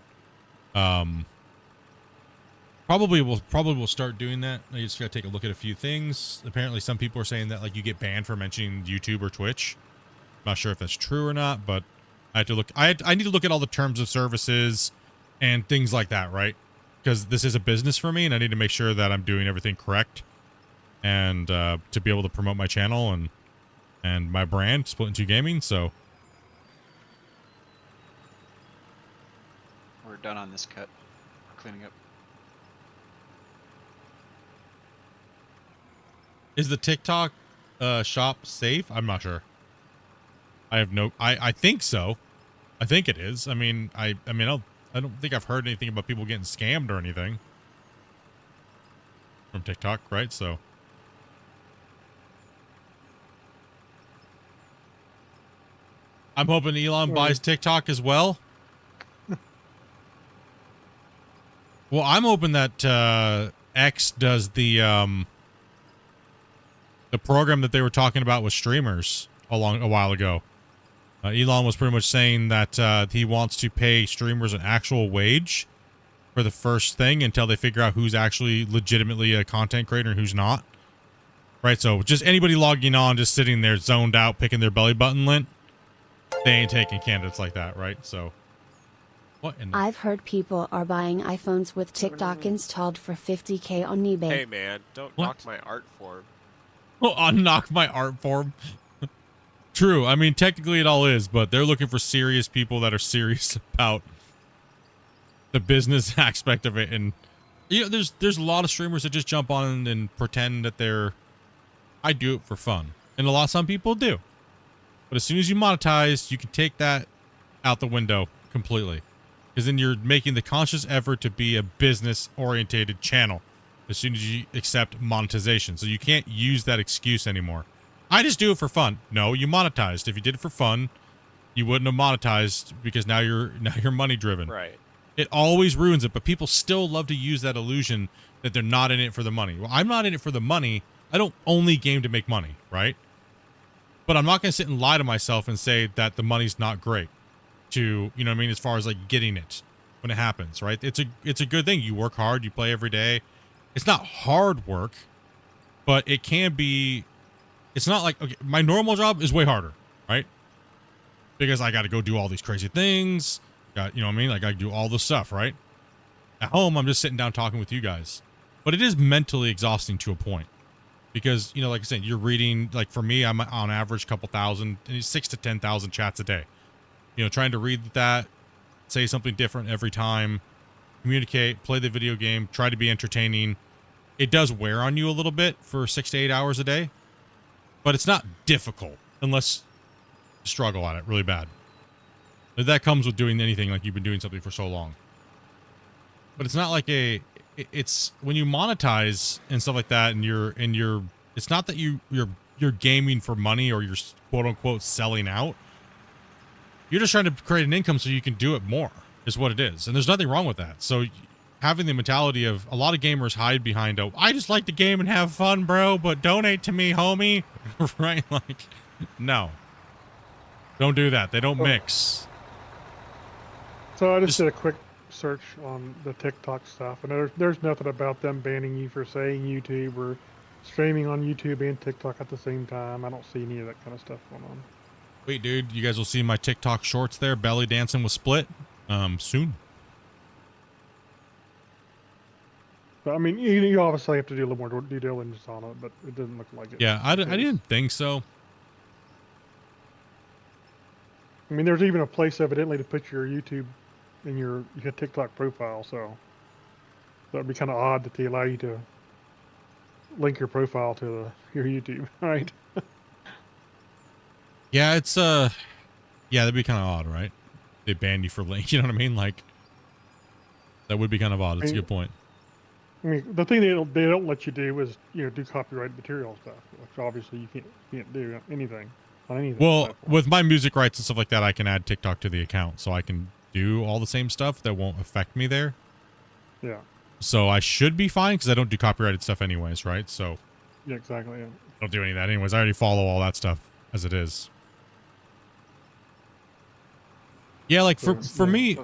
Probably we'll start doing that. I just gotta take a look at a few things. Apparently, some people are saying that, like, you get banned for mentioning YouTube or Twitch. I'm not sure if that's true or not, but I have to look. I need to look at all the terms of services and things like that, right? Because this is a business for me, and I need to make sure that I'm doing everything correct, and to be able to promote my channel and my brand, Splitintwo Gaming. So we're done on this cut. We're cleaning up. Is the TikTok shop safe? I'm not sure. I think so. I think it is. I mean, I don't think I've heard anything about people getting scammed or anything from TikTok, right? So I'm hoping Elon buys TikTok as well. Well, I'm hoping that X does the program that they were talking about with streamers a while ago. Elon was pretty much saying that he wants to pay streamers an actual wage for the first thing until they figure out who's actually legitimately a content creator and who's not. Right, so just anybody logging on, just sitting there zoned out, picking their belly button lint, they ain't taking candidates like that, right? So, what in the... I've heard people are buying iPhones with TikTok installed for $50K on eBay. Hey man, don't knock my art form. Well, unknock my art form. True. I mean, technically it all is, but they're looking for serious people that are serious about the business aspect of it. And there's a lot of streamers that just jump on and pretend that I do it for fun. And some people do. But as soon as you monetize, you can take that out the window completely. Because then you're making the conscious effort to be a business-orientated channel as soon as you accept monetization. So you can't use that excuse anymore. I just do it for fun. No, you monetized. If you did it for fun, you wouldn't have monetized, because now you're money driven. Right. It always ruins it, but people still love to use that illusion that they're not in it for the money. Well, I'm not in it for the money. I don't only game to make money, right? But I'm not going to sit and lie to myself and say that the money's not great to, you know what I mean, as far as like getting it when it happens, right? It's a good thing. You work hard, you play every day. It's not hard work, but it can be. It's not like, okay, my normal job is way harder, right? Because I got to go do all these crazy things. Got, you know what I mean? Like I do all this stuff, right? At home, I'm just sitting down talking with you guys. But it is mentally exhausting to a point. Because, you know, like I said, you're reading, like for me, I'm on average a couple thousand, 6 to 10,000 chats a day. You know, trying to read that, say something different every time, communicate, play the video game, try to be entertaining. It does wear on you a little bit for 6 to 8 hours a day. But it's not difficult unless you struggle at it really bad. That comes with doing anything like you've been doing something for so long. But it's not like it's when you monetize and stuff like that, and you're it's not that you're gaming for money or you're quote unquote selling out. You're just trying to create an income so you can do it more is what it is. And there's nothing wrong with that. So having the mentality of a lot of gamers hide behind, I just like the game and have fun, bro, but donate to me, homie. Right? Like, no. Don't do that. They don't mix. So I just did a quick search on the TikTok stuff, and there's nothing about them banning you for saying YouTube or streaming on YouTube and TikTok at the same time. I don't see any of that kind of stuff going on. Wait, dude, you guys will see my TikTok shorts there, belly dancing with Split, soon. But I mean, you obviously have to do a little more due diligence on it, but it doesn't look like it. Yeah, I didn't think so. I mean, there's even a place evidently to put your YouTube in your TikTok profile, so that'd be kind of odd that they allow you to link your profile to your YouTube, right? Yeah, it's yeah, that'd be kind of odd, right? They banned you for link, you know what I mean? Like, that would be kind of odd. That's a good point. I mean, the thing they don't let you do is, you know, do copyrighted material stuff, which obviously you can't do anything on anything. Well, with my music rights and stuff like that, I can add TikTok to the account, so I can do all the same stuff that won't affect me there. Yeah. So I should be fine because I don't do copyrighted stuff anyways, right? So yeah, exactly. Yeah. I don't do any of that anyways. I already follow all that stuff as it is. Yeah, like for me,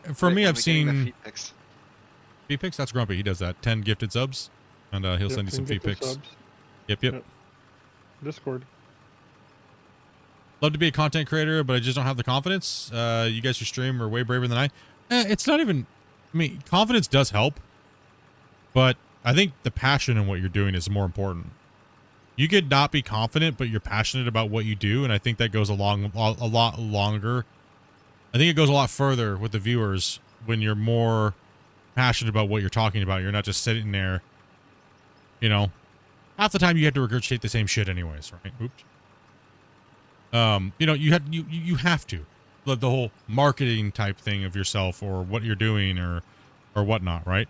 I've seen feet pics. That's Grumpy. He does that. 10 gifted subs, and he'll send you some feet pics. Yep. Discord. Love to be a content creator, but I just don't have the confidence. You guys who stream are way braver than I. It's not even. I mean, confidence does help, but I think the passion in what you're doing is more important. You could not be confident, but you're passionate about what you do, and I think that goes a lot longer. I think it goes a lot further with the viewers when you're more passionate about what you're talking about. You're not just sitting there, you know. Half the time you have to regurgitate the same shit anyways, right? Oops. You know, you have to. The whole marketing type thing of yourself or what you're doing or whatnot, right?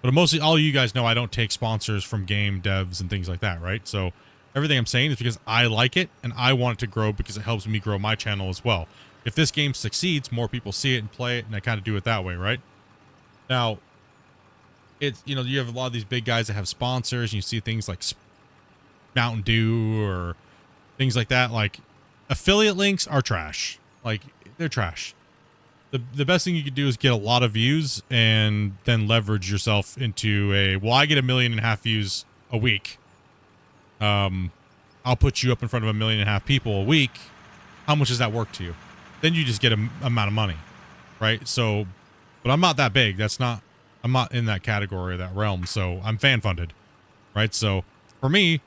But mostly all you guys know I don't take sponsors from game devs and things like that, right? So everything I'm saying is because I like it and I want it to grow because it helps me grow my channel as well. If this game succeeds, more people see it and play it, and I kind of do it that way, right? Now, it's, you know, you have a lot of these big guys that have sponsors, and you see things like Mountain Dew or things like that. Like, affiliate links are trash. Like, they're trash. The best thing you could do is get a lot of views and then leverage yourself into I get 1.5 million views a week. I'll put you up in front of 1.5 million people a week. How much does that work to you? Then you just get an amount of money, right? So, but I'm not that big. I'm not in that category or that realm. So I'm fan funded, right? So for me,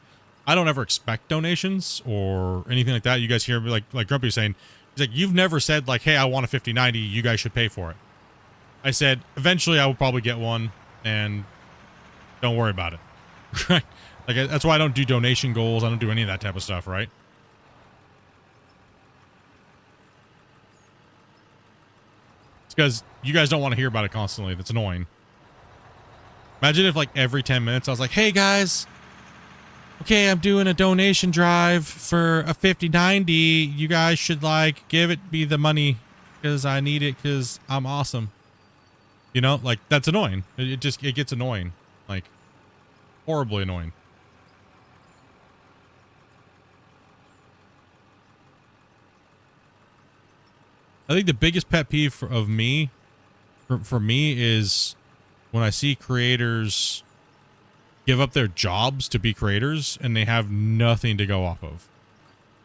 I don't ever expect donations or anything like that. You guys hear me like Grumpy was saying, he's like, you've never said like, hey, I want a 5090. You guys should pay for it. I said, eventually I will probably get one and don't worry about it. Right? Like, that's why I don't do donation goals. I don't do any of that type of stuff, right? Because you guys don't want to hear about it constantly. That's annoying. Imagine if like every 10 minutes I was like, hey guys, okay, I'm doing a donation drive for a 5090. You guys should like give me the money because I need it because I'm awesome. You know, like that's annoying. It gets annoying. Like horribly annoying. I think the biggest pet peeve for me is when I see creators give up their jobs to be creators and they have nothing to go off of,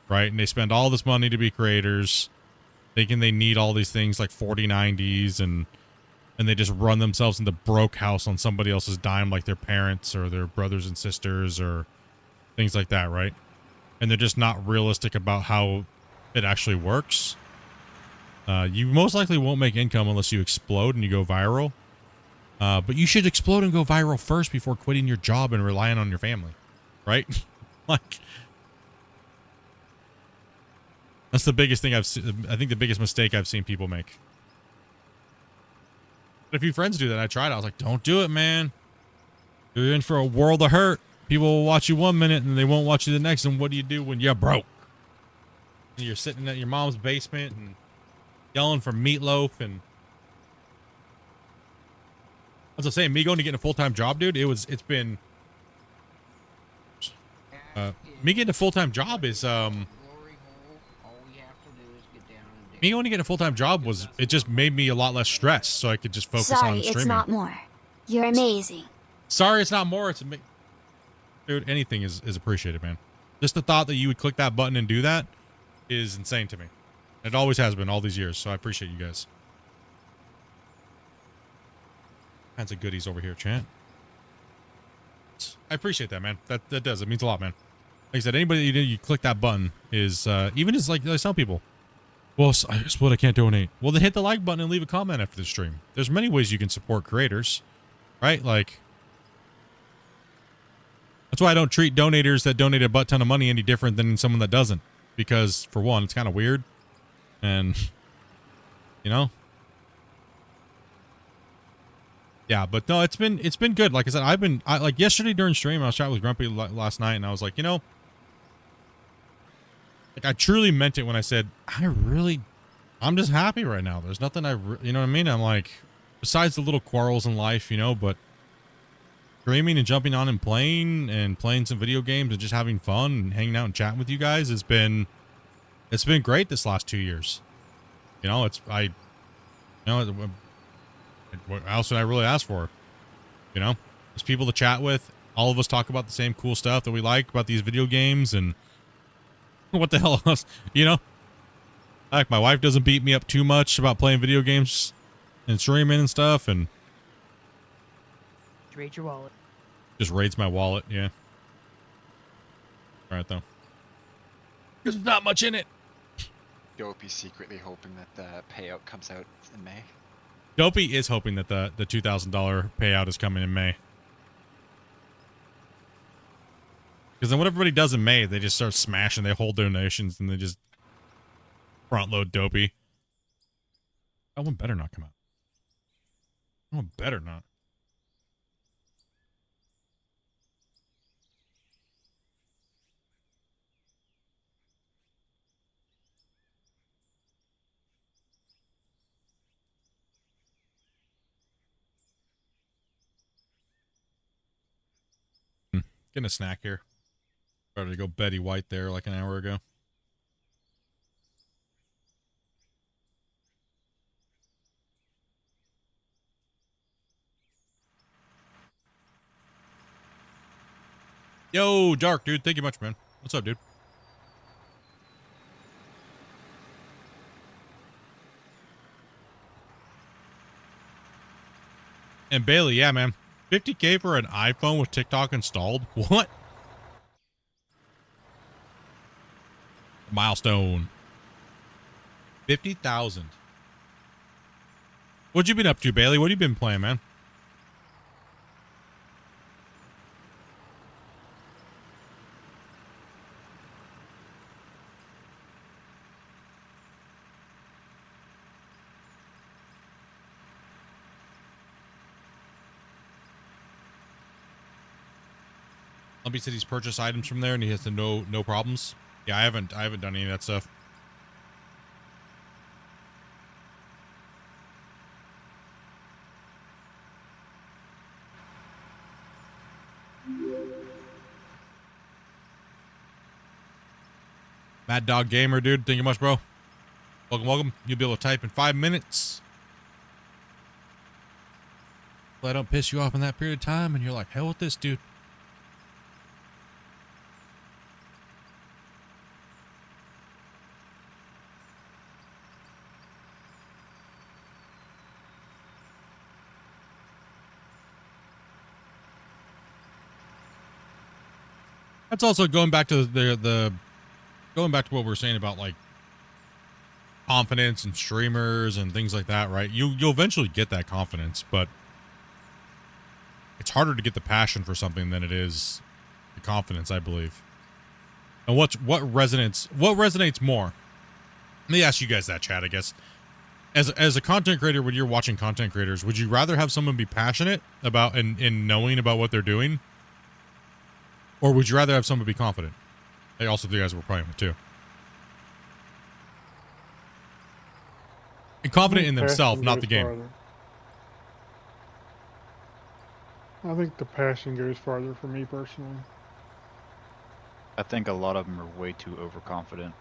right? And they spend all this money to be creators, thinking they need all these things like 4090s, and they just run themselves into broke house on somebody else's dime, like their parents or their brothers and sisters or things like that, right? And they're just not realistic about how it actually works. You most likely won't make income unless you explode and you go viral. But you should explode and go viral first before quitting your job and relying on your family, right? Like, that's the biggest thing I think the biggest mistake I've seen people make. But a few friends do that. I tried. I was like, don't do it, man. You're in for a world of hurt. People will watch you 1 minute and they won't watch you the next. And what do you do when you're broke? And you're sitting at your mom's basement and yelling for meatloaf. And as I was saying, me going to get a full-time job, dude, it's been me getting a full-time job is me going to get a full-time job was, it just made me a lot less stressed, so I could just focus on streaming. Sorry, it's not more. You're amazing. Sorry, it's not more. It's dude, anything is appreciated, man. Just the thought that you would click that button and do that is insane to me. It always has been all these years, so I appreciate you guys. Kinds of goodies over here, chat. I appreciate that, man. That does. It means a lot, man. Like I said, anybody that you click that button is, even as like I tell people, well, I suppose I can't donate. Well, then hit the like button and leave a comment after the stream. There's many ways you can support creators, right? Like, that's why I don't treat donators that donate a butt ton of money any different than someone that doesn't. Because, for one, it's kind of weird. And, you know. Yeah, but no, it's been good. Like I said, like yesterday during stream, I was chatting with Grumpy last night, and I was like, you know, like I truly meant it when I said, I'm just happy right now. There's nothing you know what I mean? I'm like, besides the little quarrels in life, you know, but streaming and jumping on and playing some video games and just having fun and hanging out and chatting with you guys it's been great this last 2 years. You know, what else did I really ask for? You know, there's people to chat with. All of us talk about the same cool stuff that we like about these video games, and what the hell else, you know? Like, my wife doesn't beat me up too much about playing video games and streaming and stuff, and Raid your wallet. just raids my wallet, yeah. All right, though. There's not much in it. Dopey's secretly hoping that the payout comes out in May. Dopey is hoping that the $2,000 payout is coming in May. Because then what everybody does in May, they just start smashing. They hold donations and they just front load Dopey. That one better not come out. That one better not. Getting a snack here. Started to go Betty White there like an hour ago. Yo, Dark, dude. Thank you much, man. What's up, dude? And Bailey, yeah, man. 50K for an iPhone with TikTok installed? What? Milestone. 50,000. What you been up to, Bailey? What have you been playing, man? Lumpy said he's purchased items from there and he has no problems. Yeah, I haven't done any of that stuff. Mad Dog Gamer, dude. Thank you much, bro. Welcome, welcome. You'll be able to type in 5 minutes. If I don't piss you off in that period of time, and you're like, hell with this, dude. That's also going back to going back to what we were saying about like confidence and streamers and things like that, right? You'll eventually get that confidence, but it's harder to get the passion for something than it is the confidence, I believe. And what resonates more? Let me ask you guys that, chat, I guess. As a content creator, when you're watching content creators, would you rather have someone be passionate about and knowing about what they're doing? Or would you rather have someone be confident? They also, the guys were playing with too. And confident in themselves, not the game. Farther. I think the passion goes farther for me personally. I think a lot of them are way too overconfident.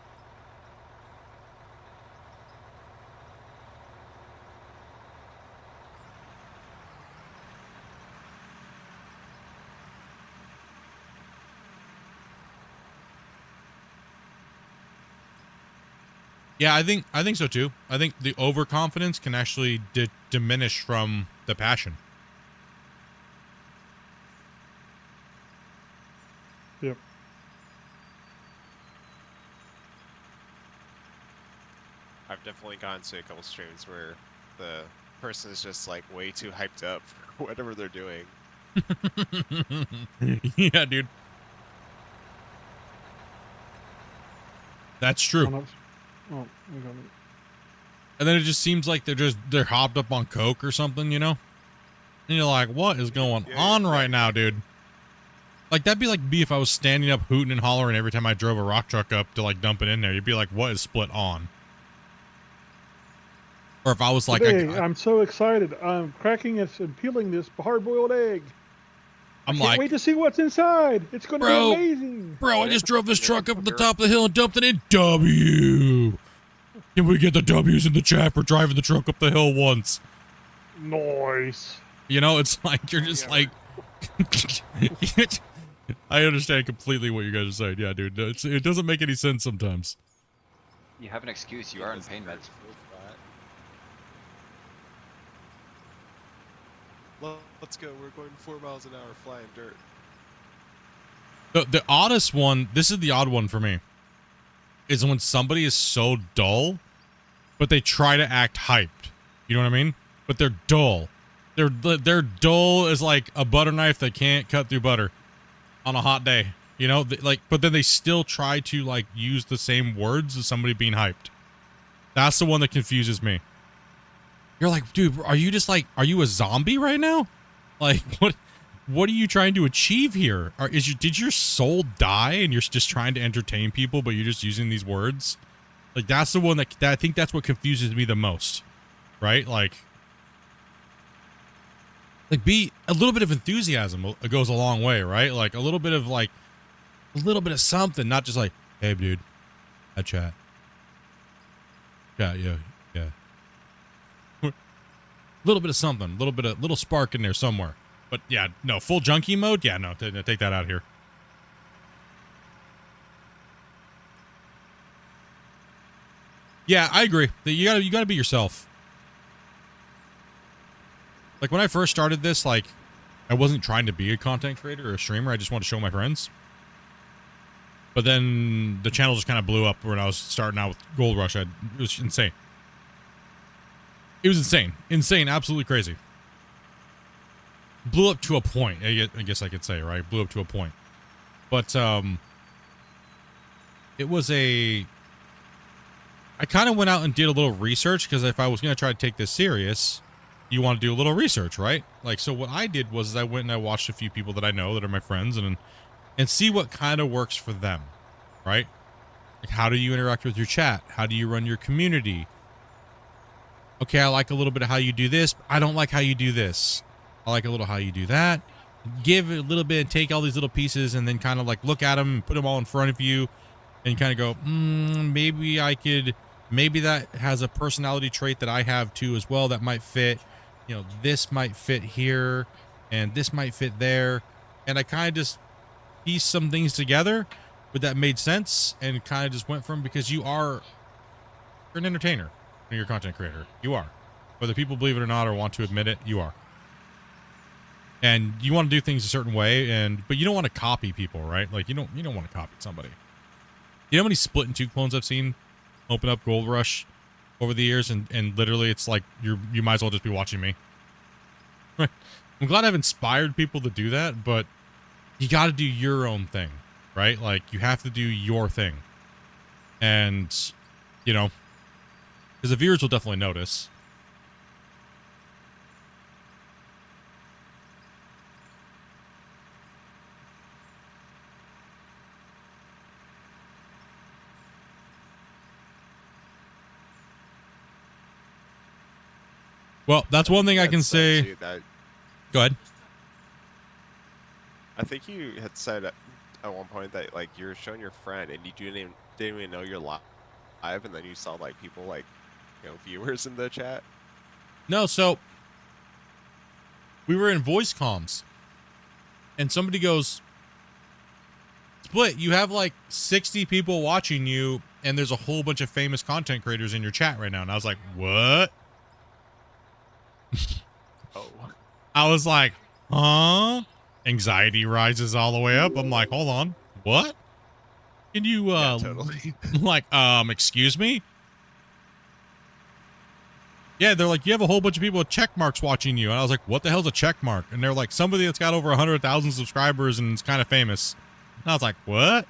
Yeah, I think so too. I think the overconfidence can actually diminish from the passion. Yep. I've definitely gone to a couple streams where the person is just like way too hyped up for whatever they're doing. Yeah, dude. That's true. Oh, we got it. And then it just seems like they're hopped up on coke or something, you know? And you're like, what is going on right now, dude? Like, that'd be like me if I was standing up hooting and hollering every time I drove a rock truck up to like dump it in there. You'd be like, what is Split on? Or if I was like, Today, I'm so excited. I'm cracking this and peeling this hard-boiled egg. I'm I can't like, wait to see what's inside. It's going to be amazing. Bro, I just drove this truck up the top of the hill and dumped it in. W. Can we get the W's in the chat for driving the truck up the hill once? Nice. You know, it's like, you're just like... I understand completely what you guys are saying. Yeah, dude. It doesn't make any sense sometimes. You have an excuse. You are in pain meds. Let's go. We're going 4 miles an hour flying dirt. The oddest one, this is the odd one for me, is when somebody is so dull, but they try to act hyped. You know what I mean? But they're dull. They're dull as like a butter knife that can't cut through butter on a hot day. You know, but then they still try to like use the same words as somebody being hyped. That's the one that confuses me. You're like, dude, are you a zombie right now? Like, what are you trying to achieve here? Did your soul die and you're just trying to entertain people, but you're just using these words? Like, that's the one that I think that's what confuses me the most, right? Like be a little bit of enthusiasm goes a long way, right? Like a little bit of something, not just like, hey, dude, I chat. Yeah. A little bit of something, little spark in there somewhere. But yeah, no, full junkie mode. Yeah, no, take that out of here. Yeah, I agree. You gotta be yourself. Like when I first started this, like I wasn't trying to be a content creator or a streamer. I just wanted to show my friends. But then the channel just kind of blew up when I was starting out with Gold Rush. It was insane. It was insane. Insane. Absolutely crazy. Blew up to a point. I guess I could say, right? Blew up to a point. But, it was I kind of went out and did a little research because if I was going to try to take this serious, you want to do a little research, right? Like, so what I did was I went and I watched a few people that I know that are my friends and see what kind of works for them, right? Like, how do you interact with your chat? How do you run your community? Okay, I like a little bit of how you do this. I don't like how you do this. I like a little how you do that. Give it a little bit and take all these little pieces and then kind of like look at them and put them all in front of you and kind of go, maybe I could maybe that has a personality trait that I have too as well that might fit. You know, this might fit here and this might fit there. And I kind of just pieced some things together, but that made sense and kind of just went from, because you're an entertainer and you're a content creator. You are. Whether people believe it or not or want to admit it, you are. And you want to do things a certain way, but you don't want to copy people, right? Like you don't want to copy somebody. You know how many Splitintwo clones I've seen open up Gold Rush over the years, and literally it's like you might as well just be watching me. Right? I'm glad I've inspired people to do that, but you got to do your own thing, right? Like you have to do your thing. And you know, because the viewers will definitely notice. Well, that's one thing I can say. Too, that, Go ahead. I think you had said at one point that like you were showing your friend and you didn't even know you're live, and then you saw like people like, you know, viewers in the chat. No, so we were in voice comms and somebody goes, Split, you have like 60 people watching you and there's a whole bunch of famous content creators in your chat right now. And I was like, what? Oh. I was like, huh? Anxiety rises all the way up. I'm like, hold on. What? Can you, yeah, totally. like, excuse me? Yeah, they're like, you have a whole bunch of people with check marks watching you. And I was like, what the hell's a check mark? And they're like, somebody that's got over 100,000 subscribers and is kind of famous. And I was like, what?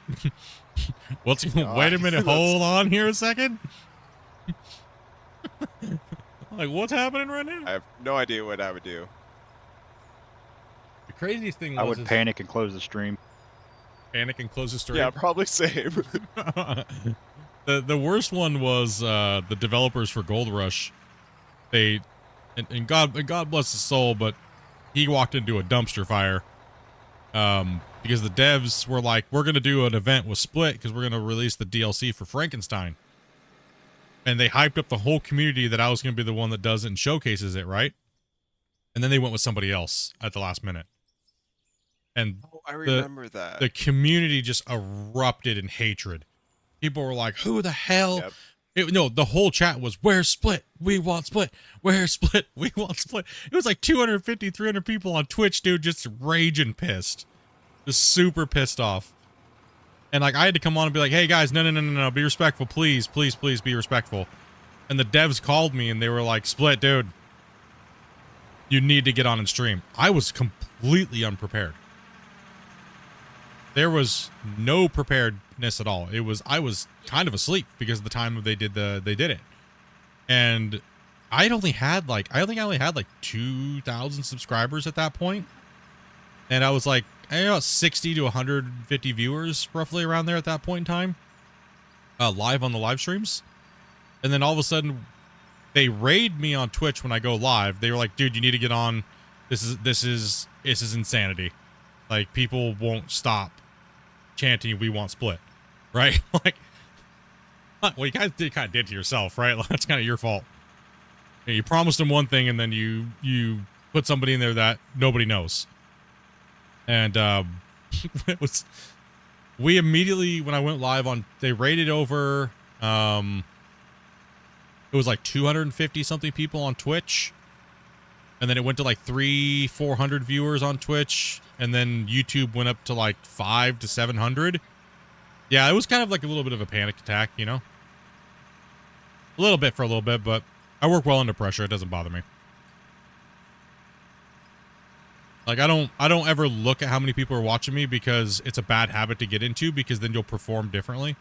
What's, wait a minute, hold on here a second. Like, what's happening right now? I have no idea what I would do. The craziest thing was I would panic and close the stream. Panic and close the stream? Yeah, probably same. The worst one was the developers for Gold Rush. They, and God bless his soul, but he walked into a dumpster fire. Because the devs were like, we're going to do an event with Split because we're going to release the DLC for Frankenstein. And they hyped up the whole community that I was going to be the one that does it and showcases it, right? And then they went with somebody else at the last minute. And I remember that. The community just erupted in hatred. People were like, who the hell? Yep. No, the whole chat was, where's Split? We want Split. Where's Split? We want Split. It was like 250, 300 people on Twitch, dude, just raging pissed. Just super pissed off. And like I had to come on and be like, hey guys, no, be respectful, please be respectful. And the devs called me and they were like, Split, dude, you need to get on and stream. I was completely unprepared. There was no preparedness at all. I was kind of asleep because of the time they did it. And I think I only had like 2,000 subscribers at that point. And I was like, I know, 60 to 150 viewers roughly around there at that point in time, live on the live streams. And then all of a sudden they raid me on Twitch when I go live. They were like, dude, you need to get on. This is insanity. Like, people won't stop chanting, we want Split, right? Like, well, you guys kind of did to yourself, right? That's kind of your fault. You promised them one thing and then you put somebody in there that nobody knows. And we immediately, when I went live on, they rated over, it was like 250 something people on Twitch. And then it went to like 400 viewers on Twitch. And then YouTube went up to like 500 to 700. Yeah, it was kind of like a little bit of a panic attack, you know? A little bit for a little bit, but I work well under pressure. It doesn't bother me. Like, I don't ever look at how many people are watching me because it's a bad habit to get into, because then you'll perform differently.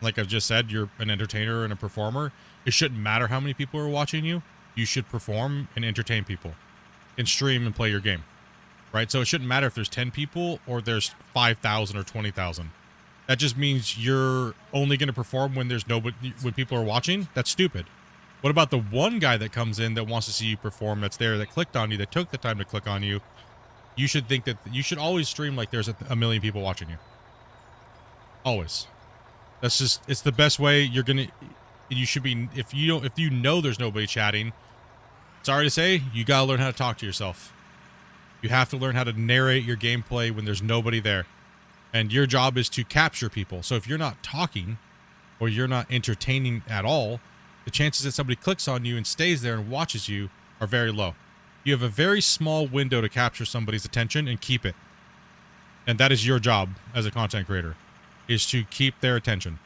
Like I've just said, you're an entertainer and a performer. It shouldn't matter how many people are watching you. You should perform and entertain people and stream and play your game, right? So it shouldn't matter if there's 10 people or there's 5,000 or 20,000. That just means you're only going to perform when there's nobody, when people are watching. That's stupid. What about the one guy that comes in that wants to see you perform, that's there, that clicked on you, that took the time to click on you? You should think that you should always stream like there's a million people watching you. Always. That's just, it's the best way you're going to, you should be, if you know there's nobody chatting, sorry to say, you gotta learn how to talk to yourself. You have to learn how to narrate your gameplay when there's nobody there. And your job is to capture people. So if you're not talking or you're not entertaining at all, the chances that somebody clicks on you and stays there and watches you are very low. You have a very small window to capture somebody's attention and keep it. And that is your job as a content creator, is to keep their attention.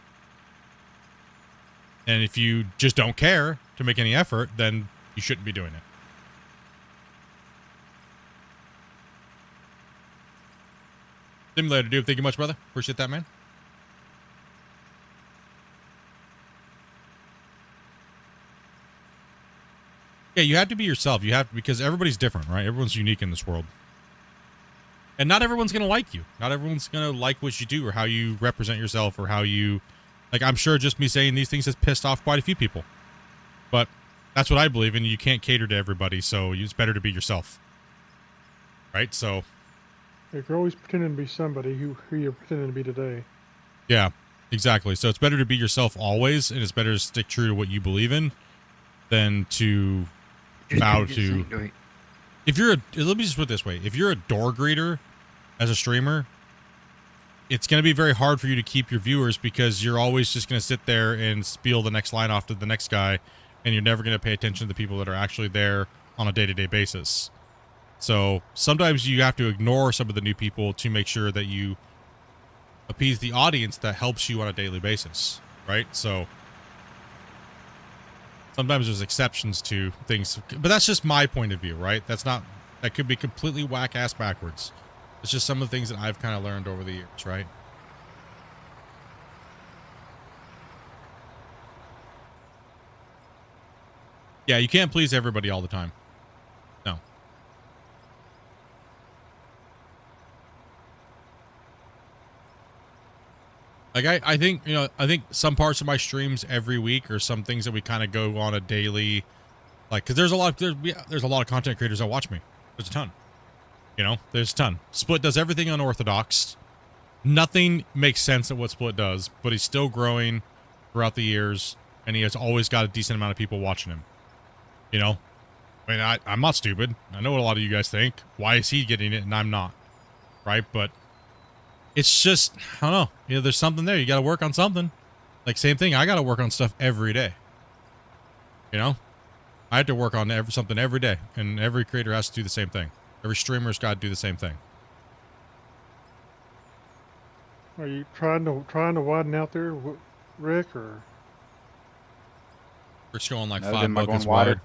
And if you just don't care to make any effort, then you shouldn't be doing it. Simulator, dude. Thank you much, brother. Appreciate that, man. Yeah, you have to be yourself. You have to, because everybody's different, right? Everyone's unique in this world. And not everyone's going to like you. Not everyone's going to like what you do or how you represent yourself or how you... Like, I'm sure just me saying these things has pissed off quite a few people. But that's what I believe in. You can't cater to everybody, so it's better to be yourself. Right? So... If you're always pretending to be somebody who you're pretending to be today. Yeah, exactly. So it's better to be yourself always, and it's better to stick true to what you believe in than to vow to... If you're let me just put it this way. If you're a door greeter as a streamer, it's going to be very hard for you to keep your viewers because you're always just going to sit there and spiel the next line off to the next guy, and you're never going to pay attention to the people that are actually there on a day-to-day basis. So sometimes you have to ignore some of the new people to make sure that you appease the audience that helps you on a daily basis, right? So sometimes there's exceptions to things, but that's just my point of view, right? That could be completely whack-ass backwards. It's just some of the things that I've kind of learned over the years, right? Yeah, you can't please everybody all the time. No. Like, I think, I think some parts of my streams every week or some things that we kind of go on a daily, like, because there's a lot of content creators that watch me. There's a ton. There's a ton. Split does everything unorthodox. Nothing makes sense at what Split does, but he's still growing throughout the years, and he has always got a decent amount of people watching him. I mean, I'm not stupid. I know what a lot of you guys think. Why is he getting it and I'm not? Right? But it's just, I don't know. There's something there. You got to work on something. Like, same thing. I got to work on stuff every day. I have to work on something every day. And every creator has to do the same thing. Every streamer's got to do the same thing. Are you trying to widen out there, Rick, or? We're going like No, 5 buckets wider. wide.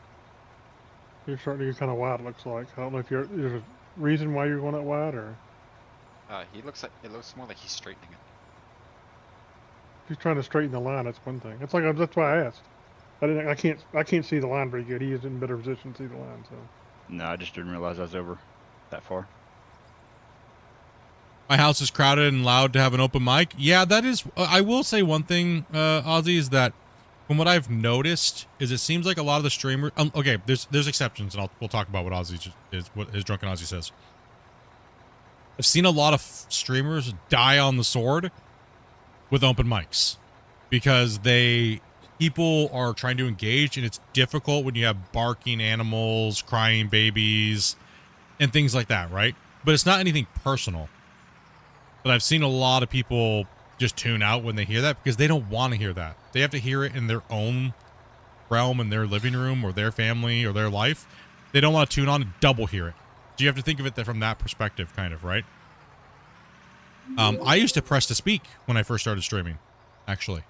You're starting to get kind of wide, it looks like. I don't know if there's a reason why you're going that wide, or? It looks more like he's straightening it. If he's trying to straighten the line, that's one thing. That's why I asked. I can't see the line very good. He is in a better position to see the line, so. No, I just didn't realize I was over that far. My house is crowded and loud to have an open mic. Yeah, that is. I will say one thing, Ozzy, is that from what I've noticed, is it seems like a lot of the streamers. Okay, there's exceptions, and we'll talk about what Ozzy is, what his drunken Ozzy says. I've seen a lot of streamers die on the sword with open mics because people are trying to engage, and it's difficult when you have barking animals, crying babies, and things like that, right? But it's not anything personal. But I've seen a lot of people just tune out when they hear that because they don't want to hear that. They have to hear it in their own realm, in their living room or their family or their life. They don't want to tune on and double hear it. So you have to think of it from that perspective, kind of, right? I used to press to speak when I first started streaming, actually.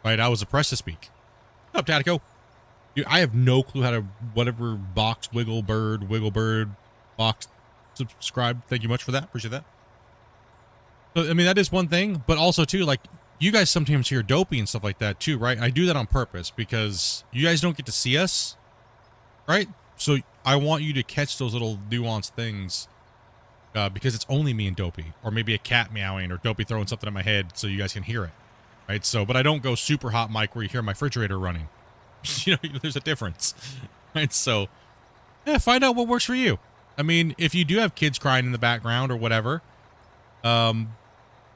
Right, I was a press to speak. What's up, Tatico? Dude, I have no clue how to whatever box wiggle bird box subscribe. Thank you much for that. Appreciate that. So, I mean, that is one thing, but also too, like, you guys sometimes hear dopey and stuff like that too, right? I do that on purpose because you guys don't get to see us, right? So I want you to catch those little nuanced things because it's only me and Dopey, or maybe a cat meowing or Dopey throwing something at my head so you guys can hear it. Right, so, but I don't go super hot mic where you hear my refrigerator running. There's a difference. Right, so, yeah, find out what works for you. I mean, if you do have kids crying in the background or whatever,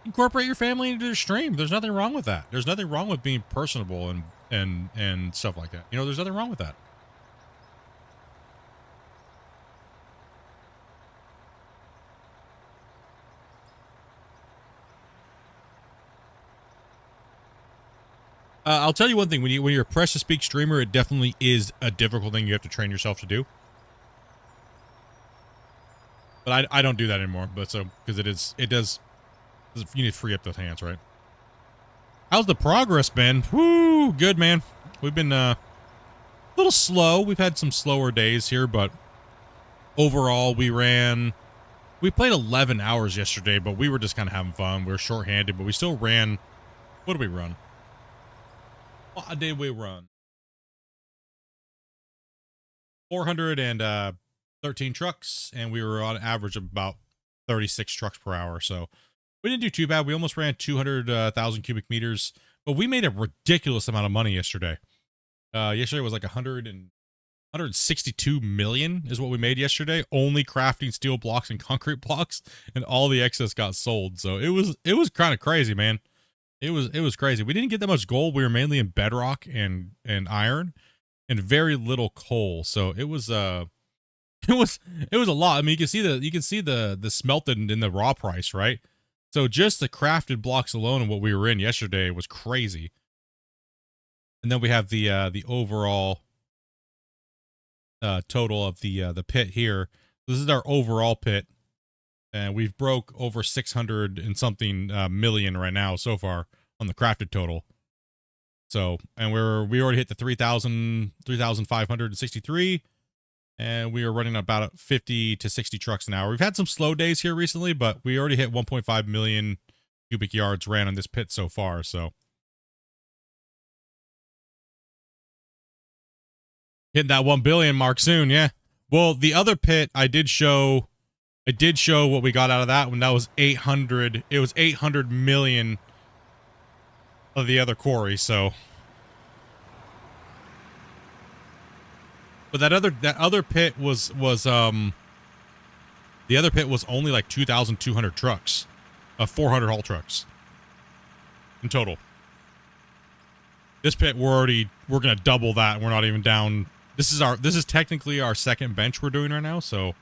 incorporate your family into your stream. There's nothing wrong with that. There's nothing wrong with being personable and stuff like that. You know, there's nothing wrong with that. I'll tell you one thing: when you're a press to speak streamer, it definitely is a difficult thing you have to train yourself to do. But I don't do that anymore. But so because it does you need to free up those hands, right? How's the progress been? Woo, good man. We've been a little slow. We've had some slower days here, but overall we played 11 hours yesterday, but we were just kind of having fun. We were shorthanded, but we still ran. What did we run? What did we run? 413 trucks, and we were on average of about 36 trucks per hour. So we didn't do too bad. We almost ran 200,000 cubic meters, but we made a ridiculous amount of money yesterday. Yesterday was like 162 million is what we made yesterday, only crafting steel blocks and concrete blocks, and all the excess got sold. So it was kind of crazy, man. It was crazy. We didn't get that much gold. We were mainly in bedrock and iron and very little coal. So it was a lot. I mean, you can see the smelted in the raw price, right? So just the crafted blocks alone and what we were in yesterday was crazy. And then we have the overall total of the pit here. This is our overall pit, and we've broke over 600 and something million right now so far on the crafted total. So, and we already hit the 3,563, and we are running about 50 to 60 trucks an hour. We've had some slow days here recently, but we already hit 1.5 million cubic yards ran on this pit so far. So hitting that 1 billion mark soon. Yeah. Well, the other pit I did show what we got out of that one. That was 800. It was 800 million of the other quarry. So, but that other pit was the other pit was only like 2,200 trucks, 400 haul trucks in total. This pit we're gonna double that. We're not even down. This is technically our second bench we're doing right now. So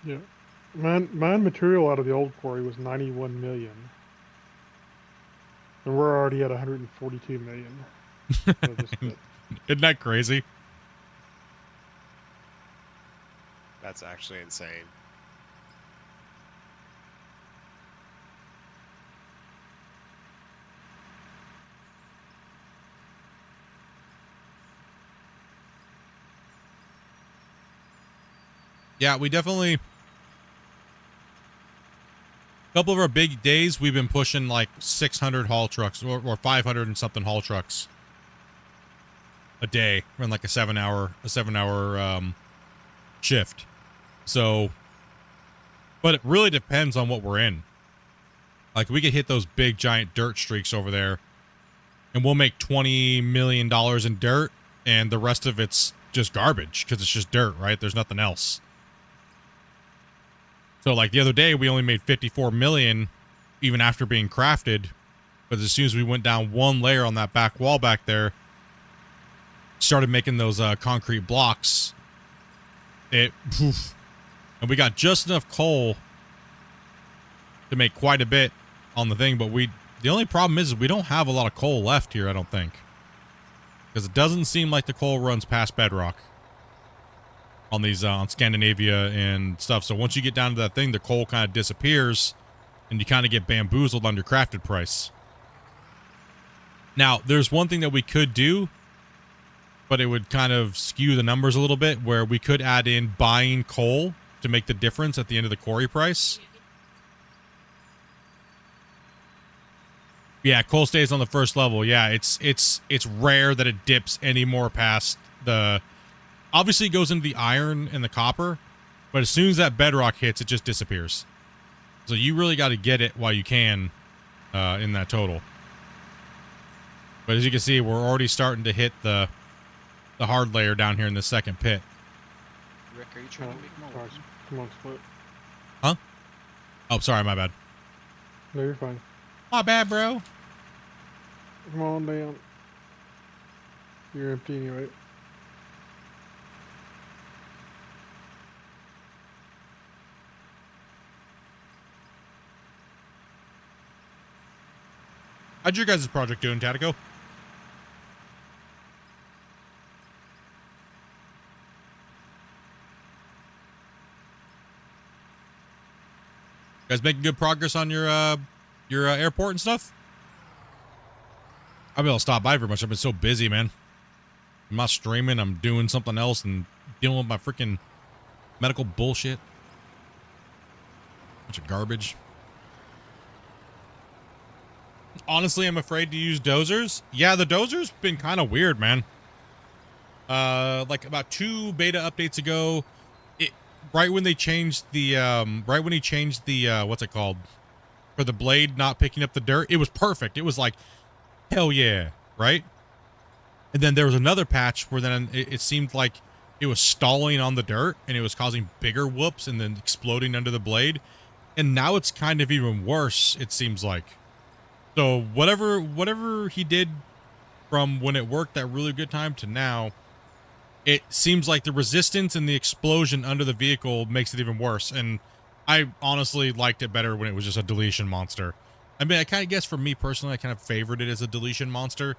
yeah, mine material out of the old quarry was 91 million, and we're already at 142 million. Isn't that crazy? That's actually insane. Yeah, we definitely. A couple of our big days, we've been pushing like 600 haul trucks or 500 and something haul trucks a day, run like a 7 hour shift. So, but it really depends on what we're in. Like we could hit those big giant dirt streaks over there, and we'll make $20 million in dirt, and the rest of it's just garbage because it's just dirt, right? There's nothing else. So like the other day, we only made 54 million even after being crafted. But as soon as we went down one layer on that back wall back there, started making those concrete blocks, poof. And we got just enough coal to make quite a bit on the thing. But the only problem is we don't have a lot of coal left here, I don't think. Because it doesn't seem like the coal runs past bedrock on these on Scandinavia and stuff. So once you get down to that thing, the coal kind of disappears and you kind of get bamboozled on your crafted price. Now, there's one thing that we could do, but it would kind of skew the numbers a little bit, where we could add in buying coal to make the difference at the end of the quarry price. Yeah, coal stays on the first level. Yeah, it's rare that it dips any more past the. Obviously, it goes into the iron and the copper, but as soon as that bedrock hits, it just disappears. So you really got to get it while you can in that total. But as you can see, we're already starting to hit the hard layer down here in the second pit. Rick, are you trying to make more? Come on, Split. Huh? Oh, sorry, my bad. No, you're fine. My bad, bro. Come on down. You're empty anyway. How'd your guys' project doing, Tatico? Guys making good progress on your airport and stuff? I've been able to stop by very much. I've been so busy, man. I'm not streaming. I'm doing something else and dealing with my freaking medical bullshit. Bunch of garbage. Honestly, I'm afraid to use dozers. Yeah, the dozer's been kind of weird, man. Like about 2 beta updates ago, right when he changed the what's it called? For the blade not picking up the dirt, it was perfect. It was like, hell yeah, right? And then there was another patch where then it seemed like it was stalling on the dirt and it was causing bigger whoops and then exploding under the blade. And now it's kind of even worse, it seems like. So whatever he did from when it worked that really good time to now, it seems like the resistance and the explosion under the vehicle makes it even worse. And I honestly liked it better when it was just a deletion monster. I mean, I kind of guess for me personally, I kind of favored it as a deletion monster.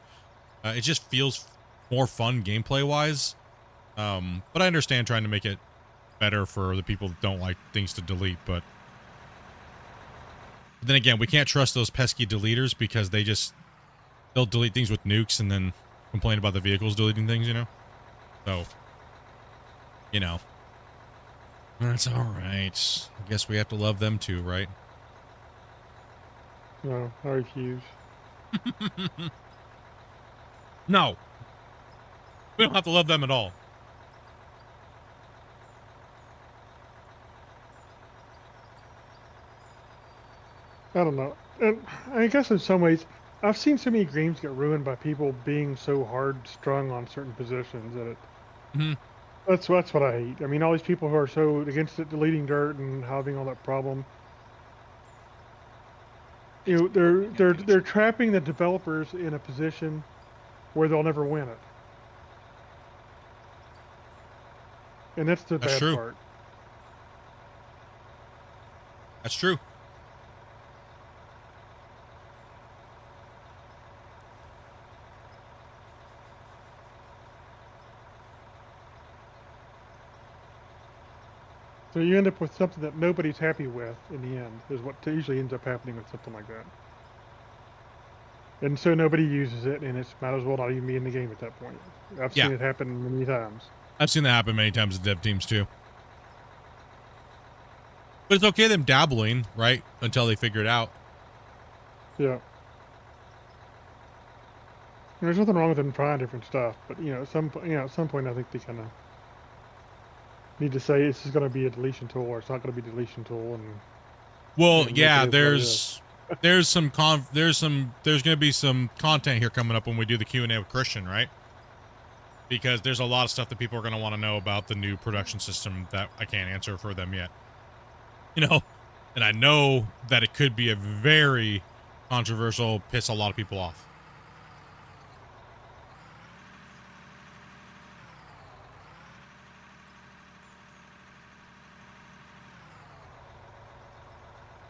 It just feels more fun gameplay-wise. But I understand trying to make it better for the people that don't like things to delete, but then again, we can't trust those pesky deleters because they'll delete things with nukes and then complain about the vehicles deleting things, you know? So, you know. That's alright. I guess we have to love them too, right? No, I refuse. No. We don't have to love them at all. I don't know. And I guess in some ways, I've seen so many games get ruined by people being so hard strung on certain positions that that's what I hate. I mean, all these people who are so against it deleting dirt and having all that problem. You know, they're trapping the developers in a position where they'll never win it. And that's the bad part. That's true. So you end up with something that nobody's happy with in the end, is what usually ends up happening with something like that. And so nobody uses it, and it's might as well not even be in the game at that point. I've seen it happen many times. I've seen that happen many times in dev teams too. But it's okay them dabbling, right? Until they figure it out. Yeah. And there's nothing wrong with them trying different stuff, but at some point I think they kind of need to say this is going to be a deletion tool or it's not going to be a deletion tool. And well, yeah, there's going to be some content here coming up when we do the Q&A with Christian, right? Because there's a lot of stuff that people are going to want to know about the new production system that I can't answer for them yet. You know, and I know that it could be a very controversial, piss a lot of people off.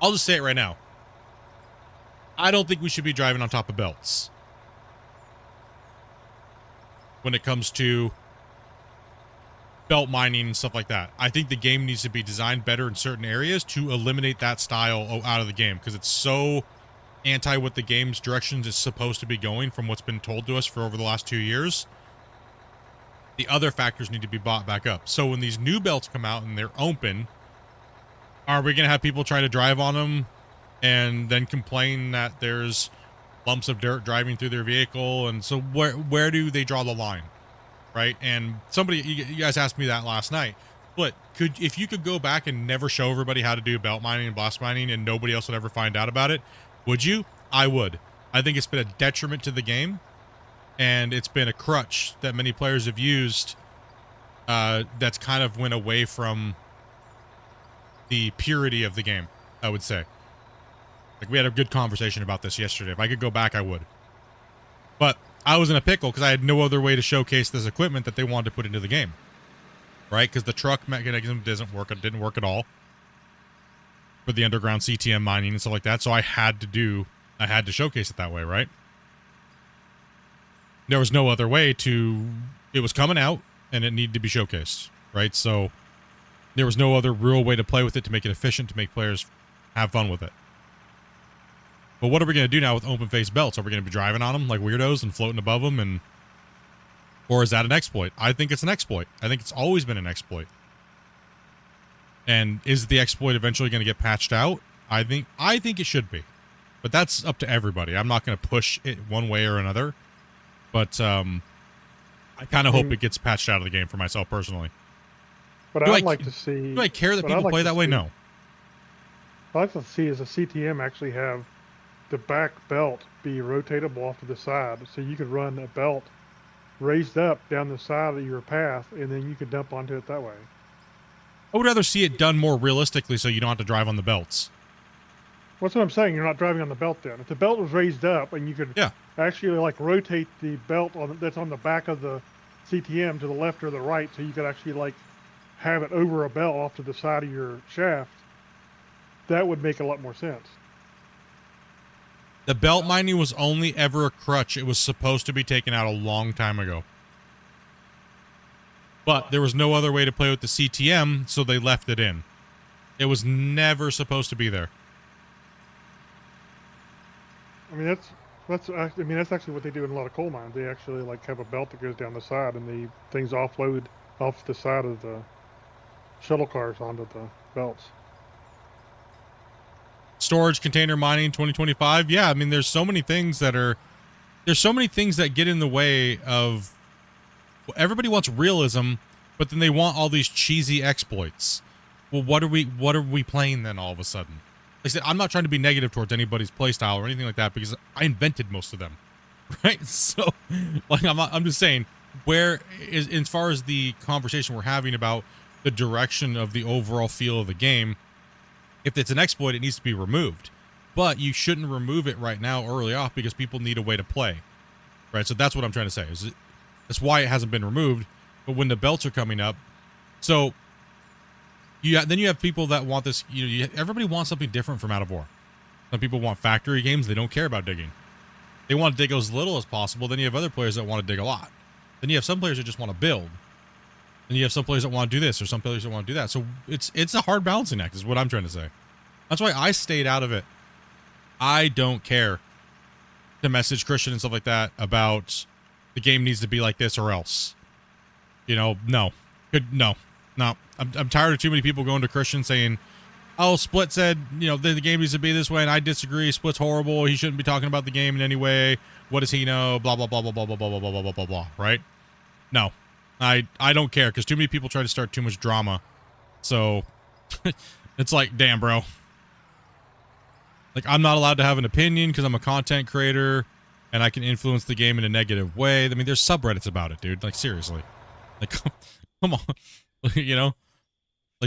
I'll just say it right now. I don't think we should be driving on top of belts when it comes to belt mining and stuff like that. I think the game needs to be designed better in certain areas to eliminate that style out of the game because it's so anti what the game's directions is supposed to be going from what's been told to us for over the last 2 years. The other factors need to be brought back up. So when these new belts come out and they're open, are we going to have people try to drive on them and then complain that there's lumps of dirt driving through their vehicle? And so where do they draw the line? Right? And you guys asked me that last night. But if you could go back and never show everybody how to do belt mining and blast mining and nobody else would ever find out about it, would you? I would. I think it's been a detriment to the game. And it's been a crutch that many players have used that's kind of went away from the purity of the game, I would say. Like, we had a good conversation about this yesterday. If I could go back, I would. But I was in a pickle because I had no other way to showcase this equipment that they wanted to put into the game. Right? Because the truck mechanism didn't work at all for the underground CTM mining and stuff like that. So I had to showcase it that way, right? There was no other way to, it was coming out and it needed to be showcased, right? So there was no other real way to play with it, to make it efficient, to make players have fun with it. But what are we going to do now with open face belts? Are we going to be driving on them like weirdos and floating above them? Or is that an exploit? I think it's an exploit. I think it's always been an exploit. And is the exploit eventually going to get patched out? I think it should be. But that's up to everybody. I'm not going to push it one way or another. But I kind of hope it gets patched out of the game for myself personally. But I'd like to see... Do I care that people play that way? No. What I'd like to see is a CTM actually have the back belt be rotatable off to the side, so you could run a belt raised up down the side of your path, and then you could dump onto it that way. I would rather see it done more realistically so you don't have to drive on the belts. That's what I'm saying. You're not driving on the belt then. If the belt was raised up and you could actually like rotate the belt that's on the back of the CTM to the left or the right, so you could actually like have it over a belt off to the side of your shaft, that would make a lot more sense. The belt mining was only ever a crutch. It was supposed to be taken out a long time ago. But there was no other way to play with the CTM, so they left it in. It was never supposed to be there. I mean, that's actually what they do in a lot of coal mines. They actually like have a belt that goes down the side, and the things offload off the side of the shuttle cars onto the belts. Storage container mining 2025. Yeah, I mean, there's so many things that get in the way of. Everybody wants realism, but then they want all these cheesy exploits. Well, what are we playing then all of a sudden? Like I said, I'm not trying to be negative towards anybody's playstyle or anything like that, because I invented most of them, right? So, like, I'm just saying, where is, as far as the conversation we're having about the direction of the overall feel of the game, if it's an exploit, it needs to be removed. But you shouldn't remove it right now early off, because people need a way to play, right? So that's what I'm trying to say. That's why it hasn't been removed. But when the belts are coming up, so then you have people that want this. Everybody wants something different from Out of War. Some people want factory games. They don't care about digging. They want to dig as little as possible. Then you have other players that want to dig a lot. Then you have some players that just want to build. And you have some players that want to do this, or some players that want to do that. So it's a hard balancing act, is what I'm trying to say. That's why I stayed out of it. I don't care to message Christian and stuff like that about the game needs to be like this or else. No. I'm tired of too many people going to Christian saying, "Oh, Split said, the game needs to be this way," and I disagree. Split's horrible. He shouldn't be talking about the game in any way. What does he know? Blah blah blah blah blah blah blah blah blah blah blah blah. Right? No. I don't care, because too many people try to start too much drama. So it's like, damn, bro. Like, I'm not allowed to have an opinion because I'm a content creator and I can influence the game in a negative way. I mean, there's subreddits about it, dude. Like, seriously. Like, come on. Like,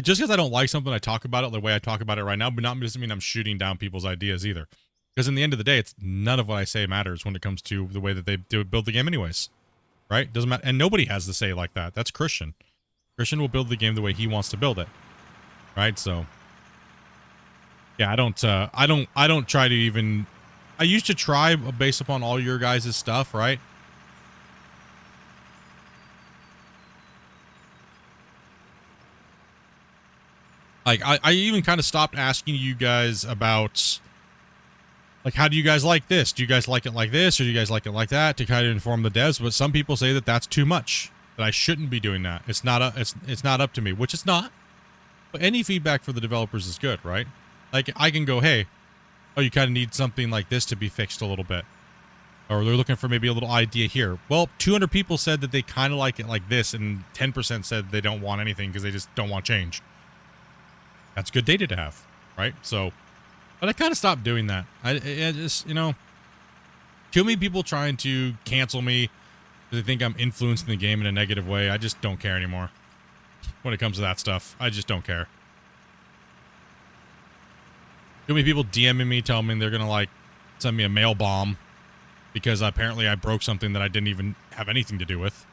just because I don't like something, I talk about it the way I talk about it right now, but not doesn't mean I'm shooting down people's ideas either. Because in the end of the day, it's none of what I say matters when it comes to the way that they build the game anyways. Right? Doesn't matter. And nobody has to say like that. That's Christian. Christian will build the game the way he wants to build it. Right? So yeah, I don't try to even. I used to try based upon all your guys' stuff, right? Like, I even kind of stopped asking you guys about, like, how do you guys like this? Do you guys like it like this, or do you guys like it like that, to kind of inform the devs? But some people say that that's too much, that I shouldn't be doing that. It's not up to me, which it's not. But any feedback for the developers is good, right? Like, I can go, hey, oh, you kind of need something like this to be fixed a little bit. Or they're looking for maybe a little idea here. Well, 200 people said that they kind of like it like this, and 10% said they don't want anything because they just don't want change. That's good data to have, right? So, but I kind of stopped doing that. I just, too many people trying to cancel me because they think I'm influencing the game in a negative way. I just don't care anymore when it comes to that stuff. I just don't care. Too many people DMing me, telling me they're gonna like send me a mail bomb because apparently I broke something that I didn't even have anything to do with.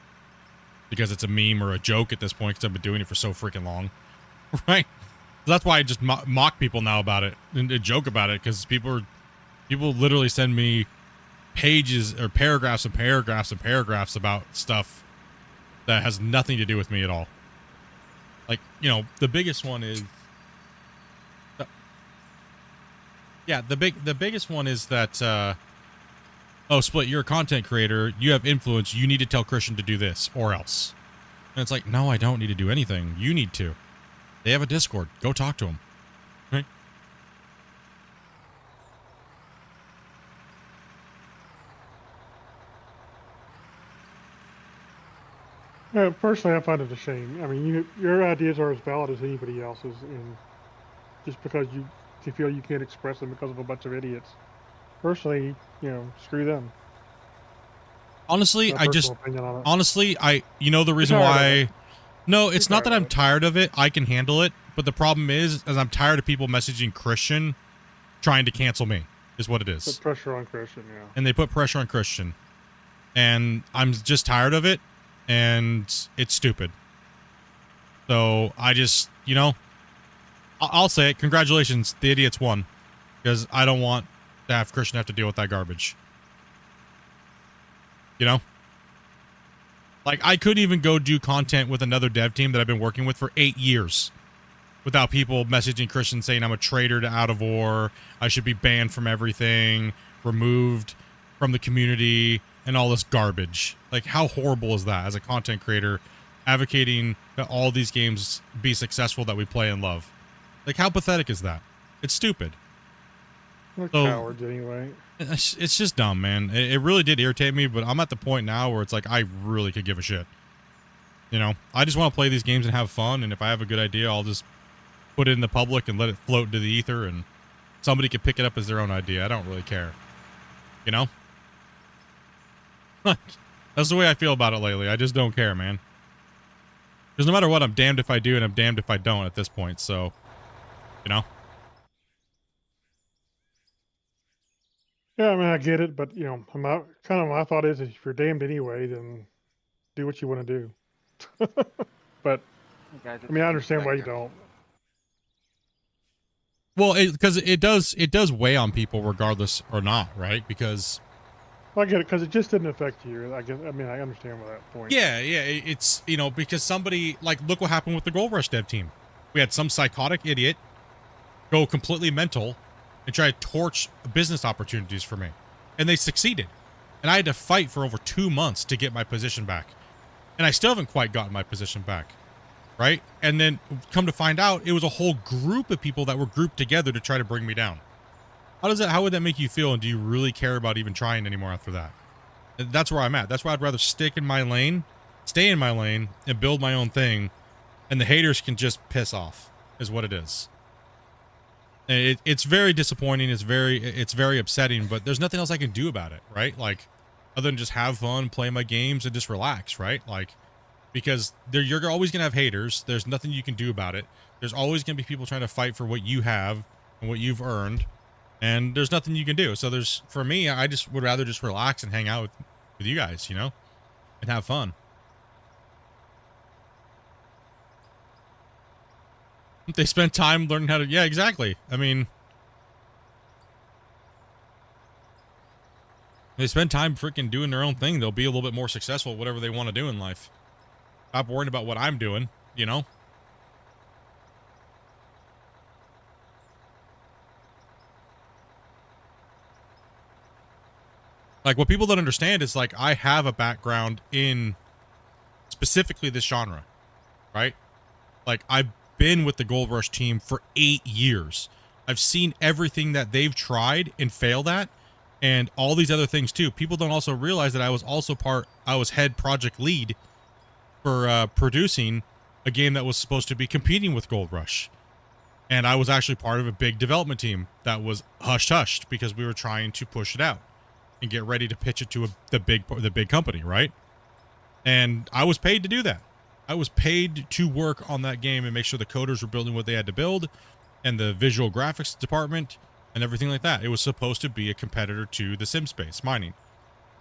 Because it's a meme or a joke at this point because I've been doing it for so freaking long. Right? That's why I just mock people now about it and joke about it, because people literally send me pages or paragraphs and paragraphs and paragraphs about stuff that has nothing to do with me at all. Like, you know, the biggest one is the biggest one is that oh, Split, you're a content creator, you have influence, you need to tell Christian to do this or else. And it's like, no, I don't need to do anything. You need to. They have a Discord. Go talk to them. Right? Personally, I find it a shame. I mean, your ideas are as valid as anybody else's, and just because you feel you can't express them because of a bunch of idiots, personally, you know, screw them. Honestly, My I just personal opinion on it. honestly, you know the reason You're tired of why. it. No, it's You're not that tired I'm of it. tired of it. I can handle it, but the problem is I'm tired of people messaging Christian trying to cancel me. Is what it is. Put pressure on Christian, yeah. And they put pressure on Christian, and I'm just tired of it, and it's stupid. So I just, you know, I'll say it. Congratulations, the idiots won, because I don't want to have Christian have to deal with that garbage. You know? Like, I couldn't even go do content with another dev team that I've been working with for 8 years without people messaging Christian saying I'm a traitor to Out of War, I should be banned from everything, removed from the community, and all this garbage. Like, how horrible is that as a content creator advocating that all these games be successful that we play and love? Like, how pathetic is that? It's stupid. They're So- cowards anyway. It's just dumb, man. It really did irritate me, but I'm at the point now where it's like I really could give a shit. You know, I just want to play these games and have fun, and if I have a good idea, I'll just put it in the public and let it float into the ether, and somebody can pick it up as their own idea. I don't really care. You know? That's the way I feel about it lately. I just don't care, man. Because no matter what, I'm damned if I do and I'm damned if I don't at this point, so, you know? Yeah, I mean, I get it, but you know, my thought is, if you're damned anyway, then do what you want to do. But I mean, I understand why you don't. Well, because it does weigh on people regardless or not, right? Because I get it, because it just didn't affect you. I guess. I mean, I understand that point. yeah, it's, you know, because somebody, like, look what happened with the Gold Rush dev team. We had some psychotic idiot go completely mental and try to torch business opportunities for me, and they succeeded. And I had to fight for over 2 months to get my position back, and I still haven't quite gotten my position back, right? And then come to find out, it was a whole group of people that were grouped together to try to bring me down. How would that make you feel, and do you really care about even trying anymore after that? And that's where I'm at. That's why I'd rather stick in my lane, stay in my lane, and build my own thing, and the haters can just piss off, is what it is. And it's very disappointing. It's very upsetting, but there's nothing else I can do about it, right? Like, other than just have fun, play my games, and just relax, right? Like, because you're always going to have haters. There's nothing you can do about it. There's always going to be people trying to fight for what you have and what you've earned, and there's nothing you can do. So for me, I just would rather just relax and hang out with you guys, you know, and have fun. They spend time learning how to, yeah, exactly. I mean, they spend time freaking doing their own thing. They'll be a little bit more successful at whatever they want to do in life. Stop worrying about what I'm doing, you know? Like, what people don't understand is, like, I have a background in specifically this genre, right? Like, I've been with the Gold Rush team for 8 years. I've seen everything that they've tried and failed at, and all these other things too. People don't also realize that I was head project lead for producing a game that was supposed to be competing with Gold Rush. And I was actually part of a big development team that was hushed because we were trying to push it out and get ready to pitch it to the big company, right? And I was paid to do that. I was paid to work on that game and make sure the coders were building what they had to build, and the visual graphics department and everything like that. It was supposed to be a competitor to the sim space mining.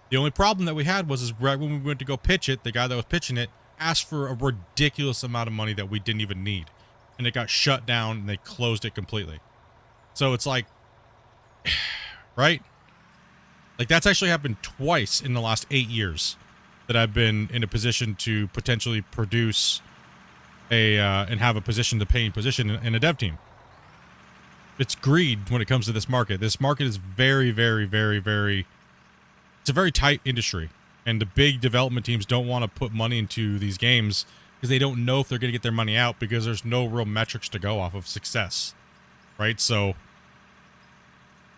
The only problem that we had was is right when we went to go pitch it, the guy that was pitching it asked for a ridiculous amount of money that we didn't even need. And it got shut down and they closed it completely. So it's like, right? Like that's actually happened twice in the last 8 years that I've been in a position to potentially produce a, and have a position to paying position in a dev team. It's greed when it comes to this market. This market is very, very, very, very, it's a very tight industry. And the big development teams don't want to put money into these games because they don't know if they're going to get their money out because there's no real metrics to go off of success. Right? So,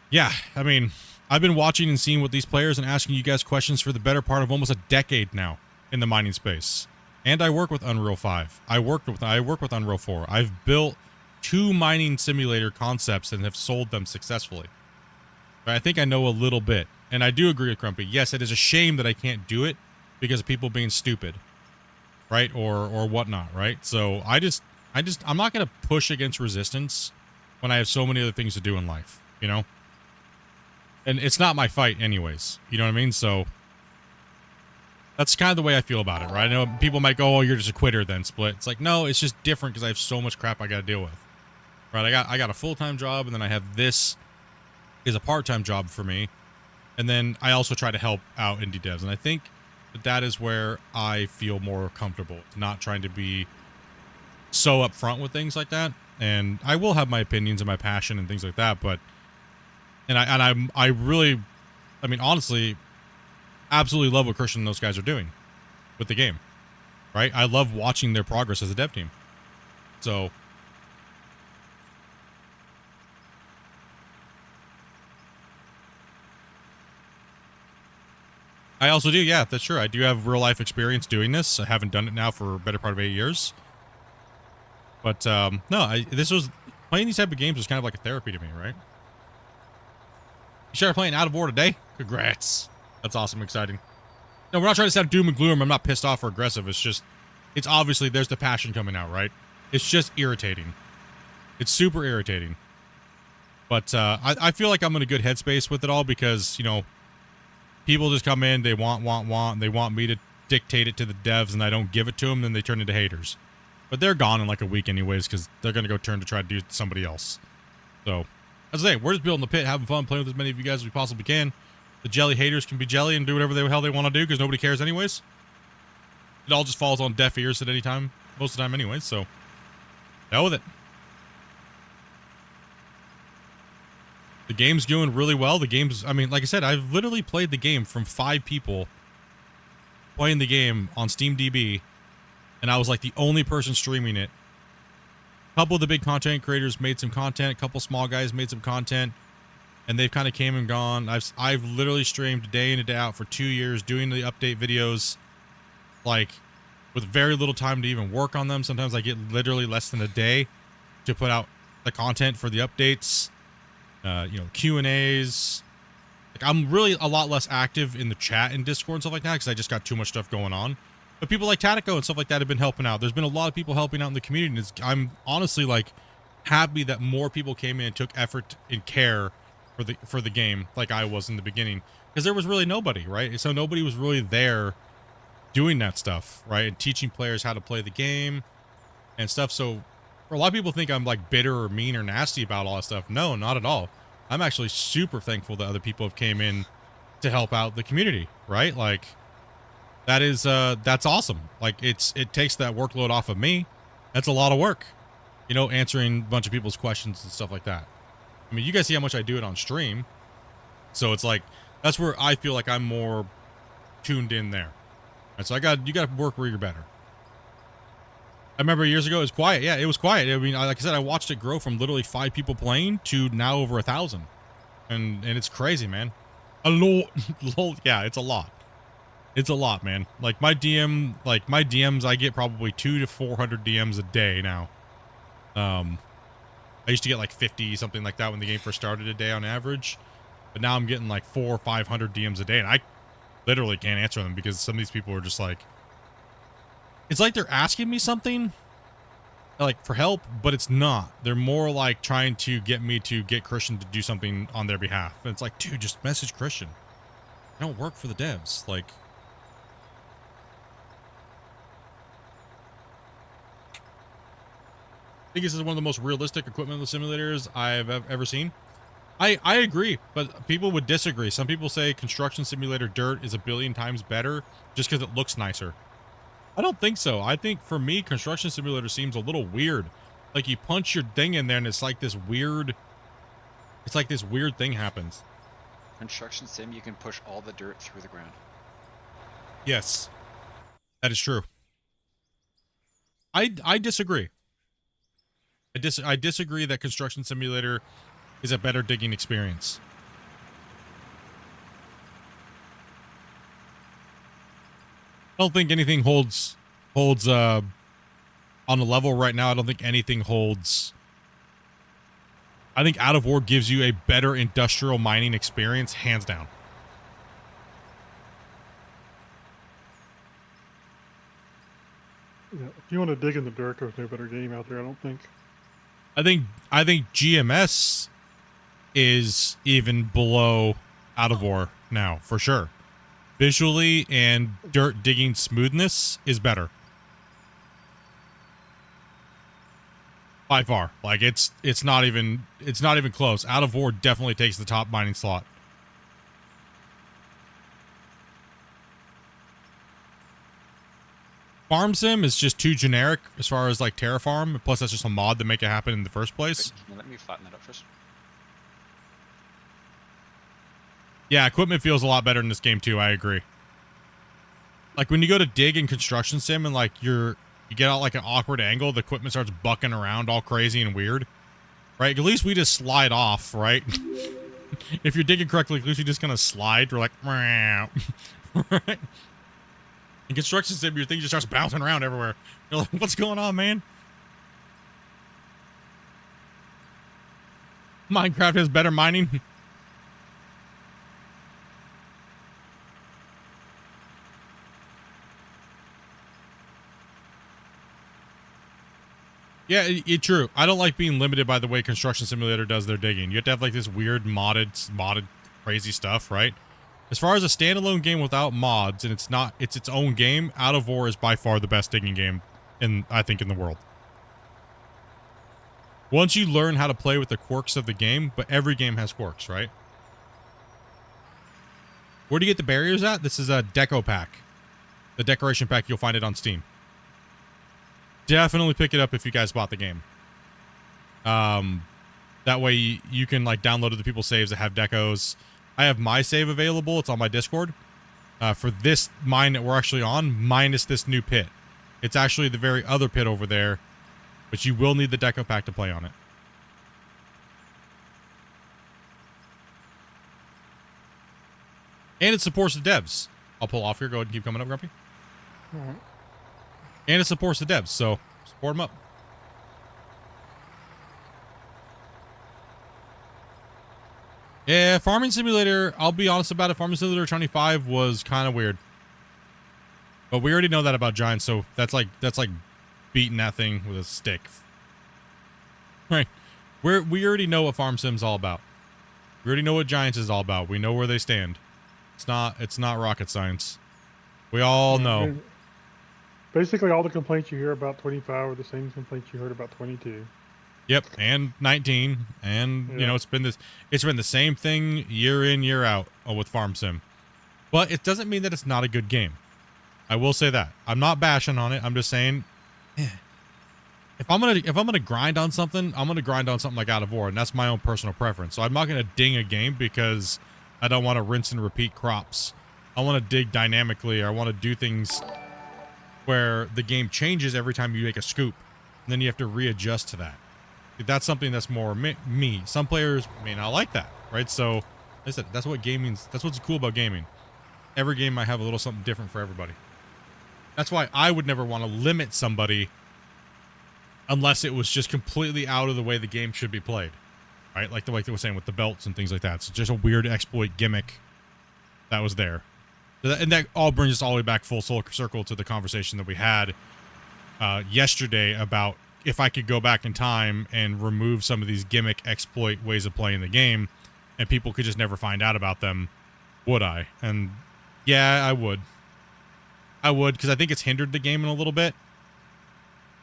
yeah, I mean, I've been watching and seeing what these players and asking you guys questions for the better part of almost a decade now in the mining space. And I work with Unreal 5. I work with Unreal 4. I've built 2 mining simulator concepts and have sold them successfully. But I think I know a little bit. And I do agree with Grumpy. Yes, it is a shame that I can't do it because of people being stupid. Right? Or whatnot, right? So I'm not going to push against resistance when I have so many other things to do in life, you know? And it's not my fight anyways. You know what I mean? So that's kind of the way I feel about it, right? I know people might go, oh, you're just a quitter then, Split. It's like, no, it's just different because I have so much crap I got to deal with. Right? I got a full-time job, and then I have this is a part-time job for me. And then I also try to help out indie devs. And I think that is where I feel more comfortable, not trying to be so upfront with things like that. And I will have my opinions and my passion and things like that, but I really, I mean, honestly, absolutely love what Christian and those guys are doing with the game, right? I love watching their progress as a dev team. So I also do, yeah, that's true. I do have real life experience doing this. I haven't done it now for a better part of 8 years. But no, playing these type of games was kind of like a therapy to me, right? You started playing Out of War today? Congrats. That's awesome, exciting. No, we're not trying to sound doom and gloom. I'm not pissed off or aggressive. It's just, it's obviously there's the passion coming out, right? It's just irritating. It's super irritating. But I feel like I'm in a good headspace with it all because, you know, people just come in, they want, and they want me to dictate it to the devs, and I don't give it to them, then they turn into haters. But they're gone in like a week anyways because they're going to go turn to try to do somebody else. So, as I say, we're just building the pit, having fun, playing with as many of you guys as we possibly can. The jelly haters can be jelly and do whatever the hell they want to do because nobody cares anyways. It all just falls on deaf ears at any time, most of the time anyways, so hell with it. The game's doing really well. The game's, I mean, like I said, I've literally played the game from 5 people playing the game on SteamDB, and I was like the only person streaming it. A couple of the big content creators made some content. A couple small guys made some content, and they've kind of came and gone. I've literally streamed day in and day out for 2 years doing the update videos, like with very little time to even work on them. Sometimes I get literally less than a day to put out the content for the updates. You know, Q&As. Like, I'm really a lot less active in the chat and Discord and stuff like that because I just got too much stuff going on. But people like Tatico and stuff like that have been helping out. There's been a lot of people helping out in the community. And I'm honestly like happy that more people came in and took effort and care for the game like I was in the beginning because there was really nobody, right? So nobody was really there doing that stuff, right? And teaching players how to play the game and stuff. So a lot of people think I'm like bitter or mean or nasty about all that stuff. No, not at all. I'm actually super thankful that other people have came in to help out the community, right? Like that is, that's awesome. Like it takes that workload off of me. That's a lot of work, you know, answering a bunch of people's questions and stuff like that. I mean, you guys see how much I do it on stream. So it's like, that's where I feel like I'm more tuned in there. And so you got to work where you're better. I remember years ago it was quiet. Yeah, it was quiet. I mean, like I said, I watched it grow from literally 5 people playing to now over 1,000, and it's crazy, man. A lot, yeah, it's a lot. It's a lot, man. Like my DMs, I get probably 200 to 400 DMs a day now. I used to get like 50, something like that when the game first started a day on average, but now I'm getting like 400 or 500 DMs a day, and I literally can't answer them because some of these people are just like. It's like they're asking me something, like for help, but it's not. They're more like trying to get me to get Christian to do something on their behalf. And it's like, dude, just message Christian. I don't work for the devs. Like, I think this is one of the most realistic equipment simulators I've ever seen. I agree, but people would disagree. Some people say Construction Simulator Dirt is a billion times better just because it looks nicer. I don't think so. I think for me, Construction Simulator seems a little weird. Like you punch your thing in there and it's like this weird thing happens. Construction sim, you can push all the dirt through the ground. Yes, that is true. I disagree. I disagree that Construction Simulator is a better digging experience. I don't think anything holds on the level right now. I don't think anything holds. I think Out of War gives you a better industrial mining experience, hands down. Yeah, if you want to dig in the dirt, there's no better game out there, I don't think. I think GMS is even below Out of War now, for sure. Visually and dirt digging smoothness is better. By far. Like it's not even close. Out of War definitely takes the top mining slot. Farm Sim is just too generic as far as like Terraform. Plus that's just a mod to make it happen in the first place. Wait, can you let me flatten that up first? Yeah, equipment feels a lot better in this game too, I agree. Like when you go to dig in Construction Sim and like you get out like an awkward angle, the equipment starts bucking around all crazy and weird. Right? At least we just slide off, right? If you're digging correctly, at least you're just gonna slide. We're like, right? In Construction Sim, your thing just starts bouncing around everywhere. You're like, what's going on, man? Minecraft has better mining. Yeah, it's true. I don't like being limited by the way Construction Simulator does their digging. You have to have like this weird modded crazy stuff, right? As far as a standalone game without mods, and it's its own game, Out of War is by far the best digging game I think in the world. Once you learn how to play with the quirks of the game, but every game has quirks, right? Where do you get the barriers at? This is a deco pack. The decoration pack, you'll find it on Steam. Definitely pick it up if you guys bought the game. That way you can like download the people's saves that have decos. I have my save available. It's on my Discord. For this mine that we're actually on, minus this new pit. It's actually the very other pit over there, but you will need the deco pack to play on it. And it supports the devs. I'll pull off here. Go ahead and keep coming up, Grumpy. All right. And it supports the devs, so support them up. Yeah, Farming Simulator, I'll be honest about it, Farming Simulator 25 was kind of weird. But we already know that about Giants, so that's like beating that thing with a stick. Right. We already know what Farm Sim's all about. We already know what Giants is all about. We know where they stand. It's not rocket science. We all know. Basically, all the complaints you hear about 25 are the same complaints you heard about 22. Yep, and 19, and you know it's been the same thing year in year out with Farm Sim, but it doesn't mean that it's not a good game. I will say that I'm not bashing on it. I'm just saying, if I'm gonna grind on something, I'm gonna grind on something like Out of War, and that's my own personal preference. So I'm not gonna ding a game because I don't want to rinse and repeat crops. I want to dig dynamically, or I want to do things where the game changes every time you make a scoop, and then you have to readjust to that. That's something that's more me. Some players may not like that, right? So, like I said, that's what's cool about gaming. Every game might have a little something different for everybody. That's why I would never want to limit somebody unless it was just completely out of the way the game should be played, right? Like they were saying with the belts and things like that. It's just a weird exploit gimmick that was there. And that all brings us all the way back full circle to the conversation that we had yesterday about if I could go back in time and remove some of these gimmick exploit ways of playing the game, and people could just never find out about them, would I? And yeah, I would. I would, because I think it's hindered the game in a little bit.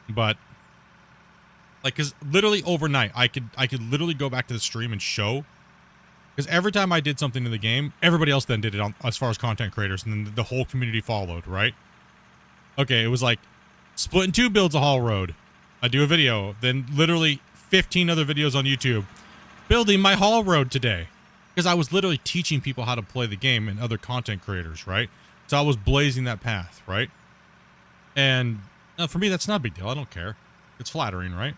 But like, because literally overnight, I could literally go back to the stream and show. Because every time I did something in the game, everybody else then did it on, as far as content creators, and then the whole community followed, right? Okay, it was like, Splitintwo Tee builds a haul road. I do a video. Then literally 15 other videos on YouTube. Building my haul road today. Because I was literally teaching people how to play the game and other content creators, right? So I was blazing that path, right? And for me, that's not a big deal. I don't care. It's flattering, right?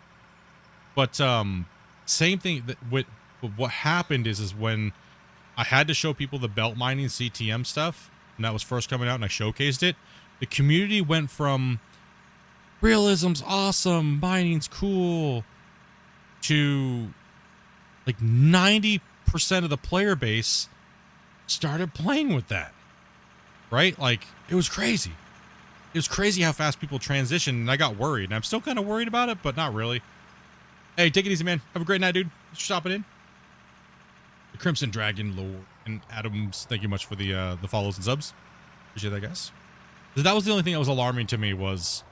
But same thing that with what happened is when I had to show people the belt mining CTM stuff, and that was first coming out and I showcased it, the community went from realism's awesome, mining's cool, to like 90% of the player base started playing with that, right? Like, it was crazy. It was crazy how fast people transitioned, and I got worried. And I'm still kind of worried about it, but not really. Hey, take it easy, man. Have a great night, dude. Thanks for stopping in. The Crimson Dragon Lord and Adams, thank you much for the follows and subs. Appreciate that, guys. That was the only thing that was alarming to me was,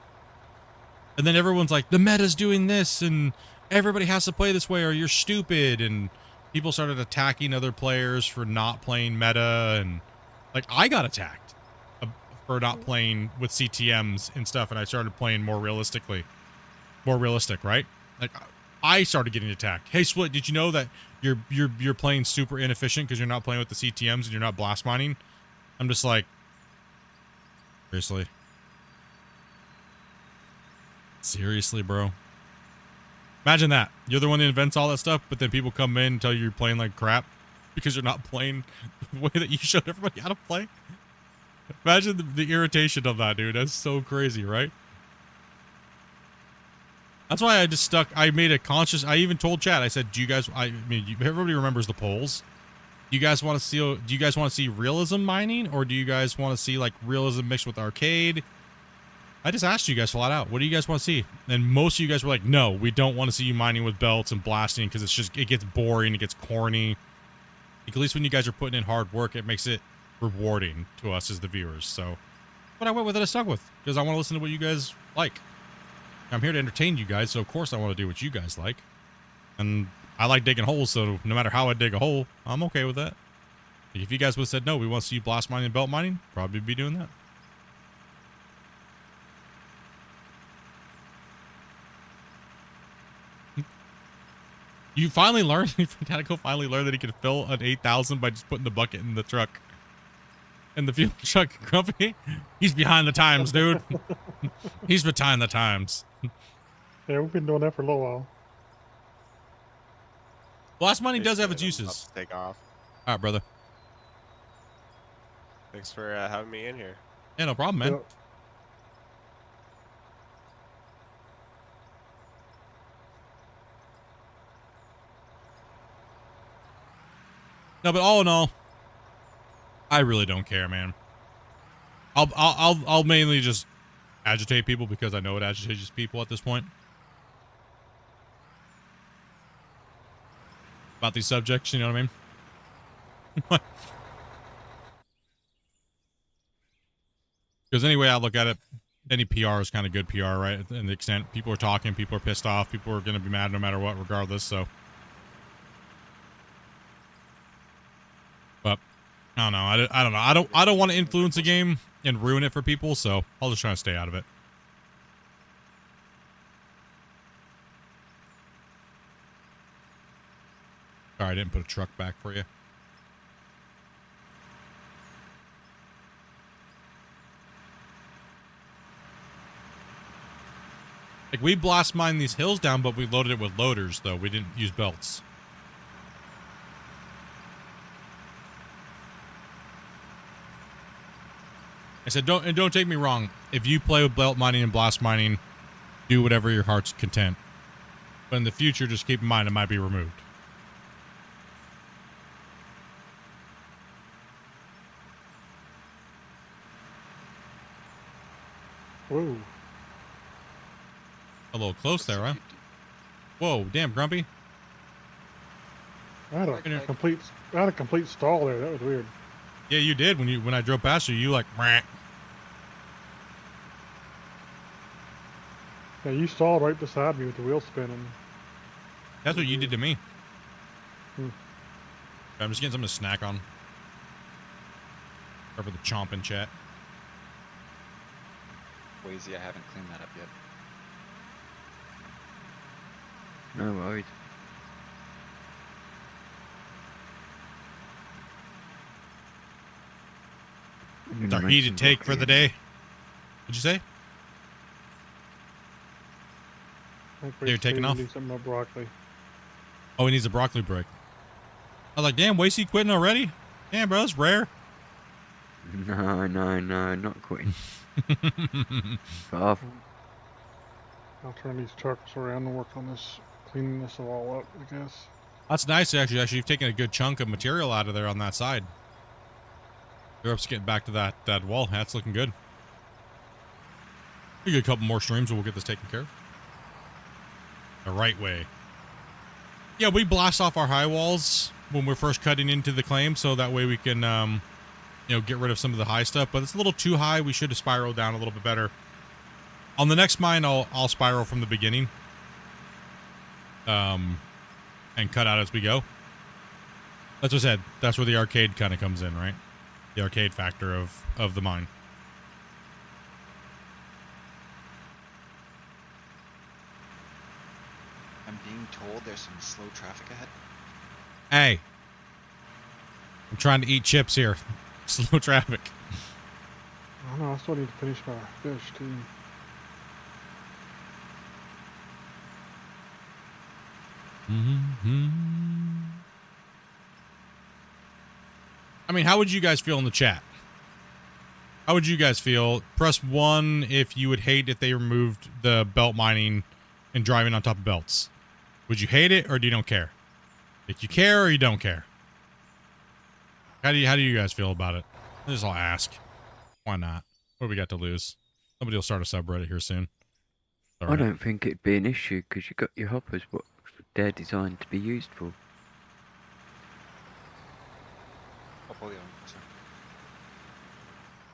and then everyone's like, the meta's doing this, and everybody has to play this way, or you're stupid, and people started attacking other players for not playing meta, and like, I got attacked for not playing with CTMs and stuff, and I started playing more realistic, right? Like, I started getting attacked. Hey, Split, did you know that you're playing super inefficient because you're not playing with the CTMs and you're not blast mining? I'm just like, seriously, bro. Imagine that. You're the one that invents all that stuff, but then people come in and tell you you're playing like crap because you're not playing the way that you showed everybody how to play. Imagine the irritation of that, dude. That's so crazy, right? That's why I just I made a conscious, I even told chat, I said, do you guys, I mean, everybody remembers the polls. Do you guys want to see realism mining, or do you guys want to see like realism mixed with arcade? I just asked you guys flat out, what do you guys want to see? And most of you guys were like, no, we don't want to see you mining with belts and blasting because it gets boring, it gets corny. At least when you guys are putting in hard work, it makes it rewarding to us as the viewers. So, but I went with it, I stuck with, because I want to listen to what you guys like. I'm here to entertain you guys, so of course I want to do what you guys like. And I like digging holes, so no matter how I dig a hole, I'm okay with that. If you guys would have said, no, we want to see you blast mining and belt mining, probably be doing that. You finally learned, Tactical finally learned that he could fill an 8,000 by just putting the bucket in the truck. And the fuel truck company, he's behind the times, dude. He's behind the times. Yeah, we've been doing that for a little while. Blast mining does have its uses. Take off. All right, brother. Thanks for having me in here. Yeah, no problem, man. Yep. No, but all in all, I really don't care, man. I'll mainly just agitate people because I know it agitates people at this point about these subjects. You know what I mean? Because anyway, I look at it, any PR is kind of good PR, right? And the extent people are talking, people are pissed off, people are going to be mad no matter what, regardless. So, but I don't know. I don't know. I don't want to influence the game and ruin it for people, so I'll just try to stay out of it. Sorry, I didn't put a truck back for you. Like, we blast mine these hills down, but we loaded it with loaders, though. We didn't use belts. I said, don't take me wrong. If you play with belt mining and blast mining, do whatever your heart's content. But in the future, just keep in mind it might be removed. Whoa. A little close there, huh? Whoa, damn, Grumpy. I had a complete stall there. That was weird. Yeah, you did when I drove past you. You like, meh. Yeah, you stalled right beside me with the wheel spinning. That's what you did to me. Hmm. I'm just getting something to snack on. Over the chomp in chat. Wazy, I haven't cleaned that up yet. No worries. It's our heated take for the day. What'd you say? You're taking off? Do something about broccoli. Oh, he needs a broccoli break. I was like, damn, Wasey quitting already? Damn, bro, it's rare. No, not quitting. Off. I'll turn these trucks around and work on this, cleaning this all up, I guess. That's nice, actually. Actually, you've taken a good chunk of material out of there on that side. Europe's getting back to that wall. That's looking good. We get a couple more streams and we'll get this taken care of. The right way. Yeah, we blast off our high walls when we're first cutting into the claim, so that way we can, you know, get rid of some of the high stuff. But it's a little too high. We should have spiraled down a little bit better. On the next mine, I'll spiral from the beginning, and cut out as we go. That's what I said. That's where the arcade kind of comes in, right? The arcade factor of the mine. I'm being told there's some slow traffic ahead. Hey, I'm trying to eat chips here. Slow traffic. I don't know, I still need to finish my fish, too. I mean, how would you guys feel in the chat? How would you guys feel? Press 1 if you would hate if they removed the belt mining and driving on top of belts. Would you hate it or do you don't care? If you care or you don't care? How do you guys feel about it? I'll ask. Why not? What do we got to lose? Somebody will start a subreddit here soon. I don't think it'd be an issue because you got your hoppers what they're designed to be used for. I'll pull you on.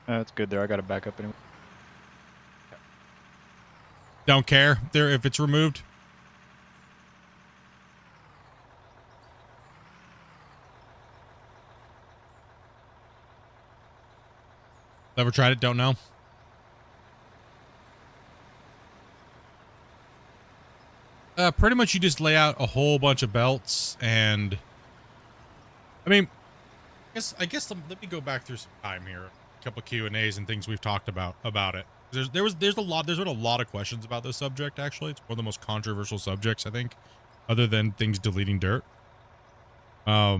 That's good there. I got to back up anyway. Don't care there if it's removed. Never tried it, don't know. Pretty much you just lay out a whole bunch of belts and I mean, I guess let me go back through some time here. A couple Q&As and things we've talked about it. There's been a lot of questions about this subject actually. It's one of the most controversial subjects, I think, other than things deleting dirt. Let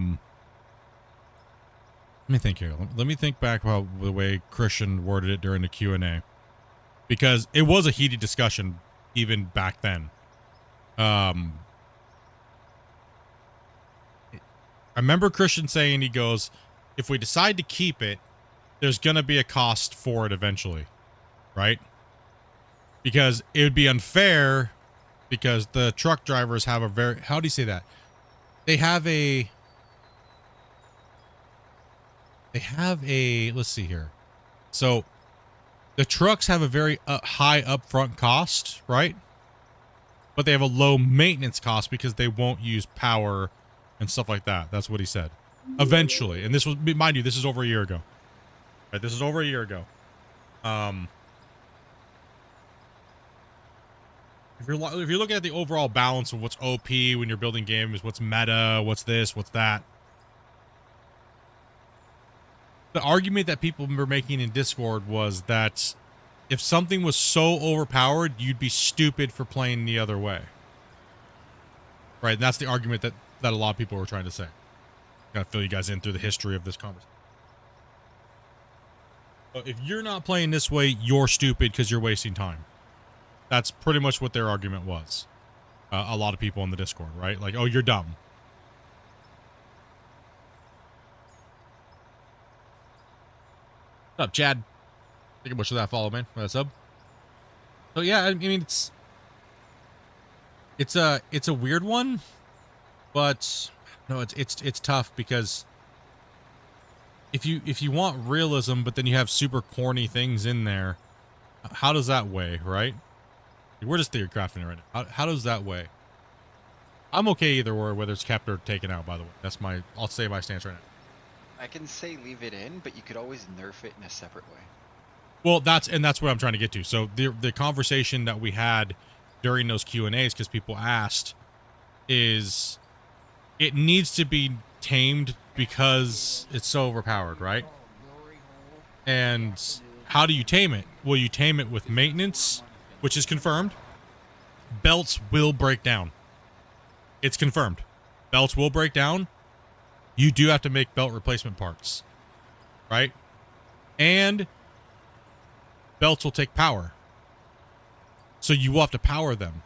me think here. Let me think back about the way Christian worded it during the Q&A. Because it was a heated discussion even back then. I remember Christian saying, he goes, if we decide to keep it, there's going to be a cost for it eventually. Right? Because it would be unfair because the truck drivers have a very, how do you say that? They have a, let's see here. So the trucks have a very high upfront cost, right? But they have a low maintenance cost because they won't use power and stuff like that. That's what he said. Eventually. And this was, mind you, this is over a year ago. Right? This is over a year ago. If you're looking at the overall balance of what's OP when you're building games, what's meta, what's this, what's that. The argument that people were making in Discord was that if something was so overpowered, you'd be stupid for playing the other way. Right, and that's the argument that a lot of people were trying to say. Gotta fill you guys in through the history of this conversation. So if you're not playing this way, you're stupid because you're wasting time. That's pretty much what their argument was. A lot of people in the Discord, right? Like, oh, you're dumb. What's up, Chad? Thank you much for that follow, man. For that sub. So yeah, I mean, it's It's a weird one, but no, it's tough because if you want realism, but then you have super corny things in there, how does that weigh, right? We're just theory crafting it right now. How does that weigh? I'm okay either way, whether it's kept or taken out, by the way. I'll say my stance right now. I can say leave it in, but you could always nerf it in a separate way. Well, that's what I'm trying to get to. So the conversation that we had during those Q&As, because people asked, is it needs to be tamed because it's so overpowered, right? And how do you tame it? Well, you tame it with maintenance, which is confirmed. Belts will break down. It's confirmed. Belts will break down. You do have to make belt replacement parts, right? And belts will take power. So you will have to power them.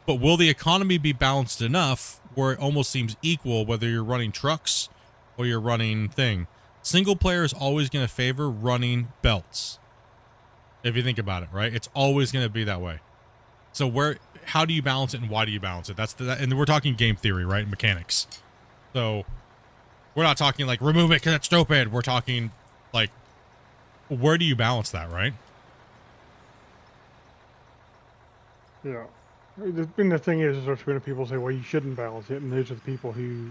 But will the economy be balanced enough where it almost seems equal whether you're running trucks or you're running thing? Single player is always going to favor running belts. If you think about it, right? It's always going to be that way. So how do you balance it and why do you balance it? And we're talking game theory, right? Mechanics. So we're not talking like remove it because it's stupid. We're talking like, where do you balance that, right? Yeah. And the thing is there's when people say, well, you shouldn't balance it. And those are the people who,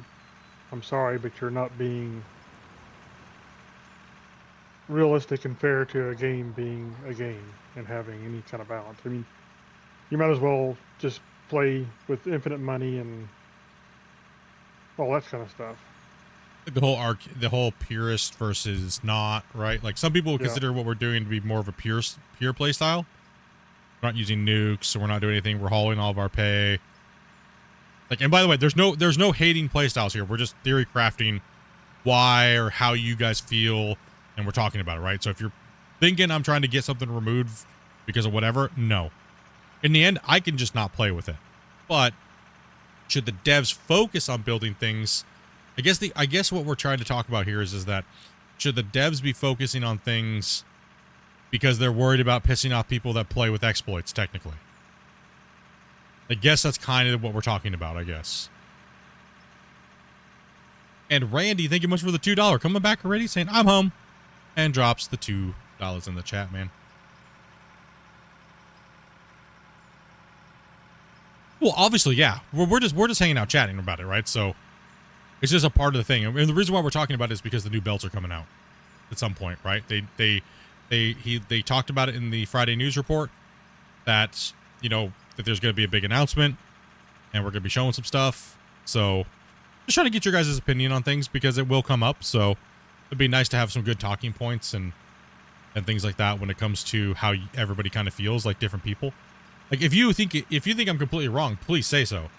I'm sorry, but you're not being realistic and fair to a game being a game and having any kind of balance. I mean, you might as well just play with infinite money and all that kind of stuff. The whole purist versus not, right? Like some people would consider what we're doing to be more of a pure play style. We're not using nukes, so we're not doing anything. We're hauling all of our pay. Like, and by the way, there's no hating play styles here. We're just theory crafting why or how you guys feel, and we're talking about it, right? So if you're thinking I'm trying to get something removed because of whatever, no. In the end, I can just not play with it. But should the devs focus on building things? I guess what we're trying to talk about here is that should the devs be focusing on things because they're worried about pissing off people that play with exploits, technically? I guess that's kind of what we're talking about, I guess. And Randy, thank you much for the $2. Coming back already, saying I'm home. And drops the $2 in the chat, man. Well, obviously, yeah. We're just hanging out chatting about it, right? So it's just a part of the thing. And the reason why we're talking about it is because the new belts are coming out at some point, right? They talked about it in the Friday news report that, you know, that there's going to be a big announcement and we're going to be showing some stuff. So just trying to get your guys' opinion on things because it will come up. So it'd be nice to have some good talking points and things like that when it comes to how everybody kind of feels, like different people. Like if you think I'm completely wrong, please say so,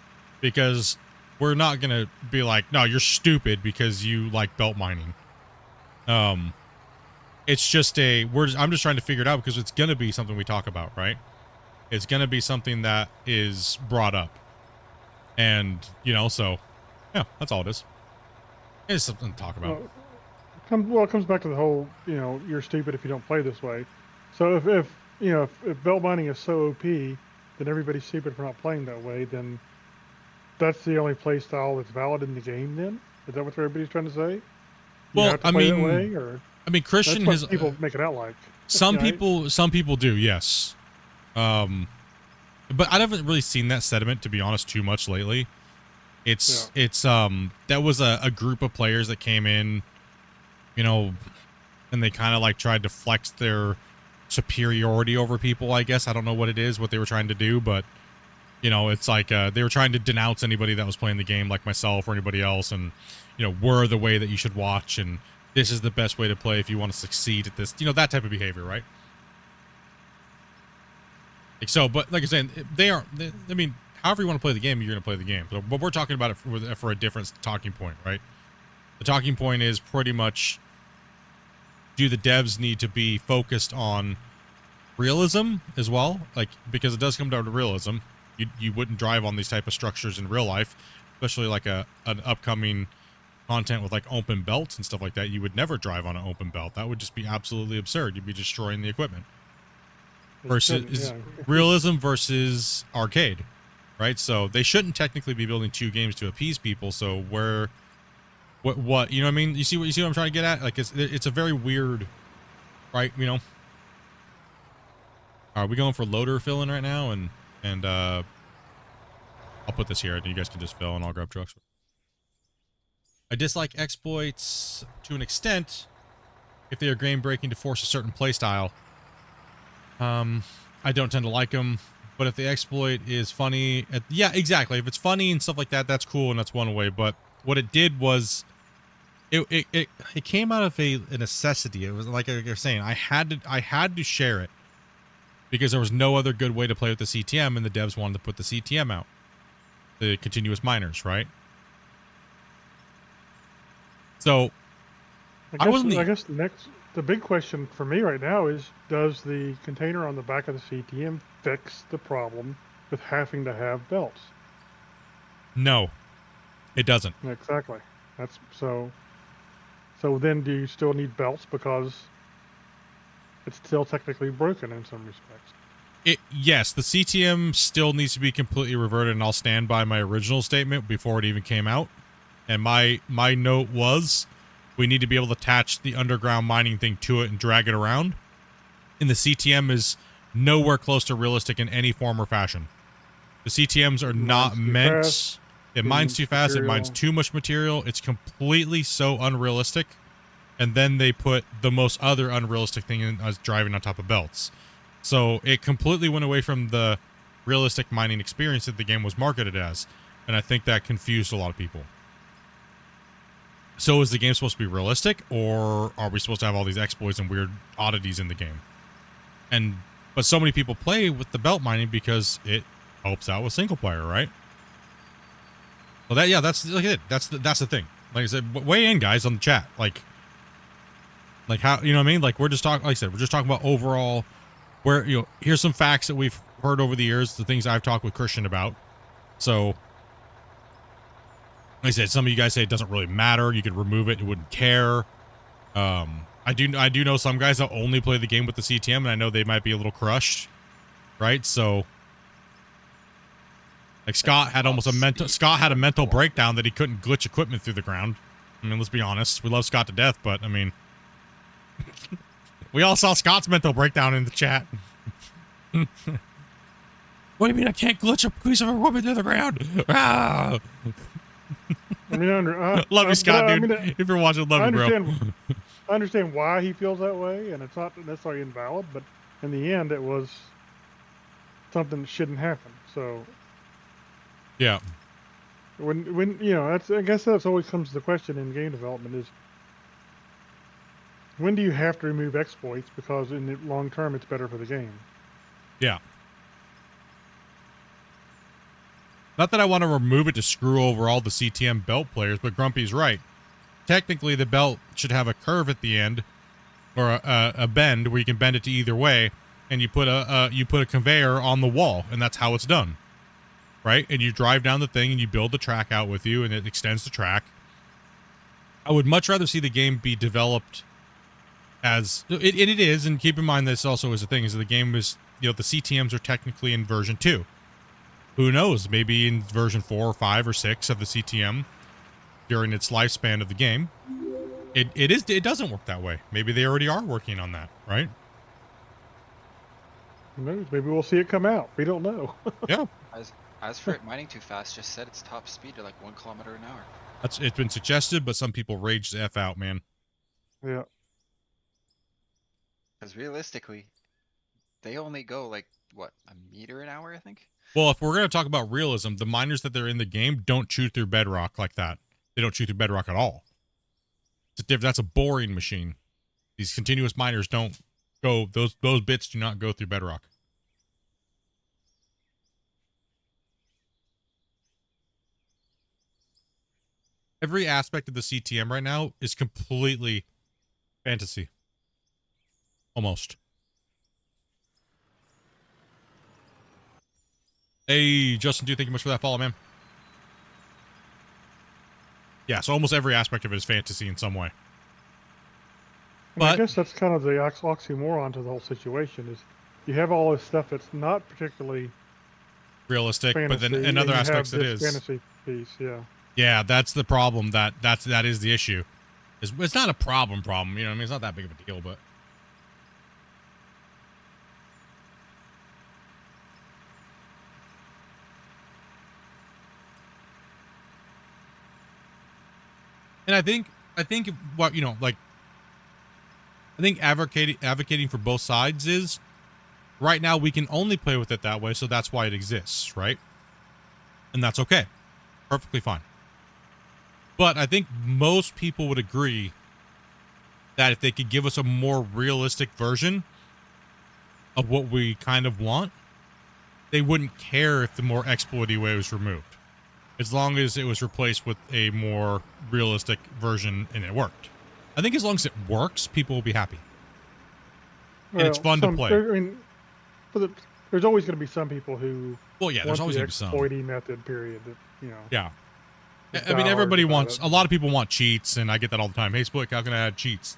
because we're not going to be like, no, you're stupid because you like belt mining. It's just I'm just trying to figure it out because it's going to be something we talk about, right? It's going to be something that is brought up. And, you know, so, yeah, that's all it is. It's something to talk about. Well, it comes back to the whole, you know, you're stupid if you don't play this way. So if you know, if belt mining is so OP, then everybody's stupid for not playing that way, then that's the only play style that's valid in the game then? Is that what everybody's trying to say? Well, I mean, Christian has people make it out like. Some people do, yes. But I haven't really seen that sentiment, to be honest, too much lately. That was a group of players that came in, you know, and they kind of like tried to flex their superiority over people, I guess. I don't know what it is, what they were trying to do, but you know, it's like they were trying to denounce anybody that was playing the game, like myself or anybody else, and you know, we're the way that you should watch, and this is the best way to play if you want to succeed at this, you know, that type of behavior, right? Like so, but like I said, I mean, however you want to play the game, you're going to play the game. But we're talking about it for a different talking point, right? The talking point is pretty much, do the devs need to be focused on realism as well? Like, because it does come down to realism. You wouldn't drive on these type of structures in real life, especially like an upcoming content with like open belts and stuff like that. You would never drive on an open belt. That would just be absolutely absurd. You'd be destroying the equipment. Versus realism versus arcade. right? So they shouldn't technically be building 2 games to appease people. So what you know what I mean? You see what I'm trying to get at? Like it's a very weird, right? You know. Are we going for loader filling right now? And I'll put this here and you guys can just fill and I'll grab trucks. I dislike exploits to an extent if they are game breaking to force a certain playstyle. I don't tend to like them, but if the exploit is funny, yeah, exactly. If it's funny and stuff like that, that's cool and that's one way. But what it did was, it came out of a necessity. It was like you're saying, I had to share it because there was no other good way to play with the CTM, and the devs wanted to put the CTM out, the continuous miners, right? So I guess the big question for me right now is, does the container on the back of the CTM fix the problem with having to have belts? No, it doesn't. Exactly. That's so then do you still need belts because it's still technically broken in some respects? Yes, the CTM still needs to be completely reverted, and I'll stand by my original statement before it even came out. And my note was, we need to be able to attach the underground mining thing to it and drag it around. And the CTM is nowhere close to realistic in any form or fashion. The CTMs are not meant. It mines too fast. It mines too much material. It's completely so unrealistic. And then they put the most other unrealistic thing in as driving on top of belts. So it completely went away from the realistic mining experience that the game was marketed as. And I think that confused a lot of people. So is the game supposed to be realistic, or are we supposed to have all these exploits and weird oddities in the game? But so many people play with the belt mining because it helps out with single player, right? Well, that's like it. That's the thing. Like I said, weigh in, guys, on the chat. Like how, you know what I mean? Like we're just talking. Like I said, we're just talking about overall. Where, you know, here's some facts that we've heard over the years, the things I've talked with Christian about. So, like I said, some of you guys say it doesn't really matter. You could remove it. You wouldn't care. I do know some guys that only play the game with the CTM, and I know they might be a little crushed, right? So, like Scott had a mental breakdown that he couldn't glitch equipment through the ground. I mean, let's be honest. We love Scott to death, but I mean, we all saw Scott's mental breakdown in the chat. What do you mean I can't glitch a piece of equipment through the ground? Ah! I mean, love you, Scott, dude. If you're watching, love you, bro. I understand why he feels that way, and it's not necessarily invalid, but in the end, it was something that shouldn't happen. So, yeah. When you know, I guess that's always comes to the question in game development is, when do you have to remove exploits because in the long term it's better for the game? Yeah. Not that I want to remove it to screw over all the CTM belt players, but Grumpy's right. Technically, the belt should have a curve at the end, or a bend where you can bend it to either way, and you put a conveyor on the wall, and that's how it's done, right? And you drive down the thing, and you build the track out with you, and it extends the track. I would much rather see the game be developed as it is, and keep in mind this also is a thing, is that the game is, you know, the CTMs are technically in version 2. Who knows? Maybe in version 4 or 5 or 6 of the CTM during its lifespan of the game, it doesn't work that way. Maybe they already are working on that, right? Maybe we'll see it come out. We don't know. Yeah. As for it mining too fast, just set its top speed to like 1 kilometer an hour. It's been suggested, but some people rage the F out, man. Yeah. Because realistically, they only go like, what, a meter an hour, I think? Well, if we're going to talk about realism, the miners that they're in the game don't chew through bedrock like that. They don't chew through bedrock at all. That's a boring machine. These continuous miners don't go, those bits do not go through bedrock. Every aspect of the CTM right now is completely fantasy. Almost. Hey, Justin, thank you much for that follow, man. Yeah, so almost every aspect of it is fantasy in some way. But I guess that's kind of the oxymoron to the whole situation is you have all this stuff that's not particularly realistic, but then fantasy, in other and you have aspects it this is. fantasy piece. Yeah. Yeah, that's the problem. That is the issue. It's not a problem. You know what I mean? It's not that big of a deal, but. And I think what, you know, like, I think advocating for both sides is right now we can only play with it that way. So that's why it exists. Right. And that's okay. Perfectly fine. But I think most people would agree that if they could give us a more realistic version of what we kind of want, they wouldn't care if the more exploity way was removed. As long as it was replaced with a more realistic version and it worked. I think as long as it works, people will be happy. And it's fun to play. I mean, there's always going to be some people who well, yeah, there's want always the going to be some exploiting method. Period. That, you know. Yeah. I mean, everybody wants. A lot of people want cheats, and I get that all the time. Hey, Split, how can I add cheats?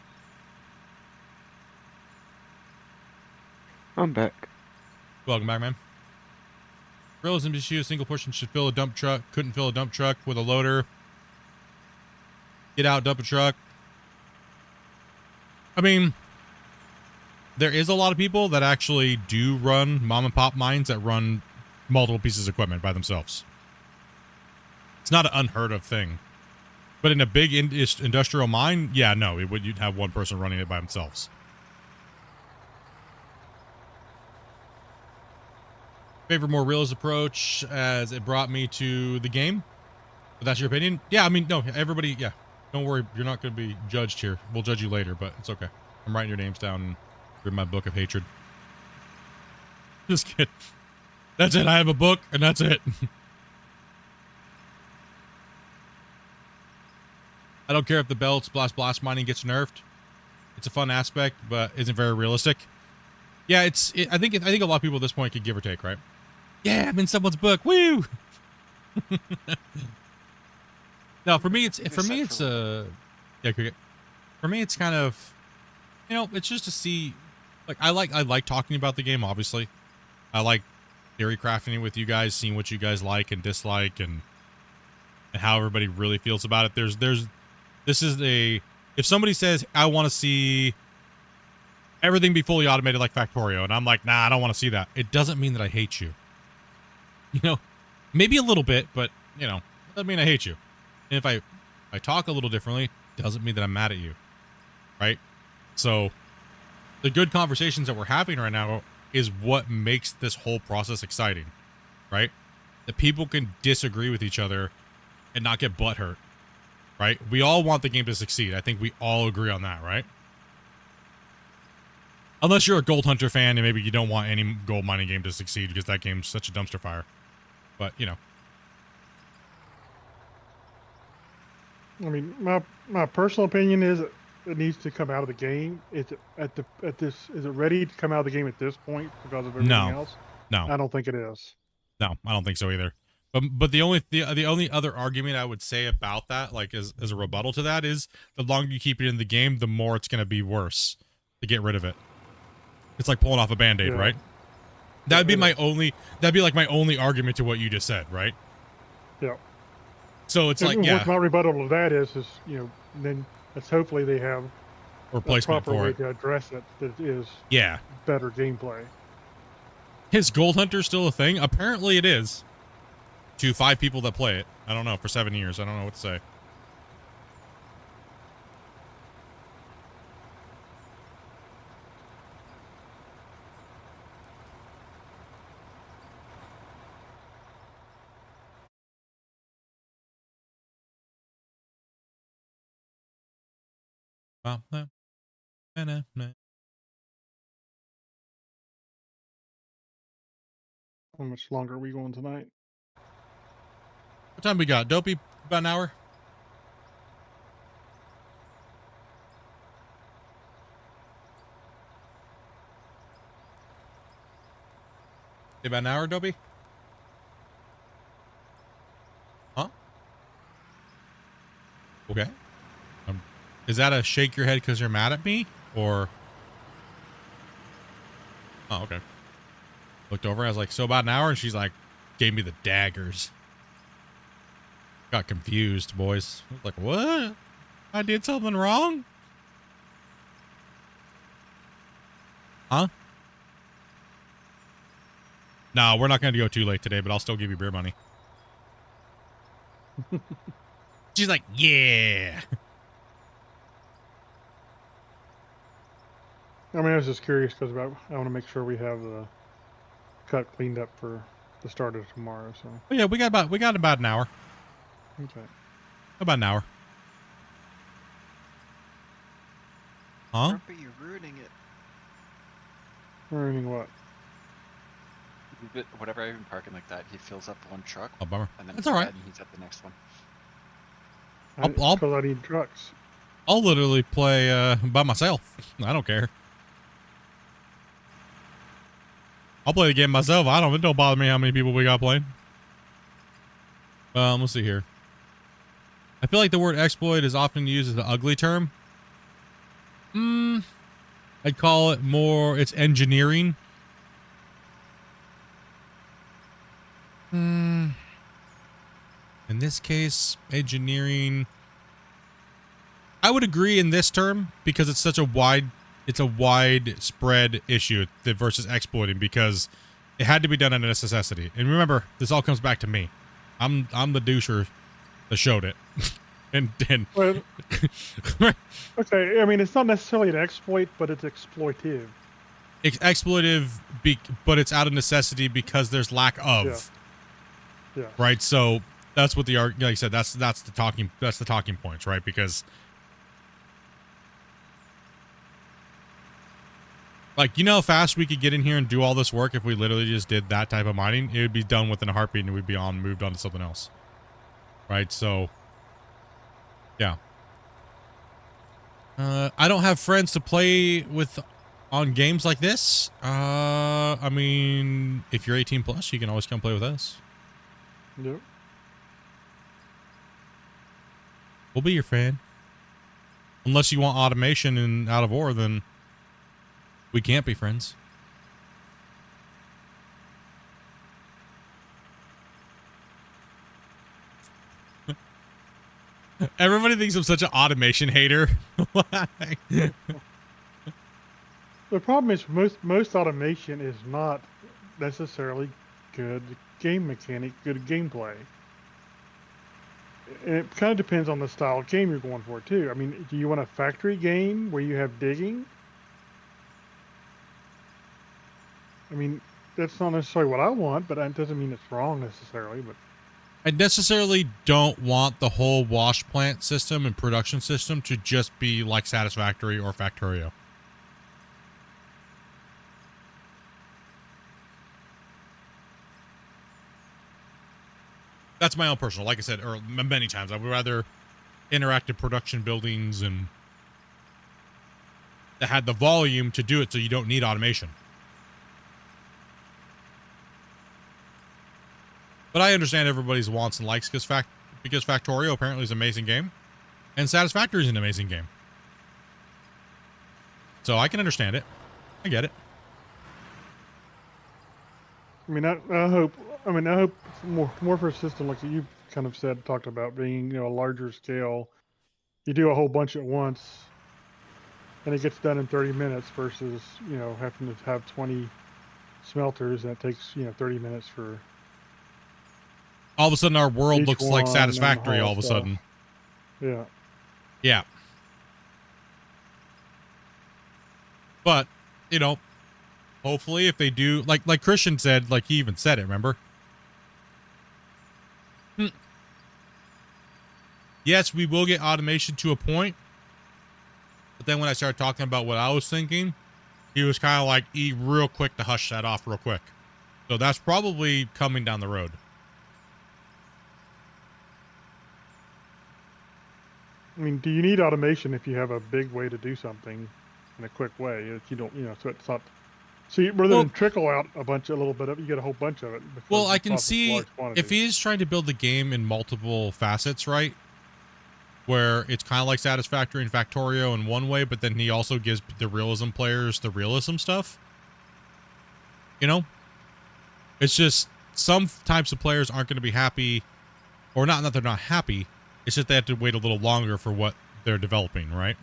I'm back. Welcome back, man. Realism issue, a single person should fill a dump truck. Couldn't fill a dump truck with a loader. Get out, dump a truck. I mean, there is a lot of people that actually do run mom and pop mines that run multiple pieces of equipment by themselves. It's not an unheard of thing. But in a big industrial mine, yeah, no, you'd have one person running it by themselves. Favor more realist approach as it brought me to the game. But that's your opinion? Yeah, I mean, no, everybody, yeah. Don't worry, you're not going to be judged here. We'll judge you later, but it's okay. I'm writing your names down in my book of hatred. Just kidding. That's it. I have a book, and that's it. I don't care if the belts blast mining gets nerfed. It's a fun aspect, but isn't very realistic. Yeah, I think a lot of people at this point could give or take, right? Yeah, I'm in someone's book. Woo! No, for me it's yeah, for me it's kind of, you know, it's just to see, like, I like talking about the game, obviously. I like theory crafting it with you guys, seeing what you guys like and dislike and how everybody really feels about it. If somebody says I want to see everything be fully automated like Factorio, and I'm like, nah, I don't want to see that, it doesn't mean that I hate you. You know, maybe a little bit, but, you know, doesn't mean I hate you. And if I talk a little differently, doesn't mean that I'm mad at you, right? So the good conversations that we're having right now is what makes this whole process exciting, right? That people can disagree with each other and not get butthurt, right? We all want the game to succeed. I think we all agree on that, right? Unless you're a Gold Hunter fan and maybe you don't want any gold mining game to succeed because that game's such a dumpster fire. But, you know. I mean, my personal opinion is it needs to come out of the game. Is it ready to come out of the game at this point because of everything else? No. I don't think it is. No, I don't think so either. But the only other argument I would say about that, like as a rebuttal to that, is the longer you keep it in the game, the more it's going to be worse to get rid of it. It's like pulling off a Band-Aid, right? That'd be my only argument to what you just said, right? Yeah. So it's like, yeah. My rebuttal to that is, you know, then hopefully they have a replacement proper for way it to address it that is better gameplay. Is Gold Hunter still a thing? Apparently it is. To 5 people that play it. I don't know, for 7 years. I don't know what to say. How much longer are we going tonight? What time we got? Dopey? About an hour? About an hour, Dopey? Huh? Okay. Is that a shake your head because you're mad at me? Or... Oh, okay. Looked over, I was like, so about an hour? And she's like, gave me the daggers. Got confused, boys. I was like, what? I did something wrong? Huh? No, we're not going to go too late today, but I'll still give you beer money. She's like, yeah. I mean, I was just curious because I want to make sure we have the cut cleaned up for the start of tomorrow. So. Oh, yeah, we got about an hour. Okay. About an hour. Huh? Grumpy, you're ruining it. Ruining what? But whatever I've been parking like that, he fills up one truck. Oh, bummer. And then That's all right. And he's at the next one. Because I need trucks. I'll literally play by myself. I don't care. I'll play the game myself. It don't bother me how many people we got playing. Let's see here. I feel like the word exploit is often used as an ugly term. I'd call it more, it's engineering. In this case, engineering. I would agree in this term because it's such a widespread issue versus exploiting, because it had to be done out of necessity. And remember, this all comes back to me. I'm the doucher that showed it. and well, okay, I mean, it's not necessarily an exploit, but it's exploitive. It's exploitive, but it's out of necessity because there's lack of. Yeah. Right. So that's what like I said. That's the talking points, right? Because, like, you know how fast we could get in here and do all this work if we literally just did that type of mining? It would be done within a heartbeat, and we'd be moved on to something else. Right. So, yeah. I don't have friends to play with on games like this. I mean, if you're 18 plus, you can always come play with us. Yep. We'll be your fan. Unless you want automation and out of ore, then we can't be friends. Everybody thinks I'm such an automation hater. The problem is most automation is not necessarily good game mechanic, good gameplay. And it kind of depends on the style of game you're going for too. I mean, do you want a factory game where you have digging? I mean, that's not necessarily what I want, but that doesn't mean it's wrong necessarily. But I necessarily don't want the whole wash plant system and production system to just be like Satisfactory or Factorio. That's my own personal, like I said, or many times, I would rather interactive production buildings and that had the volume to do it so you don't need automation. But I understand everybody's wants and likes because Factorio apparently is an amazing game, and Satisfactory is an amazing game. So I can understand it. I get it. I mean, I hope more for a system like you kind of talked about being, a larger scale. You do a whole bunch at once, and it gets done in 30 minutes versus having to have 20 smelters, and it takes 30 minutes for. All of a sudden, our world looks like Satisfactory. All of a sudden. Yeah. Yeah. But hopefully, if they do, like Christian said, like he even said it. Remember? Yes, we will get automation to a point, but then when I started talking about what I was thinking, he was kind of like real quick to hush that off real quick. So that's probably coming down the road. I mean, do you need automation if you have a big way to do something in a quick way? If you don't, so it's not. So rather than trickle out a little bit of it, you get a whole bunch of it. Well, I can see if he is trying to build the game in multiple facets, right? Where it's kind of like Satisfactory and Factorio in one way, but then he also gives the realism players the realism stuff. It's just some types of players aren't going to be happy, or not that they're not happy. It's just they have to wait a little longer for what they're developing, right?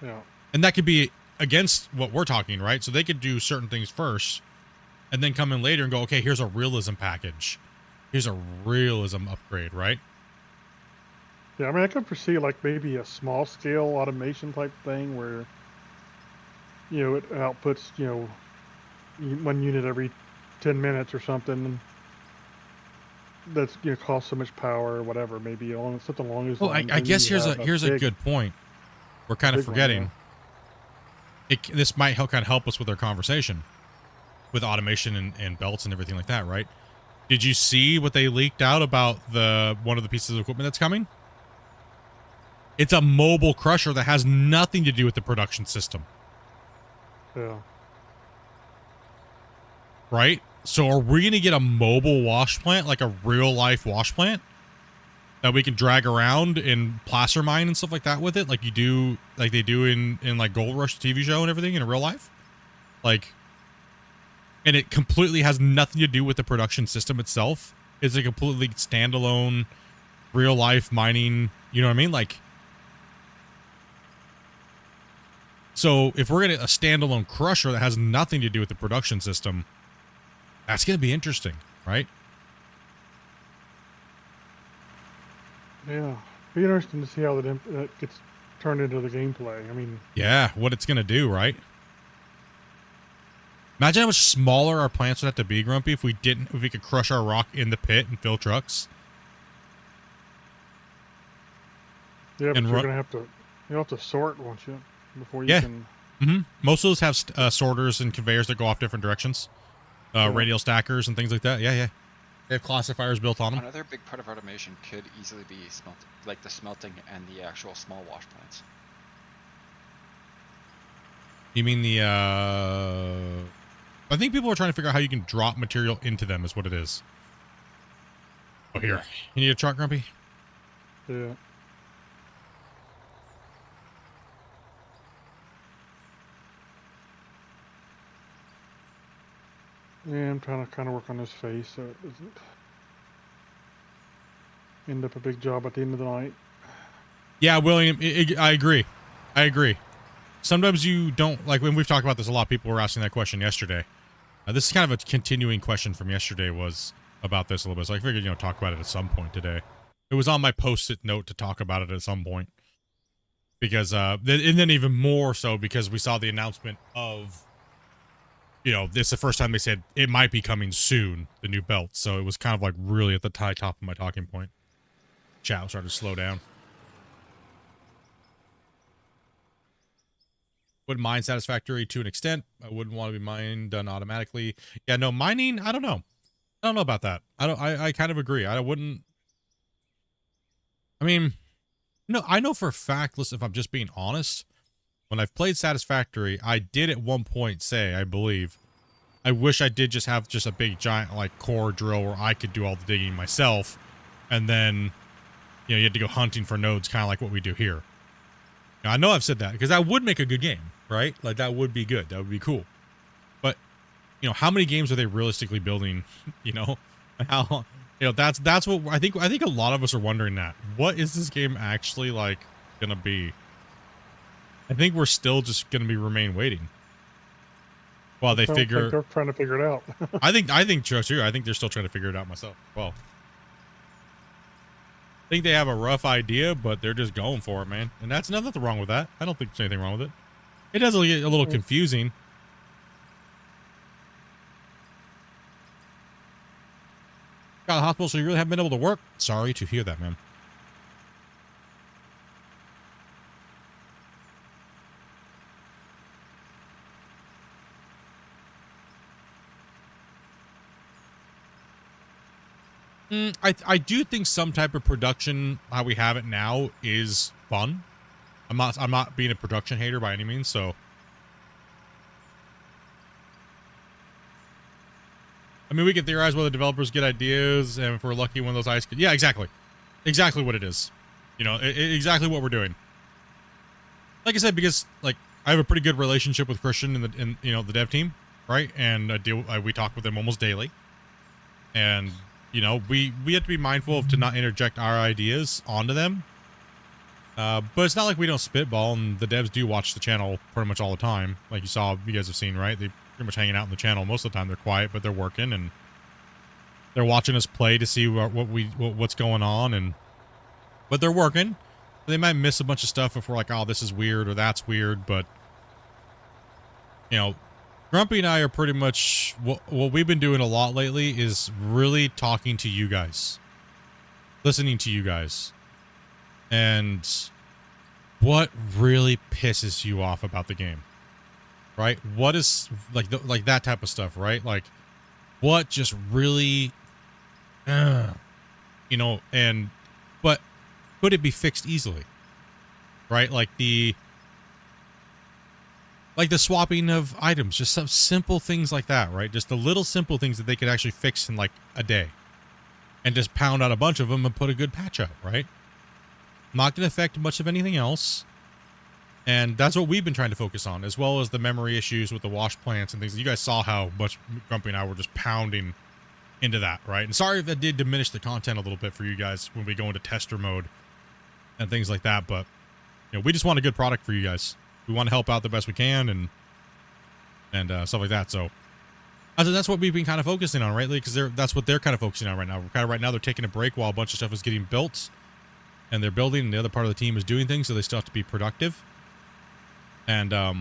Yeah. And that could be against what we're talking, right? So they could do certain things first and then come in later and go, okay, here's a realism package. Here's a realism upgrade, right? Yeah, I mean, I could foresee like maybe a small scale automation type thing where, you know, it outputs, you know, one unit every 10 minutes or something. That's, you know, costs so much power or whatever, maybe along something along those Well, lines. I guess here's a big, good point. We're kind of big one, forgetting. This might kind of help us with our conversation with automation and belts and everything like that, right? Did you see what they leaked out about one of the pieces of equipment that's coming? It's a mobile crusher that has nothing to do with the production system. Yeah. Right? So are we going to get a mobile wash plant, like a real life wash plant that we can drag around and placer mine and stuff like that with it? Like they do in like Gold Rush TV show and everything in real life? Like, and it completely has nothing to do with the production system itself. It's a completely standalone real life mining, you know what I mean? Like, so if we're getting a standalone crusher that has nothing to do with the production system, that's going to be interesting, right? Yeah. Be interesting to see how that gets turned into the gameplay. I mean, yeah, what it's going to do, right? Imagine how much smaller our plants would have to be, Grumpy, if we could crush our rock in the pit and fill trucks. Yeah, but you'll have to sort, won't you? Before you can. Mm-hmm. Most of those have sorters and conveyors that go off different directions. Radial stackers and things like that. Yeah. They have classifiers built on them. Another big part of automation could easily be like the smelting and the actual small wash plants. You mean the I think people are trying to figure out how you can drop material into them is what it is. Oh, here. You need a truck, Grumpy? Yeah. Yeah, I'm trying to kind of work on his face so it doesn't end up a big job at the end of the night. Yeah, William, I agree. Sometimes you don't, like when we've talked about this a lot, people were asking that question yesterday. This is kind of a continuing question from yesterday was about this a little bit. So I figured, talk about it at some point today. It was on my post-it note to talk about it at some point. Because, and then even more so because we saw the announcement of, this is the first time they said it might be coming soon, the new belt. So it was kind of like really at the top of my talking point. Chat started to slow down. Wouldn't mind Satisfactory to an extent. I wouldn't want to be mine done automatically. Yeah, no, mining, I don't know. I don't know about that. I kind of agree. I know for a fact, listen, if I'm just being honest, when I've played Satisfactory, I did at one point say, I believe, I wish I did just have just a big giant like core drill where I could do all the digging myself. And then, you had to go hunting for nodes, kind of like what we do here. Now, I know I've said that because that would make a good game, right? Like that would be good. That would be cool. But, how many games are they realistically building? How, that's what I think a lot of us are wondering that. What is this game actually like going to be? I think we're still just going to remain waiting. While they figure. They're trying to figure it out. I think too. I think they're still trying to figure it out myself. Well, I think they have a rough idea, but they're just going for it, man. And that's nothing wrong with that. I don't think there's anything wrong with it. It does get a little confusing. Got a hospital, so you really haven't been able to work? Sorry to hear that, man. I do think some type of production, how we have it now, is fun. I'm not being a production hater by any means, so. I mean, we can theorize whether developers get ideas, and if we're lucky, one of those ice. Yeah, exactly. Exactly what it is. Exactly what we're doing. Like I said, because like I have a pretty good relationship with Christian in the dev team, right? And we talk with him almost daily. And, you know, we have to be mindful of to not interject our ideas onto them. But it's not like we don't spitball, and the devs do watch the channel pretty much all the time. Like you guys have seen, right? They pretty much hanging out in the channel most of the time. They're quiet, but they're working, and they're watching us play to see what's going on, but they're working. They might miss a bunch of stuff if we're like, oh, this is weird or that's weird, but you know, Grumpy and I are pretty much what we've been doing a lot lately is really talking to you guys, listening to you guys, and what really pisses you off about the game, right? What is like that type of stuff, right? Like what just really, you know, but could it be fixed easily, right? Like the swapping of items, just some simple things like that, right? Just the little simple things that they could actually fix in like a day and just pound out a bunch of them and put a good patch out, right? Not going to affect much of anything else. And that's what we've been trying to focus on, as well as the memory issues with the wash plants and things. You guys saw how much Grumpy and I were just pounding into that, right? And sorry if that did diminish the content a little bit for you guys when we go into tester mode and things like that, but you know, we just want a good product for you guys. We want to help out the best we can and stuff like that. So I think that's what we've been kind of focusing on, right? Because that's what they're kind of focusing on right now. Right now they're taking a break while a bunch of stuff is getting built and they're building, and the other part of the team is doing things, so they still have to be productive. And I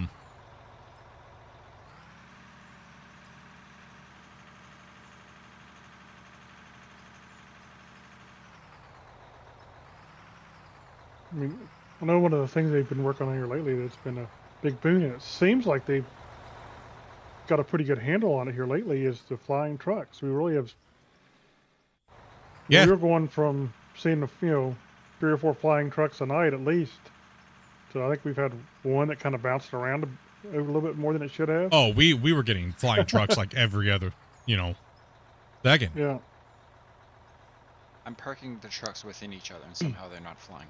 mean, I know one of the things they've been working on here lately that's been a big boon, and it seems like they've got a pretty good handle on it here lately, is the flying trucks. We really have. Yeah. We're going from seeing, 3 or 4 flying trucks a night at least. So I think we've had one that kind of bounced around a little bit more than it should have. oh, we were getting flying trucks like every other, second. Yeah. I'm parking the trucks within each other and somehow they're not flying.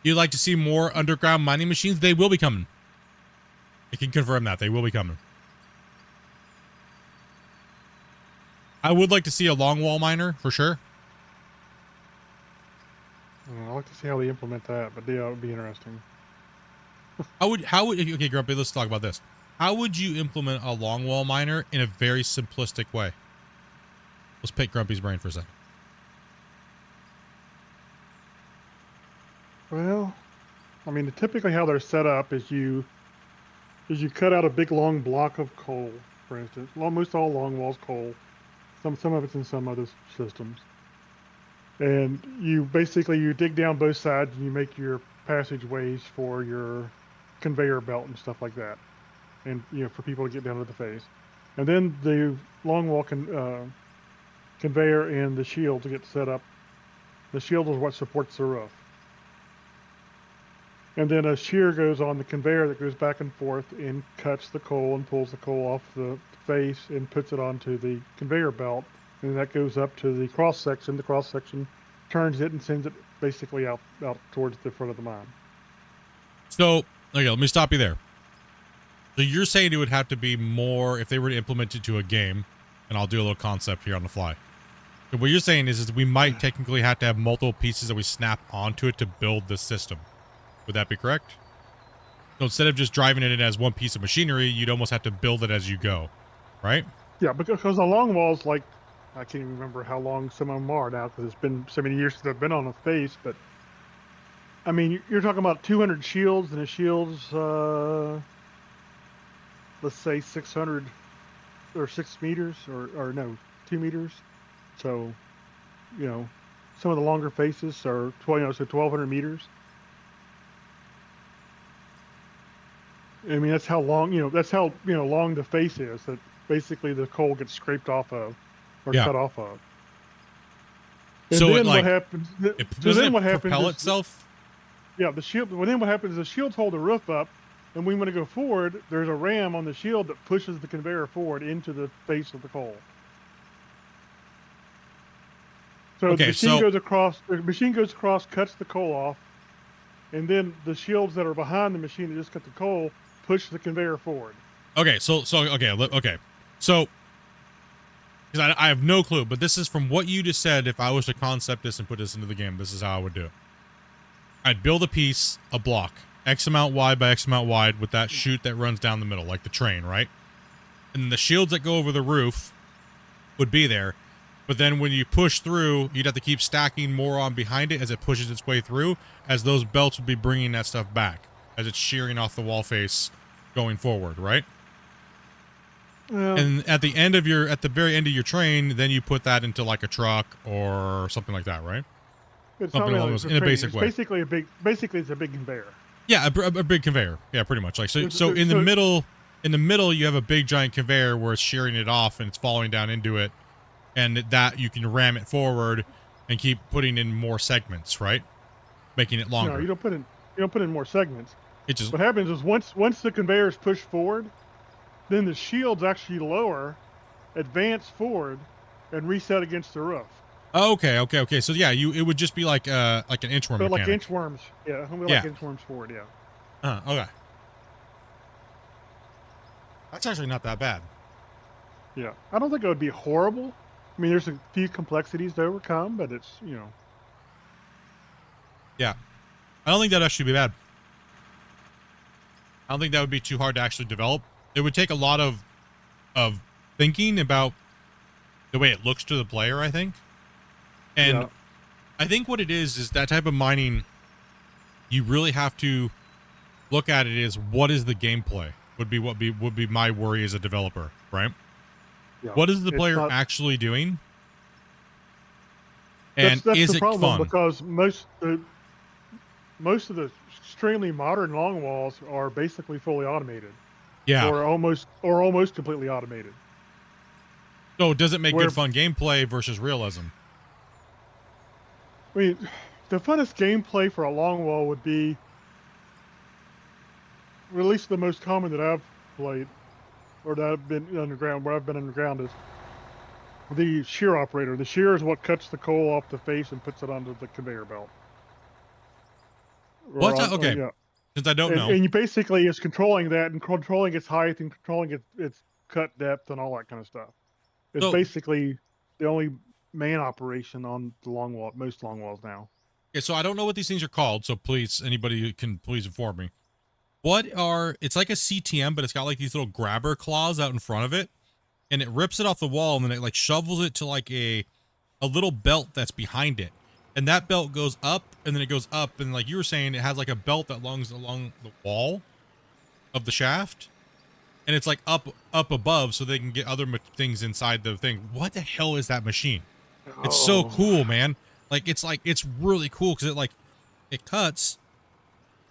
You'd like to see more underground mining machines? They will be coming. I can confirm that. They will be coming. I would like to see a longwall miner, for sure. I'd like to see how they implement that, but yeah, it would be interesting. Okay, Grumpy, let's talk about this. How would you implement a longwall miner in a very simplistic way? Let's pick Grumpy's brain for a second. Well, I mean, typically how they're set up is you cut out a big long block of coal, for instance. Almost all longwall's coal. Some of it's in some other systems. And you dig down both sides and you make your passageways for your conveyor belt and stuff like that. And, for people to get down to the face. And then the longwall conveyor and the shield to get set up. The shield is what supports the roof. And then a shear goes on the conveyor that goes back and forth and cuts the coal and pulls the coal off the face and puts it onto the conveyor belt. And that goes up to the cross section. The cross section turns it and sends it basically out towards the front of the mine. So, okay, let me stop you there. So you're saying it would have to be more if they were to implement it to a game, and I'll do a little concept here on the fly. So what you're saying is we might technically have to have multiple pieces that we snap onto it to build the system. Would that be correct? So instead of just driving it in as one piece of machinery, you'd almost have to build it as you go, right? Yeah, because the longwalls, like, I can't even remember how long some of them are now because it's been so many years since I've been on the face, but I mean, you're talking about 200 shields, and the shields, let's say 600 or 6 meters, or no, 2 meters. So, some of the longer faces are 1,200 meters. I mean, that's how long, long the face is, that basically the coal gets scraped off of or cut off of. And so then what happens? Doesn't it propel itself? Yeah, the shield. Well, then what happens is the shields hold the roof up, and when we want to go forward, there's a ram on the shield that pushes the conveyor forward into the face of the coal. So the machine goes across, cuts the coal off, and then the shields that are behind the machine that just cut the coal push the conveyor forward. Okay, so okay, so because I have no clue, but this is from what you just said. If I was to concept this and put this into the game, this is how I would do it. I'd build a piece, a block, X amount wide by X amount wide with that chute that runs down the middle, like the train, right? And the shields that go over the roof would be there. But then when you push through, you'd have to keep stacking more on behind it as it pushes its way through, as those belts would be bringing that stuff back, as it's shearing off the wall face going forward, right? Yeah. And at the very end of your train, then you put that into like a truck or something like that, right? It's Something not along really those, for in a training. basic It's way. basically it's a big conveyor. Yeah, a big conveyor. Yeah, pretty much. Like so in the middle you have a big giant conveyor where it's shearing it off and it's falling down into it, and that you can ram it forward and keep putting in more segments, right? Making it longer. No, you don't put in more segments. It just what happens is once the conveyor is pushed forward, then the shields actually lower, advance forward, and reset against the roof. Oh, okay. So yeah, it would just be like an inchworm But like mechanic. inchworms, yeah, Yeah. like inchworms forward, yeah. Okay. That's actually not that bad. Yeah, I don't think it would be horrible. I mean, there's a few complexities to overcome, but it's Yeah. I don't think that'd actually be bad. I don't think that would be too hard to actually develop. It would take a lot of thinking about the way it looks to the player, I think. And I think what it is that type of mining, you really have to look at it as what is the gameplay would be my worry as a developer, right? Yeah. What is the It's player not- actually doing? And that's is the it problem fun? because most of the extremely modern longwalls are basically fully automated. Yeah. Or almost completely automated. So does it make Where- good fun gameplay versus realism? I mean, the funnest gameplay for a longwall would be, or at least the most common that I've played, or that I've been underground, where I've been underground, is the shear operator. The shear is what cuts the coal off the face and puts it onto the conveyor belt. Okay. Since I don't know. And you basically is controlling that and controlling its height and controlling its cut depth and all that kind of stuff. It's basically the only man operation on the longwall, most longwalls now. Okay, so I don't know what these things are called, so please, anybody can please inform me. It's like a CTM, but it's got like these little grabber claws out in front of it, and it rips it off the wall, and then it like shovels it to like a little belt that's behind it. And that belt goes up, and then it goes up, and like you were saying, it has like a belt that runs along the wall of the shaft, and it's like up above, so they can get other things inside the thing. What the hell is that machine? It's so cool, man. It's really cool because it cuts.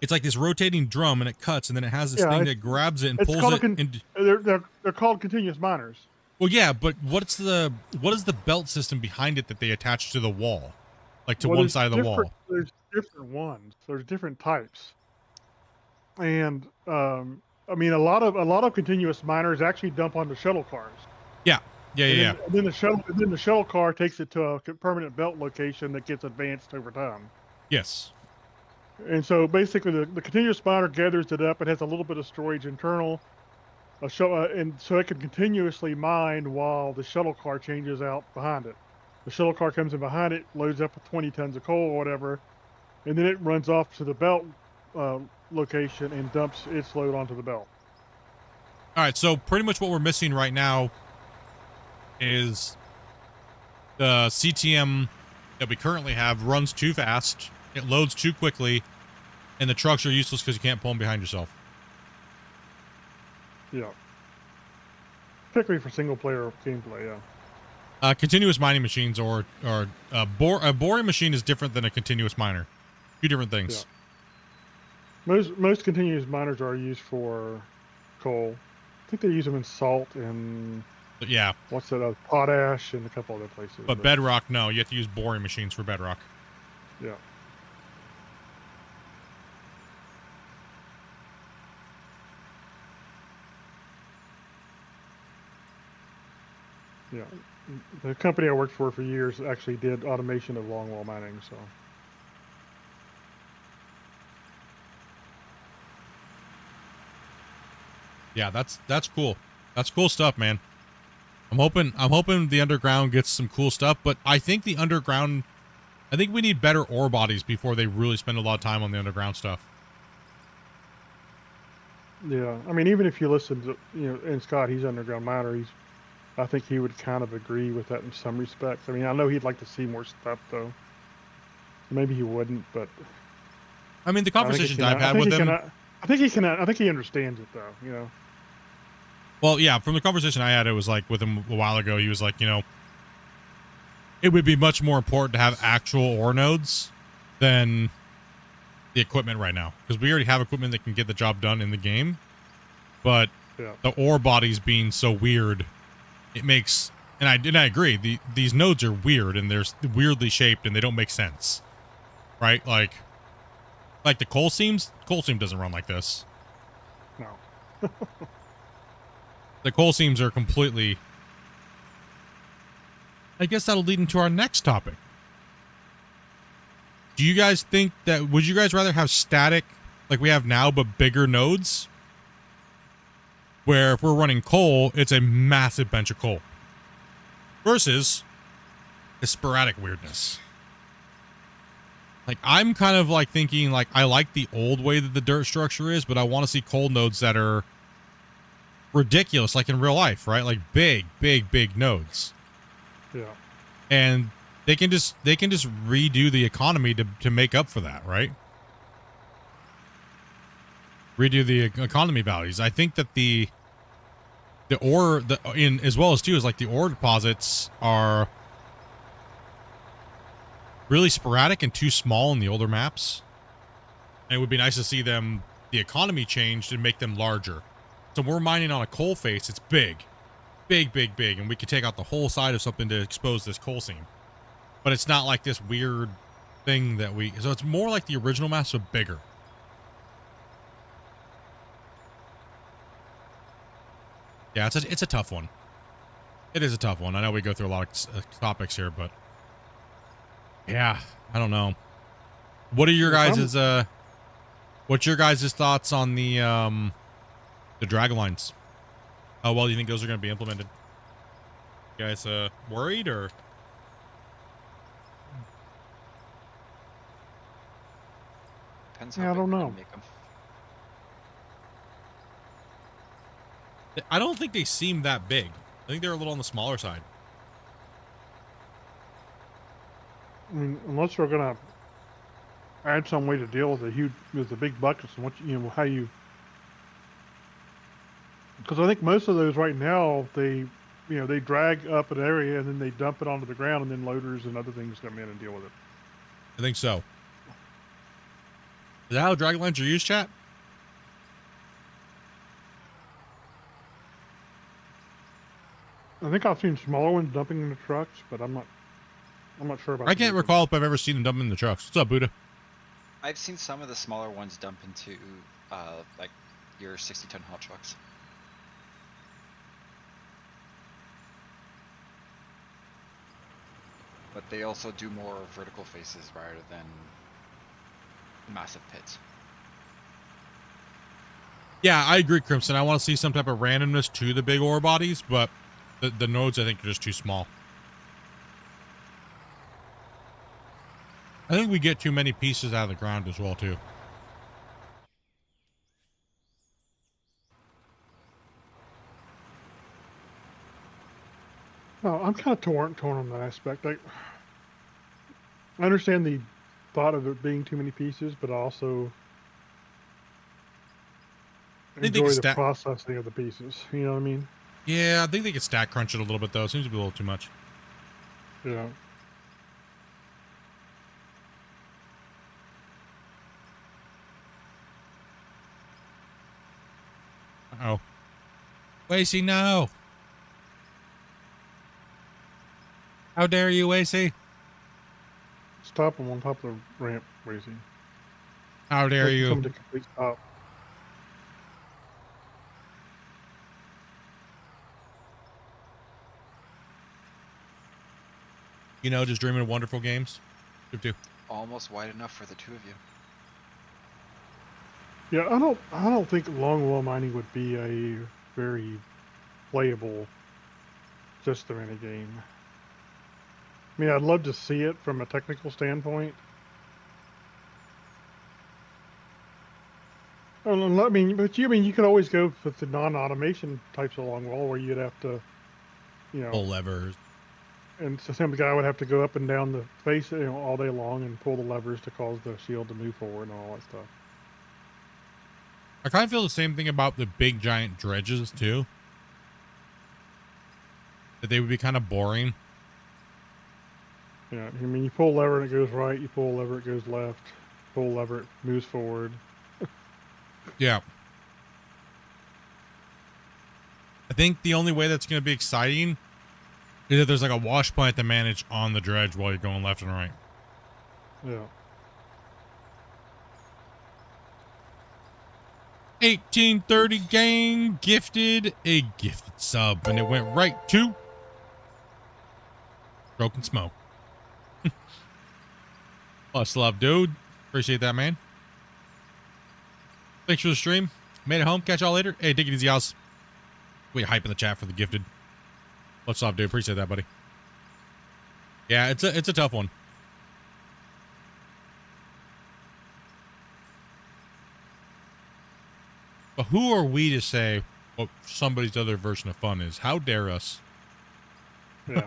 It's like this rotating drum, and it cuts, and then it has this thing that grabs it and pulls it. They're called continuous miners. Well, yeah, but what is the belt system behind it that they attach to the wall, like to one side of the wall? There's different ones. There's different types, and I mean a lot of continuous miners actually dump onto shuttle cars. Yeah. And then the shuttle car takes it to a permanent belt location that gets advanced over time. Yes. And so basically, the continuous miner gathers it up. It has a little bit of storage internal, and so it can continuously mine while the shuttle car changes out behind it. The shuttle car comes in behind it, loads up with 20 tons of coal or whatever, and then it runs off to the belt location and dumps its load onto the belt. All right, so pretty much what we're missing right now is the CTM that we currently have runs too fast, it loads too quickly, and the trucks are useless because you can't pull them behind yourself. Yeah. Particularly for single player gameplay, yeah. Continuous mining machines or a boring machine is different than a continuous miner. Two different things. Yeah. Most continuous miners are used for coal. I think they use them in salt and yeah. What's that? Potash and a couple other places. But bedrock, no. You have to use boring machines for bedrock. Yeah. Yeah. The company I worked for years actually did automation of longwall mining, so. Yeah, that's cool. That's cool stuff, man. I'm hoping the underground gets some cool stuff, but I think the underground, I think we need better ore bodies before they really spend a lot of time on the underground stuff. Yeah, I mean, even if you listen to, and Scott, he's underground miner. I think he would kind of agree with that in some respects. I mean, I know he'd like to see more stuff, though. Maybe he wouldn't, but I mean, the conversations I've had with him, I think he understands it, though. Well, yeah, from the conversation I had, it was like with him a while ago, he was like, it would be much more important to have actual ore nodes than the equipment right now, because we already have equipment that can get the job done in the game, but the ore bodies being so weird, it makes, and I agree, these nodes are weird and they're weirdly shaped and they don't make sense, right? Like the coal seam doesn't run like this. No. The coal seams are completely... I guess that'll lead into our next topic. Do you guys think that... Would you guys rather have static, like we have now, but bigger nodes? Where if we're running coal, it's a massive bench of coal. Versus the sporadic weirdness. Like, I'm kind of like thinking, like, I like the old way that the dirt structure is, but I want to see coal nodes that are ridiculous, like in real life, right? Like big nodes. Yeah. And they can just redo the economy to make up for that, right? Redo the economy values. I think that the ore as well as too is like the ore deposits are really sporadic and too small in the older maps. And it would be nice to see the economy changed and make them larger. So when we're mining on a coal face, it's big, and we could take out the whole side of something to expose this coal seam. But it's not like this weird thing that so it's more like the original maps, but bigger. Yeah, it's a tough one. It is a tough one. I know we go through a lot of topics here, but yeah, I don't know. What are your guys' what's your guys' thoughts on the drag lines? How well do you think those are going to be implemented? You guys worried or? Depends Yeah, how I don't big we're know. gonna make 'em. I don't think they seem that big. I think they're a little on the smaller side. I mean, unless they're gonna add some way to deal with the big buckets and how you. Because I think most of those right now, they drag up an area and then they dump it onto the ground, and then loaders and other things come in and deal with it. I think so. Is that how drag lines are used, chat? I think I've seen smaller ones dumping in the trucks, but I'm not sure about. I can't recall if I've ever seen them dump in the trucks. What's up, Buddha? I've seen some of the smaller ones dump into like your 60-ton haul trucks. But they also do more vertical faces rather than massive pits. Yeah, I agree, Crimson. I want to see some type of randomness to the big ore bodies, but the nodes I think are just too small. I think we get too many pieces out of the ground as well, too. No, I'm kind of torn on that aspect. I understand the thought of it being too many pieces, but I also enjoy the processing of the pieces. You know what I mean? Yeah, I think they could stack crunch it a little bit, though. It seems to be a little too much. Yeah. Uh-oh. Wacy, no! How dare you, Wacy? Stop them on top of the ramp, Wacy. How dare you? Come to complete stop. You know, just dreaming of wonderful games. Too. Almost wide enough for the two of you. Yeah, I don't think longwall mining would be a very playable system in a game. I mean, I'd love to see it from a technical standpoint. I mean, you could always go with the non-automation types of longwall where you'd have to, Pull levers. and so some guy would have to go up and down the face, all day long and pull the levers to cause the shield to move forward and all that stuff. I kind of feel the same thing about the big giant dredges too. That they would be kind of boring. Yeah, I mean, you pull a lever and it goes right. You pull a lever, it goes left. Pull a lever, it moves forward. Yeah. I think the only way that's going to be exciting is that there's like a wash plant to manage on the dredge while you're going left and right. Yeah. 1830 gang gifted a gifted sub, and it went right to Broken Smoke. Much love, dude. Appreciate that, man. Thanks for the stream. Made it home. Catch y'all later. Hey, take it easy, guys. We hype in the chat for the gifted. Much love, dude. Appreciate that, buddy. Yeah, it's a tough one. But who are we to say what somebody's other version of fun is? How dare us? Yeah.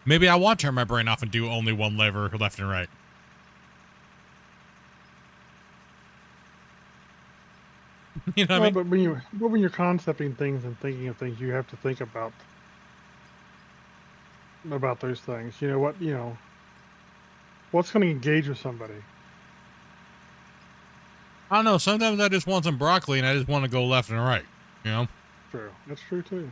Maybe I want to turn my brain off and do only one lever left and right. You know what I mean? But when you're concepting things and thinking of things, you have to think about those things. What's going to engage with somebody? I don't know. Sometimes I just want some broccoli and I just want to go left and right. You know? True. That's true too.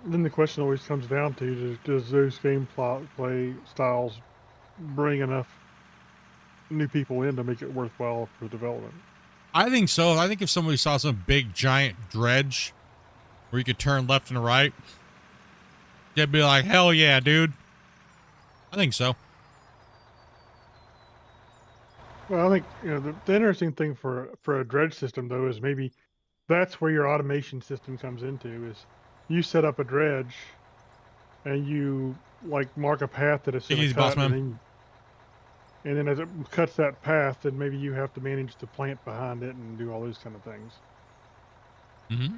Then the question always comes down to, does those gameplay styles bring enough new people in to make it worthwhile for development? I think so. I think if somebody saw some big giant dredge where you could turn left and right, they'd be like, hell yeah, dude. I think so. Well, I think the interesting thing for a dredge system though is maybe that's where your automation system comes into. Is you set up a dredge and you like mark a path that it's going to Easy, cut, boss man. and then as it cuts that path, then maybe you have to manage the plant behind it and do all those kind of things. Mm-hmm.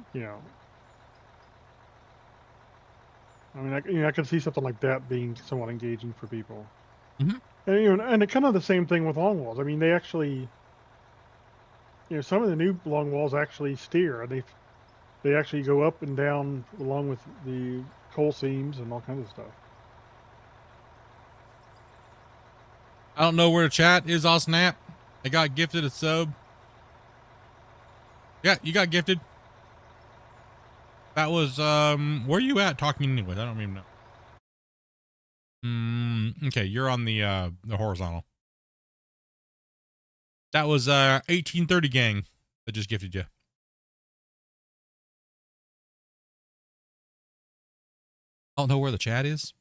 I mean, I can see something like that being somewhat engaging for people. Mm-hmm. And it kind of the same thing with long walls. I mean, they actually, some of the new long walls actually steer. They actually go up and down along with the coal seams and all kinds of stuff. I don't know where the chat is, all snap. I got gifted a sub. Yeah, you got gifted. That was, where you at talking anyways? I don't even know. Okay, you're on the horizontal. That was, 1830 gang that just gifted you. I don't know where the chat is.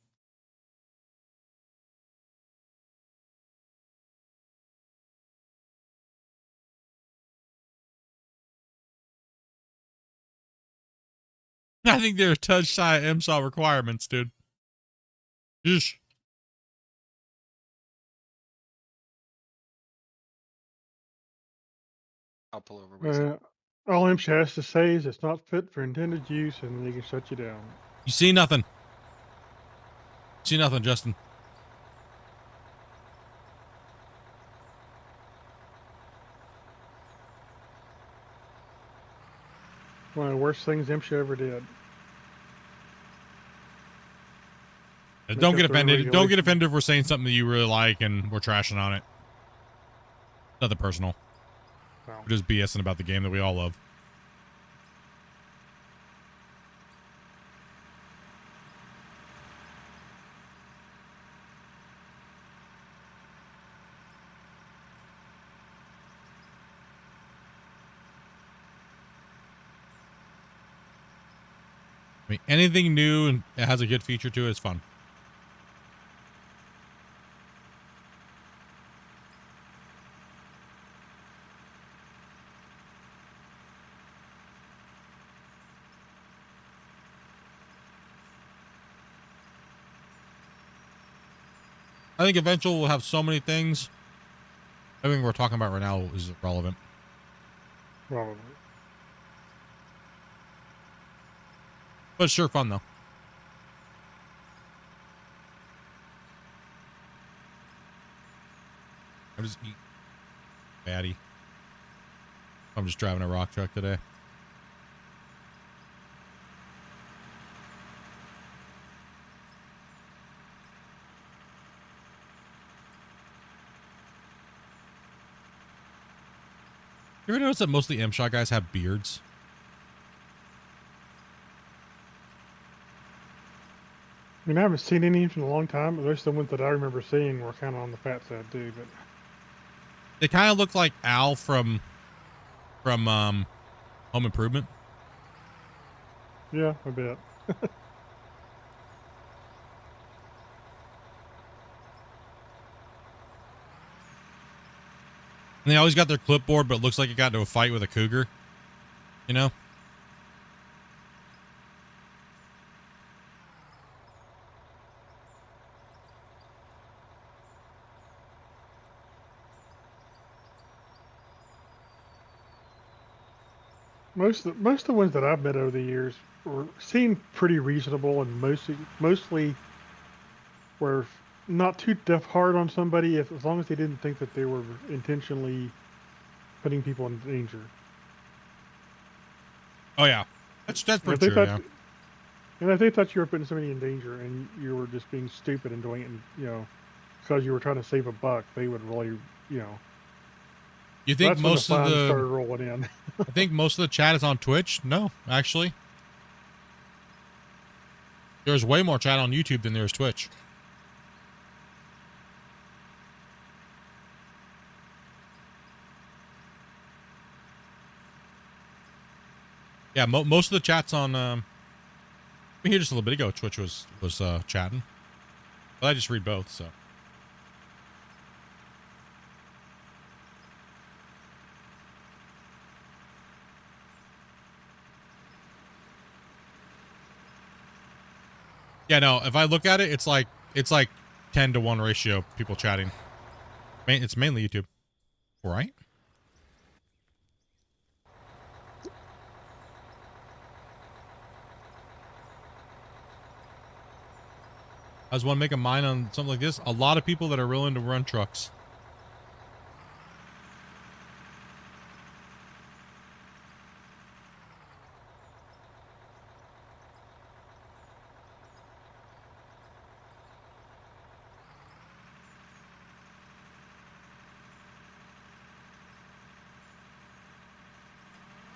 I think they're touch shy MSOL requirements, dude. Just I'll pull over. With All MSHA has to say is it's not fit for intended use, and they can shut you down. you see nothing. See nothing, Justin. One of the worst things MSHA ever did. Don't get offended. Don't get offended if we're saying something that you really like and we're trashing on it. Nothing personal. No. We're just BSing about the game that we all love. I mean, anything new and it has a good feature to it is fun. I think eventually we'll have so many things. Everything we're talking about right now is irrelevant. Probably. But it's sure fun though. I just eat fatty. I'm just driving a rock truck today. You ever notice that most of the M-Shot guys have beards? I mean, I haven't seen any in a long time, but most of the ones that I remember seeing were kind of on the fat side too. But They kind of look like Al from Home Improvement. yeah, a bit. And they always got their clipboard, but it looks like it got into a fight with a cougar. You know? Most of the ones that I've met over the years seemed pretty reasonable, and mostly were not too hard on somebody as long as they didn't think that they were intentionally putting people in danger. Oh yeah, that's pretty true. Yeah. And if they thought you were putting somebody in danger and you were just being stupid and doing it, and because you were trying to save a buck, they would really, You think that's when most of fines the started rolling in. I think most of the chat is on Twitch? No, actually. There's way more chat on YouTube than there's Twitch. Yeah, most of the chat's on here just a little bit ago Twitch was chatting. But I just read both, so. Yeah, no, if I look at it, it's like 10-to-1 ratio people chatting. It's mainly YouTube. Right? I was want to make a mine on something like this. A lot of people that are willing to run trucks.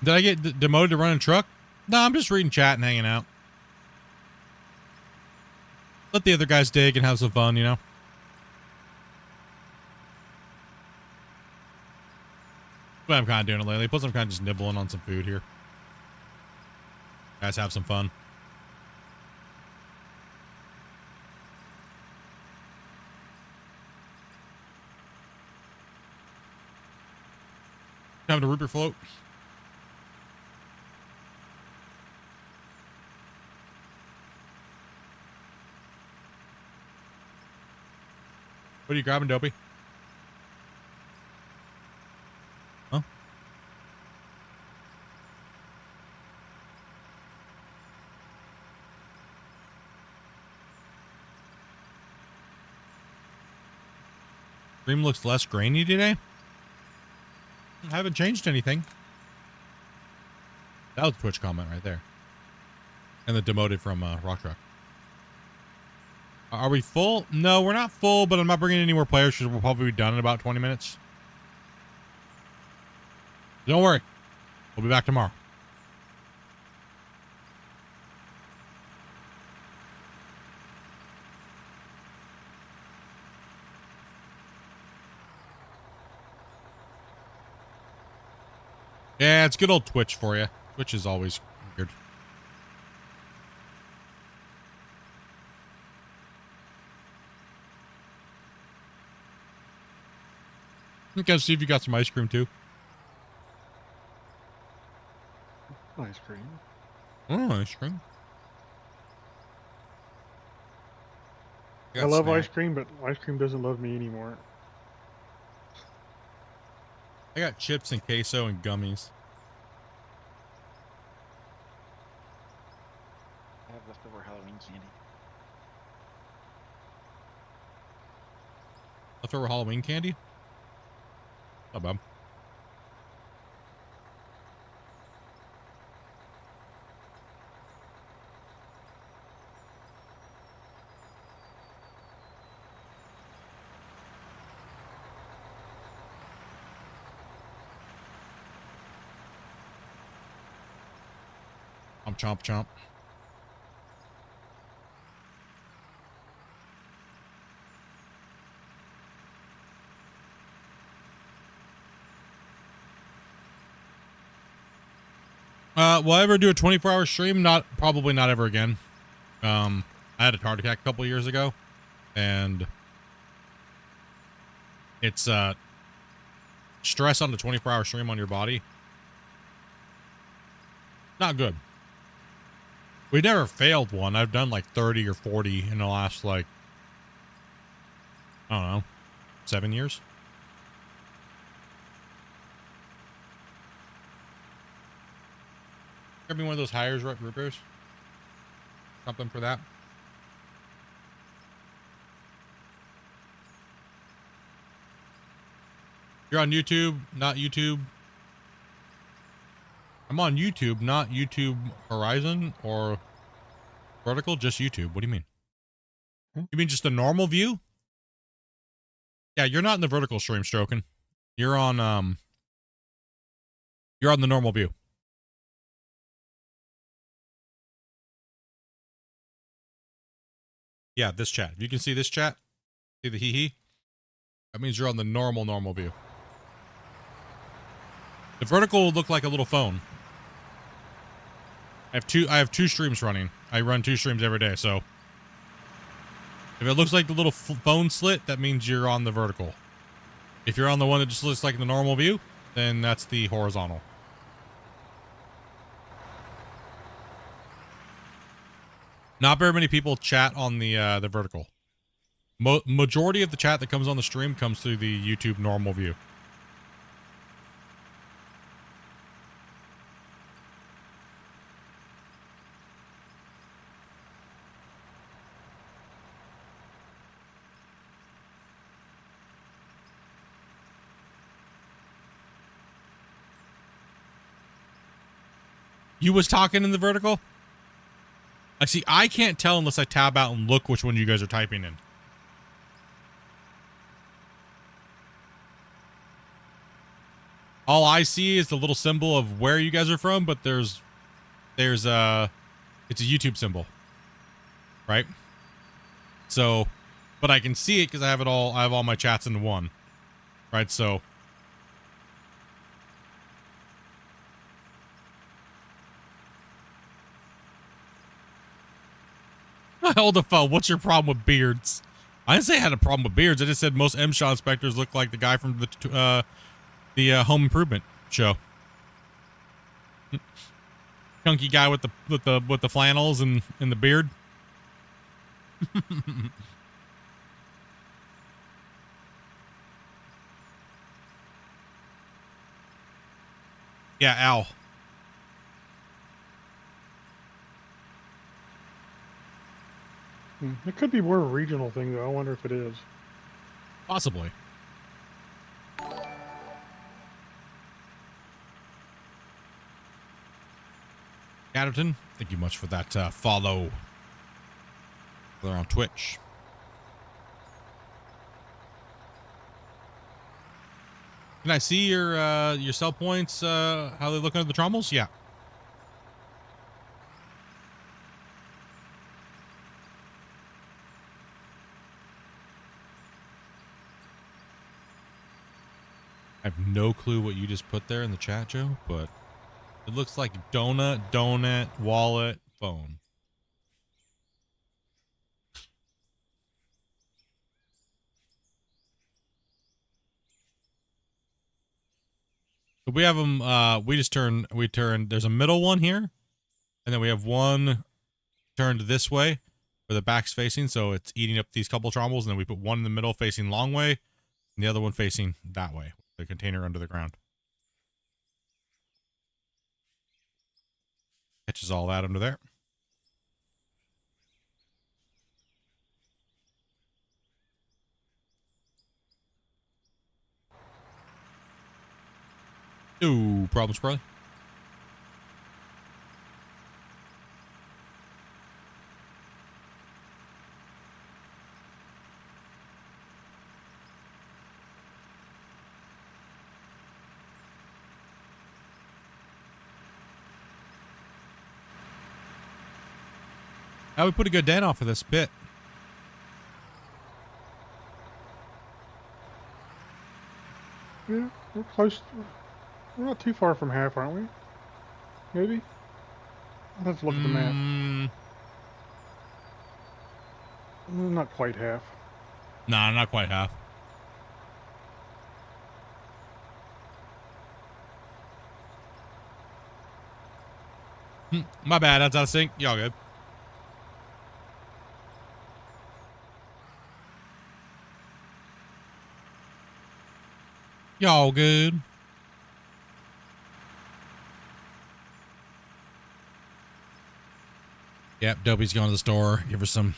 Did I get demoted to running truck? No, I'm just reading chat and hanging out. Let the other guys dig and have some fun, you know? But I'm kind of doing it lately. Plus, I'm kind of just nibbling on some food here. Guys, have some fun. Having a root beer float. What are you grabbing, Dopey? Huh? Stream looks less grainy today. I haven't changed anything. That was a Twitch comment right there. And the demoted from Rock Truck. Are we full? No, we're not full, but I'm not bringing any more players because we'll probably be done in about 20 minutes. Don't worry. We'll be back tomorrow. Yeah, it's good old Twitch for you. Twitch is always weird. Okay, Steve, you got some ice cream too. Ice cream. Oh, ice cream. I love ice cream, but ice cream doesn't love me anymore. I got chips and queso and gummies. I have leftover Halloween candy. Leftover Halloween candy? Not bad. Chomp chomp. Will I ever do a 24-hour stream? Probably not ever again. I had a heart attack a couple years ago, and it's stress on the 24-hour stream on your body. Not good. We never failed one. I've done like 30 or 40 in the last, like, I don't know, 7 years. Grab me one of those hires, repairs. Something for that. You're on YouTube, not YouTube. I'm on YouTube, not YouTube Horizon or vertical, just YouTube. What do you mean? You mean just the normal view? Yeah, you're not in the vertical stream, Strokin. You're on the normal view. Yeah, this chat. You can see this chat. See the hee. That means you're on the normal view. The vertical will look like a little phone. I have two streams running. I run 2 streams every day, so if it looks like the little phone slit, that means you're on the vertical. If you're on the one that just looks like the normal view, then that's the horizontal. Not very many people chat on the vertical. Majority of the chat that comes on the stream comes through the YouTube normal view. You was talking in the vertical? I see. I can't tell unless I tab out and look which one you guys are typing in. All I see is the little symbol of where you guys are from, but it's a YouTube symbol, right? So, but I can see it because I have all my chats into one, right? So. Hold the phone. What's your problem with beards? I didn't say I had a problem with beards. I just said most MSHA inspectors look like the guy from the Home Improvement show. Chunky guy with the flannels and the beard. Yeah, Al. It could be more of a regional thing, though. I wonder if it is. Possibly. Catterton, thank you much for that follow. They're on Twitch. Can I see your sell points? How they look under the trommels? Yeah. I have no clue what you just put there in the chat, Joe, but it looks like donut, wallet, phone. But we have them. We turn. There's a middle one here, and then we have one turned this way, where the back's facing, so it's eating up these couple trommels, and then we put one in the middle facing long way, and the other one facing that way, the container under the ground. Catches all that under there. No problems, Carly. How we put a good dent off of this pit. Yeah, we're close. We're not too far from half, aren't we? Maybe? I'll have to look at the map. Not quite half. Nah, not quite half. My bad, that's out of sync. Y'all good. Y'all good. Yep, Dobie's going to the store. Give her some.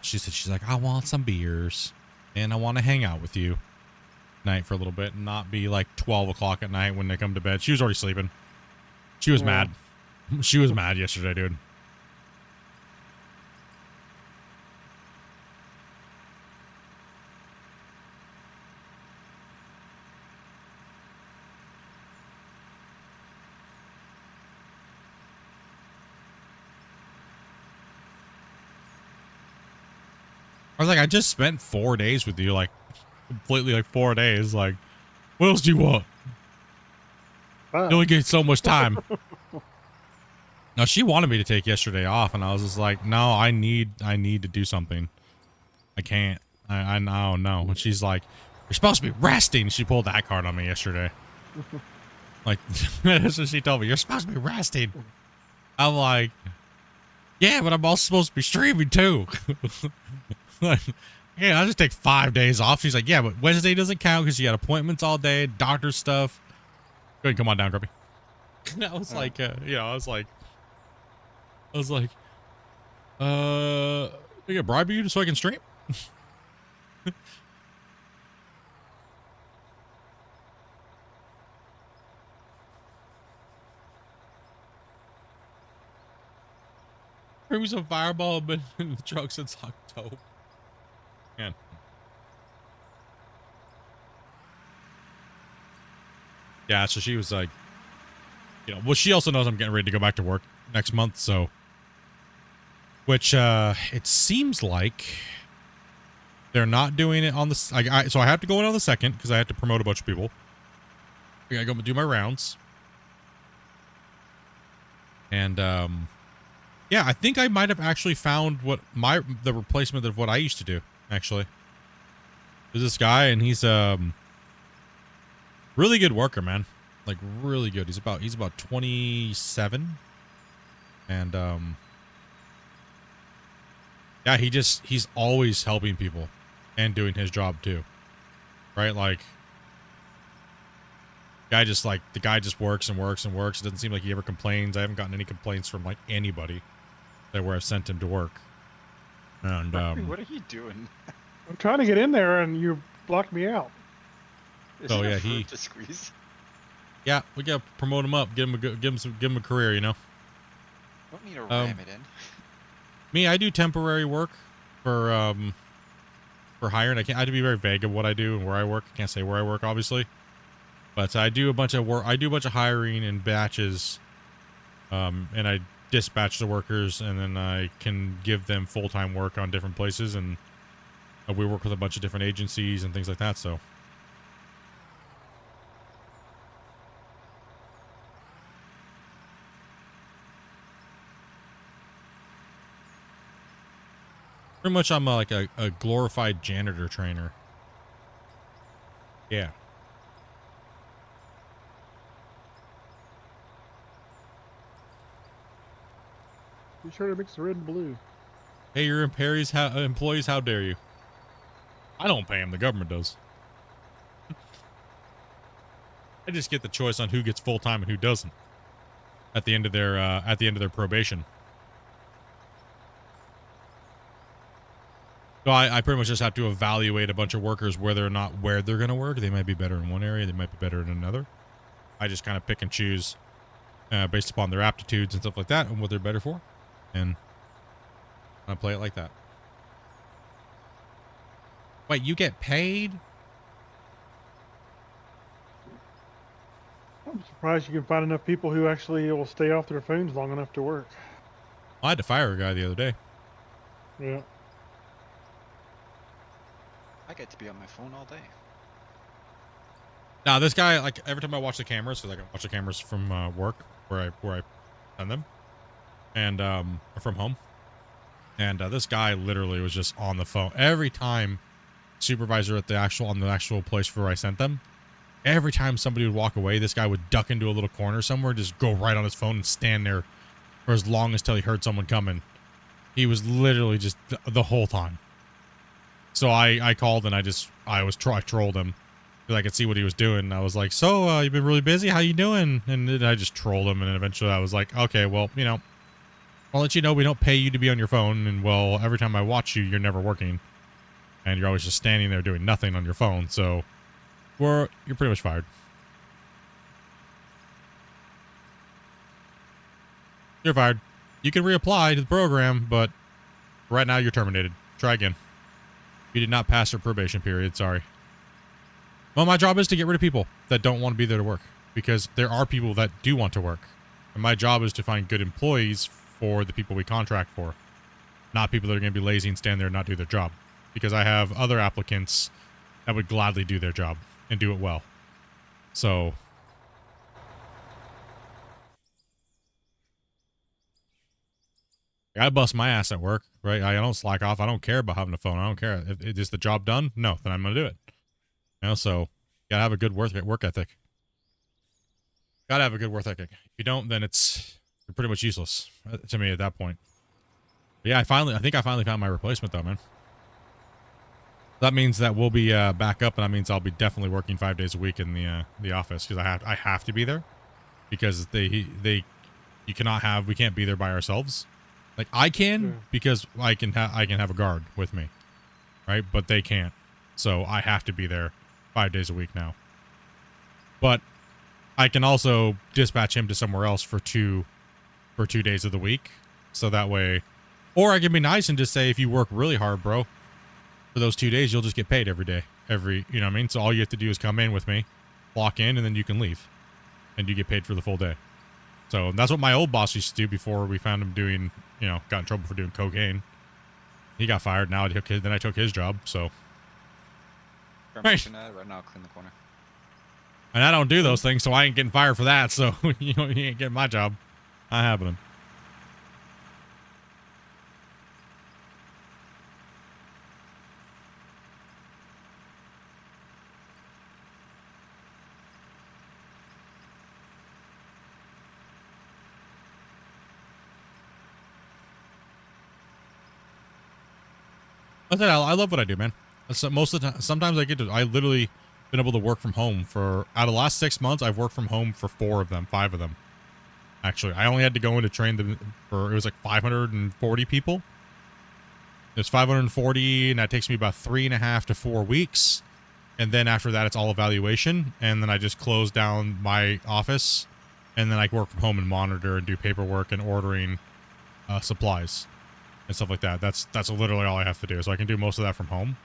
She said, she's like, I want some beers and I want to hang out with you night for a little bit and not be like 12 o'clock at night when they come to bed. She was already sleeping. She was mad. She was mad yesterday, dude. I was like, I just spent 4 days with you, like, completely, like, 4 days. Like, what else do you want? You only get so much time. No, she wanted me to take yesterday off, and I was just like, no, I need to do something. I can't. I no. And she's like, you're supposed to be resting. She pulled that card on me yesterday. Like, that's what she told me. You're supposed to be resting. I'm like, yeah, but I'm also supposed to be streaming, too. Like, yeah, I'll just take 5 days off. She's like, yeah, but Wednesday doesn't count because you got appointments all day, doctor stuff. Go ahead, come on down, Grubby. I was like, I was like, we can bribe you so I can stream? Bring me some Fireball, been in the truck since October. Man. Yeah, so she was like, well, she also knows I'm getting ready to go back to work next month, so. Which, it seems like they're not doing it on the, so I have to go in on the 2nd because I have to promote a bunch of people. I gotta go do my rounds. And, yeah, I think I might have actually found the replacement of what I used to do, actually. There's this guy, and he's really good worker, man. Like, really good. He's about 27. And, yeah, he's always helping people and doing his job, too. Right? Like, the guy just works and works and works. It doesn't seem like he ever complains. I haven't gotten any complaints from, like, anybody where I've sent him to work. And what are you doing? I'm trying to get in there and you blocked me out. So yeah, to squeeze. Yeah, we gotta promote him up, give him a career, you know. Want me to ram it in? Me, I do temporary work for hiring. I have to be very vague of what I do and where I work. I can't say where I work, obviously, but I do a bunch of work. I do a bunch of hiring in batches, and I dispatch the workers, and then I can give them full-time work on different places, and we work with a bunch of different agencies and things like that, so. Pretty much I'm like a glorified janitor trainer. Yeah. Be sure to mix the red and blue. Hey, your employees, how dare you? I don't pay them. The government does. I just get the choice on who gets full time and who doesn't at the end of their probation. So I pretty much just have to evaluate a bunch of workers whether or not where they're going to work. They might be better in one area. They might be better in another. I just kind of pick and choose based upon their aptitudes and stuff like that and what they're better for. And I play it like that. Wait, you get paid? I'm surprised you can find enough people who actually will stay off their phones long enough to work. I had to fire a guy the other day. Yeah. I get to be on my phone all day. Now this guy, like every time I watch the cameras, because I can watch the cameras from work where I send them, and from home, and this guy literally was just on the phone every time. Supervisor at the actual place where I sent them. Every time somebody would walk away, this guy would duck into a little corner somewhere, just go right on his phone and stand there for as long as till he heard someone coming. He was literally just the whole time. So I called and I trolled him because I could see what he was doing. I was like, so you've been really busy? How you doing? And then I just trolled him. And then eventually I was like, okay, well, you know, I'll let you know we don't pay you to be on your phone. And well, every time I watch you, you're never working. And you're always just standing there doing nothing on your phone. So you're pretty much fired. You're fired. You can reapply to the program, but right now you're terminated. Try again. You did not pass your probation period. Sorry. Well, my job is to get rid of people that don't want to be there to work, because there are people that do want to work. And my job is to find good employees for the people we contract for, not people that are going to be lazy and stand there and not do their job, because I have other applicants that would gladly do their job and do it well. So I bust my ass at work, right? I don't slack off. I don't care about having a phone. I don't care. If is the job done? No, then I'm going to do it. You know, so you gotta have a good work ethic. Gotta have a good work ethic. If you don't, then you're pretty much useless to me at that point. But yeah, I think I finally found my replacement though, man. That means that we'll be back up, and that means I'll be definitely working 5 days a week in the office, because I have to be there, because we can't be there by ourselves. Like I can, because I can have a guard with me, right? But they can't, so I have to be there 5 days a week now. But I can also dispatch him to somewhere else for two days of the week, so that way, or I can be nice and just say, if you work really hard, bro, for those 2 days, you'll just get paid every day. You know what I mean? So all you have to do is come in with me, clock in, and then you can leave. And you get paid for the full day. So that's what my old boss used to do before we found him doing, got in trouble for doing cocaine. He got fired. Now then I took his job, so. Right now, I'll clean the corner. And I don't do those things, so I ain't getting fired for that. So, he ain't getting my job. Not happening. I love what I do, man. Most of the time, sometimes I literally been able to work from home out of the last 6 months, I've worked from home for 5 of them. Actually, I only had to go in to train them it was like 540 people. There's 540, and that takes me about 3.5 to 4 weeks. And then after that, it's all evaluation. And then I just close down my office, and then I work from home and monitor and do paperwork and ordering supplies and stuff like that. That's literally all I have to do. So I can do most of that from home.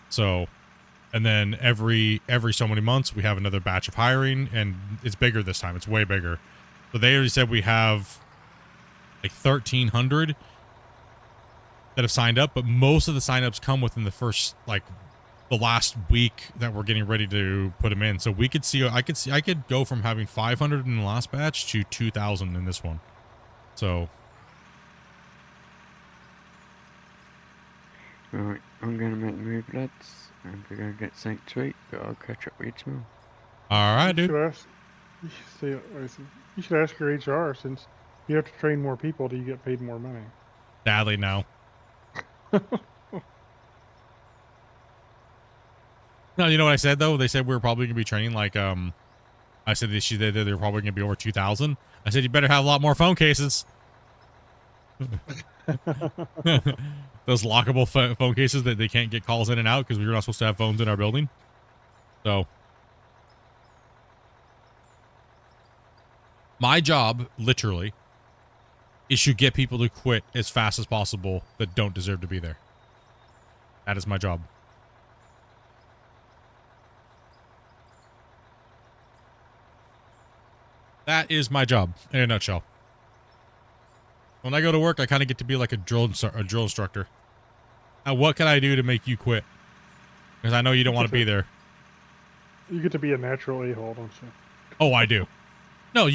So, and then every so many months, we have another batch of hiring, and it's bigger this time. It's way bigger. So they already said we have like 1,300 that have signed up, but most of the signups come within the last week that we're getting ready to put them in. So we could see, I could go from having 500 in the last batch to 2,000 in this one. So. Right, I'm going to make the move, lads. I'm going to go get something to eat, but I'll catch up with you tomorrow. All right, dude. You should ask your HR, since You have to train more people. Do you get paid more money? Sadly, no. No, you know what I said though? They said we were probably gonna be training like I said they were probably gonna be over 2,000. I said you better have a lot more phone cases. Those lockable phone cases that they can't get calls in and out because we were not supposed to have phones in our building. So my job, literally, is to get people to quit as fast as possible that don't deserve to be there. That is my job. That is my job in a nutshell. When I go to work, I kind of get to be like a drill instructor. Now, what can I do to make you quit? Because I know you don't want to be there. You get to be a natural a-hole, don't you? Oh, I do. No,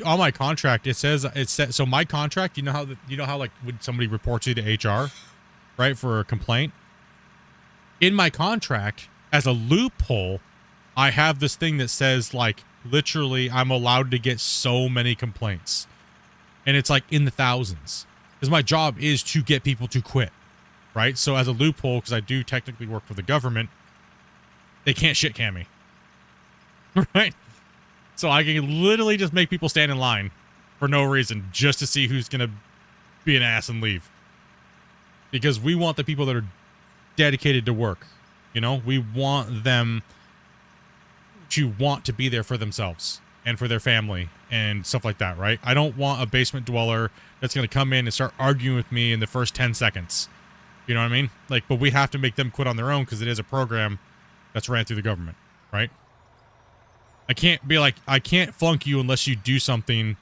on my contract it says so my contract. You know how like when somebody reports you to HR, right, for a complaint. In my contract, as a loophole, I have this thing that says like literally I'm allowed to get so many complaints, and it's like in the thousands. Because my job is to get people to quit, right? So as a loophole, because I do technically work for the government, they can't shit can me, right? So I can literally just make people stand in line for no reason just to see who's going to be an ass and leave. Because we want the people that are dedicated to work. You know, we want them to want to be there for themselves and for their family and stuff like that, right? I don't want a basement dweller that's going to come in and start arguing with me in the first 10 seconds. You know what I mean? Like, but we have to make them quit on their own because it is a program that's ran through the government, right? I can't be like, I can't flunk you unless you do something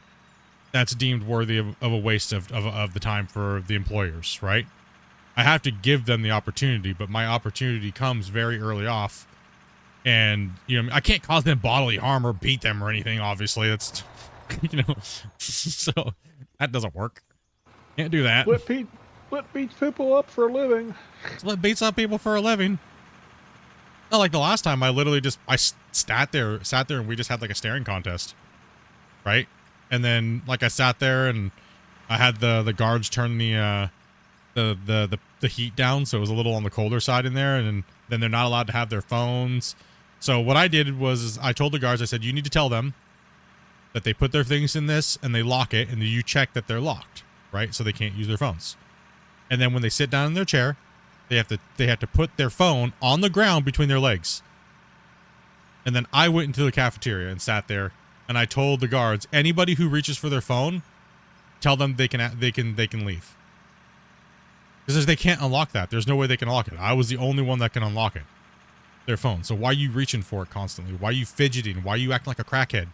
that's deemed worthy of a waste of the time for the employers, right? I have to give them the opportunity, but my opportunity comes very early off. And, you know, I can't cause them bodily harm or beat them or anything, obviously. That's, you know, so that doesn't work. Can't do that. Let beats people up for a living. Let beats up people for a living. Not like the last time. I literally just sat there and we just had like a staring contest, right? And then like I sat there and I had the guards turn the heat down, so it was a little on the colder side in there, and then they're not allowed to have their phones. So what I did was I told the guards, I said, you need to tell them that they put their things in this and they lock it, and you check that they're locked, right? So they can't use their phones. And then when they sit down in their chair, they have to put their phone on the ground between their legs. And then I went into the cafeteria and sat there, and I told the guards, anybody who reaches for their phone, tell them they can leave. Because they can't unlock that. There's no way they can unlock it. I was the only one that can unlock it. Their phone. So why are you reaching for it constantly? Why are you fidgeting? Why are you acting like a crackhead?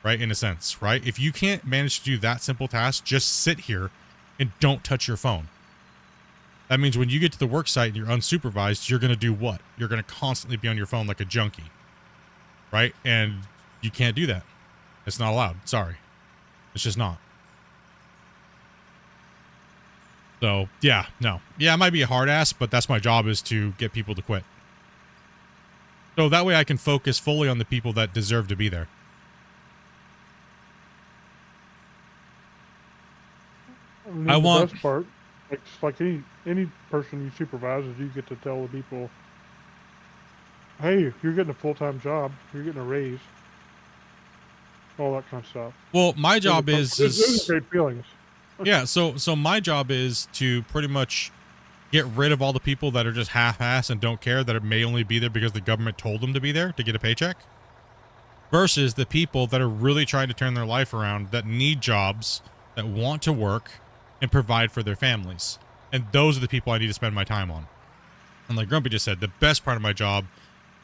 Right? In a sense, right? If you can't manage to do that simple task, just sit here and don't touch your phone. That means when you get to the work site and you're unsupervised, you're going to do what? You're going to constantly be on your phone like a junkie. Right? And you can't do that. It's not allowed. Sorry. It's just not. So, yeah, no. Yeah, I might be a hard ass, but that's my job, is to get people to quit. So that way I can focus fully on the people that deserve to be there. I want the best part, like any person you supervise, is you get to tell the people, hey, you're getting a full-time job, you're getting a raise, all that kind of stuff. Well, my job is those are great feelings. Yeah, so my job is to pretty much get rid of all the people that are just half-ass and don't care, that may only be there because the government told them to be there to get a paycheck, versus the people that are really trying to turn their life around, that need jobs, that want to work and provide for their families. And those are the people I need to spend my time on. And like Grumpy just said, the best part of my job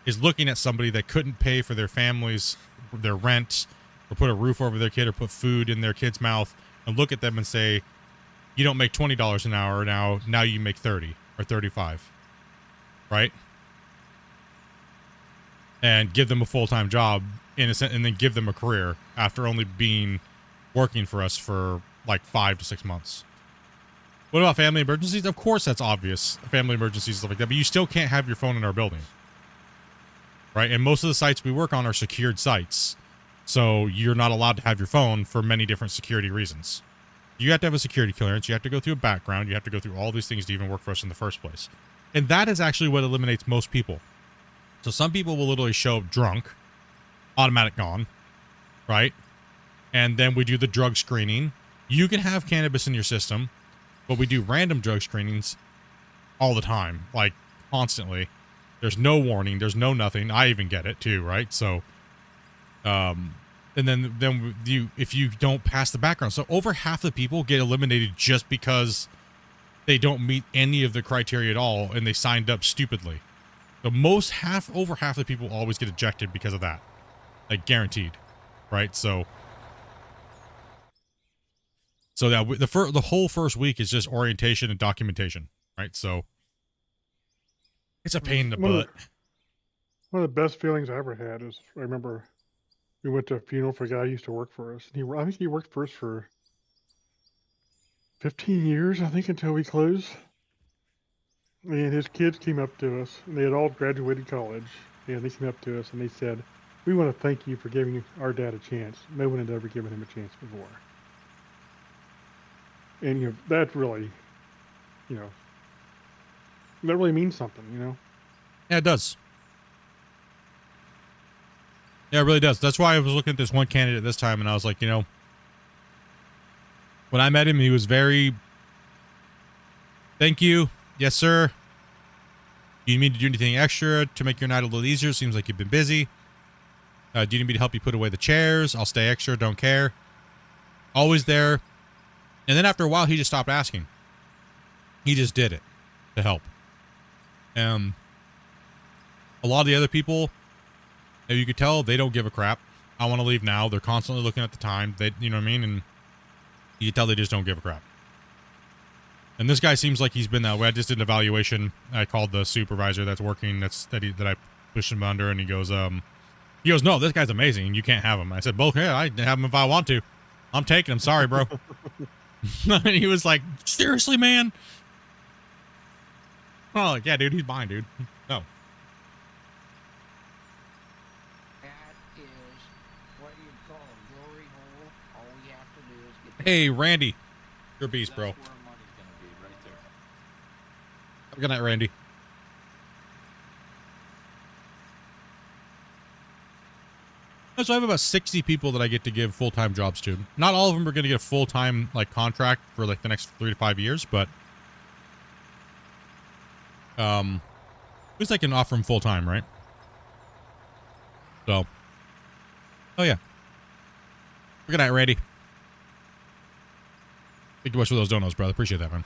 is looking at somebody that couldn't pay for their families, their rent, or put a roof over their kid, or put food in their kid's mouth, and look at them and say, you don't make $20 an hour now you make 30 or 35, right? And give them a full-time job in a sense, and then give them a career after only working for us for like 5 to 6 months. What about family emergencies? Of course, that's obvious. Family emergencies and stuff like that, but you still can't have your phone in our building, right? And most of the sites we work on are secured sites, so you're not allowed to have your phone for many different security reasons. You have to have a security clearance. You have to go through a background. You have to go through all these things to even work for us in the first place. And that is actually what eliminates most people. So some people will literally show up drunk, automatic gone, right? And then we do the drug screening. You can have cannabis in your system, but we do random drug screenings all the time, like constantly. There's no warning. There's no nothing. I even get it too, right? So, and then if you don't pass the background, so over half the people get eliminated just because they don't meet any of the criteria at all, and they signed up stupidly. So over half the people always get ejected because of that, like guaranteed, right? So that the whole first week is just orientation and documentation, right? So it's a pain in the butt. One of the best feelings I ever had is I remember we went to a funeral for a guy who used to work for us. I think he worked for us for 15 years, I think, until we closed. And his kids came up to us, and they had all graduated college. And they came up to us and they said, "We want to thank you for giving our dad a chance. No one had ever given him a chance before." And that really, that really means something, Yeah, it does. Yeah, it really does. That's why I was looking at this one candidate this time, and I was like, when I met him, he was very, "Thank you. Yes, sir. Do you need me to do anything extra to make your night a little easier? Seems like you've been busy. Do you need me to help you put away the chairs? I'll stay extra. Don't care." Always there. And then after a while, he just stopped asking. He just did it to help. A lot of the other people, you could tell they don't give a crap. "I want to leave now." They're constantly looking at the time. You know what I mean? And you can tell they just don't give a crap. And this guy seems like he's been that way. I just did an evaluation. I called the supervisor that's working, that I pushed him under, and he goes, "No, this guy's amazing. You can't have him." I said, "Well, yeah, I can have him if I want to. I'm taking him. Sorry, bro." And he was like, "Seriously, man?" Oh, like, "Yeah, dude, he's mine, dude." No. Hey, Randy. You're a beast, bro. Have a good night, Randy. So I have about 60 people that I get to give full-time jobs to. Not all of them are going to get a full-time contract for the next 3 to 5 years, but at least I can offer them full-time, right? So, oh yeah. Good night, Randy. Thank you much for those donuts, brother. Appreciate that, man.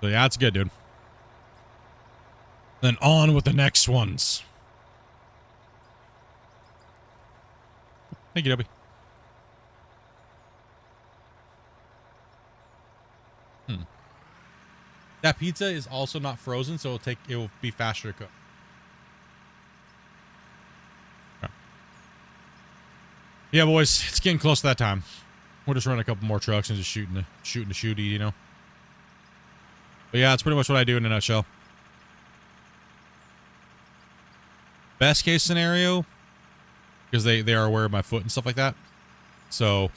So yeah, that's good, dude. Then on with the next ones. Thank you, Debbie. That pizza is also not frozen, so it will be faster to cook. Okay. Yeah, boys, it's getting close to that time. We're just running a couple more trucks and just shooting the shooty, But yeah, that's pretty much what I do in a nutshell. Best case scenario, because they are aware of my foot and stuff like that. So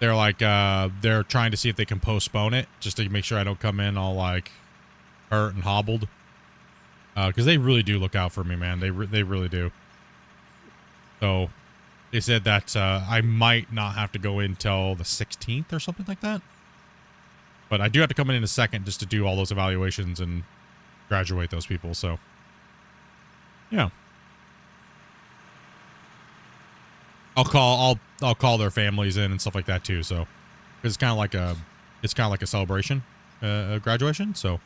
they're they're trying to see if they can postpone it just to make sure I don't come in all hurt and hobbled. Because they really do look out for me, man. They really do. So they said that I might not have to go in till the 16th or something like that. But I do have to come in a second just to do all those evaluations and graduate those people. So yeah. I'll call their families in and stuff like that too. So it's kind of like a celebration, graduation. So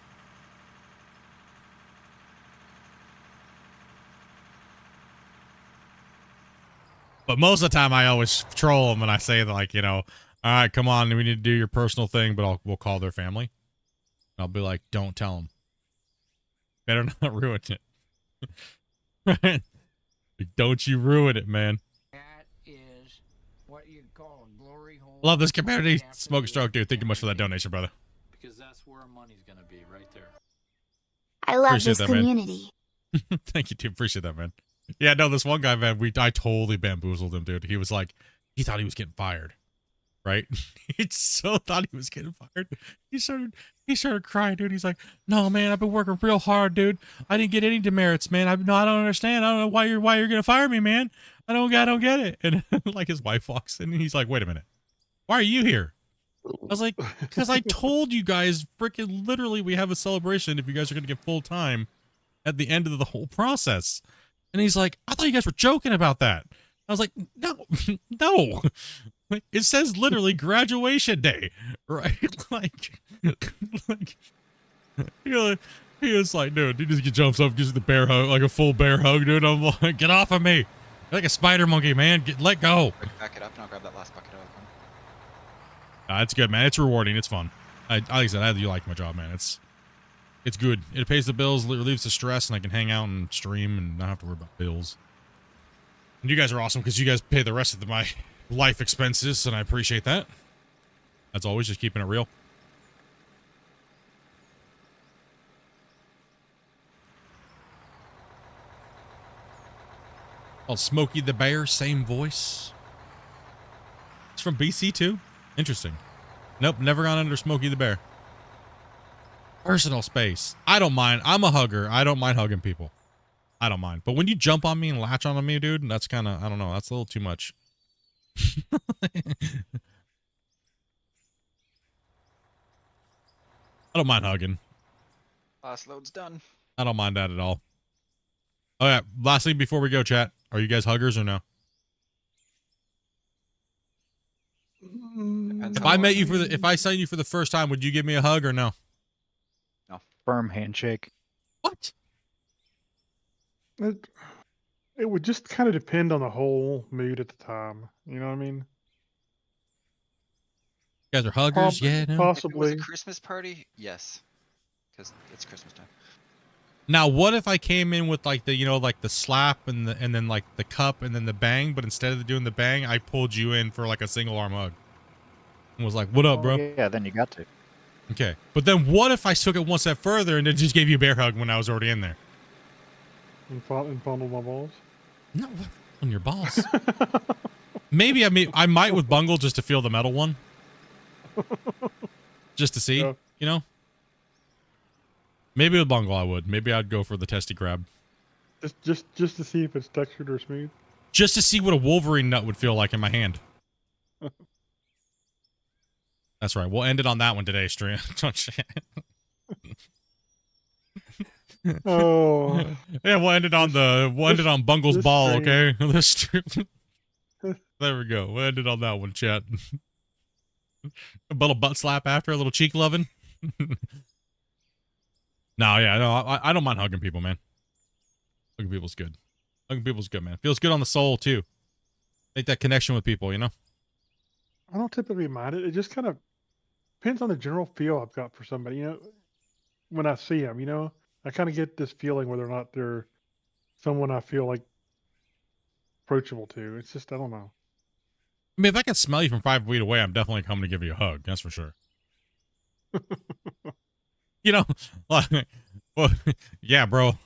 but most of the time I always troll them and I say that "All right, come on, we need to do your personal thing," but we'll call their family. I'll be like, "Don't tell them. Better not ruin it." Right? Don't you ruin it, man. Love this community. Smoke Stroke, dude. Thank you much for that donation, brother. Because that's where our money's gonna be, right there. I love Appreciate this that, community. Thank you, dude. Appreciate that, man. Yeah, no, this one guy, man, I totally bamboozled him, dude. He was like, he thought he was getting fired, right? He so thought he was getting fired. He started crying, dude. He's like, "No, man, I've been working real hard, dude. I didn't get any demerits, man. I don't understand. I don't know why you're gonna fire me, man. I don't get it." And like his wife walks in and he's like, "Wait a minute, why are you here?" I was like, "Because I told you guys, freaking literally, we have a celebration if you guys are gonna get full time at the end of the whole process." And he's like, "I thought you guys were joking about that." I was like, "No, no. It says literally graduation day, right?" like, he was like, dude, he jumps up, gives the bear hug, like a full bear hug, dude. I'm like, "Get off of me. You're like a spider monkey, man. Let go." Back it up and I'll grab that last bucket of them. It's good, man. It's rewarding. It's fun. Like I said, I do like my job, man. It's good. It pays the bills, relieves the stress, and I can hang out and stream and not have to worry about bills. And you guys are awesome because you guys pay the rest of my life expenses, and I appreciate that. As always, just keeping it real. Oh, Smokey the Bear, same voice. It's from BC too. Interesting. Nope, never gone under Smokey the Bear. Personal space. I don't mind. I'm a hugger. I don't mind hugging people. I don't mind. But when you jump on me and latch on me, dude, that's kind of, I don't know. That's a little too much. I don't mind hugging. Last load's done. I don't mind that at all. Oh yeah. Lastly, before we go, chat, are you guys huggers or no? If I met you if I saw you for the first time, would you give me a hug or no? No. Firm handshake. What? It would just kind of depend on the whole mood at the time. You know what I mean? You guys are huggers? Yeah, no. Possibly. If it was a Christmas party, yes. Because it's Christmas time. Now, what if I came in with like the, you know, like the slap and then like the cup and then the bang, but instead of doing the bang, I pulled you in for like a single arm hug and was like, "What up, bro?" Yeah, then you got to. Okay. But then what if I took it one step further and then just gave you a bear hug when I was already in there? And fondle my balls? No, on your balls. Maybe I might with Bungle just to feel the metal one. Just to see, Yeah. you know? Maybe with Bungle I would. Maybe I'd go for the testy grab. Just to see if it's textured or smooth. Just to see what a Wolverine nut would feel like in my hand. That's right. We'll end it on that one today, stream. Oh. Yeah, we'll end it on Bungle's this ball, stream. okay? This stream. There we go. We'll end it on that one, chat. A little butt slap after, a little cheek loving. No, I don't mind hugging people, man. Hugging people's good. Hugging people's good, man. Feels good on the soul too. Make that connection with people, you know? I don't typically mind it. It just kind of depends on the general feel I've got for somebody. You know, when I see them, you know, I kind of get this feeling whether or not they're someone I feel like approachable to. It's just, I don't know. I mean, if I can smell you from 5 feet away, I'm definitely coming to give you a hug. That's for sure. You know, like, well, yeah, bro.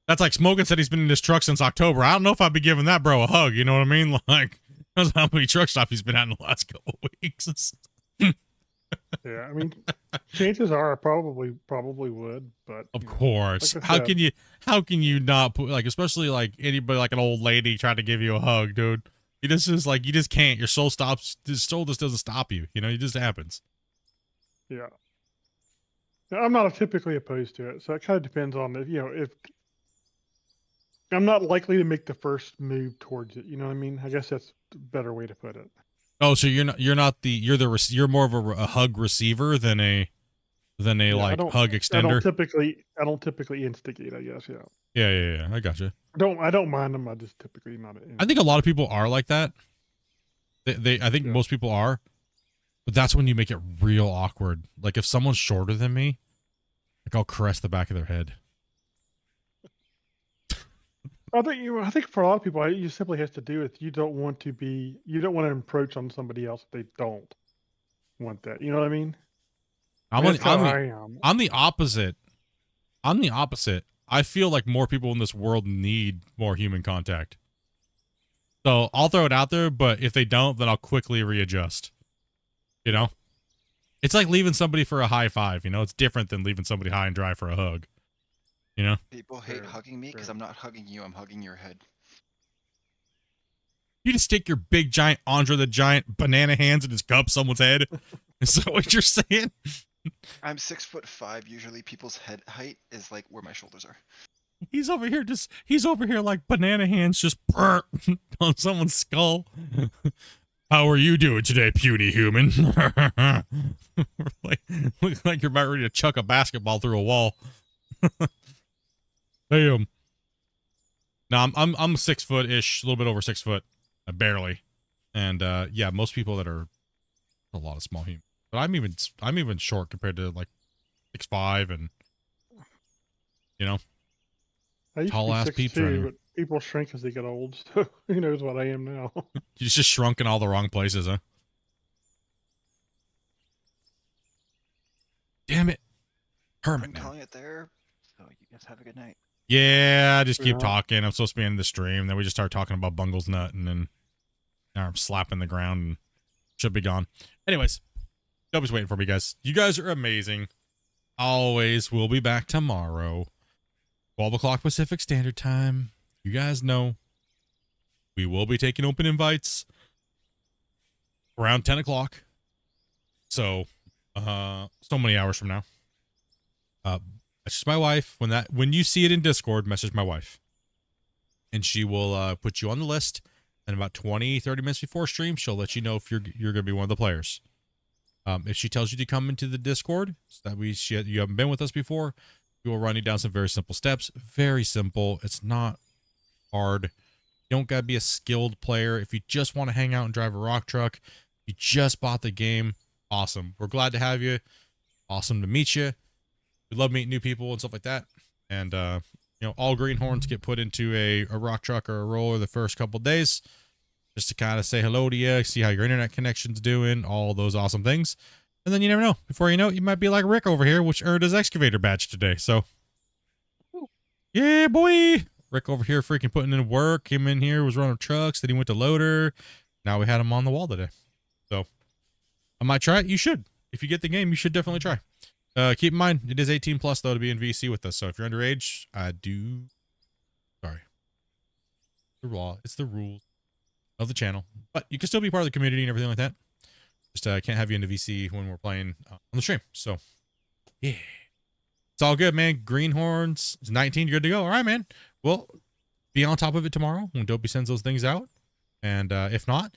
That's like Smoking said he's been in this truck since October. I don't know if I'd be giving that bro a hug. You know what I mean? Like, that's how many truck stops he's been at in the last couple of weeks. Yeah, I mean, chances are I probably would, but Of course. like I How said, can you not put, like, especially like anybody, like an old lady trying to give you a hug, dude? You just can't. Your soul stops. The soul just doesn't stop you. You know, it just happens. yeah. Now, I'm not typically opposed to it, so it kind of depends on if, you know, if I'm not likely to make the first move towards it. You know what I mean? I guess that's a better way to put it. Oh, so you're you're more of a hug receiver than a Yeah, like hug I extender. don't typically instigate, I guess. Yeah. Yeah. I gotcha. I don't mind them. I just typically not. I think a lot of people are like that. I think most people are, but that's when you make it real awkward. Like if someone's shorter than me, like I'll caress the back of their head. I think for a lot of people, you simply has to do with you don't want to encroach on somebody else if they don't want that. You know what I mean? That's how I am. I'm the opposite. I'm the opposite. I feel like more people in this world need more human contact. So I'll throw it out there, but if they don't, then I'll quickly readjust. You know? It's like leaving somebody for a high five, you know? It's different than leaving somebody high and dry for a hug. You know? People hate hugging me because I'm not hugging you, I'm hugging your head. You just stick your big giant Andre the Giant banana hands in his cup someone's head. Is that what you're saying? I'm 6'5". Usually people's head height is like where my shoulders are. He's over here like banana hands just on someone's skull. How are you doing today, puny human? Looks like you're about ready to chuck a basketball through a wall. Damn. No, I'm 6 foot-ish, a little bit over 6 foot, barely. And yeah, most people that are a lot of small humans. But I'm even short compared to like 6'5" and you know. I used Tall ass to be peeps around 6'2", here. but people shrink as they get old, so who knows what I am now. You just shrunk in all the wrong places, huh? Damn it. Hermit I'm now. calling it there. So you guys have a good night. Yeah, just keep Yeah. talking. I'm supposed to be in the stream. Then we just start talking about Bungle's nut, and then now I'm slapping the ground and should be gone. Anyways, Dobby's waiting for me, guys. You guys are amazing. Always. We'll be back tomorrow. 12 o'clock Pacific Standard Time. You guys know we will be taking open invites around 10 o'clock. So, so many hours from now. Message my wife. When you see it in Discord, message my wife. And she will put you on the list. And about 20-30 minutes before stream, she'll let you know if you're going to be one of the players. If she tells you to come into the Discord, so that you haven't been with us before, we will run you down some very simple steps. Very simple. It's not hard. You don't got to be a skilled player. If you just want to hang out and drive a rock truck, you just bought the game, awesome. We're glad to have you. Awesome to meet you. We love meeting new people and stuff like that. And, you know, all greenhorns get put into a rock truck or a roller the first couple days just to kind of say hello to you, see how your internet connection's doing, all those awesome things. And then you never know. Before you know it, you might be like Rick over here, which earned his excavator badge today. So, yeah, boy. Rick over here freaking putting in work. Came in here, was running trucks. Then he went to loader. Now we had him on the wall today. So, I might try it. You should. If you get the game, you should definitely try. Keep in mind, it is 18 plus, though, to be in VC with us. So, if you're underage, sorry. It's the rules of the channel. But you can still be part of the community and everything like that. Just can't have you into VC when we're playing on the stream. So, yeah. It's all good, man. Greenhorns, it's 19. You're good to go. All right, man. Well, be on top of it tomorrow when Dopey sends those things out. And if not,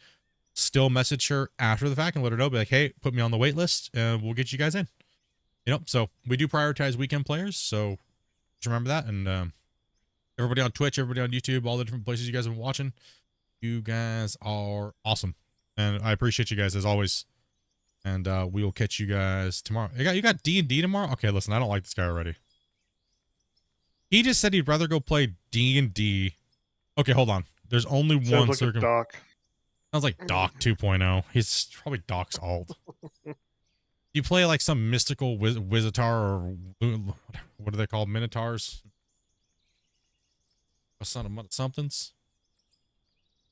still message her after the fact and let her know. Be like, hey, put me on the wait list and we'll get you guys in. You know, so we do prioritize weekend players. So just remember that. And everybody on Twitch, everybody on YouTube, all the different places you guys have been watching, you guys are awesome. And I appreciate you guys as always. And we will catch you guys tomorrow. You got D&D tomorrow? Okay, listen, I don't like this guy already. He just said he'd rather go play D&D. Okay, hold on. There's only one Sounds like a Doc. Sounds like Doc 2.0. He's probably Doc's alt. You play like some mystical Wizardar or what are they called? Minotaurs? A son of somethings?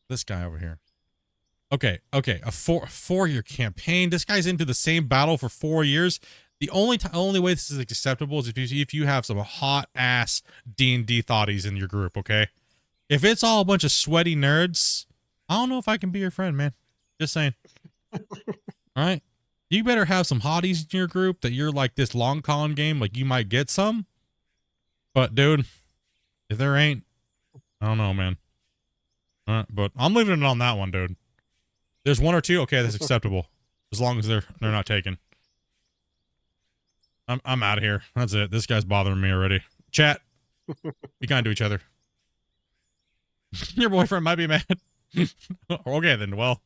This guy over here. Okay. A four-year campaign. This guy's into the same battle for 4 years. The only way this is acceptable is if you have some hot ass D&D thotties in your group. Okay, if it's all a bunch of sweaty nerds, I don't know if I can be your friend, man. Just saying. All right, you better have some hotties in your group that you're like this long con game. Like you might get some, but dude, if there ain't, I don't know, man. All right, but I'm leaving it on that one, dude. There's one or two. Okay, that's acceptable. As long as they're not taken. I'm out of here. That's it. This guy's bothering me already. Chat. Be kind to each other. Your boyfriend might be mad. Okay, then. Well.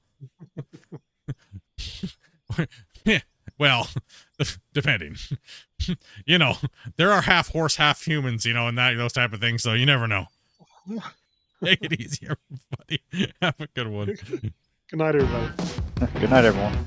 Yeah. Well, depending. You know, there are half horse, half humans, you know, and those type of things, so you never know. Take it easy, everybody. Have a good one. Good night, everybody. Good night, everyone.